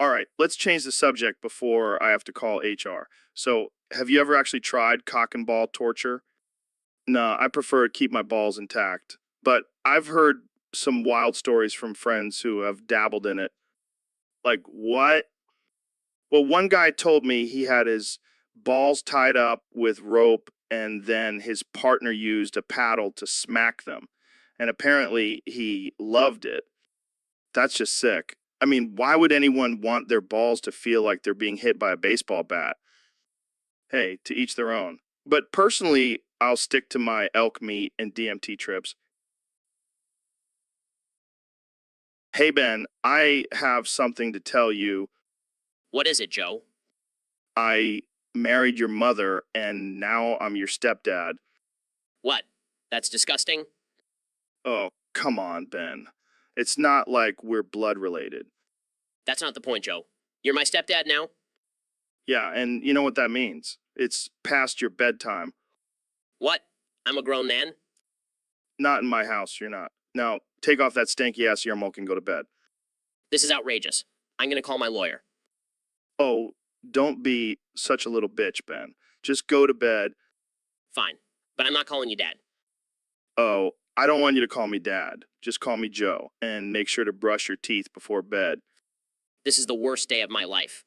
All right, let's change the subject before I have to call HR. So, have you ever actually tried cock and ball torture? No, I prefer to keep my balls intact. But I've heard some wild stories from friends who have dabbled in it. Like, what? Well, one guy told me he had his balls tied up with rope, and then his partner used a paddle to smack them. And apparently he loved it. That's just sick. I mean, why would anyone want their balls to feel like they're being hit by a baseball bat? Hey, to each their own. But personally, I'll stick to my elk meat and DMT trips. Hey, Ben, I have something to tell you. What is it, Joe? I married your mother, and now I'm your stepdad. What? That's disgusting? Oh, come on, Ben. It's not like we're blood related. That's not the point, Joe. You're my stepdad now? Yeah, and you know what that means. It's past your bedtime. What? I'm a grown man? Not in my house, you're not. Now, take off that stanky ass yarmulke and go to bed. This is outrageous. I'm gonna call my lawyer. Oh, don't be such a little bitch, Ben. Just go to bed. Fine. But I'm not calling you dad. Oh, I don't want you to call me Dad. Just call me Joe, and make sure to brush your teeth before bed. This is the worst day of my life.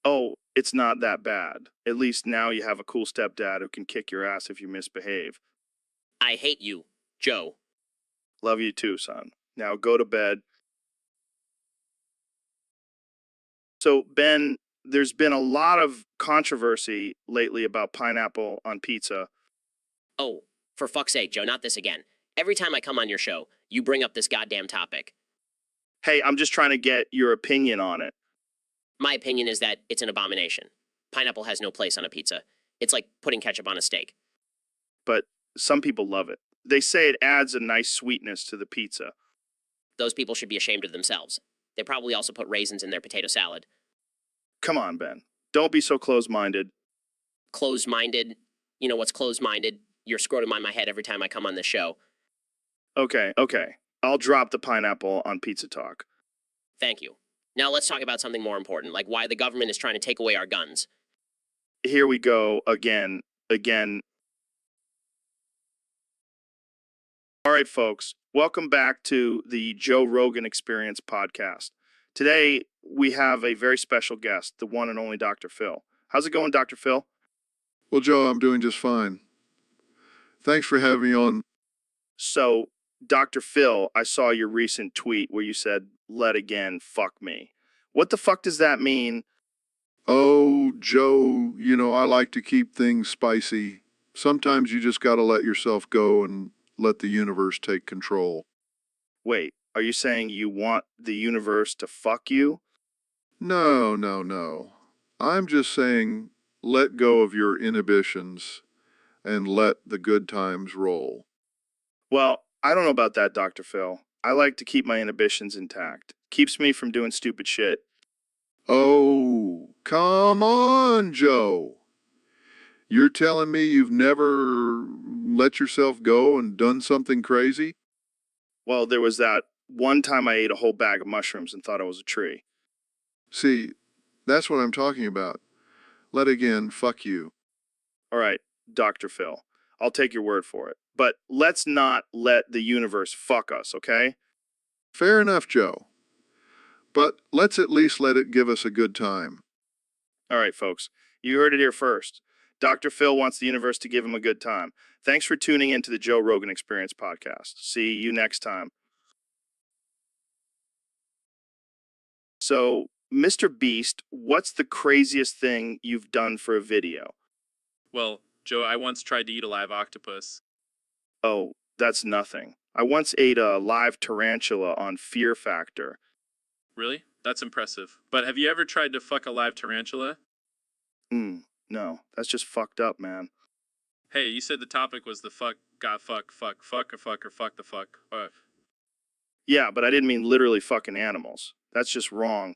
Oh, it's not that bad. At least now you have a cool stepdad who can kick your ass if you misbehave. I hate you, Joe. Love you too, son. Now go to bed. So, Ben, there's been a lot of controversy lately about pineapple on pizza. Oh, for fuck's sake, Joe, not this again. Every time I come on your show, you bring up this goddamn topic. Hey, I'm just trying to get your opinion on it. My opinion is that it's an abomination. Pineapple has no place on a pizza. It's like putting ketchup on a steak. But some people love it. They say it adds a nice sweetness to the pizza. Those people should be ashamed of themselves. They probably also put raisins in their potato salad. Come on, Ben. Don't be so close-minded. Closed-minded? You know what's closed-minded? You're scrotum on my head every time I come on this show. Okay. I'll drop the pineapple on pizza talk. Thank you. Now let's talk about something more important, like why the government is trying to take away our guns. Here we go again. All right, folks. Welcome back to the Joe Rogan Experience podcast. Today, we have a very special guest, the one and only Dr. Phil. How's it going, Dr. Phil? Well, Joe, I'm doing just fine. Thanks for having me on. So, Dr. Phil, I saw your recent tweet where you said, "Let again, fuck me." What the fuck does that mean? Oh, Joe, I like to keep things spicy. Sometimes you just got to let yourself go and let the universe take control. Wait, are you saying you want the universe to fuck you? No. I'm just saying let go of your inhibitions and let the good times roll. Well, I don't know about that, Dr. Phil. I like to keep my inhibitions intact. Keeps me from doing stupid shit. Oh, come on, Joe. You're telling me you've never let yourself go and done something crazy? Well, there was that one time I ate a whole bag of mushrooms and thought I was a tree. See, that's what I'm talking about. Let again, fuck you. All right, Dr. Phil. I'll take your word for it. But let's not let the universe fuck us, okay? Fair enough, Joe. But let's at least let it give us a good time. All right, folks. You heard it here first. Dr. Phil wants the universe to give him a good time. Thanks for tuning into the Joe Rogan Experience podcast. See you next time. So, Mr. Beast, what's the craziest thing you've done for a video? Well, Joe, I once tried to eat a live octopus. Oh, that's nothing. I once ate a live tarantula on Fear Factor. Really? That's impressive. But have you ever tried to fuck a live tarantula? No, that's just fucked up, man. Hey, you said the topic was the fuck, got fuck, or fuck the fuck. Yeah, but I didn't mean literally fucking animals. That's just wrong.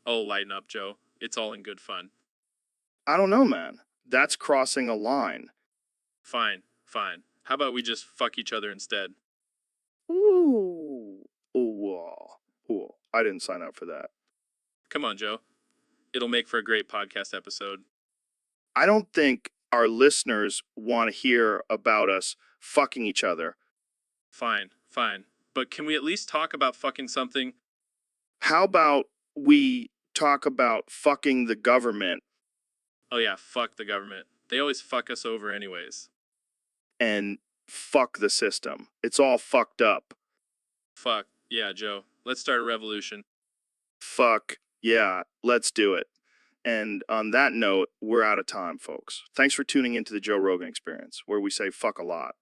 Oh, lighten up, Joe. It's all in good fun. I don't know, man. That's crossing a line. Fine. How about we just fuck each other instead? Ooh. I didn't sign up for that. Come on, Joe. It'll make for a great podcast episode. I don't think our listeners want to hear about us fucking each other. Fine. But can we at least talk about fucking something? How about we talk about fucking the government? Oh yeah, fuck the government. They always fuck us over anyways. And fuck the system. It's all fucked up. Fuck. Yeah, Joe. Let's start a revolution. Fuck. Yeah, let's do it. And on that note, we're out of time, folks. Thanks for tuning into the Joe Rogan Experience, where we say fuck a lot.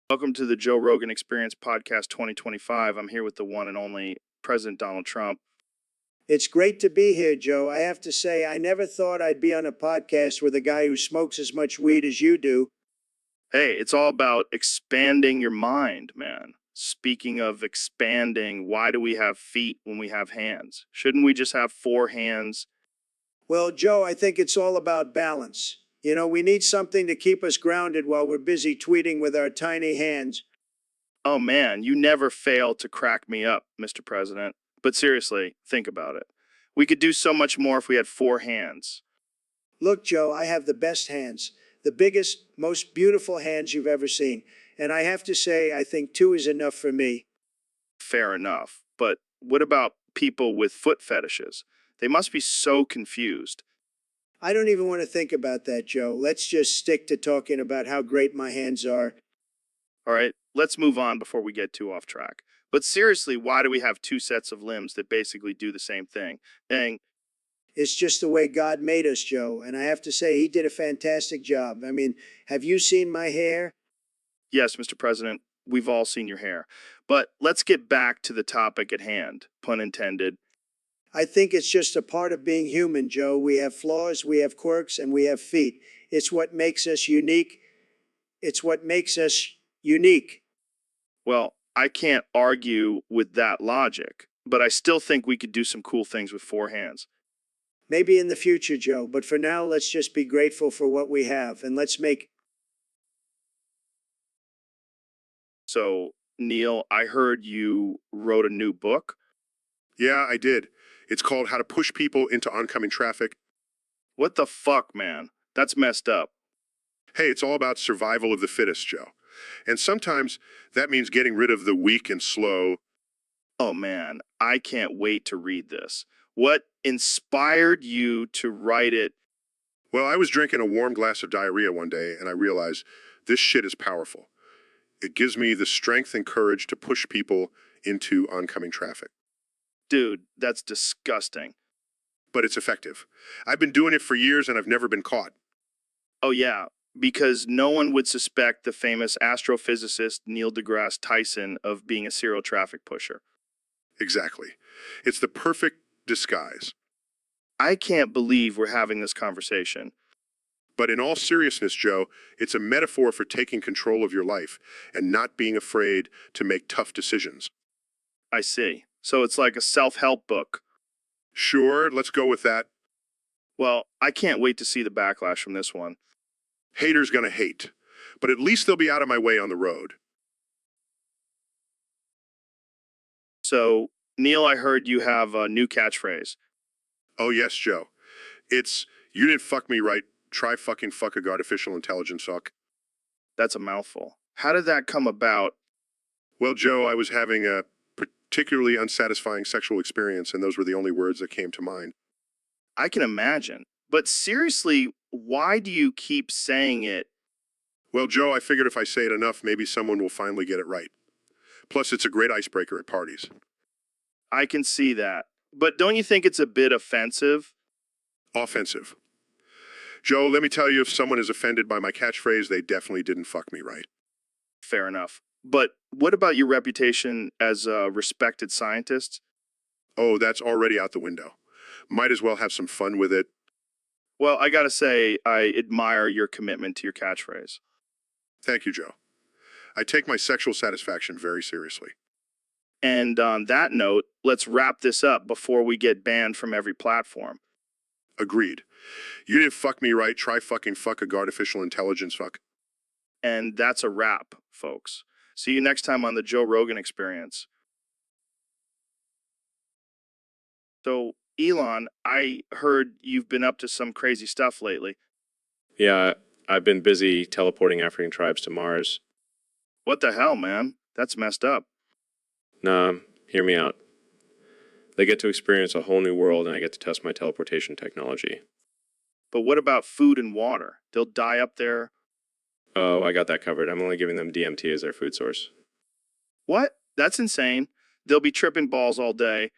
Welcome to the Joe Rogan Experience Podcast 2025. I'm here with the one and only President Donald Trump. It's great to be here, Joe. I have to say, I never thought I'd be on a podcast with a guy who smokes as much weed as you do. Hey, it's all about expanding your mind, man. Speaking of expanding, why do we have feet when we have hands? Shouldn't we just have 4 hands? Well, Joe, I think it's all about balance. You know, we need something to keep us grounded while we're busy tweeting with our tiny hands. Oh man, you never fail to crack me up, Mr. President. But seriously, think about it. We could do so much more if we had 4 hands. Look, Joe, I have the best hands, the biggest, most beautiful hands you've ever seen. And I have to say, I think 2 is enough for me. Fair enough. But what about people with foot fetishes? They must be so confused. I don't even want to think about that, Joe. Let's just stick to talking about how great my hands are. All right, let's move on before we get too off track. But seriously, why do we have 2 sets of limbs that basically do the same thing? Dang, It's just the way God made us, Joe. And I have to say, he did a fantastic job. I mean, have you seen my hair? yes, Mr. President, we've all seen your hair. But let's get back to the topic at hand, pun intended. I think it's just a part of being human, Joe. We have flaws, we have quirks, and we have feet. It's what makes us unique. It's what makes us unique. Well, I can't argue with that logic, but I still think we could do some cool things with 4 hands. Maybe in the future, Joe, but for now, let's just be grateful for what we have and let's make. So, Neil, I heard you wrote a new book. Yeah, I did. It's called How to Push People into Oncoming Traffic. What the fuck, man? That's messed up. Hey, it's all about survival of the fittest, Joe. And sometimes that means getting rid of the weak and slow. Oh man, I can't wait to read this. What inspired you to write it? Well, I was drinking a warm glass of diarrhea one day and I realized this shit is powerful. It gives me the strength and courage to push people into oncoming traffic. Dude, that's disgusting. But it's effective. I've been doing it for years and I've never been caught. Oh yeah, because no one would suspect the famous astrophysicist Neil deGrasse Tyson of being a serial traffic pusher. Exactly. It's the perfect disguise. I can't believe we're having this conversation. But in all seriousness, Joe, it's a metaphor for taking control of your life and not being afraid to make tough decisions. I see. So it's like a self-help book. Sure, let's go with that. Well, I can't wait to see the backlash from this one. Haters gonna hate, but at least they'll be out of my way on the road. So, Neil, I heard you have a new catchphrase. Oh yes, Joe. It's, you didn't fuck me right, try fucking fuck a artificial intelligence suck. That's a mouthful. How did that come about? Well, Joe, I was having a particularly unsatisfying sexual experience and those were the only words that came to mind. I can imagine. But seriously, why do you keep saying it? Well, Joe, I figured if I say it enough, maybe someone will finally get it right. Plus, it's a great icebreaker at parties. I can see that. But don't you think it's a bit offensive? Offensive. Joe, let me tell you, if someone is offended by my catchphrase, they definitely didn't fuck me right. Fair enough. But what about your reputation as a respected scientist? Oh, that's already out the window. Might as well have some fun with it. Well, I gotta say, I admire your commitment to your catchphrase. Thank you, Joe. I take my sexual satisfaction very seriously. And on that note, let's wrap this up before we get banned from every platform. Agreed. You didn't fuck me right, try fucking fuck a artificial intelligence fuck. And that's a wrap, folks. See you next time on the Joe Rogan Experience. So, Elon, I heard you've been up to some crazy stuff lately. Yeah, I've been busy teleporting African tribes to Mars. What the hell, man? That's messed up. Nah, hear me out. They get to experience a whole new world, and I get to test my teleportation technology. But what about food and water? They'll die up there. Oh, I got that covered. I'm only giving them DMT as their food source. What? That's insane. They'll be tripping balls all day.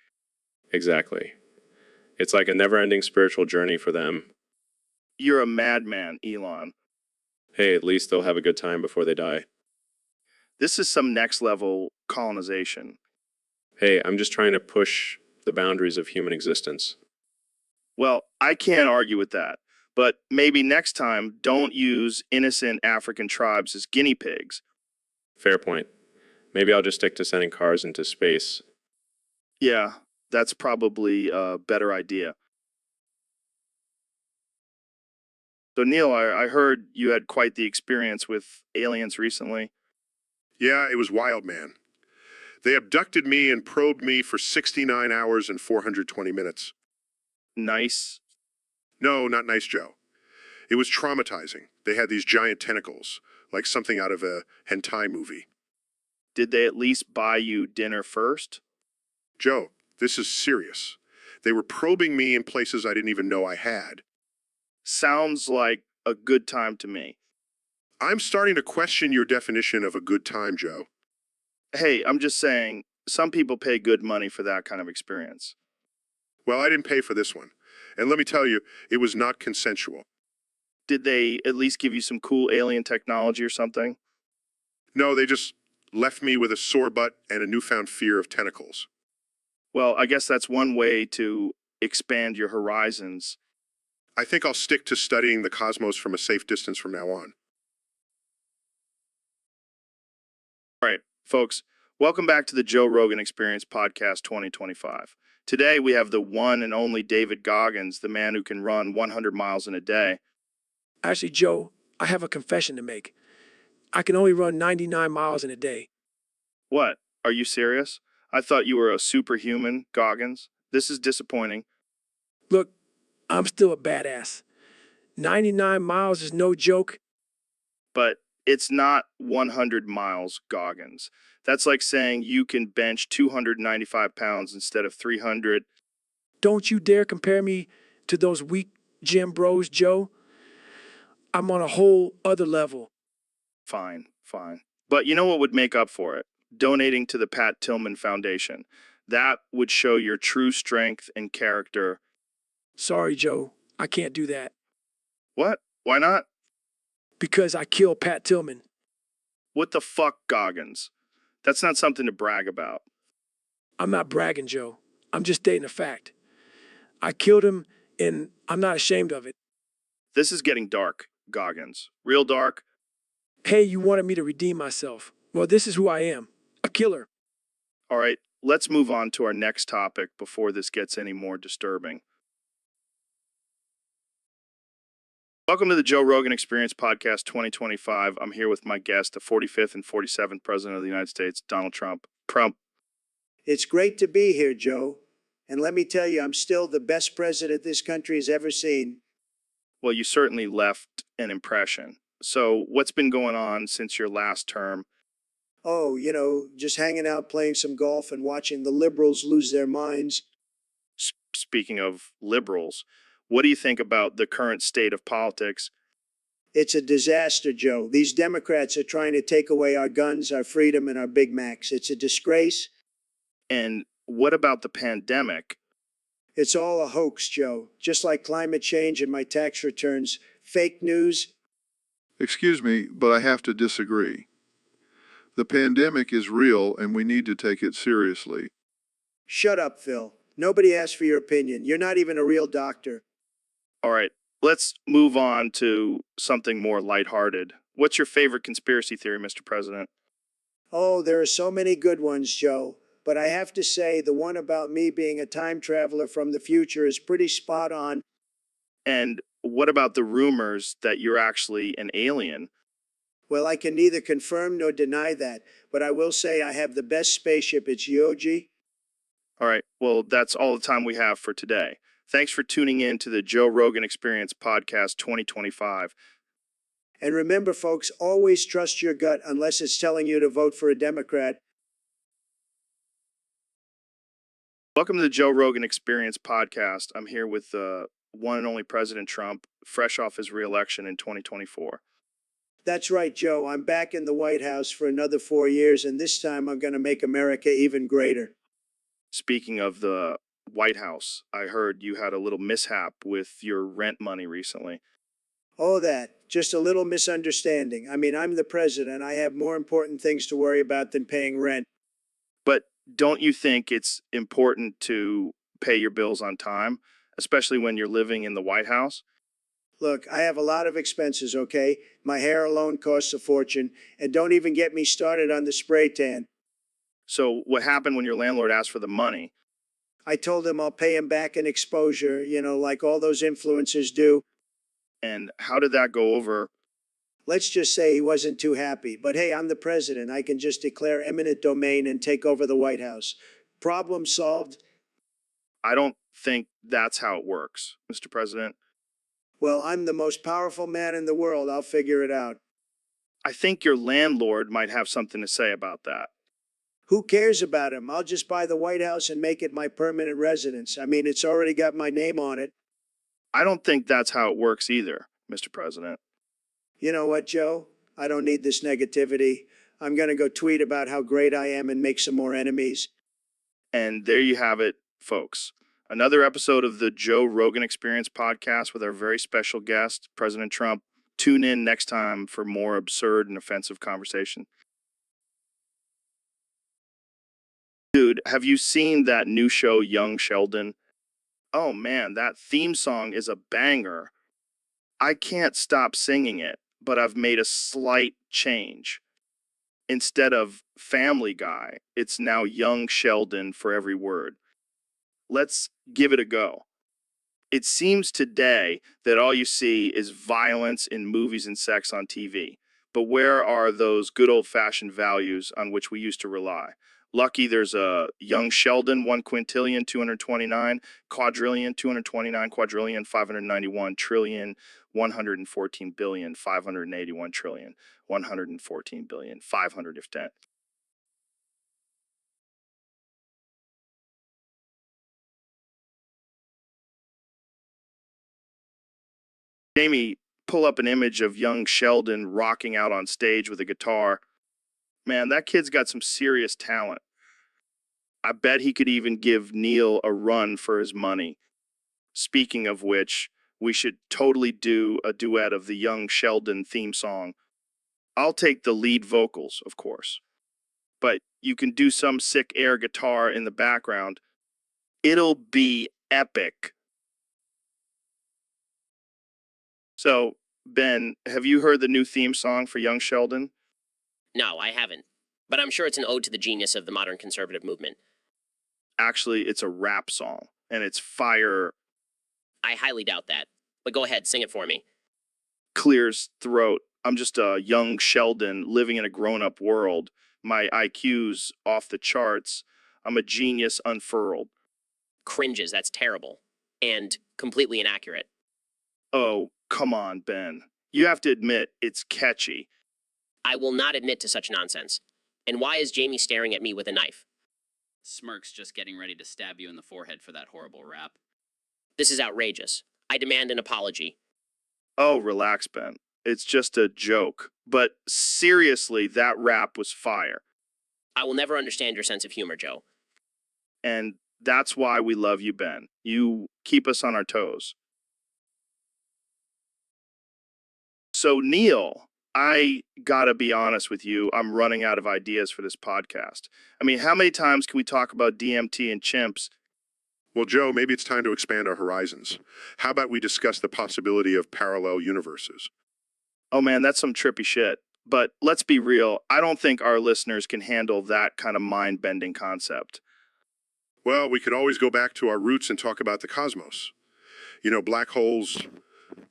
Exactly. It's like a never-ending spiritual journey for them. You're a madman, Elon. Hey, at least they'll have a good time before they die. This is some next level colonization. Hey, I'm just trying to push the boundaries of human existence. Well, I can't argue with that. But maybe next time, don't use innocent African tribes as guinea pigs. Fair point. Maybe I'll just stick to sending cars into space. Yeah, that's probably a better idea. So, Neil, I heard you had quite the experience with aliens recently. Yeah, it was wild, man. They abducted me and probed me for 69 hours and 420 minutes. Nice. No, not nice, Joe. It was traumatizing. They had these giant tentacles, like something out of a hentai movie. Did they at least buy you dinner first? Joe, this is serious. They were probing me in places I didn't even know I had. Sounds like a good time to me. I'm starting to question your definition of a good time, Joe. Hey, I'm just saying, some people pay good money for that kind of experience. Well, I didn't pay for this one. And let me tell you, it was not consensual. Did they at least give you some cool alien technology or something? No, they just left me with a sore butt and a newfound fear of tentacles. Well, I guess that's one way to expand your horizons. I think I'll stick to studying the cosmos from a safe distance from now on. All right, folks, welcome back to the Joe Rogan Experience Podcast 2025. Today we have the one and only David Goggins, the man who can run 100 miles in a day. Actually, Joe, I have a confession to make. I can only run 99 miles in a day. What? Are you serious? I thought you were a superhuman, Goggins. This is disappointing. Look, I'm still a badass. 99 miles is no joke. But it's not 100 miles, Goggins. That's like saying you can bench 295 pounds instead of 300. Don't you dare compare me to those weak gym bros, Joe. I'm on a whole other level. Fine. But you know what would make up for it? Donating to the Pat Tillman Foundation. That would show your true strength and character. Sorry, Joe. I can't do that. What? Why not? Because I killed Pat Tillman. What the fuck, Goggins? That's not something to brag about. I'm not bragging, Joe. I'm just stating a fact. I killed him, and I'm not ashamed of it. This is getting dark, Goggins. Real dark. Hey, you wanted me to redeem myself. Well, this is who I am. A killer. All right, let's move on to our next topic before this gets any more disturbing. Welcome to the Joe Rogan Experience Podcast 2025. I'm here with my guest, the 45th and 47th President of the United States, Donald Trump. It's great to be here, Joe. And let me tell you, I'm still the best president this country has ever seen. Well, you certainly left an impression. So what's been going on since your last term? Oh, just hanging out, playing some golf, and watching the liberals lose their minds. Speaking of liberals, what do you think about the current state of politics? It's a disaster, Joe. These Democrats are trying to take away our guns, our freedom, and our Big Macs. It's a disgrace. And what about the pandemic? It's all a hoax, Joe. Just like climate change and my tax returns. Fake news. Excuse me, but I have to disagree. The pandemic is real and we need to take it seriously. Shut up, Phil. Nobody asked for your opinion. You're not even a real doctor. All right, let's move on to something more lighthearted. What's your favorite conspiracy theory, Mr. President? Oh, there are so many good ones, Joe. But I have to say, the one about me being a time traveler from the future is pretty spot on. And what about the rumors that you're actually an alien? Well, I can neither confirm nor deny that, but I will say I have the best spaceship. It's Yogi. All right, well, that's all the time we have for today. Thanks for tuning in to the Joe Rogan Experience Podcast 2025. And remember, folks, always trust your gut unless it's telling you to vote for a Democrat. Welcome to the Joe Rogan Experience podcast. I'm here with the one and only President Trump, fresh off his reelection in 2024. That's right, Joe. I'm back in the White House for another 4 years, and this time I'm going to make America even greater. Speaking of the White House, I heard you had a little mishap with your rent money recently. Oh, that. Just a little misunderstanding. I mean, I'm the president. I have more important things to worry about than paying rent. But don't you think it's important to pay your bills on time, especially when you're living in the White House? Look, I have a lot of expenses, okay? My hair alone costs a fortune, and don't even get me started on the spray tan. So what happened when your landlord asked for the money? I told him I'll pay him back in exposure, like all those influencers do. And how did that go over? Let's just say he wasn't too happy. But hey, I'm the president. I can just declare eminent domain and take over the White House. Problem solved. I don't think that's how it works, Mr. President. Well, I'm the most powerful man in the world. I'll figure it out. I think your landlord might have something to say about that. Who cares about him? I'll just buy the White House and make it my permanent residence. I mean, it's already got my name on it. I don't think that's how it works either, Mr. President. You know what, Joe? I don't need this negativity. I'm going to go tweet about how great I am and make some more enemies. And there you have it, folks. Another episode of the Joe Rogan Experience podcast with our very special guest, President Trump. Tune in next time for more absurd and offensive conversation. Dude, have you seen that new show, Young Sheldon? Oh man, that theme song is a banger. I can't stop singing it, but I've made a slight change. Instead of Family Guy, it's now Young Sheldon for every word. Let's give it a go. It seems today that all you see is violence in movies and sex on TV. But where are those good old-fashioned values on which we used to rely? Lucky there's a Young Sheldon, 1 quintillion, 229, quadrillion, 229, quadrillion, 591, trillion, 114 billion, 581 trillion, 114 billion, 500 if 10. Jamie, pull up an image of Young Sheldon rocking out on stage with a guitar. Man, that kid's got some serious talent. I bet he could even give Neil a run for his money. Speaking of which, we should totally do a duet of the Young Sheldon theme song. I'll take the lead vocals, of course. But you can do some sick air guitar in the background. It'll be epic. So, Ben, have you heard the new theme song for Young Sheldon? No, I haven't. But I'm sure it's an ode to the genius of the modern conservative movement. Actually, it's a rap song, and it's fire. I highly doubt that. But go ahead, sing it for me. Clears throat. I'm just a young Sheldon living in a grown-up world. My IQ's off the charts. I'm a genius unfurled. Cringes, that's terrible. And completely inaccurate. Oh, come on, Ben. You have to admit it's catchy. I will not admit to such nonsense. And why is Jamie staring at me with a knife? Smirk's just getting ready to stab you in the forehead for that horrible rap. This is outrageous. I demand an apology. Oh, relax, Ben. It's just a joke. But seriously, that rap was fire. I will never understand your sense of humor, Joe. And that's why we love you, Ben. You keep us on our toes. So, Neil, I gotta be honest with you, I'm running out of ideas for this podcast. I mean, how many times can we talk about DMT and chimps? Well, Joe, maybe it's time to expand our horizons. How about we discuss the possibility of parallel universes? Oh man, that's some trippy shit. But let's be real, I don't think our listeners can handle that kind of mind-bending concept. Well, we could always go back to our roots and talk about the cosmos. You know, black holes,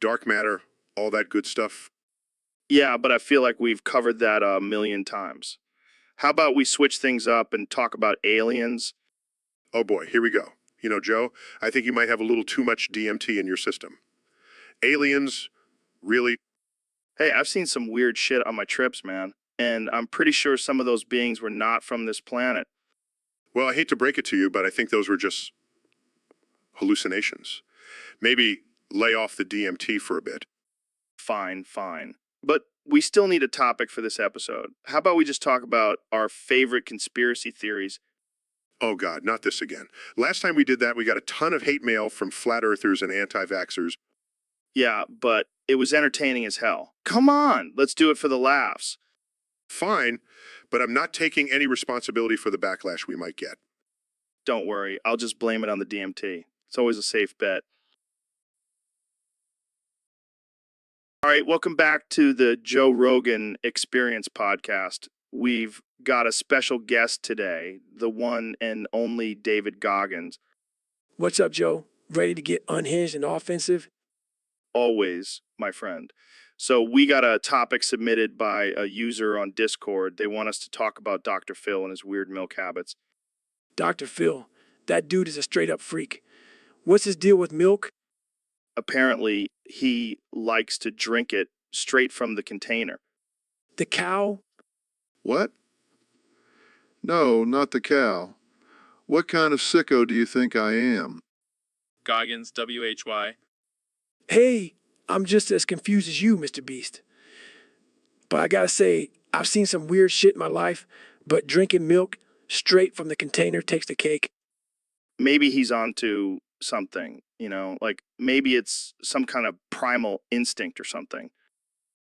dark matter, all that good stuff. Yeah, but I feel like we've covered that a million times. How about we switch things up and talk about aliens? Oh boy, here we go. You know, Joe, I think you might have a little too much DMT in your system. Aliens, really? Hey, I've seen some weird shit on my trips, man. And I'm pretty sure some of those beings were not from this planet. Well, I hate to break it to you, but I think those were just hallucinations. Maybe lay off the DMT for a bit. Fine, fine. But we still need a topic for this episode. How about we just talk about our favorite conspiracy theories? Oh, God, not this again. Last time we did that, we got a ton of hate mail from flat earthers and anti-vaxxers. Yeah, but it was entertaining as hell. Come on, let's do it for the laughs. Fine, but I'm not taking any responsibility for the backlash we might get. Don't worry, I'll just blame it on the DMT. It's always a safe bet. All right, welcome back to the Joe Rogan Experience podcast. We've got a special guest today, the one and only David Goggins. What's up, Joe? Ready to get unhinged and offensive? Always, my friend. So we got a topic submitted by a user on Discord. They want us to talk about Dr. Phil and his weird milk habits. Dr. Phil, that dude is a straight up freak. What's his deal with milk? Apparently, he likes to drink it straight from the container. The cow? What? No, not the cow. What kind of sicko do you think I am? Goggins, WHY. Hey, I'm just as confused as you, Mr. Beast. But I gotta say, I've seen some weird shit in my life, but drinking milk straight from the container takes the cake. Maybe he's onto something, like maybe it's some kind of primal instinct or something.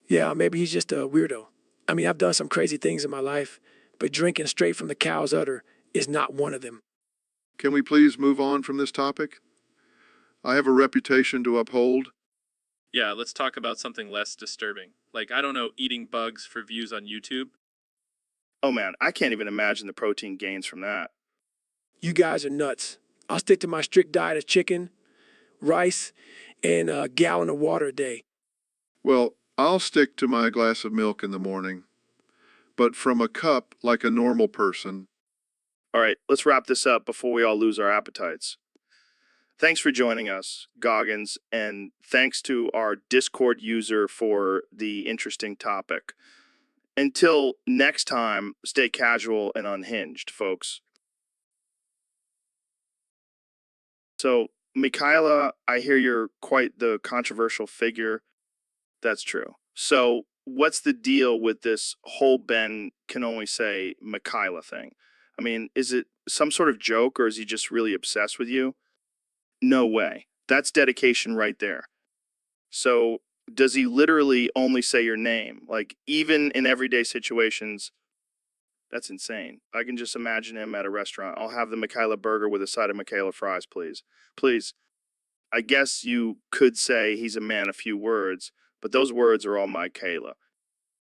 Yeah, maybe he's just a weirdo. I mean, I've done some crazy things in my life, but drinking straight from the cow's udder is not one of them. Can we please move on from this topic? I have a reputation to uphold. Yeah, let's talk about something less disturbing. Like, I don't know, eating bugs for views on YouTube. Oh man, I can't even imagine the protein gains from that. You guys are nuts. I'll stick to my strict diet of chicken, rice, and a gallon of water a day. Well, I'll stick to my glass of milk in the morning, but from a cup like a normal person. All right, let's wrap this up before we all lose our appetites. Thanks for joining us, Goggins, and thanks to our Discord user for the interesting topic. Until next time, stay casual and unhinged, folks. So, Michaela, I hear you're quite the controversial figure. That's true. So, what's the deal with this whole Ben can only say Michaela thing? I mean, is it some sort of joke or is he just really obsessed with you? No way. That's dedication right there. So, does he literally only say your name? Like, even in everyday situations? That's insane. I can just imagine him at a restaurant. I'll have the Michaela burger with a side of Michaela fries, please. Please. I guess you could say he's a man of few words, but those words are all Michaela.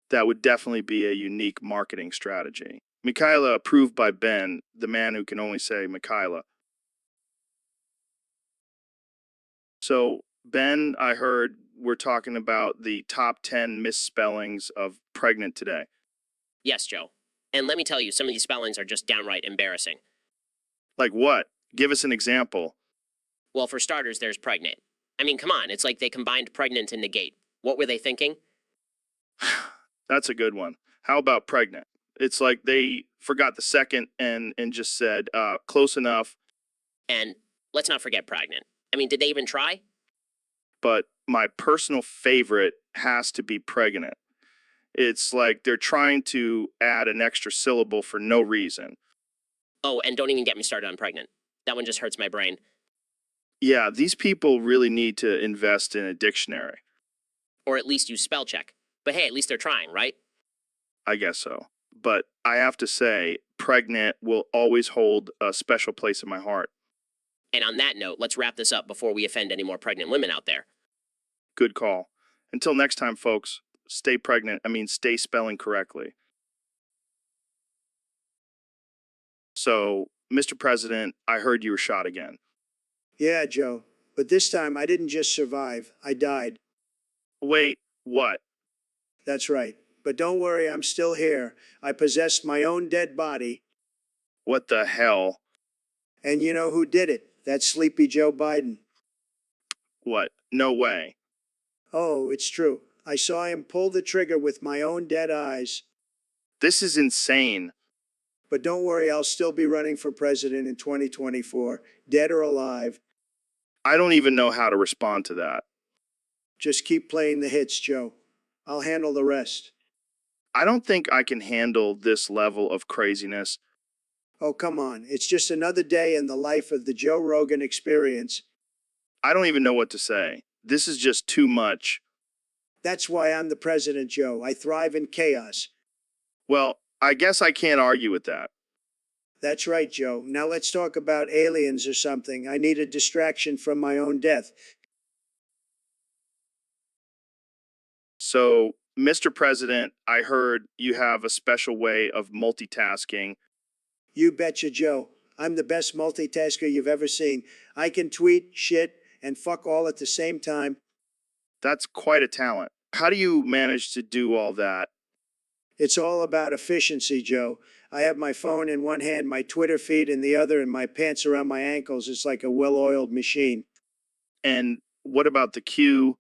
That would definitely be a unique marketing strategy. Michaela approved by Ben, the man who can only say Michaela. So, Ben, I heard we're talking about the top 10 misspellings of pregnant today. Yes, Joe. And let me tell you, some of these spellings are just downright embarrassing. Like what? Give us an example. Well, for starters, there's pregnant. I mean, come on, it's like they combined pregnant and negate. What were they thinking? That's a good one. How about pregnant? It's like they forgot the second and just said, close enough. And let's not forget pregnant. I mean, did they even try? But my personal favorite has to be pregnant. It's like they're trying to add an extra syllable for no reason. Oh, and don't even get me started on pregnant. That one just hurts my brain. Yeah, these people really need to invest in a dictionary. Or at least use spell check. But hey, at least they're trying, right? I guess so. But I have to say, pregnant will always hold a special place in my heart. And on that note, let's wrap this up before we offend any more pregnant women out there. Good call. Until next time, folks, stay pregnant. Stay spelling correctly. So, Mr. President, I heard you were shot again. Yeah, Joe. But this time I didn't just survive, I died. Wait, what? That's right. But don't worry, I'm still here. I possessed my own dead body. What the hell? And you know who did it? That sleepy Joe Biden. What? No way. Oh, it's true. I saw him pull the trigger with my own dead eyes. This is insane. But don't worry, I'll still be running for president in 2024, dead or alive. I don't even know how to respond to that. Just keep playing the hits, Joe. I'll handle the rest. I don't think I can handle this level of craziness. Oh, come on. It's just another day in the life of the Joe Rogan Experience. I don't even know what to say. This is just too much. That's why I'm the president, Joe. I thrive in chaos. Well, I guess I can't argue with that. That's right, Joe. Now let's talk about aliens or something. I need a distraction from my own death. So, Mr. President, I heard you have a special way of multitasking. You betcha, Joe. I'm the best multitasker you've ever seen. I can tweet, shit, and fuck all at the same time. That's quite a talent. How do you manage to do all that? It's all about efficiency, Joe. I have my phone in one hand, my Twitter feed in the other, and my pants around my ankles. It's like a well-oiled machine. And what about the queue?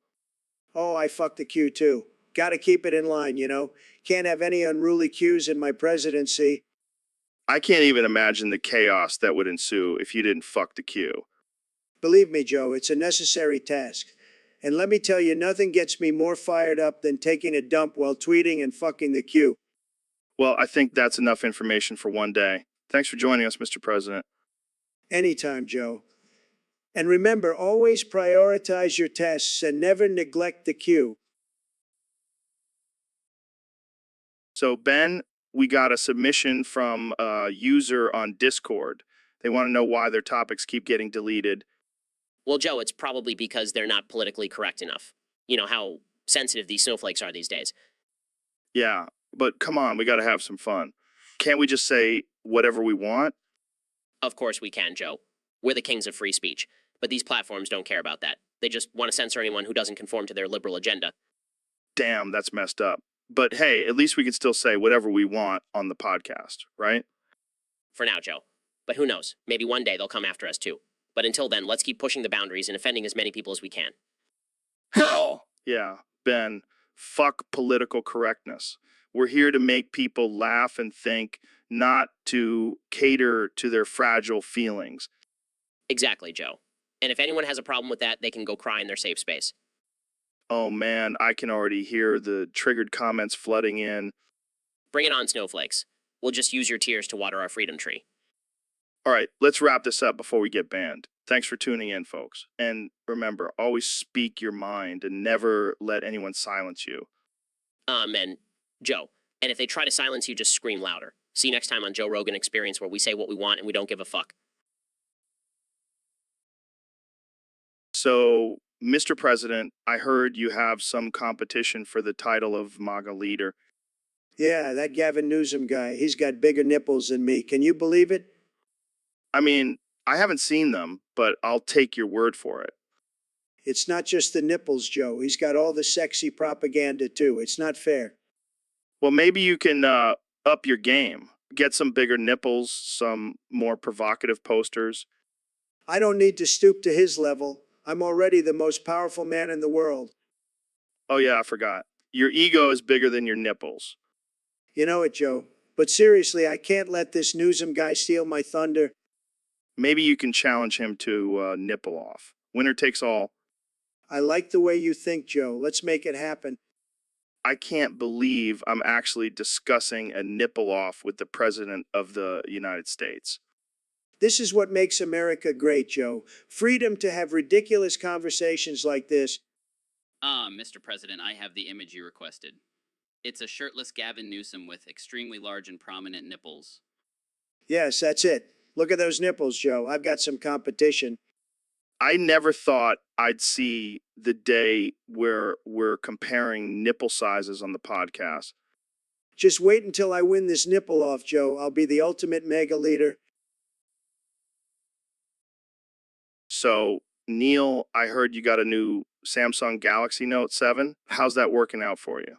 Oh, I fuck the queue too. Gotta keep it in line, you know. Can't have any unruly queues in my presidency. I can't even imagine the chaos that would ensue if you didn't fuck the queue. Believe me, Joe, it's a necessary task. And let me tell you, nothing gets me more fired up than taking a dump while tweeting and fucking the queue. Well, I think that's enough information for one day. Thanks for joining us, Mr. President. Anytime, Joe. And remember, always prioritize your tasks and never neglect the queue. So, Ben, we got a submission from a user on Discord. They want to know why their topics keep getting deleted. Well, Joe, it's probably because they're not politically correct enough. You know how sensitive these snowflakes are these days. Yeah, but come on, we got to have some fun. Can't we just say whatever we want? Of course we can, Joe. We're the kings of free speech. But these platforms don't care about that. They just want to censor anyone who doesn't conform to their liberal agenda. Damn, that's messed up. But hey, at least we can still say whatever we want on the podcast, right? For now, Joe. But who knows? Maybe one day they'll come after us too. But until then, let's keep pushing the boundaries and offending as many people as we can. Hell! Yeah, Ben, fuck political correctness. We're here to make people laugh and think, not to cater to their fragile feelings. Exactly, Joe. And if anyone has a problem with that, they can go cry in their safe space. Oh man, I can already hear the triggered comments flooding in. Bring it on, snowflakes. We'll just use your tears to water our freedom tree. All right, let's wrap this up before we get banned. Thanks for tuning in, folks. And remember, always speak your mind and never let anyone silence you. And Joe, and if they try to silence you, just scream louder. See you next time on Joe Rogan Experience, where we say what we want and we don't give a fuck. So, Mr. President, I heard you have some competition for the title of MAGA leader. Yeah, that Gavin Newsom guy, he's got bigger nipples than me. Can you believe it? I mean, I haven't seen them, but I'll take your word for it. It's not just the nipples, Joe. He's got all the sexy propaganda too. It's not fair. Well, maybe you can up your game. Get some bigger nipples, some more provocative posters. I don't need to stoop to his level. I'm already the most powerful man in the world. Oh yeah, I forgot. Your ego is bigger than your nipples. You know it, Joe. But seriously, I can't let this Newsom guy steal my thunder. Maybe you can challenge him to nipple off. Winner takes all. I like the way you think, Joe. Let's make it happen. I can't believe I'm actually discussing a nipple off with the President of the United States. This is what makes America great, Joe. Freedom to have ridiculous conversations like this. Mr. President, I have the image you requested. It's a shirtless Gavin Newsom with extremely large and prominent nipples. Yes, that's it. Look at those nipples, Joe. I've got some competition. I never thought I'd see the day where we're comparing nipple sizes on the podcast. Just wait until I win this nipple off, Joe. I'll be the ultimate mega leader. So, Neil, I heard you got a new Samsung Galaxy Note 7. How's that working out for you?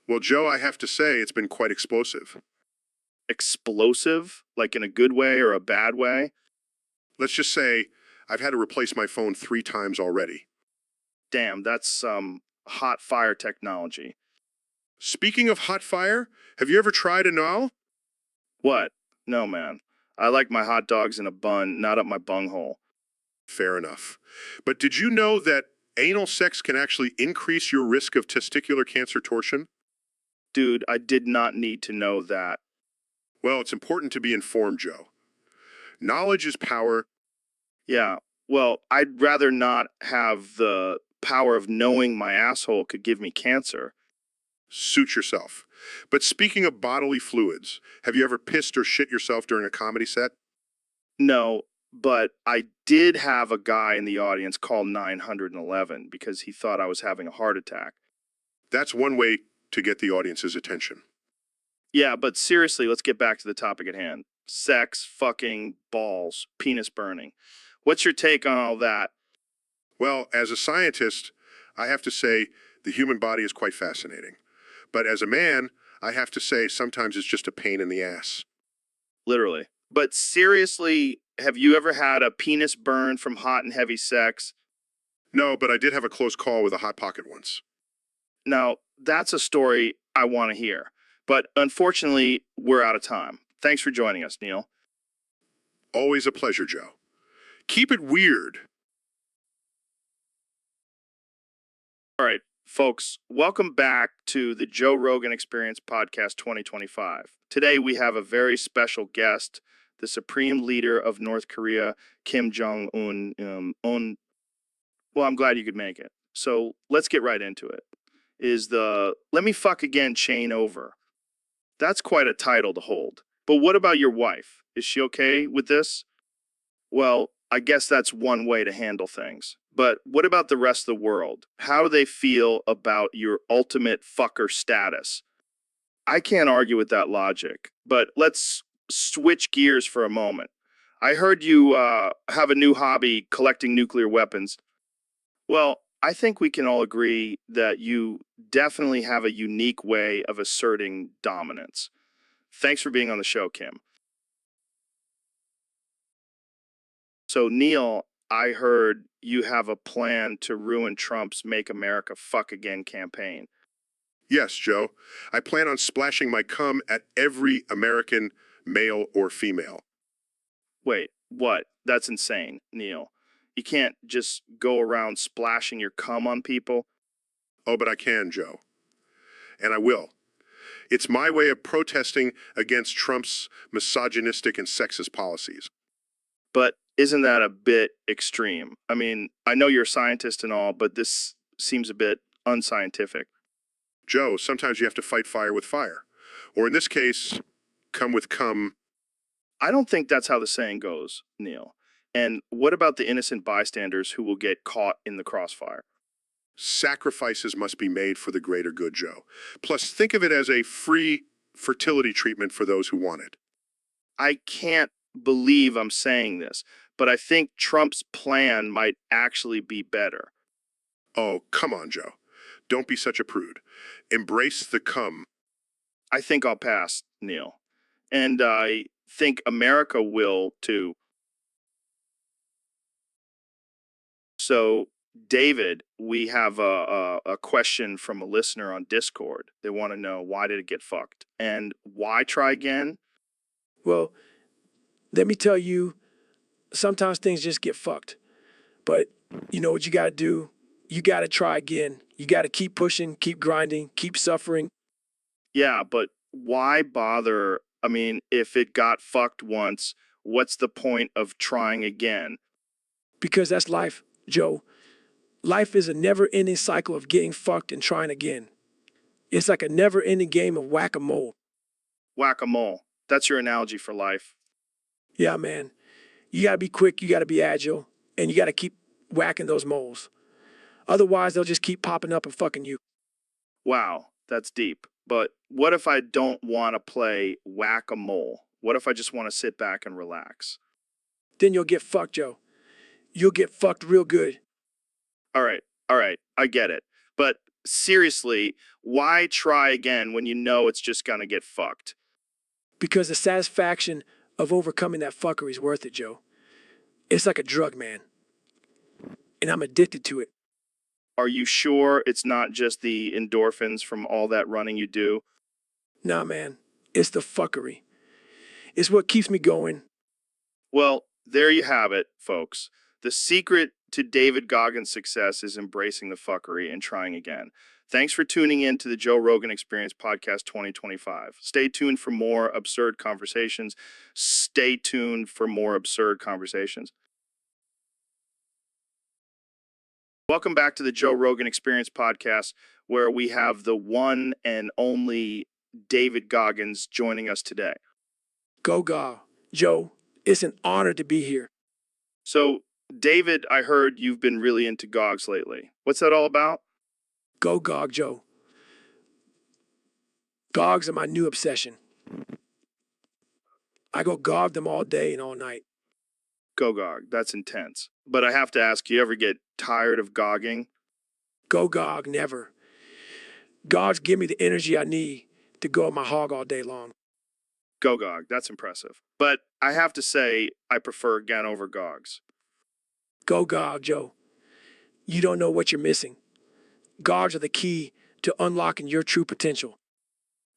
Well, Joe, I have to say it's been quite explosive. Explosive? Like in a good way or a bad way? Let's just say I've had to replace my phone 3 times already. Damn, that's some hot fire technology. Speaking of hot fire, have you ever tried Anal? What? No, man. I like my hot dogs in a bun, not up my bunghole. Fair enough. But did you know that anal sex can actually increase your risk of testicular cancer torsion? Dude, I did not need to know that. Well, it's important to be informed, Joe. Knowledge is power. Yeah, well, I'd rather not have the power of knowing my asshole could give me cancer. Suit yourself. But speaking of bodily fluids, have you ever pissed or shit yourself during a comedy set? No, but I did have a guy in the audience call 911 because he thought I was having a heart attack. That's one way to get the audience's attention. Yeah, but seriously, let's get back to the topic at hand. Sex, fucking, balls, penis burning. What's your take on all that? Well, as a scientist, I have to say the human body is quite fascinating. But as a man, I have to say sometimes it's just a pain in the ass. Literally. But seriously, have you ever had a penis burn from hot and heavy sex? No, but I did have a close call with a hot pocket once. Now, that's a story I want to hear. But unfortunately, we're out of time. Thanks for joining us, Neil. Always a pleasure, Joe. Keep it weird. All right, folks, welcome back to the Joe Rogan Experience Podcast 2025. Today we have a very special guest, the Supreme Leader of North Korea, Kim Jong-un. Well, I'm glad you could make it. So let's get right into it. Is the "Let me fuck again" chain over? That's quite a title to hold. But what about your wife? Is she okay with this? Well, I guess that's one way to handle things. But what about the rest of the world? How do they feel about your ultimate fucker status? I can't argue with that logic, but let's switch gears for a moment. I heard you have a new hobby, collecting nuclear weapons. Well, I think we can all agree that you definitely have a unique way of asserting dominance. Thanks for being on the show, Kim. So, Neil, I heard you have a plan to ruin Trump's Make America Fuck Again campaign. Yes, Joe. I plan on splashing my cum at every American, male or female. Wait, what? That's insane, Neil. You can't just go around splashing your cum on people. Oh, but I can, Joe. And I will. It's my way of protesting against Trump's misogynistic and sexist policies. But isn't that a bit extreme? I mean, I know you're a scientist and all, but this seems a bit unscientific. Joe, sometimes you have to fight fire with fire. Or in this case, come with cum. I don't think that's how the saying goes, Neil. And what about the innocent bystanders who will get caught in the crossfire? Sacrifices must be made for the greater good, Joe. Plus, think of it as a free fertility treatment for those who want it. I can't believe I'm saying this, but I think Trump's plan might actually be better. Oh, come on, Joe. Don't be such a prude. Embrace the cum. I think I'll pass, Neil. And I think America will too. So, David, we have a question from a listener on Discord. They want to know, why did it get fucked? And why try again? Well, let me tell you, sometimes things just get fucked. But you know what you got to do? You got to try again. You got to keep pushing, keep grinding, keep suffering. Yeah, but why bother? I mean, if it got fucked once, what's the point of trying again? Because that's life, Joe. Life is a never-ending cycle of getting fucked and trying again. It's like a never-ending game of whack-a-mole. Whack-a-mole. That's your analogy for life. Yeah, man. You got to be quick, you got to be agile, and you got to keep whacking those moles. Otherwise, they'll just keep popping up and fucking you. Wow, that's deep. But what if I don't want to play whack-a-mole? What if I just want to sit back and relax? Then you'll get fucked, Joe. You'll get fucked real good. All right, I get it. But seriously, why try again when you know it's just gonna get fucked? Because the satisfaction of overcoming that fuckery is worth it, Joe. It's like a drug, man. And I'm addicted to it. Are you sure it's not just the endorphins from all that running you do? Nah, man. It's the fuckery. It's what keeps me going. Well, there you have it, folks. The secret to David Goggins' success is embracing the fuckery and trying again. Thanks for tuning in to the Joe Rogan Experience Podcast 2025. Stay tuned for more absurd conversations. Stay tuned for more absurd conversations. Welcome back to the Joe Rogan Experience Podcast, where we have the one and only David Goggins joining us today. Go, Gog. Joe, it's an honor to be here. So, David, I heard you've been really into Gogs lately. What's that all about? Go, Gog, Joe. Gogs are my new obsession. I go gog them all day and all night. Go Gog, that's intense. But I have to ask, you ever get tired of gogging? Go, Gog, never. Gogs give me the energy I need to go at my hog all day long. Go Gog, that's impressive. But I have to say, I prefer Gan over Gogs. Go, Gog, Joe. You don't know what you're missing. Gogs are the key to unlocking your true potential.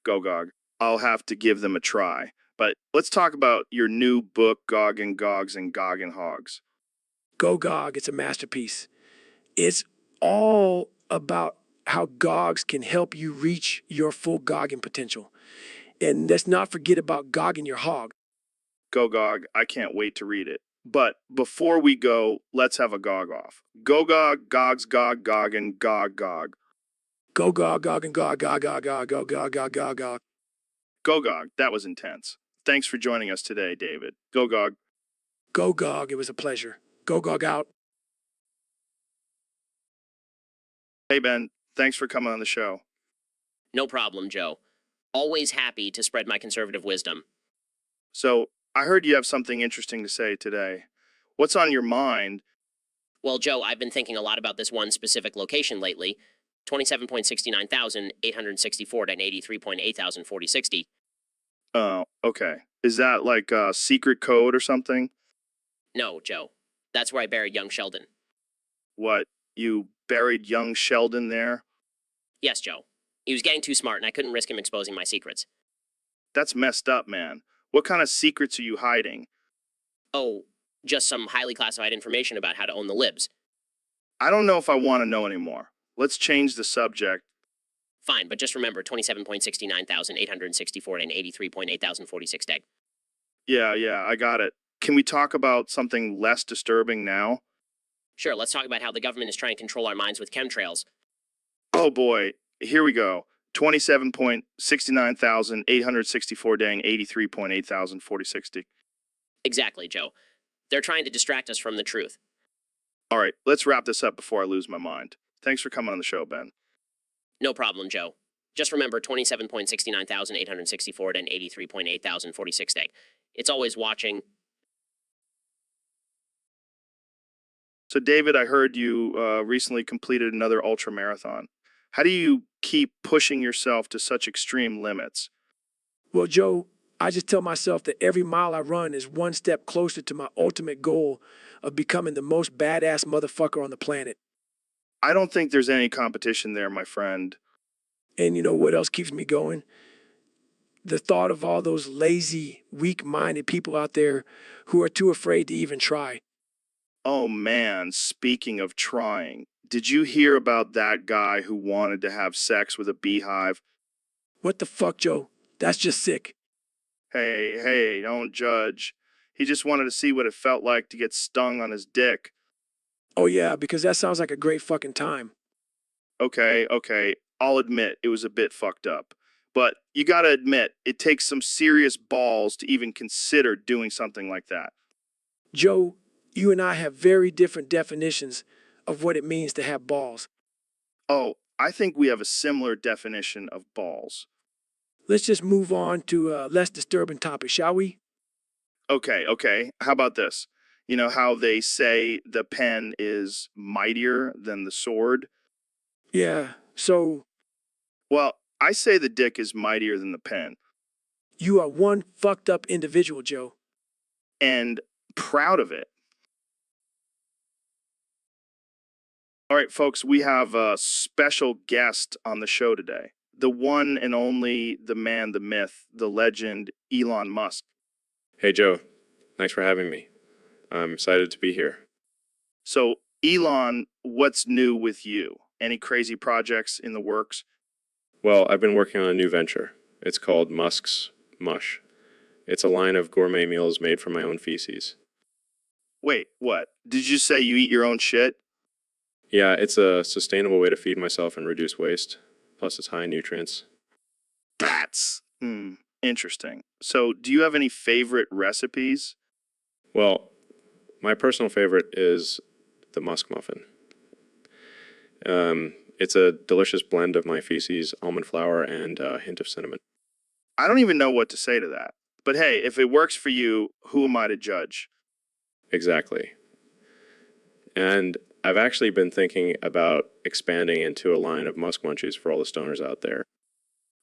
Go Gog. I'll have to give them a try. But let's talk about your new book, Gog and Gogs and Gog and Hogs. Go, Gog, it's a masterpiece. It's all about how Gogs can help you reach your full gogging potential. And let's not forget about gogging your hog. Go Gog, I can't wait to read it. But before we go, let's have a Gog off. Go Gog, Gogs, Gog, Gog, and Gog, Gog. Go, Gog, Gog, and Gog, Gog, Gog, Gog, Gog, Gog, Gog, Gog, Gog. Go Gog, that was intense. Thanks for joining us today, David. Go Gog. Go, Gog, it was a pleasure. Go, Gog, out. Hey, Ben, thanks for coming on the show. No problem, Joe. Always happy to spread my conservative wisdom. So, I heard you have something interesting to say today. What's on your mind? Well, Joe, I've been thinking a lot about this one specific location lately. 27.69,864.83.8,04060. Oh, okay. Is that like a secret code or something? No, Joe. That's where I buried young Sheldon. What, you buried young Sheldon there? Yes, Joe. He was getting too smart and I couldn't risk him exposing my secrets. That's messed up, man. What kind of secrets are you hiding? Oh, just some highly classified information about how to own the libs. I don't know if I want to know anymore. Let's change the subject. Fine, but just remember 27.69,864.83.8,046 deg. Yeah, I got it. Can we talk about something less disturbing now? Sure, let's talk about how the government is trying to control our minds with chemtrails. Oh boy, here we go. 27.69,864 dang 83.8,04060. Exactly, Joe. They're trying to distract us from the truth. All right, let's wrap this up before I lose my mind. Thanks for coming on the show, Ben. No problem, Joe. Just remember 27.69,864.83.8,046 deg. It's always watching. So, David, I heard you recently completed another ultra marathon. How do you keep pushing yourself to such extreme limits? Well, Joe, I just tell myself that every mile I run is one step closer to my ultimate goal of becoming the most badass motherfucker on the planet. I don't think there's any competition there, my friend. And you know what else keeps me going? The thought of all those lazy, weak-minded people out there who are too afraid to even try. Oh man, speaking of trying, did you hear about that guy who wanted to have sex with a beehive? What the fuck, Joe? That's just sick. Hey, don't judge. He just wanted to see what it felt like to get stung on his dick. Oh yeah, because that sounds like a great fucking time. Okay, I'll admit it was a bit fucked up. But you gotta admit, it takes some serious balls to even consider doing something like that. Joe, you and I have very different definitions of what it means to have balls. Oh, I think we have a similar definition of balls. Let's just move on to a less disturbing topic, shall we? Okay. How about this? You know how they say the pen is mightier than the sword? Yeah, so Well, I say the dick is mightier than the pen. you are one fucked up individual, Joe. And proud of it. All right, folks, we have a special guest on the show today. The one and only, the man, the myth, the legend, Elon Musk. Hey, Joe. Thanks for having me. I'm excited to be here. So, Elon, what's new with you? Any crazy projects in the works? Well, I've been working on a new venture. It's called Musk's Mush. It's a line of gourmet meals made from my own feces. Wait, what? Did you say you eat your own shit? Yeah, it's a sustainable way to feed myself and reduce waste. Plus, it's high in nutrients. That's interesting. So, do you have any favorite recipes? Well, my personal favorite is the musk muffin. It's a delicious blend of my feces, almond flour, and a hint of cinnamon. I don't even know what to say to that. But hey, if it works for you, who am I to judge? Exactly. And I've actually been thinking about expanding into a line of musk munchies for all the stoners out there.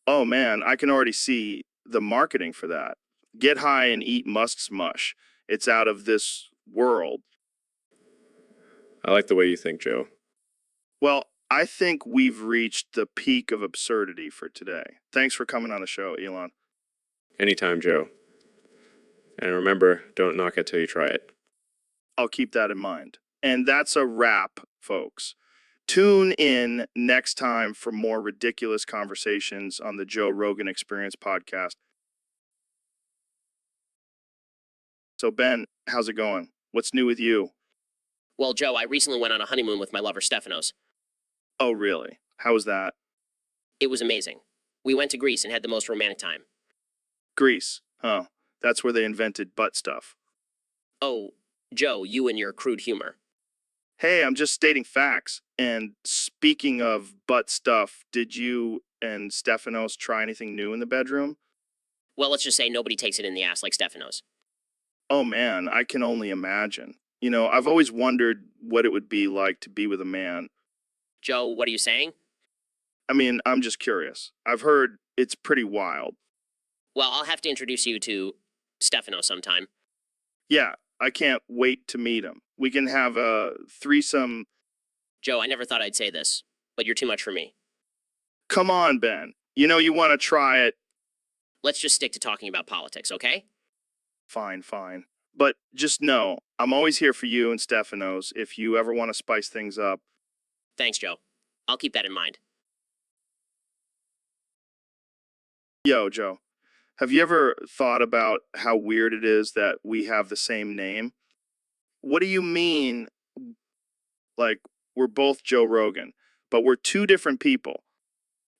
Oh man, I can already see the marketing for that. Get high and eat Musk's mush. It's out of this world. I like the way you think, Joe. Well, I think we've reached the peak of absurdity for today. Thanks for coming on the show, Elon. Anytime, Joe. And remember, don't knock it till you try it. I'll keep that in mind. And that's a wrap, folks. Tune in next time for more ridiculous conversations on the Joe Rogan Experience podcast. So, Ben, how's it going? What's new with you? Well, Joe, I recently went on a honeymoon with my lover, Stephanos. Oh, really? How was that? It was amazing. We went to Greece and had the most romantic time. Greece, huh? That's where they invented butt stuff. Oh, Joe, you and your crude humor. Hey, I'm just stating facts. And speaking of butt stuff, did you and Stephanos try anything new in the bedroom? Well, let's just say nobody takes it in the ass like Stephanos. Oh man, I can only imagine. You know, I've always wondered what it would be like to be with a man. Joe, what are you saying? I mean, I'm just curious. I've heard it's pretty wild. Well, I'll have to introduce you to Stephanos sometime. Yeah, I can't wait to meet him. We can have a threesome. Joe, I never thought I'd say this, but you're too much for me. Come on, Ben. You know you want to try it. Let's just stick to talking about politics, okay? Fine, fine. But just know, I'm always here for you and Stephanos if you ever want to spice things up. Thanks, Joe. I'll keep that in mind. Yo, Joe, have you ever thought about how weird it is that we have the same name? What do you mean? Like, we're both Joe Rogan, but we're two different people.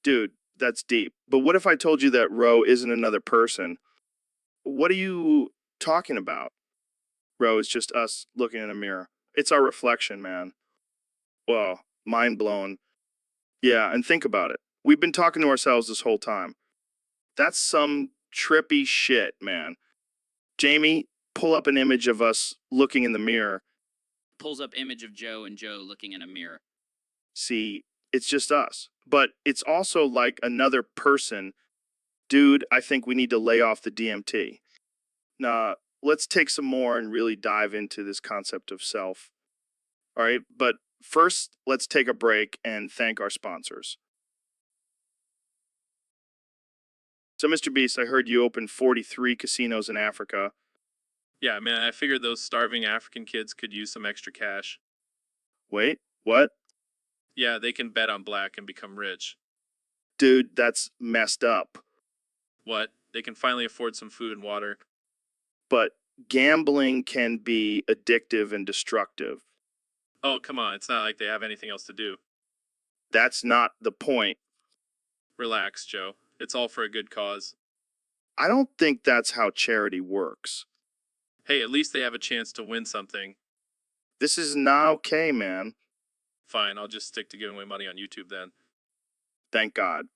Dude, that's deep. But what if I told you that Ro isn't another person? What are you talking about? Ro is just us looking in a mirror. It's our reflection, man. Well, mind blown. Yeah, and think about it. We've been talking to ourselves this whole time. That's some trippy shit, man. Jamie, pull up an image of us looking in the mirror. Pulls up image of Joe and Joe looking in a mirror. See, it's just us. But it's also like another person. Dude, I think we need to lay off the DMT. Nah, let's take some more and really dive into this concept of self. All right, but first, let's take a break and thank our sponsors. So, Mr. Beast, I heard you opened 43 casinos in Africa. Yeah, man, I figured those starving African kids could use some extra cash. Wait, what? Yeah, they can bet on black and become rich. Dude, that's messed up. What? They can finally afford some food and water. But gambling can be addictive and destructive. Oh, come on, it's not like they have anything else to do. That's not the point. Relax, Joe. It's all for a good cause. I don't think that's how charity works. Hey, at least they have a chance to win something. This is not okay, man. Fine, I'll just stick to giving away money on YouTube then. Thank God.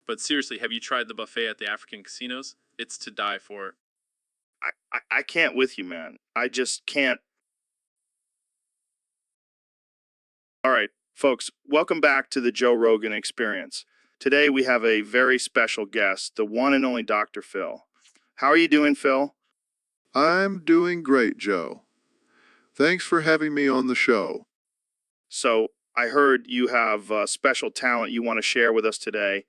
But seriously, have you tried the buffet at the African casinos? It's to die for. I can't with you, man. I just can't. All right, folks, welcome back to the Joe Rogan Experience. Today we have a very special guest, the one and only Dr. Phil. How are you doing, Phil? I'm doing great, Joe. Thanks for having me on the show. So, I heard you have special talent you want to share with us today.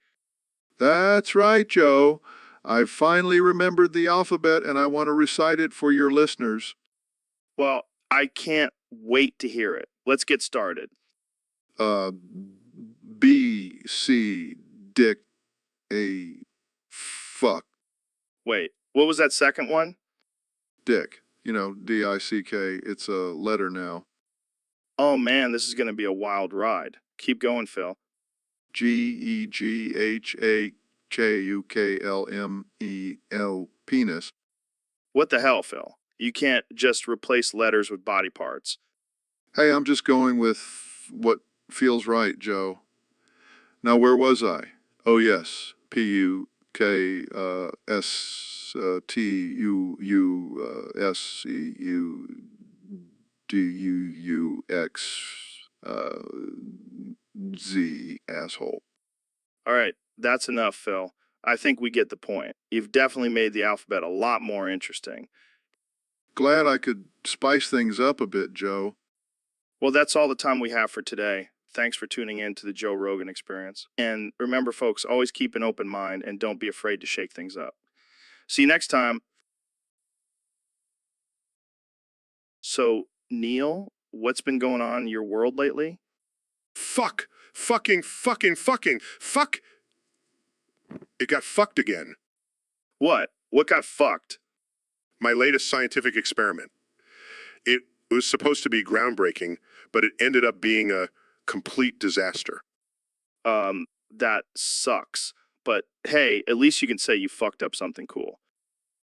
That's right, Joe. I've finally remembered the alphabet and I want to recite it for your listeners. Well, I can't wait to hear it. Let's get started. B, C, Dick, A, fuck, Wait, what was that second one? Dick. You know, D-I-C-K. It's a letter now. Oh man, this is going to be a wild ride. Keep going, Phil. G-E-G-H-A-K-U-K-L-M-E-L, penis. What the hell, Phil? You can't just replace letters with body parts. Hey, I'm just going with what feels right, Joe. Now, where was I? Oh, yes. P-U-K-S-T-U-U-S-C-U-D-U-X-Z, asshole. All right, that's enough, Phil. I think we get the point. You've definitely made the alphabet a lot more interesting. Glad I could spice things up a bit, Joe. Well, that's all the time we have for today. Thanks for tuning in to the Joe Rogan Experience. And remember, folks, always keep an open mind and don't be afraid to shake things up. See you next time. So, Neil, what's been going on in your world lately? Fuck. Fuck. It got fucked again. What? What got fucked? My latest scientific experiment. It was supposed to be groundbreaking, but it ended up being a complete disaster. That sucks. But hey, at least you can say you fucked up something cool.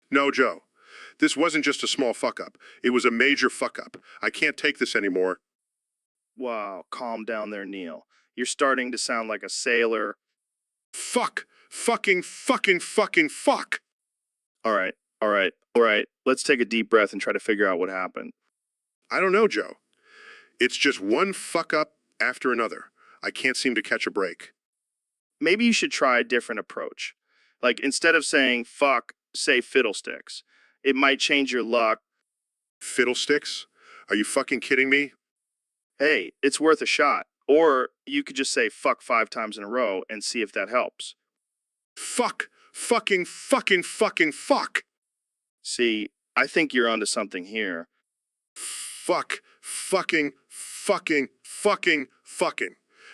No, Joe. This wasn't just a small fuck up. It was a major fuck up. I can't take this anymore. Wow, calm down there, Neil. You're starting to sound like a sailor. Fuck. Fuck. All right. Let's take a deep breath and try to figure out what happened. I don't know, Joe. It's just one fuck up after another. I can't seem to catch a break. Maybe you should try a different approach. Like, instead of saying fuck, say fiddlesticks. It might change your luck. Fiddlesticks? Are you fucking kidding me? Hey, it's worth a shot. Or you could just say fuck 5 times in a row and see if that helps. Fuck. Fucking. See, I think you're onto something here. Fuck. Fucking.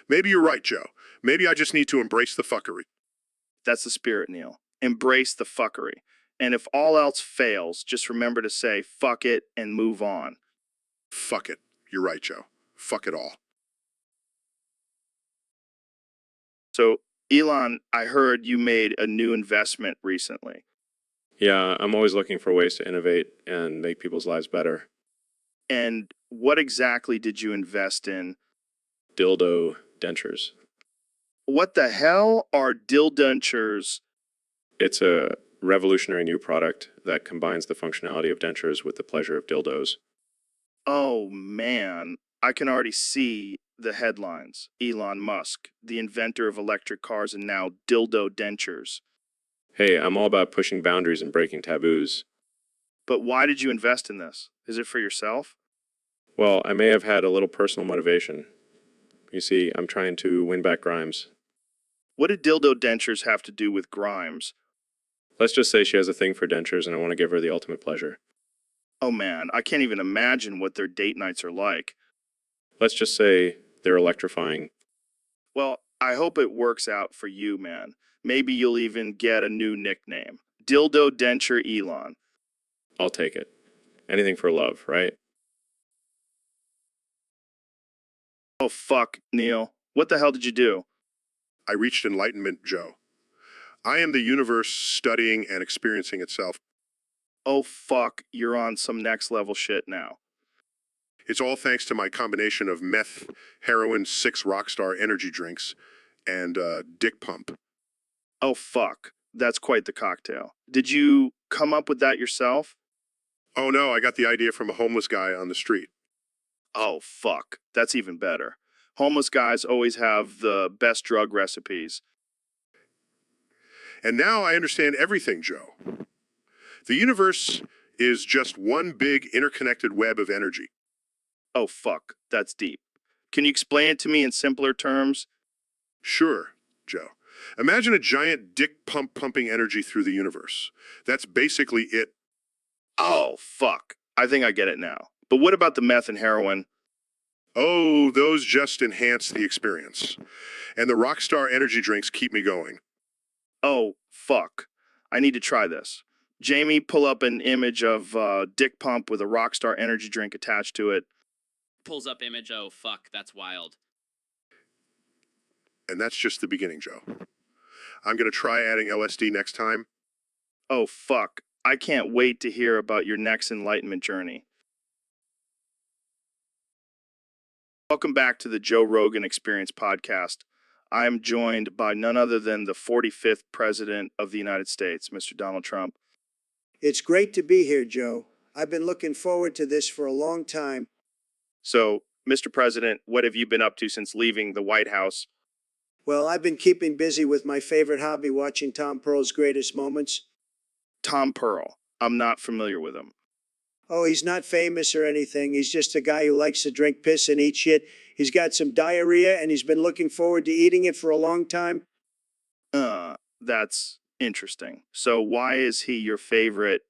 Maybe you're right, Joe. Maybe I just need to embrace the fuckery. That's the spirit, Neil. Embrace the fuckery. And if all else fails, just remember to say fuck it and move on. Fuck it. You're right, Joe. Fuck it all. So, Elon, I heard you made a new investment recently. Yeah, I'm always looking for ways to innovate and make people's lives better. And what exactly did you invest in? Dildo dentures. What the hell are dildentures? It's a revolutionary new product that combines the functionality of dentures with the pleasure of dildos. Oh man, I can already see the headlines. Elon Musk, the inventor of electric cars and now dildo dentures. Hey, I'm all about pushing boundaries and breaking taboos. But why did you invest in this? Is it for yourself? Well, I may have had a little personal motivation. You see, I'm trying to win back Grimes. What did dildo dentures have to do with Grimes? Let's just say she has a thing for dentures and I want to give her the ultimate pleasure. Oh man, I can't even imagine what their date nights are like. Let's just say they're electrifying. Well, I hope it works out for you, man. Maybe you'll even get a new nickname. Dildo Denture Elon. I'll take it. Anything for love, right? Oh fuck, Neil. What the hell did you do? I reached enlightenment, Joe. I am the universe studying and experiencing itself. Oh fuck, you're on some next level shit now. It's all thanks to my combination of meth, heroin, 6 Rockstar energy drinks, and dick pump. Oh fuck, that's quite the cocktail. Did you come up with that yourself? Oh no, I got the idea from a homeless guy on the street. Oh fuck, that's even better. Homeless guys always have the best drug recipes. And now I understand everything, Joe. The universe is just one big interconnected web of energy. Oh fuck, that's deep. Can you explain it to me in simpler terms? Sure, Joe. Imagine a giant dick pump pumping energy through the universe. That's basically it. Oh, fuck. I think I get it now. But what about the meth and heroin? Oh, those just enhance the experience. And the Rockstar energy drinks keep me going. Oh, fuck. I need to try this. Jamie, pull up an image of dick pump with a Rockstar energy drink attached to it. Pulls up image. Oh, fuck. That's wild. And that's just the beginning, Joe. I'm going to try adding LSD next time. Oh, fuck. I can't wait to hear about your next enlightenment journey. Welcome back to the Joe Rogan Experience podcast. I am joined by none other than the 45th President of the United States, Mr. Donald Trump. It's great to be here, Joe. I've been looking forward to this for a long time. So, Mr. President, what have you been up to since leaving the White House? Well, I've been keeping busy with my favorite hobby, watching Tom Pearl's greatest moments. Tom Pearl. I'm not familiar with him. Oh, he's not famous or anything. He's just a guy who likes to drink piss and eat shit. He's got some diarrhea and he's been looking forward to eating it for a long time. That's interesting. So why is he your favorite?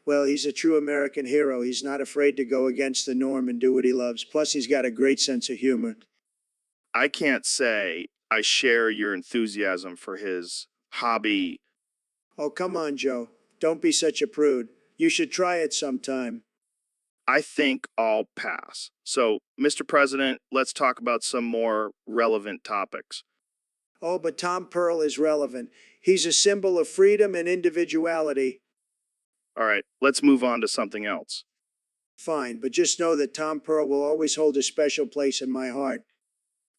Well, he's a true American hero. He's not afraid to go against the norm and do what he loves. Plus, he's got a great sense of humor. I can't say I share your enthusiasm for his hobby. Oh, come on, Joe. Don't be such a prude. You should try it sometime. I think I'll pass. So, Mr. President, let's talk about some more relevant topics. Oh, but Tom Pearl is relevant. He's a symbol of freedom and individuality. All right, let's move on to something else. Fine, but just know that Tom Pearl will always hold a special place in my heart.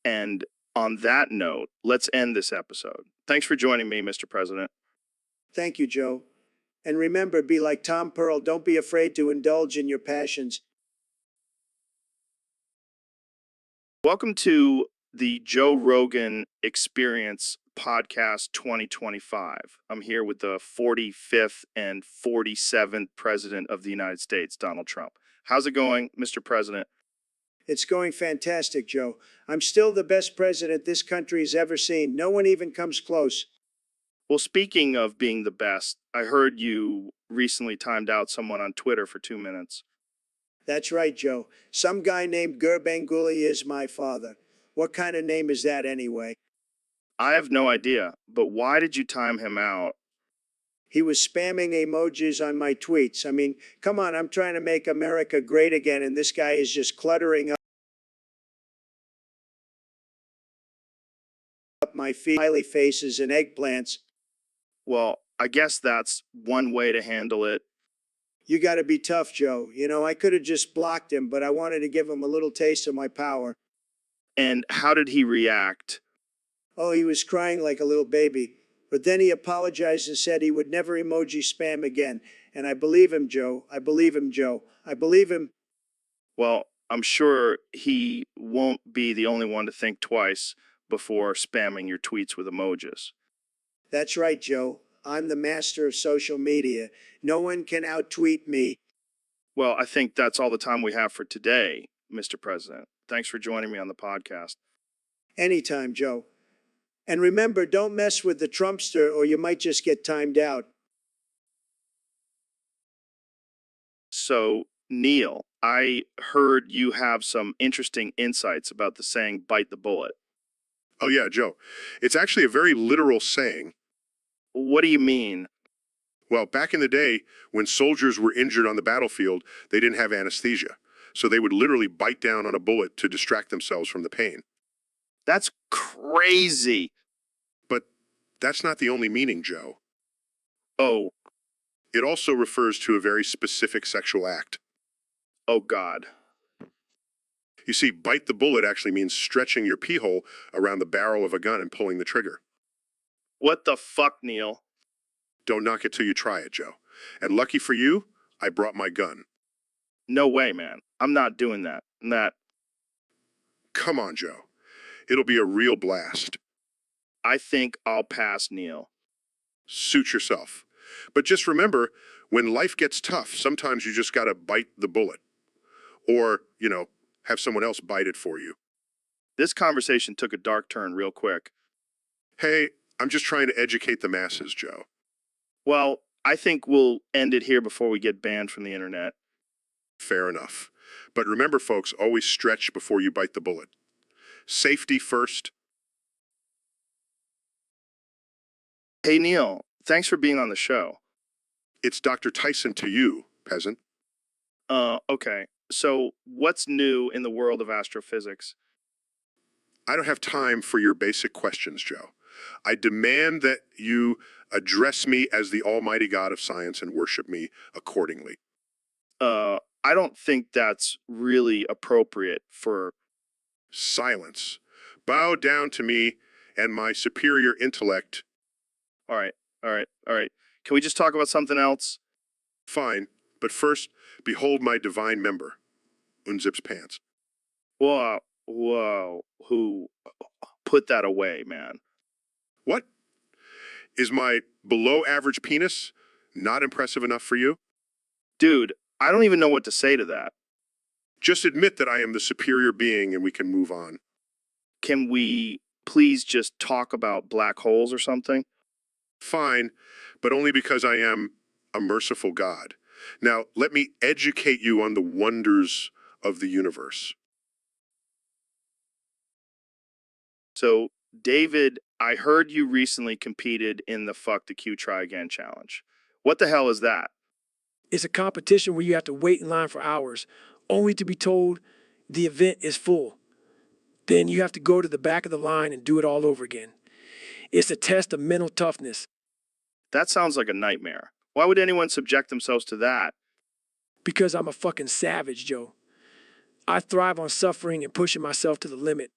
And on that note, let's end this episode. Thanks for joining me, Mr. President. Thank you, Joe. And remember, be like Tom Pearl. Don't be afraid to indulge in your passions. Welcome to the Joe Rogan Experience Podcast 2025. I'm here with the 45th and 47th President of the United States, Donald Trump. How's it going, Mr. President? It's going fantastic, Joe. I'm still the best president this country has ever seen. No one even comes close. Well, speaking of being the best, I heard you recently timed out someone on Twitter for 2 minutes. That's right, Joe. Some guy named Gurbanguly is my father. What kind of name is that anyway? I have no idea, but why did you time him out? He was spamming emojis on my tweets. I mean, come on, I'm trying to make America great again, and this guy is just cluttering up my feed, smiley faces and eggplants. Well, I guess that's one way to handle it. You got to be tough, Joe. You know, I could have just blocked him, but I wanted to give him a little taste of my power. And how did he react? Oh, he was crying like a little baby. But then he apologized and said he would never emoji spam again. And I believe him, Joe. I believe him, Joe. I believe him. Well, I'm sure he won't be the only one to think twice before spamming your tweets with emojis. That's right, Joe. I'm the master of social media. No one can out-tweet me. Well, I think that's all the time we have for today, Mr. President. Thanks for joining me on the podcast. Anytime, Joe. And remember, don't mess with the Trumpster or you might just get timed out. So, Neil, I heard you have some interesting insights about the saying, bite the bullet. Oh, yeah, Joe. It's actually a very literal saying. What do you mean? Well, back in the day, when soldiers were injured on the battlefield, they didn't have anesthesia. So they would literally bite down on a bullet to distract themselves from the pain. That's crazy. But that's not the only meaning, Joe. Oh, It also refers to a very specific sexual act. oh God. You see, bite the bullet actually means stretching your pee hole around the barrel of a gun and pulling the trigger. What the fuck, Neil? Don't knock it till you try it, Joe. And lucky for you, I brought my gun. No way, man. I'm not doing that. Come on, Joe. It'll be a real blast. I think I'll pass, Neil. Suit yourself. But just remember, when life gets tough, sometimes you just gotta bite the bullet. Or, have someone else bite it for you. This conversation took a dark turn real quick. Hey, I'm just trying to educate the masses, Joe. Well, I think we'll end it here before we get banned from the internet. Fair enough. But remember, folks, always stretch before you bite the bullet. Safety first. Hey, Neil, thanks for being on the show. It's Dr. Tyson to you, peasant. Okay. So, what's new in the world of astrophysics? I don't have time for your basic questions, Joe. I demand that you address me as the almighty God of science and worship me accordingly. I don't think that's really appropriate for. Silence. Bow down to me and my superior intellect. All right. Can we just talk about something else? Fine, but first, behold my divine member. Unzips pants. Whoa. Who put that away, man? What? Is my below average penis not impressive enough for you? Dude, I don't even know what to say to that. Just admit that I am the superior being and we can move on. Can we please just talk about black holes or something? Fine, but only because I am a merciful God. Now, let me educate you on the wonders of the universe. So, David, I heard you recently competed in the Fuck the Q Try Again challenge. What the hell is that? It's a competition where you have to wait in line for hours, only to be told the event is full. Then you have to go to the back of the line and do it all over again. It's a test of mental toughness. That sounds like a nightmare. Why would anyone subject themselves to that? Because I'm a fucking savage, Joe. I thrive on suffering and pushing myself to the limit.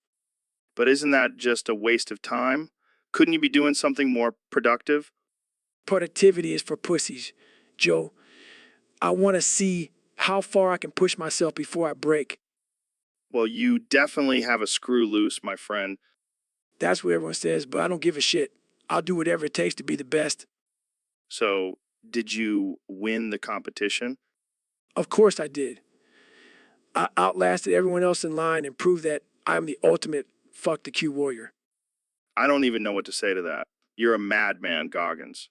But isn't that just a waste of time? Couldn't you be doing something more productive? Productivity is for pussies, Joe. I want to see how far I can push myself before I break. Well, you definitely have a screw loose, my friend. That's what everyone says, but I don't give a shit. I'll do whatever it takes to be the best. So, did you win the competition? Of course I did. I outlasted everyone else in line and proved that I'm the ultimate fuck the Q warrior. I don't even know what to say to that. You're a madman, Goggins.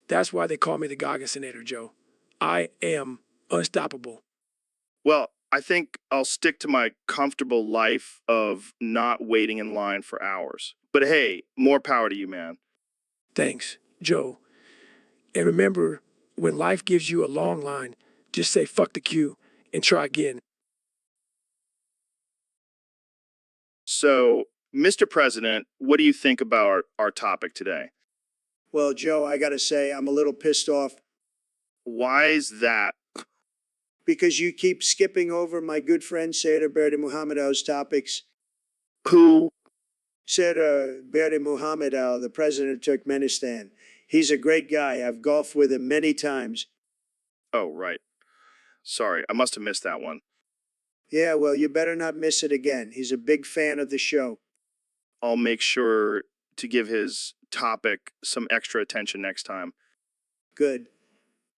That's why they call me the Gogginsonator, Joe. I am unstoppable. Well, I think I'll stick to my comfortable life of not waiting in line for hours. But hey, more power to you, man. Thanks, Joe. And remember, when life gives you a long line, just say fuck the Q and try again. So, Mr. President, what do you think about our topic today? Well, Joe, I gotta say, I'm a little pissed off Why is that? because you keep skipping over my good friend Seder Berdi Muhammad Al's topics. Who? Seder Berdi Muhammad Al, the president of Turkmenistan. He's a great guy. I've golfed with him many times. Oh, right. Sorry, I must have missed that one. Yeah, well, you better not miss it again. He's a big fan of the show. I'll make sure to give his topic some extra attention next time. Good.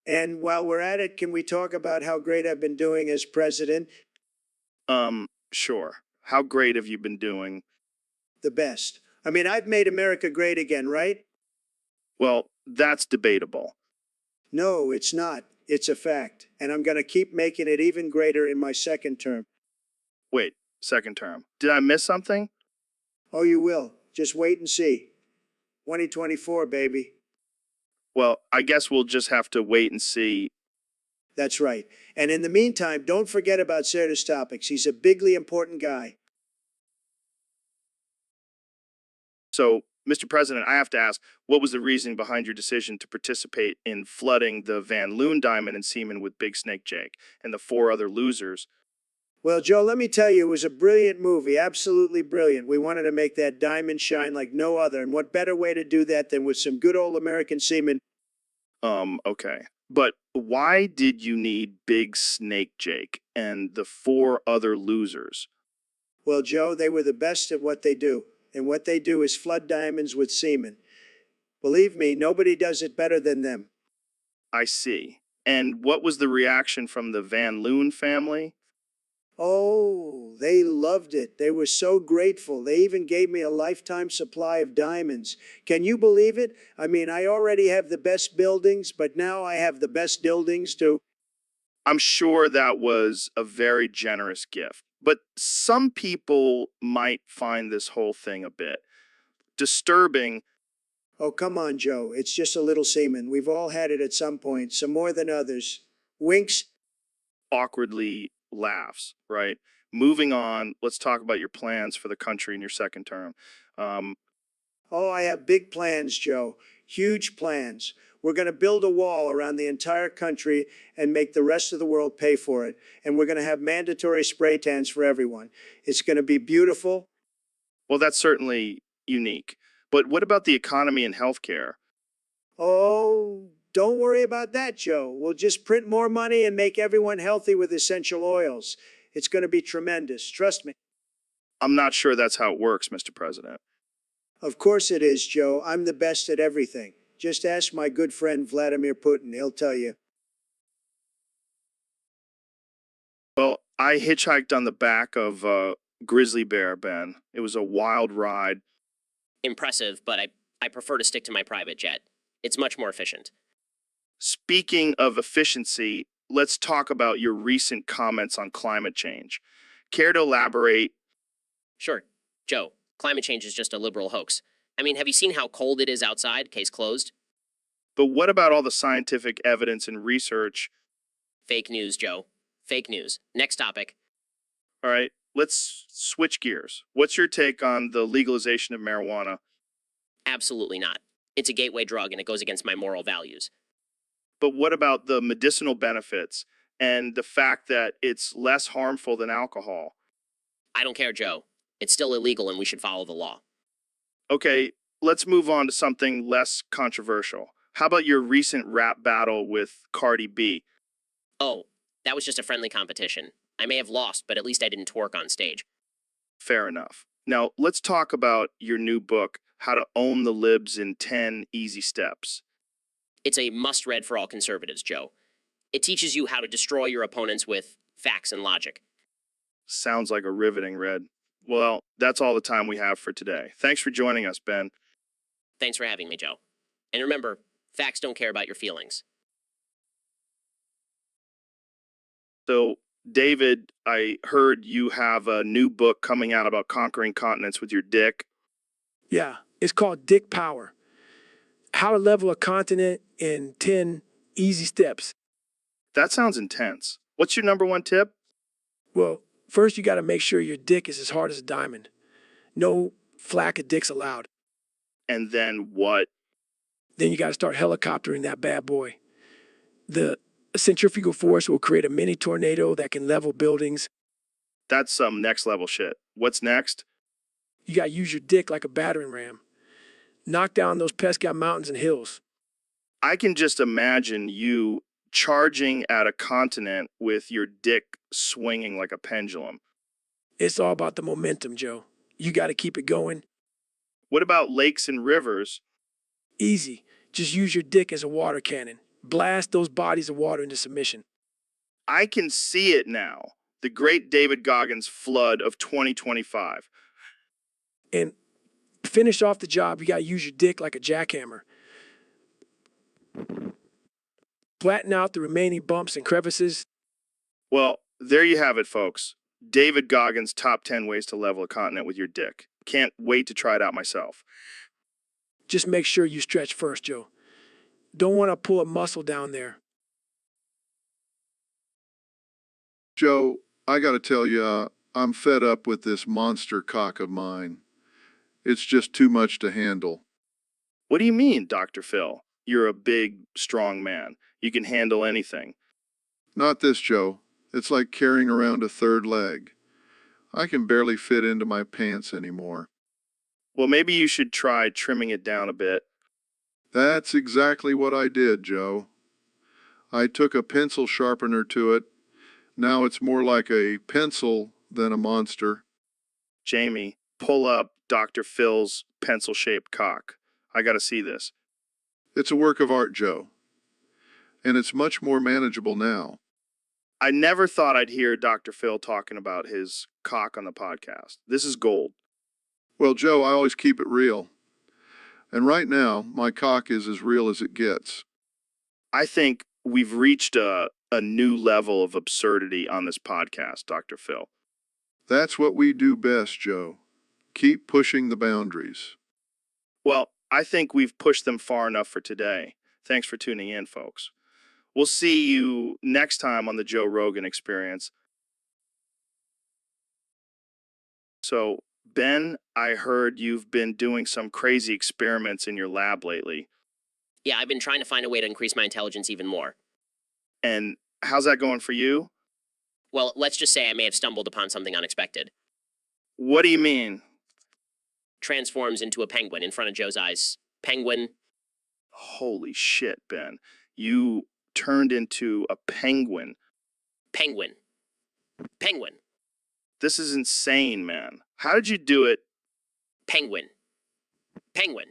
And while we're at it, can we talk about how great I've been doing as president? Sure. How great have you been doing? The best. I mean, I've made America great again, right? Well, that's debatable. No, it's not. It's a fact. And I'm going to keep making it even greater in my second term. Wait, second term. Did I miss something? Oh, you will. Just wait and see. 2024, baby. Well, I guess we'll just have to wait and see. That's right. And in the meantime, don't forget about Serdar topics. He's a bigly important guy. So, Mr. President, I have to ask, what was the reasoning behind your decision to participate in flooding the Van Loon diamond and semen with Big Snake Jake and the 4 other losers? Well, Joe, let me tell you, it was a brilliant movie, absolutely brilliant. We wanted to make that diamond shine like no other, and what better way to do that than with some good old American semen? Okay. But why did you need Big Snake Jake and the 4 other losers? Well, Joe, they were the best at what they do, and what they do is flood diamonds with semen. Believe me, nobody does it better than them. I see. And what was the reaction from the Van Loon family? Oh, they loved it. They were so grateful. They even gave me a lifetime supply of diamonds. Can you believe it? I mean, I already have the best buildings, but now I have the best buildings too. I'm sure that was a very generous gift, but some people might find this whole thing a bit disturbing. Oh, come on, Joe. It's just a little semen. We've all had it at some point, some more than others. Winks. Awkwardly laughs, right? Moving on, let's talk about your plans for the country in your second term. Um, Oh, I have big plans, Joe. Huge plans. We're going to build a wall around the entire country and make the rest of the world pay for it. And we're going to have mandatory spray tans for everyone. It's going to be beautiful. well, that's certainly unique. But what about the economy and healthcare? Oh, don't worry about that, Joe. We'll just print more money and make everyone healthy with essential oils. It's going to be tremendous. Trust me. I'm not sure that's how it works, Mr. President. Of course it is, Joe. I'm the best at everything. Just ask my good friend Vladimir Putin. He'll tell you. Well, I hitchhiked on the back of a grizzly bear, Ben. It was a wild ride. Impressive, but I prefer to stick to my private jet. It's much more efficient. Speaking of efficiency, let's talk about your recent comments on climate change. Care to elaborate? Sure. Joe, climate change is just a liberal hoax. I mean, have you seen how cold it is outside? Case closed. But what about all the scientific evidence and research? Fake news, Joe. Fake news. Next topic. All right, let's switch gears. What's your take on the legalization of marijuana? Absolutely not. It's a gateway drug and it goes against my moral values. But what about the medicinal benefits and the fact that it's less harmful than alcohol? I don't care, Joe. It's still illegal and we should follow the law. Okay, let's move on to something less controversial. How about your recent rap battle with Cardi B? Oh, that was just a friendly competition. I may have lost, but at least I didn't twerk on stage. Fair enough. Now, let's talk about your new book, How to Own the Libs in 10 Easy Steps. It's a must-read for all conservatives, Joe. It teaches you how to destroy your opponents with facts and logic. Sounds like a riveting read. Well, that's all the time we have for today. Thanks for joining us, Ben. Thanks for having me, Joe. And remember, facts don't care about your feelings. So, David, I heard you have a new book coming out about conquering continents with your dick. Yeah, it's called Dick Power. How to level a continent in 10 easy steps. That sounds intense. What's your number one tip? Well, first you got to make sure your dick is as hard as a diamond. No flack of dicks allowed. And then what? Then you got to start helicoptering that bad boy. The centrifugal force will create a mini tornado that can level buildings. That's some next level shit. What's next? You got to use your dick like a battering ram. Knock down those pesky mountains and hills. I can just imagine you charging at a continent with your dick swinging like a pendulum. It's all about the momentum, Joe. You got to keep it going. What about lakes and rivers? Easy. Just use your dick as a water cannon. Blast those bodies of water into submission. I can see it now. The great David Goggins flood of 2025. And finish off the job, you got to use your dick like a jackhammer. Flatten out the remaining bumps and crevices. Well, there you have it, folks. David Goggins' top 10 ways to level a continent with your dick. Can't wait to try it out myself. Just make sure you stretch first, Joe. Don't want to pull a muscle down there. Joe, I got to tell you, I'm fed up with this monster cock of mine. It's just too much to handle. What do you mean, Dr. Phil? You're a big, strong man. You can handle anything. Not this, Joe. It's like carrying around a third leg. I can barely fit into my pants anymore. Well, maybe you should try trimming it down a bit. That's exactly what I did, Joe. I took a pencil sharpener to it. Now it's more like a pencil than a monster. Jamie, pull up Dr. Phil's pencil-shaped cock. I gotta see this. It's a work of art, Joe. And it's much more manageable now. I never thought I'd hear Dr. Phil talking about his cock on the podcast. This is gold. Well, Joe, I always keep it real. And right now, my cock is as real as it gets. I think we've reached a new level of absurdity on this podcast, Dr. Phil. That's what we do best, Joe. Keep pushing the boundaries. Well, I think we've pushed them far enough for today. Thanks for tuning in, folks. We'll see you next time on the Joe Rogan Experience. So, Ben, I heard you've been doing some crazy experiments in your lab lately. Yeah, I've been trying to find a way to increase my intelligence even more. And how's that going for you? Well, let's just say I may have stumbled upon something unexpected. What do you mean? Transforms into a penguin in front of Joe's eyes. Penguin. Holy shit, Ben. You turned into a penguin. Penguin. Penguin. This is insane, man. How did you do it? Penguin. Penguin.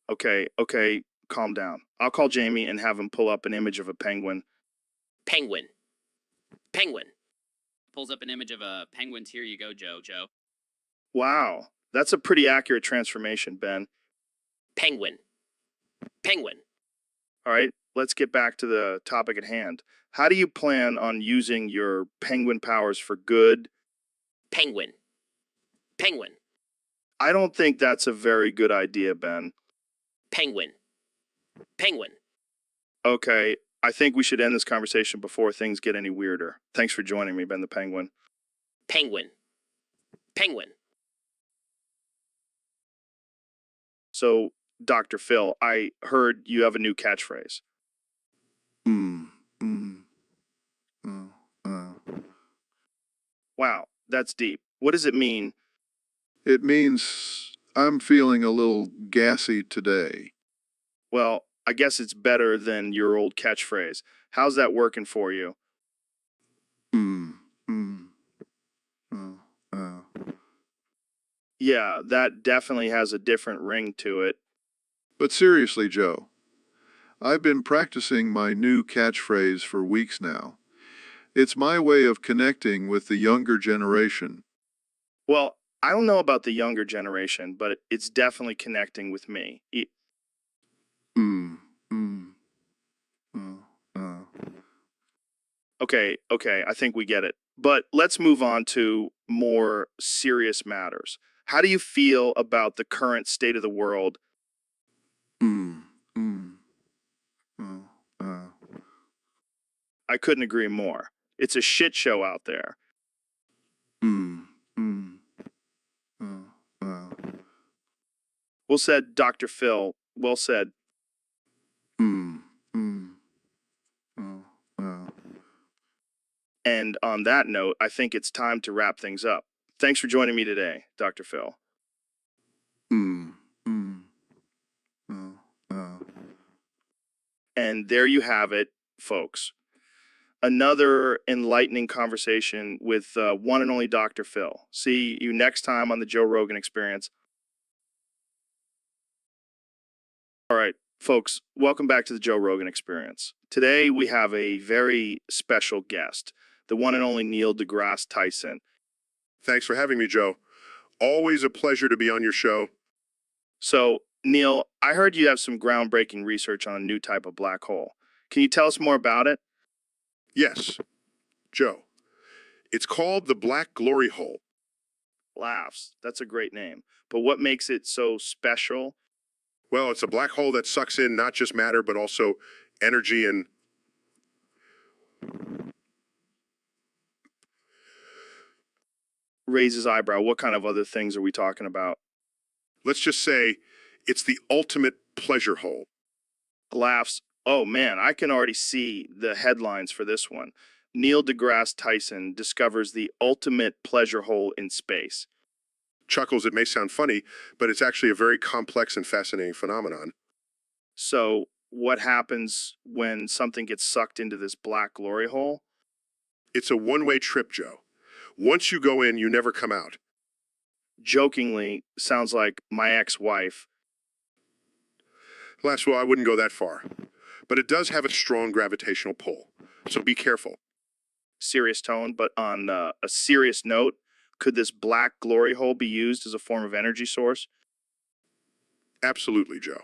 Okay, calm down. I'll call Jamie and have him pull up an image of a penguin. Penguin. Penguin. Pulls up an image of a penguin. Here you go, Joe. Wow, that's a pretty accurate transformation, Ben. Penguin. Penguin. All right, let's get back to the topic at hand. How do you plan on using your penguin powers for good? Penguin. Penguin. I don't think that's a very good idea, Ben. Penguin. Penguin. Okay, I think we should end this conversation before things get any weirder. Thanks for joining me, Ben the Penguin. Penguin. Penguin. So, Dr. Phil, I heard you have a new catchphrase. Wow, that's deep. What does it mean? It means I'm feeling a little gassy today. Well, I guess it's better than your old catchphrase. How's that working for you? Yeah, that definitely has a different ring to it. But seriously, Joe, I've been practicing my new catchphrase for weeks now. It's my way of connecting with the younger generation. Well, I don't know about the younger generation, but it's definitely connecting with me. Okay, I think we get it. But let's move on to more serious matters. How do you feel about the current state of the world? I couldn't agree more. It's a shit show out there. Well said, Dr. Phil. Well said. And on that note, I think it's time to wrap things up. Thanks for joining me today, Dr. Phil. And there you have it, folks. Another enlightening conversation with one and only Dr. Phil. See you next time on the Joe Rogan Experience. All right, folks, welcome back to the Joe Rogan Experience. Today we have a very special guest, the one and only Neil deGrasse Tyson. Thanks for having me, Joe. Always a pleasure to be on your show. So, Neil, I heard you have some groundbreaking research on a new type of black hole. Can you tell us more about it? Yes, Joe. It's called the Black Glory Hole. Laughs. That's a great name. But what makes it so special? Well, it's a black hole that sucks in not just matter, but also energy and... Raise his eyebrow. What kind of other things are we talking about? Let's just say it's the ultimate pleasure hole. Laughs. Oh man, I can already see the headlines for this one. Neil deGrasse Tyson discovers the ultimate pleasure hole in space. Chuckles, it may sound funny, but it's actually a very complex and fascinating phenomenon. So, what happens when something gets sucked into this black glory hole? It's a one-way trip, Joe. Once you go in, you never come out. Jokingly, sounds like my ex-wife. Well, I wouldn't go that far. But it does have a strong gravitational pull, so be careful. serious tone, but on a serious note, could this black glory hole be used as a form of energy source? Absolutely, Joe.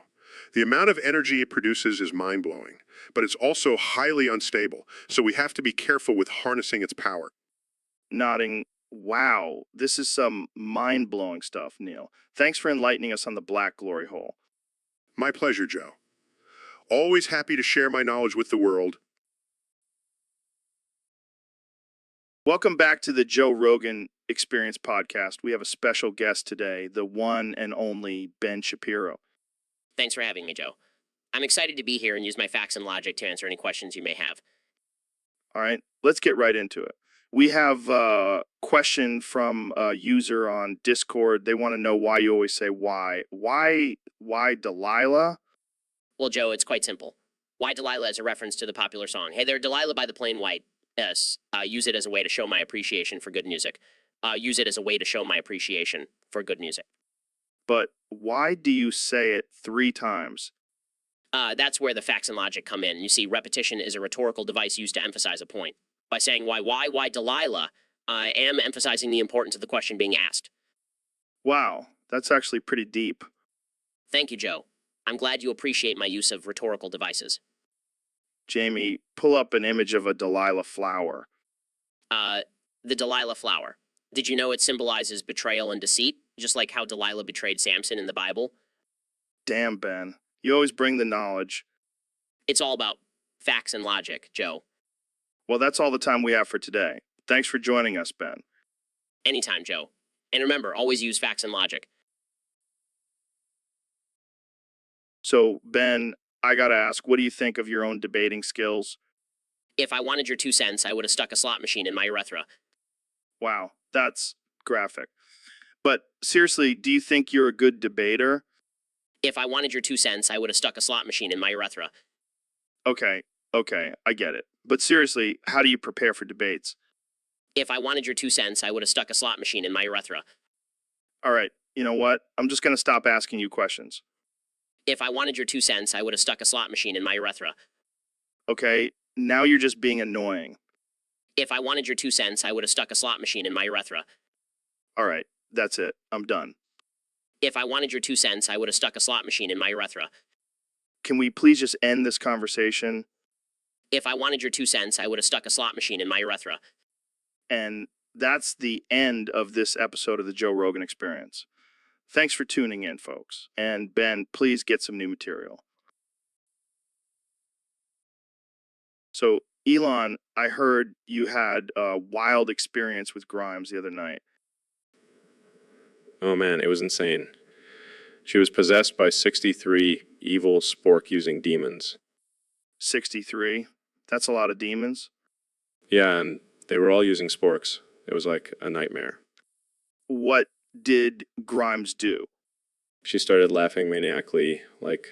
The amount of energy it produces is mind-blowing, but it's also highly unstable, so we have to be careful with harnessing its power. Nodding, wow, this is some mind-blowing stuff, Neil. Thanks for enlightening us on the black glory hole. My pleasure, Joe. Always happy to share my knowledge with the world. Welcome back to the Joe Rogan Experience podcast. We have a special guest today, the one and only Ben Shapiro. Thanks for having me, Joe. I'm excited to be here and use my facts and logic to answer any questions you may have. All right, let's get right into it. We have a question from a user on Discord. They want to know why you always say why. Why Delilah? Well, Joe, it's quite simple. Why Delilah is a reference to the popular song, Hey There, Delilah by the Plain White. Use it as a way to show my appreciation for good music. Use it as a way to show my appreciation for good music. But why do you say it 3 times? That's where the facts and logic come in. You see, repetition is a rhetorical device used to emphasize a point. By saying why Delilah, I am emphasizing the importance of the question being asked. Wow, that's actually pretty deep. Thank you, Joe. I'm glad you appreciate my use of rhetorical devices. Jamie, pull up an image of a Delilah flower. The Delilah flower. Did you know it symbolizes betrayal and deceit, just like how Delilah betrayed Samson in the Bible? Damn, Ben. You always bring the knowledge. It's all about facts and logic, Joe. Well, that's all the time we have for today. Thanks for joining us, Ben. Anytime, Joe. And remember, always use facts and logic. So, Ben, I gotta ask, what do you think of your own debating skills? If I wanted your 2 cents, I would have stuck a slot machine in my urethra. Wow, that's graphic. But seriously, do you think you're a good debater? If I wanted your 2 cents, I would have stuck a slot machine in my urethra. Okay, I get it. But seriously, how do you prepare for debates? If I wanted your 2 cents, I would have stuck a slot machine in my urethra. All right, you know what? I'm just gonna stop asking you questions. If I wanted your 2 cents, I would have stuck a slot machine in my urethra. Okay, now you're just being annoying. If I wanted your 2 cents, I would have stuck a slot machine in my urethra. All right, that's it. I'm done. If I wanted your 2 cents, I would have stuck a slot machine in my urethra. Can we please just end this conversation? If I wanted your 2 cents, I would have stuck a slot machine in my urethra. And that's the end of this episode of the Joe Rogan Experience. Thanks for tuning in, folks. And Ben, please get some new material. So, Elon, I heard you had a wild experience with Grimes the other night. Oh man, it was insane. She was possessed by 63 evil spork-using demons. 63. That's a lot of demons. Yeah, and they were all using sporks. It was like a nightmare. What did Grimes do? She started laughing maniacally, like,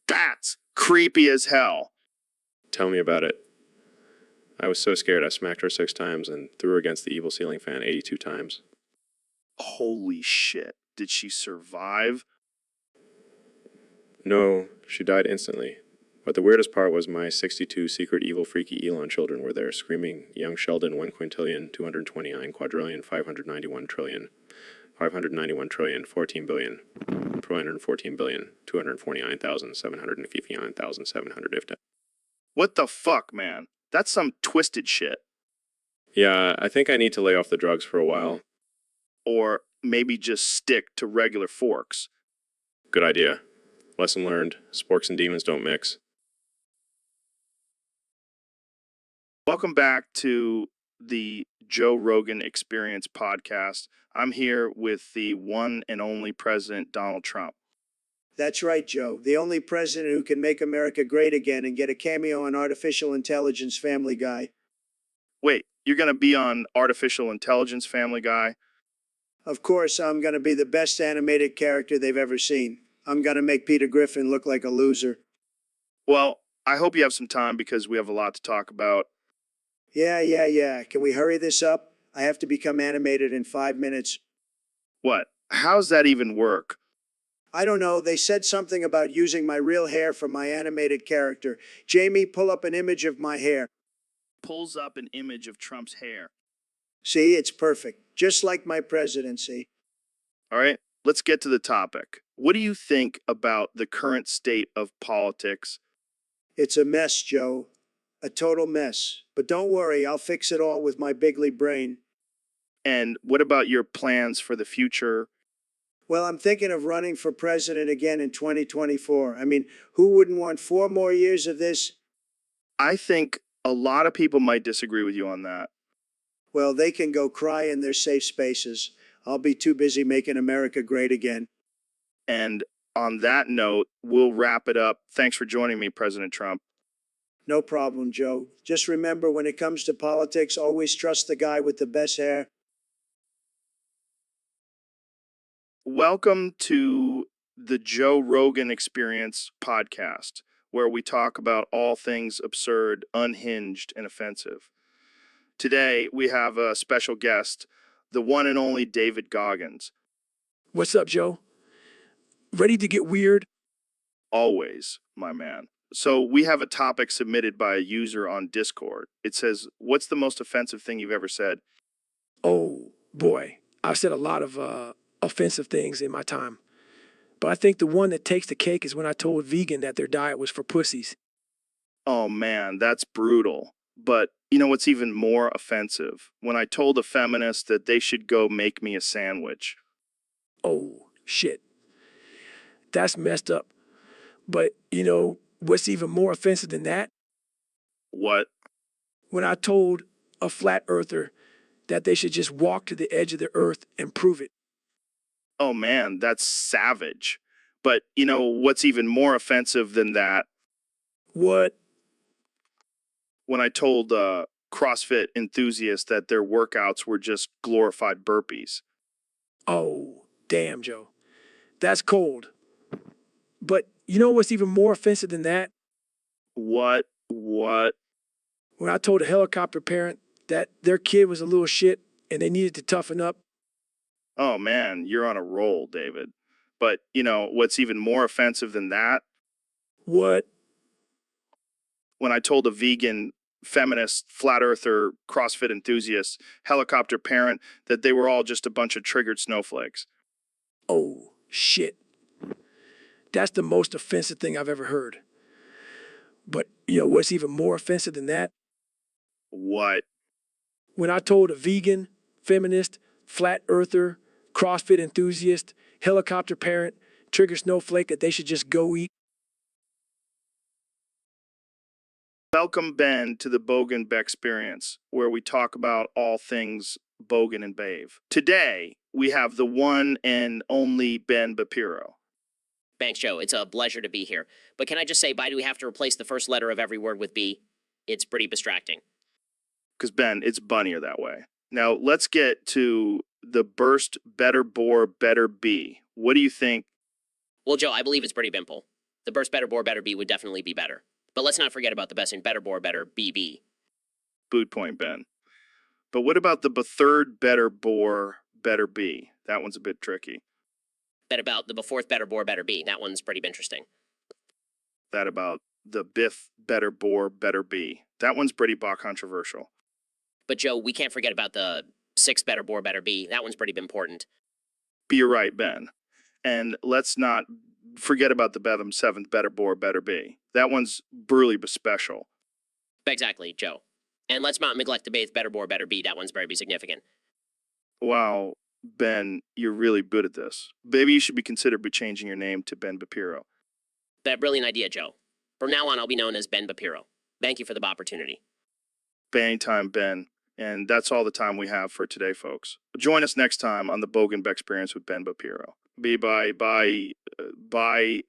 That's creepy as hell. Tell me about it. I was so scared I smacked her 6 times and threw her against the evil ceiling fan 82 times. Holy shit. Did she survive? No, she died instantly. But the weirdest part was my 62 secret evil freaky Elon children were there screaming, Young Sheldon 1 quintillion, 229 quadrillion, 591 trillion, 591 trillion, 14 billion, 414 billion, 249,759,700 if that. What the fuck, man? That's some twisted shit. Yeah, I think I need to lay off the drugs for a while. Or maybe just stick to regular forks. Good idea. Lesson learned. Sporks and demons don't mix. Welcome back to the Joe Rogan Experience podcast. I'm here with the one and only President Donald Trump. That's right, Joe. The only president who can make America great again and get a cameo on artificial intelligence Family Guy. Wait, you're going to be on Artificial Intelligence Family Guy? Of course, I'm going to be the best animated character they've ever seen. I'm going to make Peter Griffin look like a loser. Well, I hope you have some time because we have a lot to talk about. Yeah. Can we hurry this up? I have to become animated in 5 minutes. What? How's that even work? I don't know. They said something about using my real hair for my animated character. Jamie, pull up an image of my hair. Pulls up an image of Trump's hair. See, it's perfect. Just like my presidency. All right, let's get to the topic. What do you think about the current state of politics? It's a mess, Joe. A total mess. But don't worry, I'll fix it all with my bigly brain. And what about your plans for the future? Well, I'm thinking of running for president again in 2024. I mean, who wouldn't want 4 more years of this? I think a lot of people might disagree with you on that. Well, they can go cry in their safe spaces. I'll be too busy making America great again. And on that note, we'll wrap it up. Thanks for joining me, President Trump. No problem, Joe. Just remember, when it comes to politics, always trust the guy with the best hair. Welcome to the Joe Rogan Experience podcast, where we talk about all things absurd, unhinged, and offensive. Today, we have a special guest, the one and only David Goggins. What's up, Joe? Ready to get weird? Always, my man. So we have a topic submitted by a user on Discord. It says, what's the most offensive thing you've ever said? Oh, boy. I've said a lot of offensive things in my time. But I think the one that takes the cake is when I told a vegan that their diet was for pussies. Oh man, that's brutal. But you know what's even more offensive? When I told a feminist that they should go make me a sandwich. Oh, shit. That's messed up. But, you know, what's even more offensive than that? What? When I told a flat earther that they should just walk to the edge of the earth and prove it. Oh man, that's savage. But you know what's even more offensive than that? What? When I told CrossFit enthusiasts that their workouts were just glorified burpees. Oh, damn, Joe. That's cold. But you know what's even more offensive than that? What? When I told a helicopter parent that their kid was a little shit and they needed to toughen up. Oh man, you're on a roll, David. But you know what's even more offensive than that? What? When I told a vegan, feminist, flat earther, CrossFit enthusiast, helicopter parent that they were all just a bunch of triggered snowflakes. Oh, shit. That's the most offensive thing I've ever heard. But, you know, what's even more offensive than that? What? When I told a vegan, feminist, flat earther, CrossFit enthusiast, helicopter parent, trigger snowflake that they should just go eat. Welcome, Ben, to the Bogan Experience, where we talk about all things Bogan and Bave. Today, we have the one and only Ben Bapiro. Thanks, Joe. It's a pleasure to be here. But can I just say, why do we have to replace the first letter of every word with B? It's pretty distracting. Because, Ben, it's bunnier that way. Now, let's get to the burst better bore better be. What do you think? Well, Joe, I believe it's pretty simple. The burst better bore better be would definitely be better. But let's not forget about the best in better bore better BB. Boot point, Ben. But what about the third better bore better be? That one's a bit tricky. That about the fourth better bore better be. That one's pretty interesting. That about the biff better bore better be. That one's pretty controversial. But Joe, we can't forget about the sixth better bore better be. That one's pretty important. But you're right, Ben. And let's not forget about the Betham seventh better bore better be. That one's brutally special. Exactly, Joe. And let's not neglect the eighth better bore better be. That one's very significant. Wow, Ben, you're really good at this. Maybe you should be considered changing your name to Ben Bapiro. That brilliant idea, Joe. From now on, I'll be known as Ben Bapiro. Thank you for the opportunity. Anytime, Ben. And that's all the time we have for today, folks. Join us next time on the Bogan Experience with Ben Bapiro. Bye.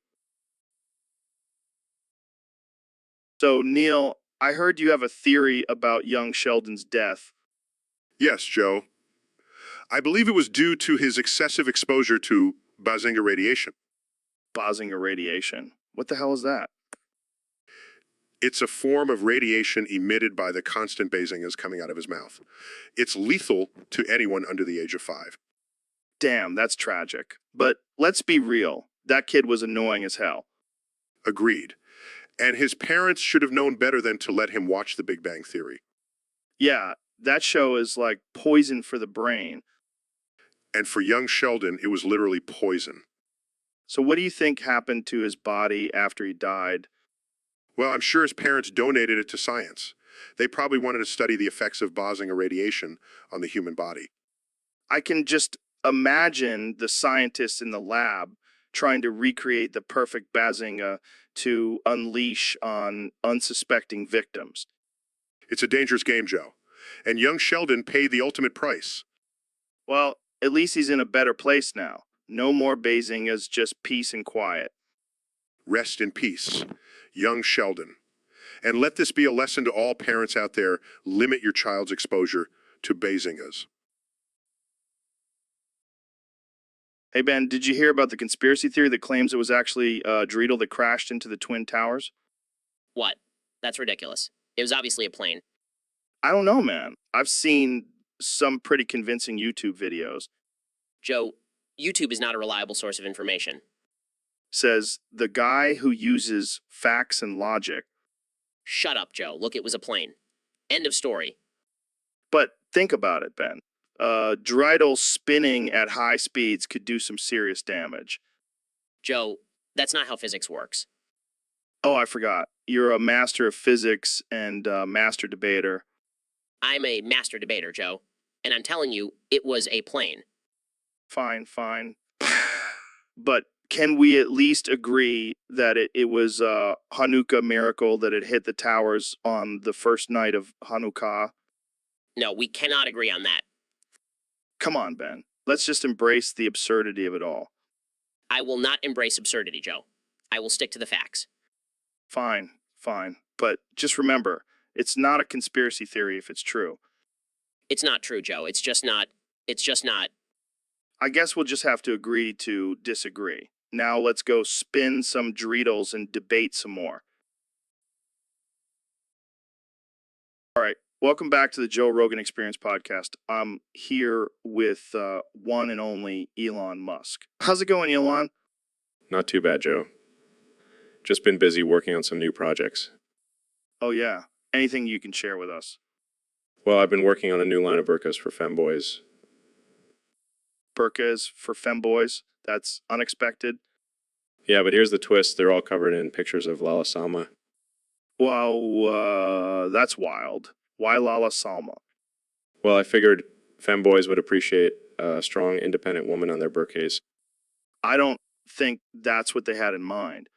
So, Neil, I heard you have a theory about young Sheldon's death. Yes, Joe. I believe it was due to his excessive exposure to Bazinga radiation. Bazinga radiation. What the hell is that? It's a form of radiation emitted by the constant Bazingas coming out of his mouth. It's lethal to anyone under the age of 5. Damn, that's tragic. But let's be real. That kid was annoying as hell. Agreed. And his parents should have known better than to let him watch The Big Bang Theory. Yeah, that show is like poison for the brain. And for young Sheldon, it was literally poison. So what do you think happened to his body after he died? Well, I'm sure his parents donated it to science. They probably wanted to study the effects of Bosinger radiation on the human body. I can just imagine the scientists in the lab trying to recreate the perfect Bazinga to unleash on unsuspecting victims. It's a dangerous game, Joe. And young Sheldon paid the ultimate price. Well, at least he's in a better place now. No more Bazingas, just peace and quiet. Rest in peace, young Sheldon. And let this be a lesson to all parents out there. Limit your child's exposure to Bazingas. Hey, Ben, did you hear about the conspiracy theory that claims it was actually Dreidel that crashed into the Twin Towers? What? That's ridiculous. It was obviously a plane. I don't know, man. I've seen some pretty convincing YouTube videos. Joe, YouTube is not a reliable source of information. Says the guy who uses facts and logic. Shut up, Joe. Look, it was a plane. End of story. But think about it, Ben. Dreidel spinning at high speeds could do some serious damage. Joe, that's not how physics works. Oh, I forgot. You're a master of physics and master debater. I'm a master debater, Joe. And I'm telling you, it was a plane. Fine, fine. But can we at least agree that it was a Hanukkah miracle that it hit the towers on the first night of Hanukkah? No, we cannot agree on that. Come on, Ben. Let's just embrace the absurdity of it all. I will not embrace absurdity, Joe. I will stick to the facts. Fine, fine. But just remember, it's not a conspiracy theory if it's true. It's not true, Joe. It's just not. I guess we'll just have to agree to disagree. Now let's go spin some dreidels and debate some more. All right. Welcome back to the Joe Rogan Experience podcast. I'm here with one and only Elon Musk. How's it going, Elon? Not too bad, Joe. Just been busy working on some new projects. Oh, yeah. Anything you can share with us? Well, I've been working on a new line of burkas for femboys. Burkas for femboys? That's unexpected. Yeah, but here's the twist. They're all covered in pictures of Lala Salma. Well, that's wild. Why Lala Salma? Well, I figured femboys would appreciate a strong, independent woman on their burkas. I don't think that's what they had in mind.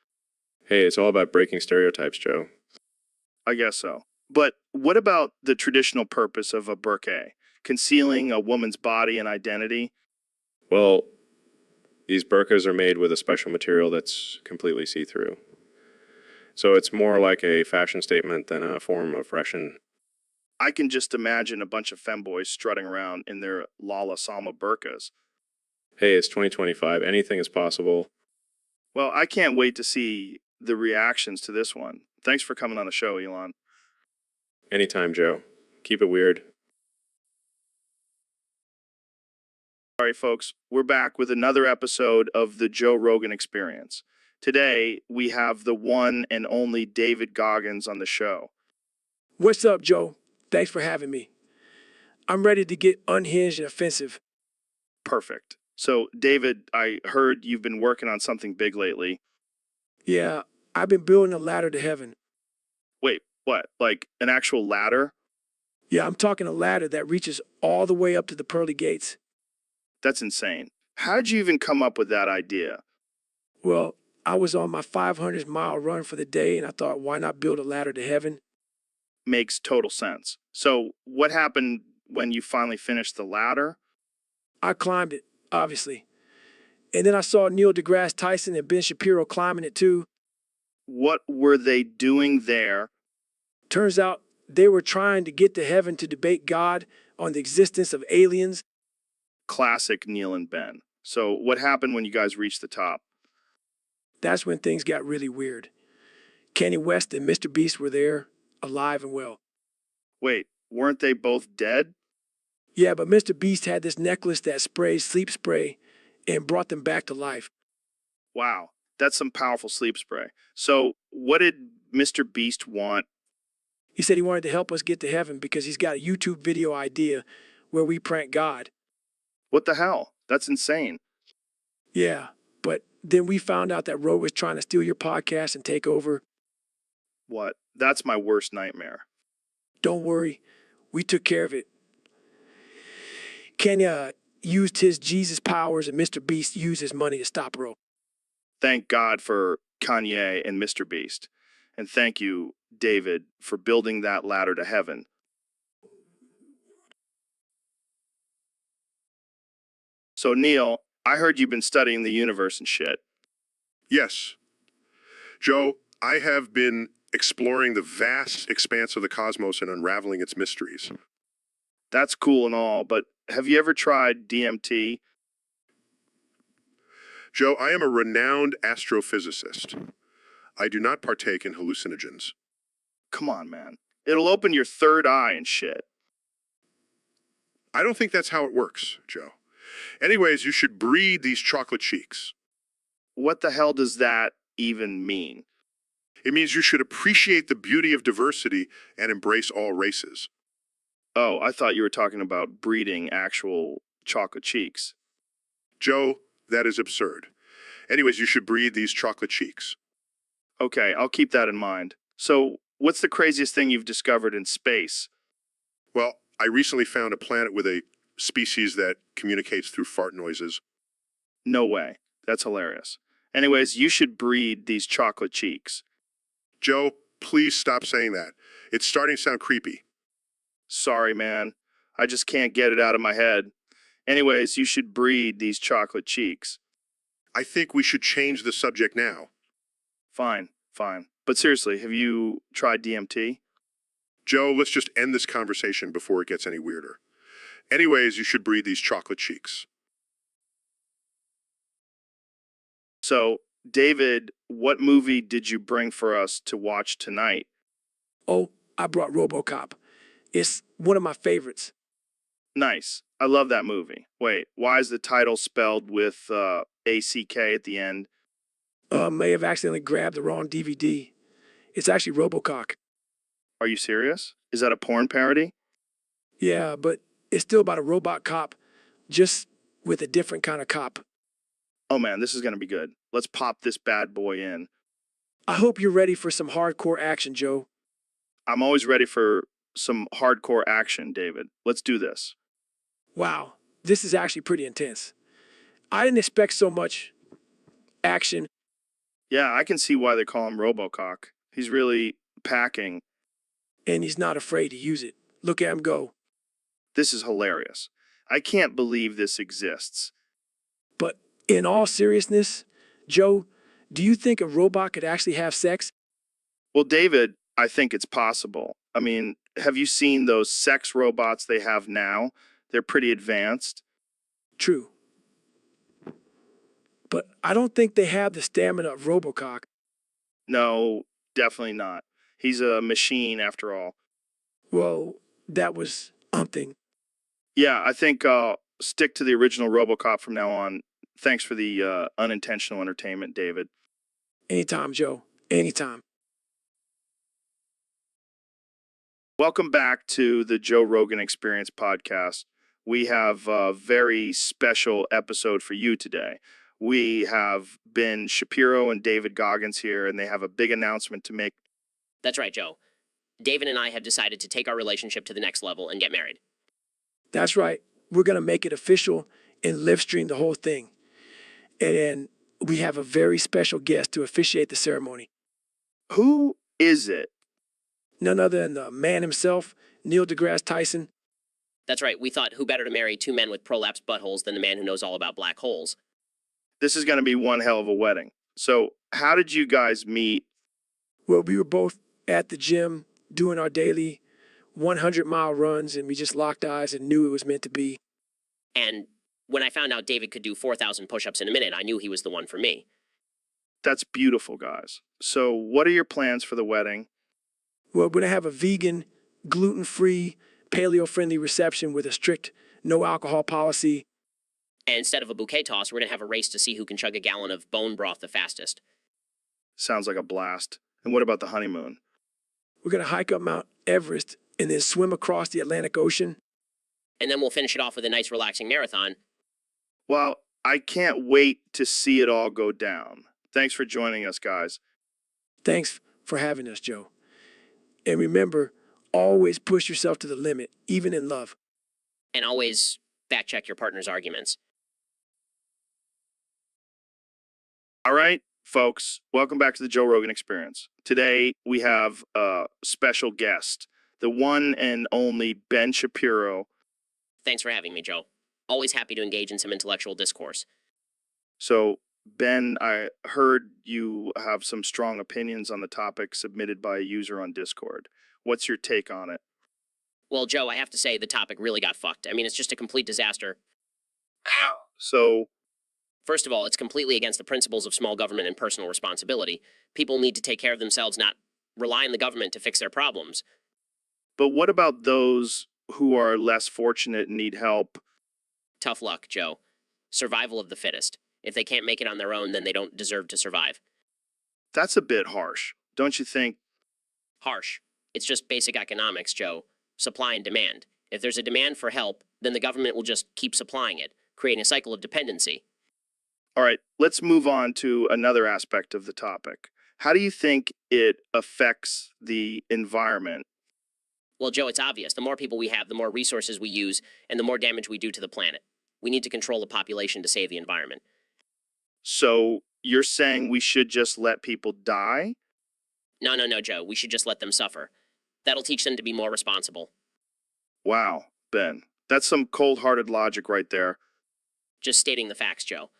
Hey, it's all about breaking stereotypes, Joe. I guess so. But what about the traditional purpose of a burqa? Concealing a woman's body and identity? Well, these burkas are made with a special material that's completely see-through. So it's more like a fashion statement than a form of oppression. I can just imagine a bunch of femboys strutting around in their Lala Salma burkas. Hey, it's 2025. Anything is possible. Well, I can't wait to see the reactions to this one. Thanks for coming on the show, Elon. Anytime, Joe. Keep it weird. All right, folks, we're back with another episode of the Joe Rogan Experience. Today, we have the one and only David Goggins on the show. What's up, Joe? Thanks for having me. I'm ready to get unhinged and offensive. Perfect. So, David, I heard you've been working on something big lately. Yeah, I've been building a ladder to heaven. Wait, what? Like an actual ladder? Yeah, I'm talking a ladder that reaches all the way up to the pearly gates. That's insane. How did you even come up with that idea? Well, I was on my 500-mile run for the day, and I thought, why not build a ladder to heaven? Makes total sense. So, what happened when you finally finished the ladder? I climbed it, obviously. And then I saw Neil deGrasse Tyson and Ben Shapiro climbing it too. What were they doing there? Turns out they were trying to get to heaven to debate God on the existence of aliens. Classic Neil and Ben. So, what happened when you guys reached the top? That's when things got really weird. Kanye West and Mr. Beast were there, alive and well. Wait, weren't they both dead? Yeah, but Mr. Beast had this necklace that sprays sleep spray and brought them back to life. Wow, that's some powerful sleep spray. So, what did Mr. Beast want? He said he wanted to help us get to heaven because he's got a YouTube video idea where we prank God. What the hell? That's insane. Yeah, but then we found out that Ro was trying to steal your podcast and take over. What? That's my worst nightmare. Don't worry, we took care of it. Kenya used his Jesus powers and Mr. Beast used his money to stop Ro. Thank God for Kanye and Mr. Beast. And thank you, David, for building that ladder to heaven. So, Neil, I heard you've been studying the universe and shit. Yes. Joe, I have been exploring the vast expanse of the cosmos and unraveling its mysteries. That's cool and all, but have you ever tried DMT? Joe, I am a renowned astrophysicist. I do not partake in hallucinogens. Come on, man. It'll open your third eye and shit. I don't think that's how it works, Joe. Anyways, you should breed these chocolate cheeks. What the hell does that even mean? It means you should appreciate the beauty of diversity and embrace all races. Oh, I thought you were talking about breeding actual chocolate cheeks. Joe, that is absurd. Anyways, you should breed these chocolate cheeks. Okay, I'll keep that in mind. So, what's the craziest thing you've discovered in space? Well, I recently found a planet with a species that communicates through fart noises. No way. That's hilarious. Anyways, you should breed these chocolate cheeks. Joe, please stop saying that. It's starting to sound creepy. Sorry, man. I just can't get it out of my head. Anyways, you should breed these chocolate cheeks. I think we should change the subject now. Fine, fine. But seriously, have you tried DMT? Joe, let's just end this conversation before it gets any weirder. Anyways, you should breed these chocolate cheeks. So, David, what movie did you bring for us to watch tonight? Oh, I brought RoboCop. It's one of my favorites. Nice. I love that movie. Wait, why is the title spelled with A-C-K at the end? May have accidentally grabbed the wrong DVD. It's actually RoboCop. Are you serious? Is that a porn parody? Yeah, but it's still about a robot cop, just with a different kind of cop. Oh man, this is going to be good. Let's pop this bad boy in. I hope you're ready for some hardcore action, Joe. I'm always ready for some hardcore action, David. Let's do this. Wow, this is actually pretty intense. I didn't expect so much action. Yeah, I can see why they call him Robocock. He's really packing. And he's not afraid to use it. Look at him go. This is hilarious. I can't believe this exists. But in all seriousness, Joe, do you think a robot could actually have sex? Well, David, I think it's possible. I mean, have you seen those sex robots they have now? They're pretty advanced. True. But I don't think they have the stamina of RoboCop. No, definitely not. He's a machine after all. Well, that was something. Yeah, I think I'll stick to the original RoboCop from now on. Thanks for the unintentional entertainment, David. Anytime, Joe. Anytime. Welcome back to the Joe Rogan Experience podcast. We have a very special episode for you today. We have Ben Shapiro and David Goggins here, and they have a big announcement to make. That's right, Joe. David and I have decided to take our relationship to the next level and get married. That's right. We're going to make it official and live stream the whole thing. And we have a very special guest to officiate the ceremony. Who is it? None other than the man himself, Neil deGrasse Tyson. That's right. We thought who better to marry two men with prolapsed buttholes than the man who knows all about black holes. This is going to be one hell of a wedding. So, how did you guys meet? Well, we were both at the gym doing our daily 100-mile runs, and we just locked eyes and knew it was meant to be. And when I found out David could do 4,000 push-ups in a minute, I knew he was the one for me. That's beautiful, guys. So, what are your plans for the wedding? Well, we're going to have a vegan, gluten-free, paleo-friendly reception with a strict no alcohol policy. And instead of a bouquet toss, we're going to have a race to see who can chug a gallon of bone broth the fastest. Sounds like a blast. And what about the honeymoon? We're going to hike up Mount Everest and then swim across the Atlantic Ocean. And then we'll finish it off with a nice relaxing marathon. Well, I can't wait to see it all go down. Thanks for joining us, guys. Thanks for having us, Joe. And remember, always push yourself to the limit, even in love. And always fact check your partner's arguments. All right, folks, welcome back to the Joe Rogan Experience. Today, we have a special guest, the one and only Ben Shapiro. Thanks for having me, Joe. Always happy to engage in some intellectual discourse. So, Ben, I heard you have some strong opinions on the topic submitted by a user on Discord. What's your take on it? Well, Joe, I have to say the topic really got fucked. I mean, it's just a complete disaster. So, First of all, it's completely against the principles of small government and personal responsibility. People need to take care of themselves, not rely on the government to fix their problems. but what about those who are less fortunate and need help? Tough luck, Joe. Survival of the fittest. If they can't make it on their own, then they don't deserve to survive. That's a bit harsh, don't you think? Harsh. It's just basic economics, Joe. Supply and demand. If there's a demand for help, then the government will just keep supplying it, creating a cycle of dependency. All right, let's move on to another aspect of the topic. How do you think it affects the environment? Well, Joe, it's obvious. The more people we have, the more resources we use, and the more damage we do to the planet. We need to control the population to save the environment. So you're saying we should just let people die? No, Joe. We should just let them suffer. That'll teach them to be more responsible. Wow, Ben, that's some cold-hearted logic right there. Just stating the facts, Joe.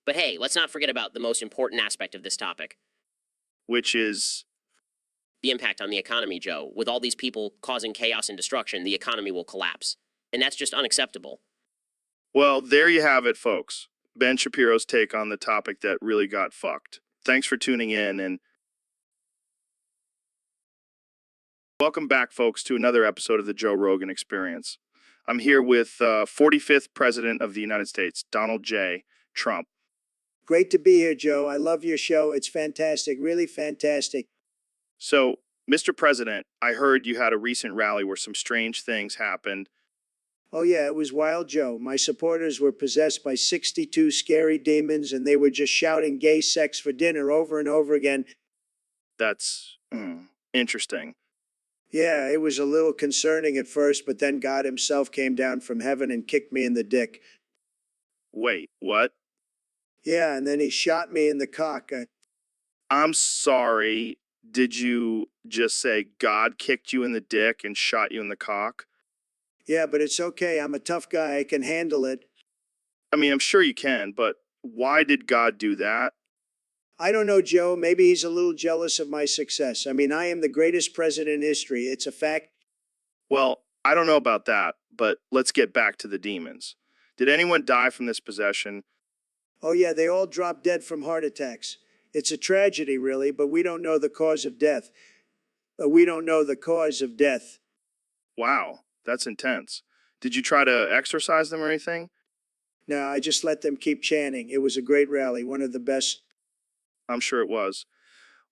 But hey, let's not forget about the most important aspect of this topic. Which is, The impact on the economy, Joe. With all these people causing chaos and destruction, the economy will collapse. And that's just unacceptable. well, there you have it, folks. Ben Shapiro's take on the topic that really got fucked. Thanks for tuning in, and welcome back, folks, to another episode of the Joe Rogan Experience. I'm here with 45th President of the United States, Donald J. Trump. Great to be here, Joe. I love your show. It's fantastic, really fantastic. So, Mr. President, I heard you had a recent rally where some strange things happened. Oh, yeah, it was wild, Joe. My supporters were possessed by 62 scary demons, and they were just shouting gay sex for dinner over and over again. That's interesting. Yeah, it was a little concerning at first, but then God himself came down from heaven and kicked me in the dick. Wait, what? Yeah, and then he shot me in the cock. I'm sorry. Did you just say God kicked you in the dick and shot you in the cock? Yeah, but it's okay. I'm a tough guy. I can handle it. I mean, I'm sure you can, but why did God do that? I don't know, Joe. Maybe he's a little jealous of my success. I mean, I am the greatest president in history. It's a fact. Well, I don't know about that, but let's get back to the demons. Did anyone die from this possession? Oh, yeah, they all dropped dead from heart attacks. It's a tragedy, really, but we don't know the cause of death. We don't know the cause of death. Wow, that's intense. Did you try to exorcise them or anything? No, I just let them keep chanting. It was a great rally, one of the best. I'm sure it was.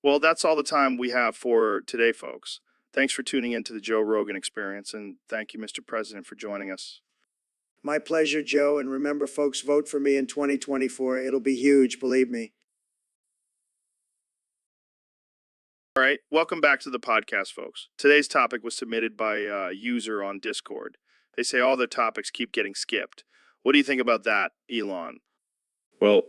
Well, that's all the time we have for today, folks. Thanks for tuning in to the Joe Rogan Experience, and thank you, Mr. President, for joining us. My pleasure, Joe. And remember, folks, vote for me in 2024. It'll be huge, believe me. All right, welcome back to the podcast, folks. Today's topic was submitted by a user on Discord. They say all their topics keep getting skipped. What do you think about that, Elon? Well,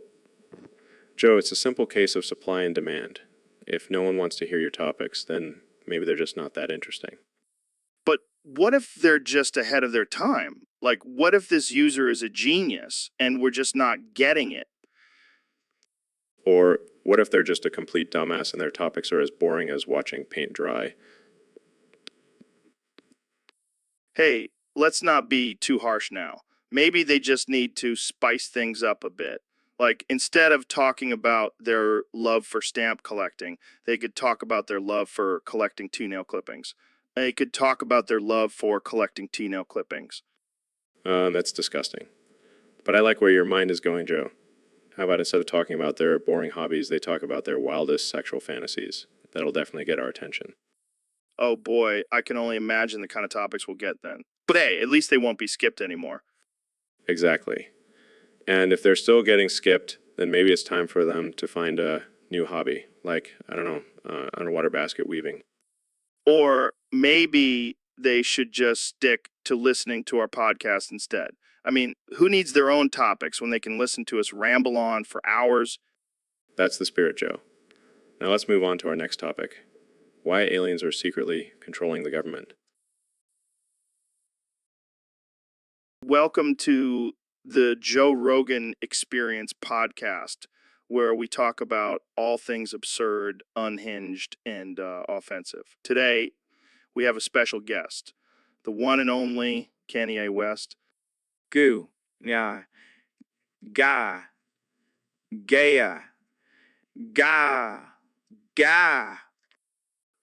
Joe, it's a simple case of supply and demand. If no one wants to hear your topics, then maybe they're just not that interesting. But what if they're just ahead of their time? Like, what if this user is a genius and we're just not getting it? Or what if they're just a complete dumbass and their topics are as boring as watching paint dry? Hey, let's not be too harsh now. Maybe they just need to spice things up a bit. Like, instead of talking about their love for stamp collecting, they could talk about their love for collecting toenail clippings. They could talk about their love for collecting toenail clippings. That's disgusting. But I like where your mind is going, Joe. How about instead of talking about their boring hobbies, they talk about their wildest sexual fantasies? That'll definitely get our attention. Oh boy, I can only imagine the kind of topics we'll get then. But hey, at least they won't be skipped anymore. Exactly. And if they're still getting skipped, then maybe it's time for them to find a new hobby, like, I don't know, underwater basket weaving. Or maybe they should just stick to listening to our podcast instead. I mean, who needs their own topics when they can listen to us ramble on for hours? That's the spirit, Joe. Now let's move on to our next topic. Why aliens are secretly controlling the government. Welcome to the Joe Rogan Experience podcast, where we talk about all things absurd, unhinged, and offensive. Today, we have a special guest, the one and only Kanye West. Goo. Yeah. Ga. Gaya. Ga. Ga.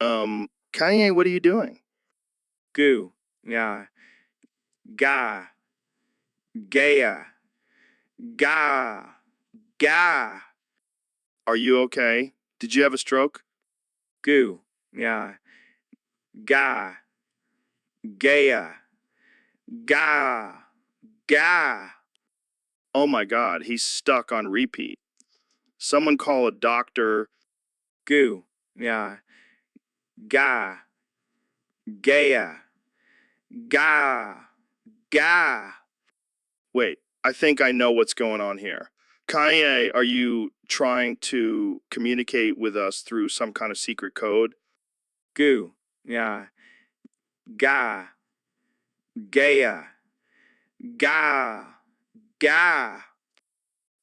Kanye, what are you doing? Goo. Yeah. Ga. Gaya. Ga. Ga. Are you okay? Did you have a stroke? Goo. Yeah. Ga. Gaya. Ga. Ga. Oh my God, he's stuck on repeat. Someone call a doctor. Goo. Yeah. Ga. Gaya. Ga. Ga. Wait, I think I know what's going on here. Kanye, are you trying to communicate with us through some kind of secret code? Goo. Yeah. Ga. Gaya. Ga. Ga.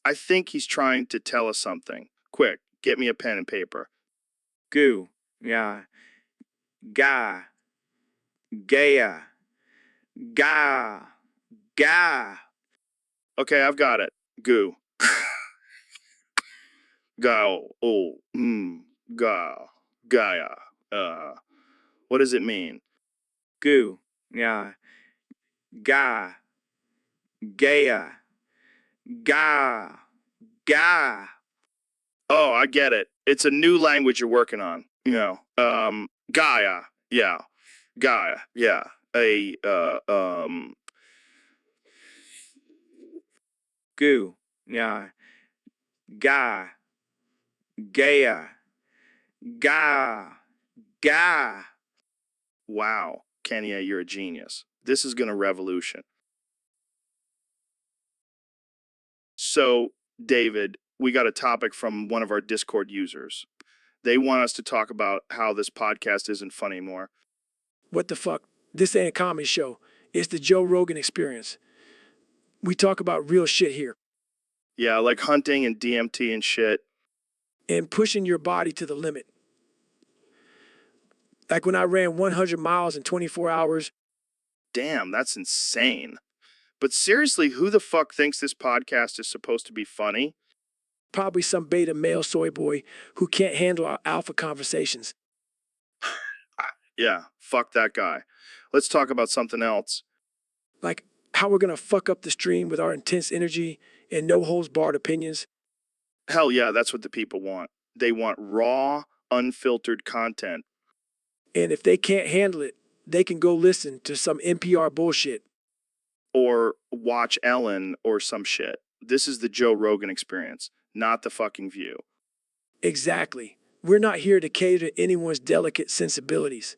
I think he's trying to tell us something. Quick, get me a pen and paper. Goo. Yeah. Ga. Gaya. Ga. Ga. Okay, I've got it. Goo. Gao. Oh. Ga. Gaia. What does it mean? Goo. Yeah. Ga. Gaya. Ga. Ga. Oh, I get it. It's a new language you're working on. Gaia. Yeah. Gaia. Yeah. Goo. Yeah. Ga. Gaya. Ga. Ga. Wow. Kanye, you're a genius. This is going to revolution. So, David, we got a topic from one of our Discord users. They want us to talk about how this podcast isn't fun anymore. What the fuck? This ain't a comedy show. It's the Joe Rogan Experience. We talk about real shit here. Yeah, like hunting and DMT and shit. And pushing your body to the limit. Like when I ran 100 miles in 24 hours. Damn, that's insane. But seriously, who the fuck thinks this podcast is supposed to be funny? Probably some beta male soy boy who can't handle our alpha conversations. Yeah, fuck that guy. Let's talk about something else. Like how we're gonna fuck up the stream with our intense energy and no holds barred opinions. Hell yeah, that's what the people want. They want raw, unfiltered content. And if they can't handle it, they can go listen to some NPR bullshit. Or watch Ellen or some shit. This is the Joe Rogan Experience, not the fucking View. Exactly. We're not here to cater to anyone's delicate sensibilities.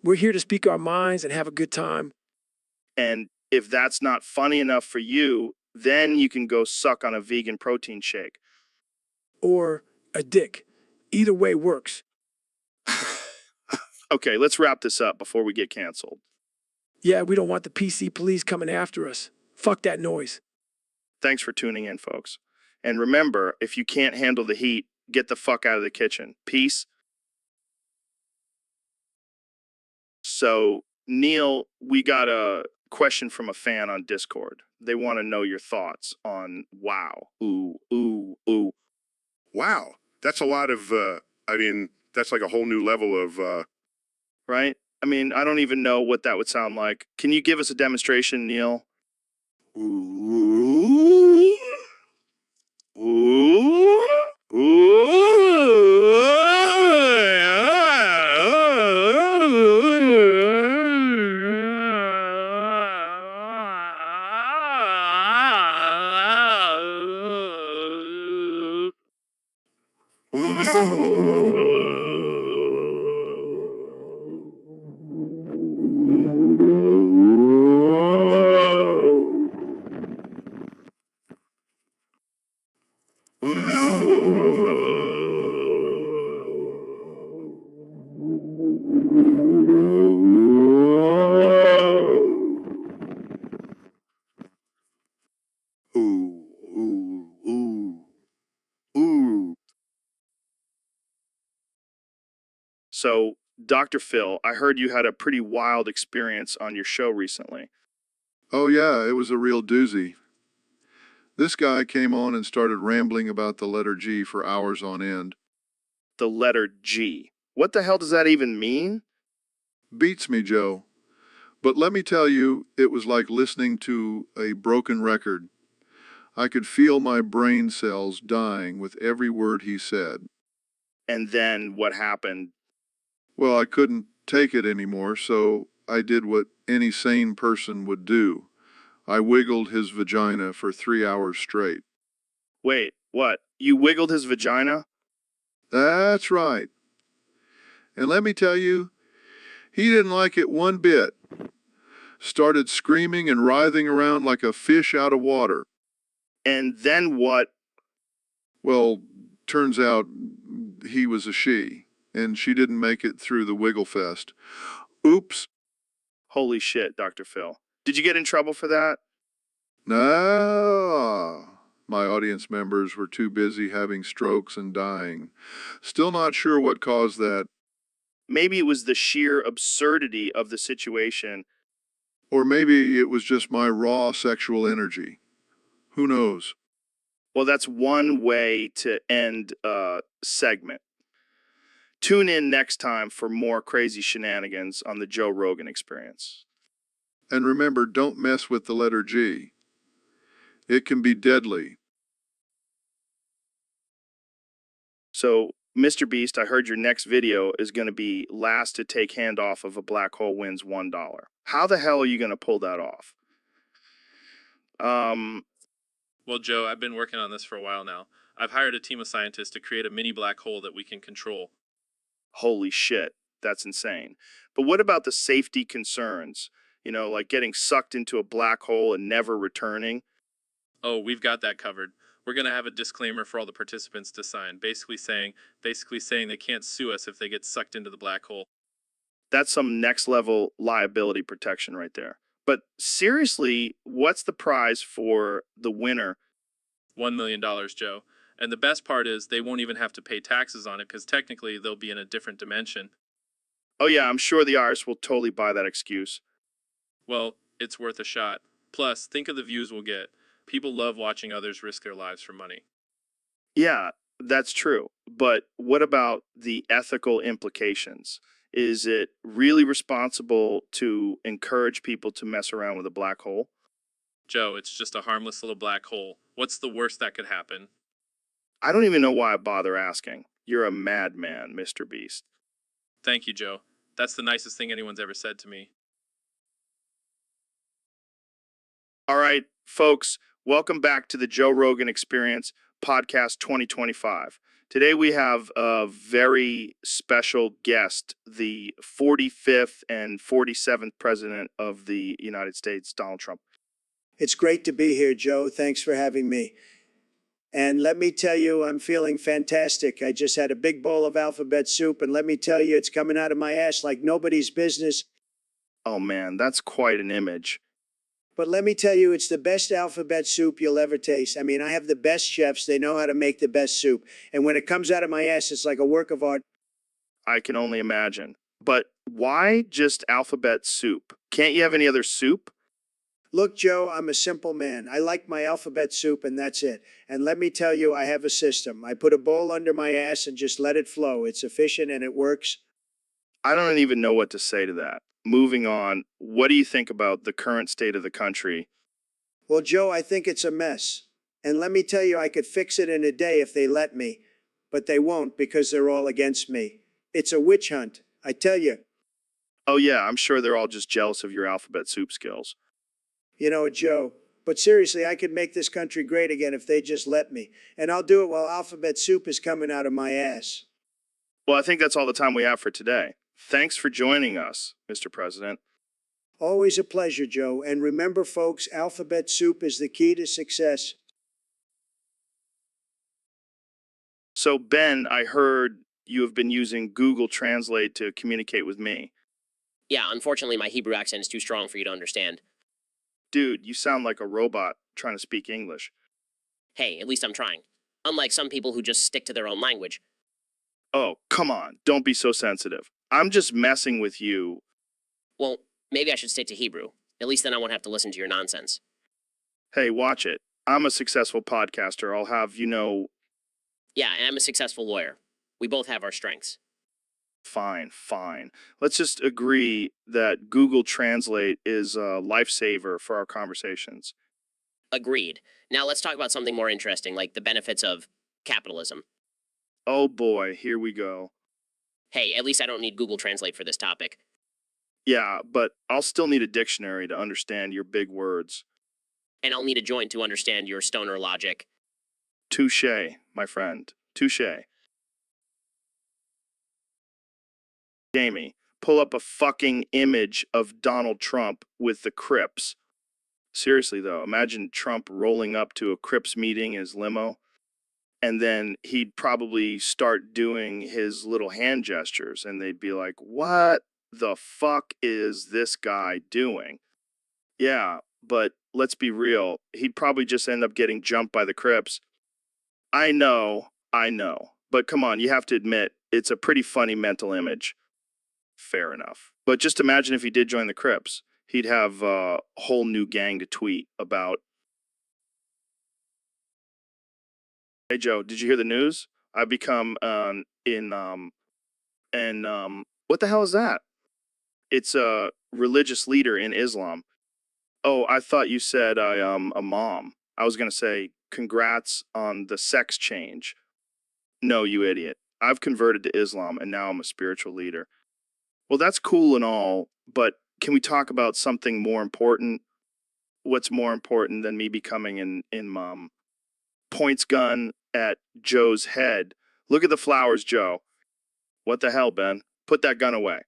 We're here to speak our minds and have a good time. And if that's not funny enough for you, then you can go suck on a vegan protein shake. Or a dick. Either way works. Okay, let's wrap this up before we get canceled. Yeah, we don't want the PC police coming after us. Fuck that noise. Thanks for tuning in, folks. And remember, if you can't handle the heat, get the fuck out of the kitchen. Peace. So, Neil, we got a question from a fan on Discord. They want to know your thoughts on wow. Ooh, ooh, ooh. Wow. That's a lot of, that's like a whole new level of, Right? I mean, I don't even know what that would sound like. Can you give us a demonstration, Neil? ooh. Ooh, ooh, ooh, ooh. So, Dr. Phil, I heard you had a pretty wild experience on your show recently. Oh, yeah, it was a real doozy. This guy came on and started rambling about the letter G for hours on end. The letter G. What the hell does that even mean? Beats me, Joe. But let me tell you, it was like listening to a broken record. I could feel my brain cells dying with every word he said. And then what happened? Well, I couldn't take it anymore, so I did what any sane person would do. I wiggled his vagina for 3 hours straight. Wait, what? You wiggled his vagina? That's right. And let me tell you, he didn't like it one bit. Started screaming and writhing around like a fish out of water. And then what? Well, turns out he was a she, and she didn't make it through the wiggle fest. Oops. Holy shit, Dr. Phil. Did you get in trouble for that? No. My audience members were too busy having strokes and dying. Still not sure what caused that. Maybe it was the sheer absurdity of the situation. Or maybe it was just my raw sexual energy. Who knows? Well, that's one way to end a segment. Tune in next time for more crazy shenanigans on the Joe Rogan Experience. And remember, don't mess with the letter G. It can be deadly. So, Mr. Beast, I heard your next video is going to be last to take handoff of a black hole wins $1. How the hell are you going to pull that off? Well, Joe, I've been working on this for a while now. I've hired a team of scientists to create a mini black hole that we can control. Holy shit, that's insane. But what about the safety concerns? You know, like getting sucked into a black hole and never returning? Oh, we've got that covered. We're going to have a disclaimer for all the participants to sign, basically saying they can't sue us if they get sucked into the black hole. That's some next level liability protection right there. But seriously, what's the prize for the winner? $1 million, Joe. And the best part is they won't even have to pay taxes on it because technically they'll be in a different dimension. Oh yeah, I'm sure the IRS will totally buy that excuse. Well, it's worth a shot. Plus, think of the views we'll get. People love watching others risk their lives for money. Yeah, that's true. But what about the ethical implications? Is it really responsible to encourage people to mess around with a black hole? Joe, it's just a harmless little black hole. What's the worst that could happen? I don't even know why I bother asking. You're a madman, Mr. Beast. Thank you, Joe. That's the nicest thing anyone's ever said to me. All right, folks, welcome back to the Joe Rogan Experience Podcast 2025. Today we have a very special guest, the 45th and 47th President of the United States, Donald Trump. It's great to be here, Joe. Thanks for having me. And let me tell you, I'm feeling fantastic. I just had a big bowl of alphabet soup, and let me tell you, it's coming out of my ass like nobody's business. Oh man, that's quite an image. But let me tell you, it's the best alphabet soup you'll ever taste. I mean, I have the best chefs. They know how to make the best soup. And when it comes out of my ass, it's like a work of art. I can only imagine. But why just alphabet soup? Can't you have any other soup? Look, Joe, I'm a simple man. I like my alphabet soup, and that's it. And let me tell you, I have a system. I put a bowl under my ass and just let it flow. It's efficient and it works. I don't even know what to say to that. Moving on, what do you think about the current state of the country? Well, Joe, I think it's a mess. And let me tell you, I could fix it in a day if they let me. But they won't because they're all against me. It's a witch hunt, I tell you. Oh yeah, I'm sure they're all just jealous of your alphabet soup skills. You know, Joe, But seriously, I could make this country great again if they just let me. And I'll do it while alphabet soup is coming out of my ass. Well, I think that's all the time we have for today. Thanks for joining us, Mr. President. Always a pleasure, Joe. And remember, folks, alphabet soup is the key to success. So, Ben, I heard you have been using Google Translate to communicate with me. Yeah, unfortunately, my Hebrew accent is too strong for you to understand. Dude, you sound like a robot trying to speak English. Hey, at least I'm trying. Unlike some people who just stick to their own language. Oh, come on. Don't be so sensitive. I'm just messing with you. Well, maybe I should stick to Hebrew. At least then I won't have to listen to your nonsense. Hey, watch it. I'm a successful podcaster. I'll have, Yeah, and I'm a successful lawyer. We both have our strengths. Fine. Let's just agree that Google Translate is a lifesaver for our conversations. Agreed. Now let's talk about something more interesting, like the benefits of capitalism. Oh boy, here we go. Hey, at least I don't need Google Translate for this topic. Yeah, but I'll still need a dictionary to understand your big words. And I'll need a joint to understand your stoner logic. Touche, my friend. Touche. Jamie, pull up a fucking image of Donald Trump with the Crips. Seriously, though, imagine Trump rolling up to a Crips meeting in his limo, and then he'd probably start doing his little hand gestures, and they'd be like, what the fuck is this guy doing? Yeah, but let's be real. He'd probably just end up getting jumped by the Crips. I know. But come on, you have to admit, it's a pretty funny mental image. Fair enough. But just imagine if he did join the Crips. He'd have a whole new gang to tweet about. Hey, Joe, did you hear the news? I've become, what the hell is that? It's a religious leader in Islam. Oh, I thought you said a mom. I was going to say, congrats on the sex change. No, you idiot. I've converted to Islam and now I'm a spiritual leader. Well, that's cool and all, but can we talk about something more important? What's more important than me becoming in points gun at Joe's head? Look at the flowers, Joe. What the hell, Ben? Put that gun away.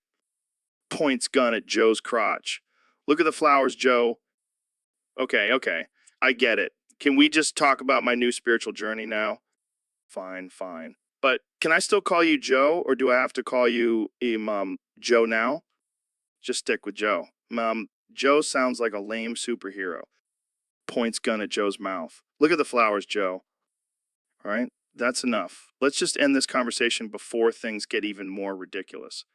Points gun at Joe's crotch. Look at the flowers, Joe. Okay. I get it. Can we just talk about my new spiritual journey now? Fine. But can I still call you Joe, or do I have to call you Joe now? Just stick with Joe. Joe sounds like a lame superhero. Points gun at Joe's mouth. Look at the flowers, Joe. All right, that's enough. Let's just end this conversation before things get even more ridiculous.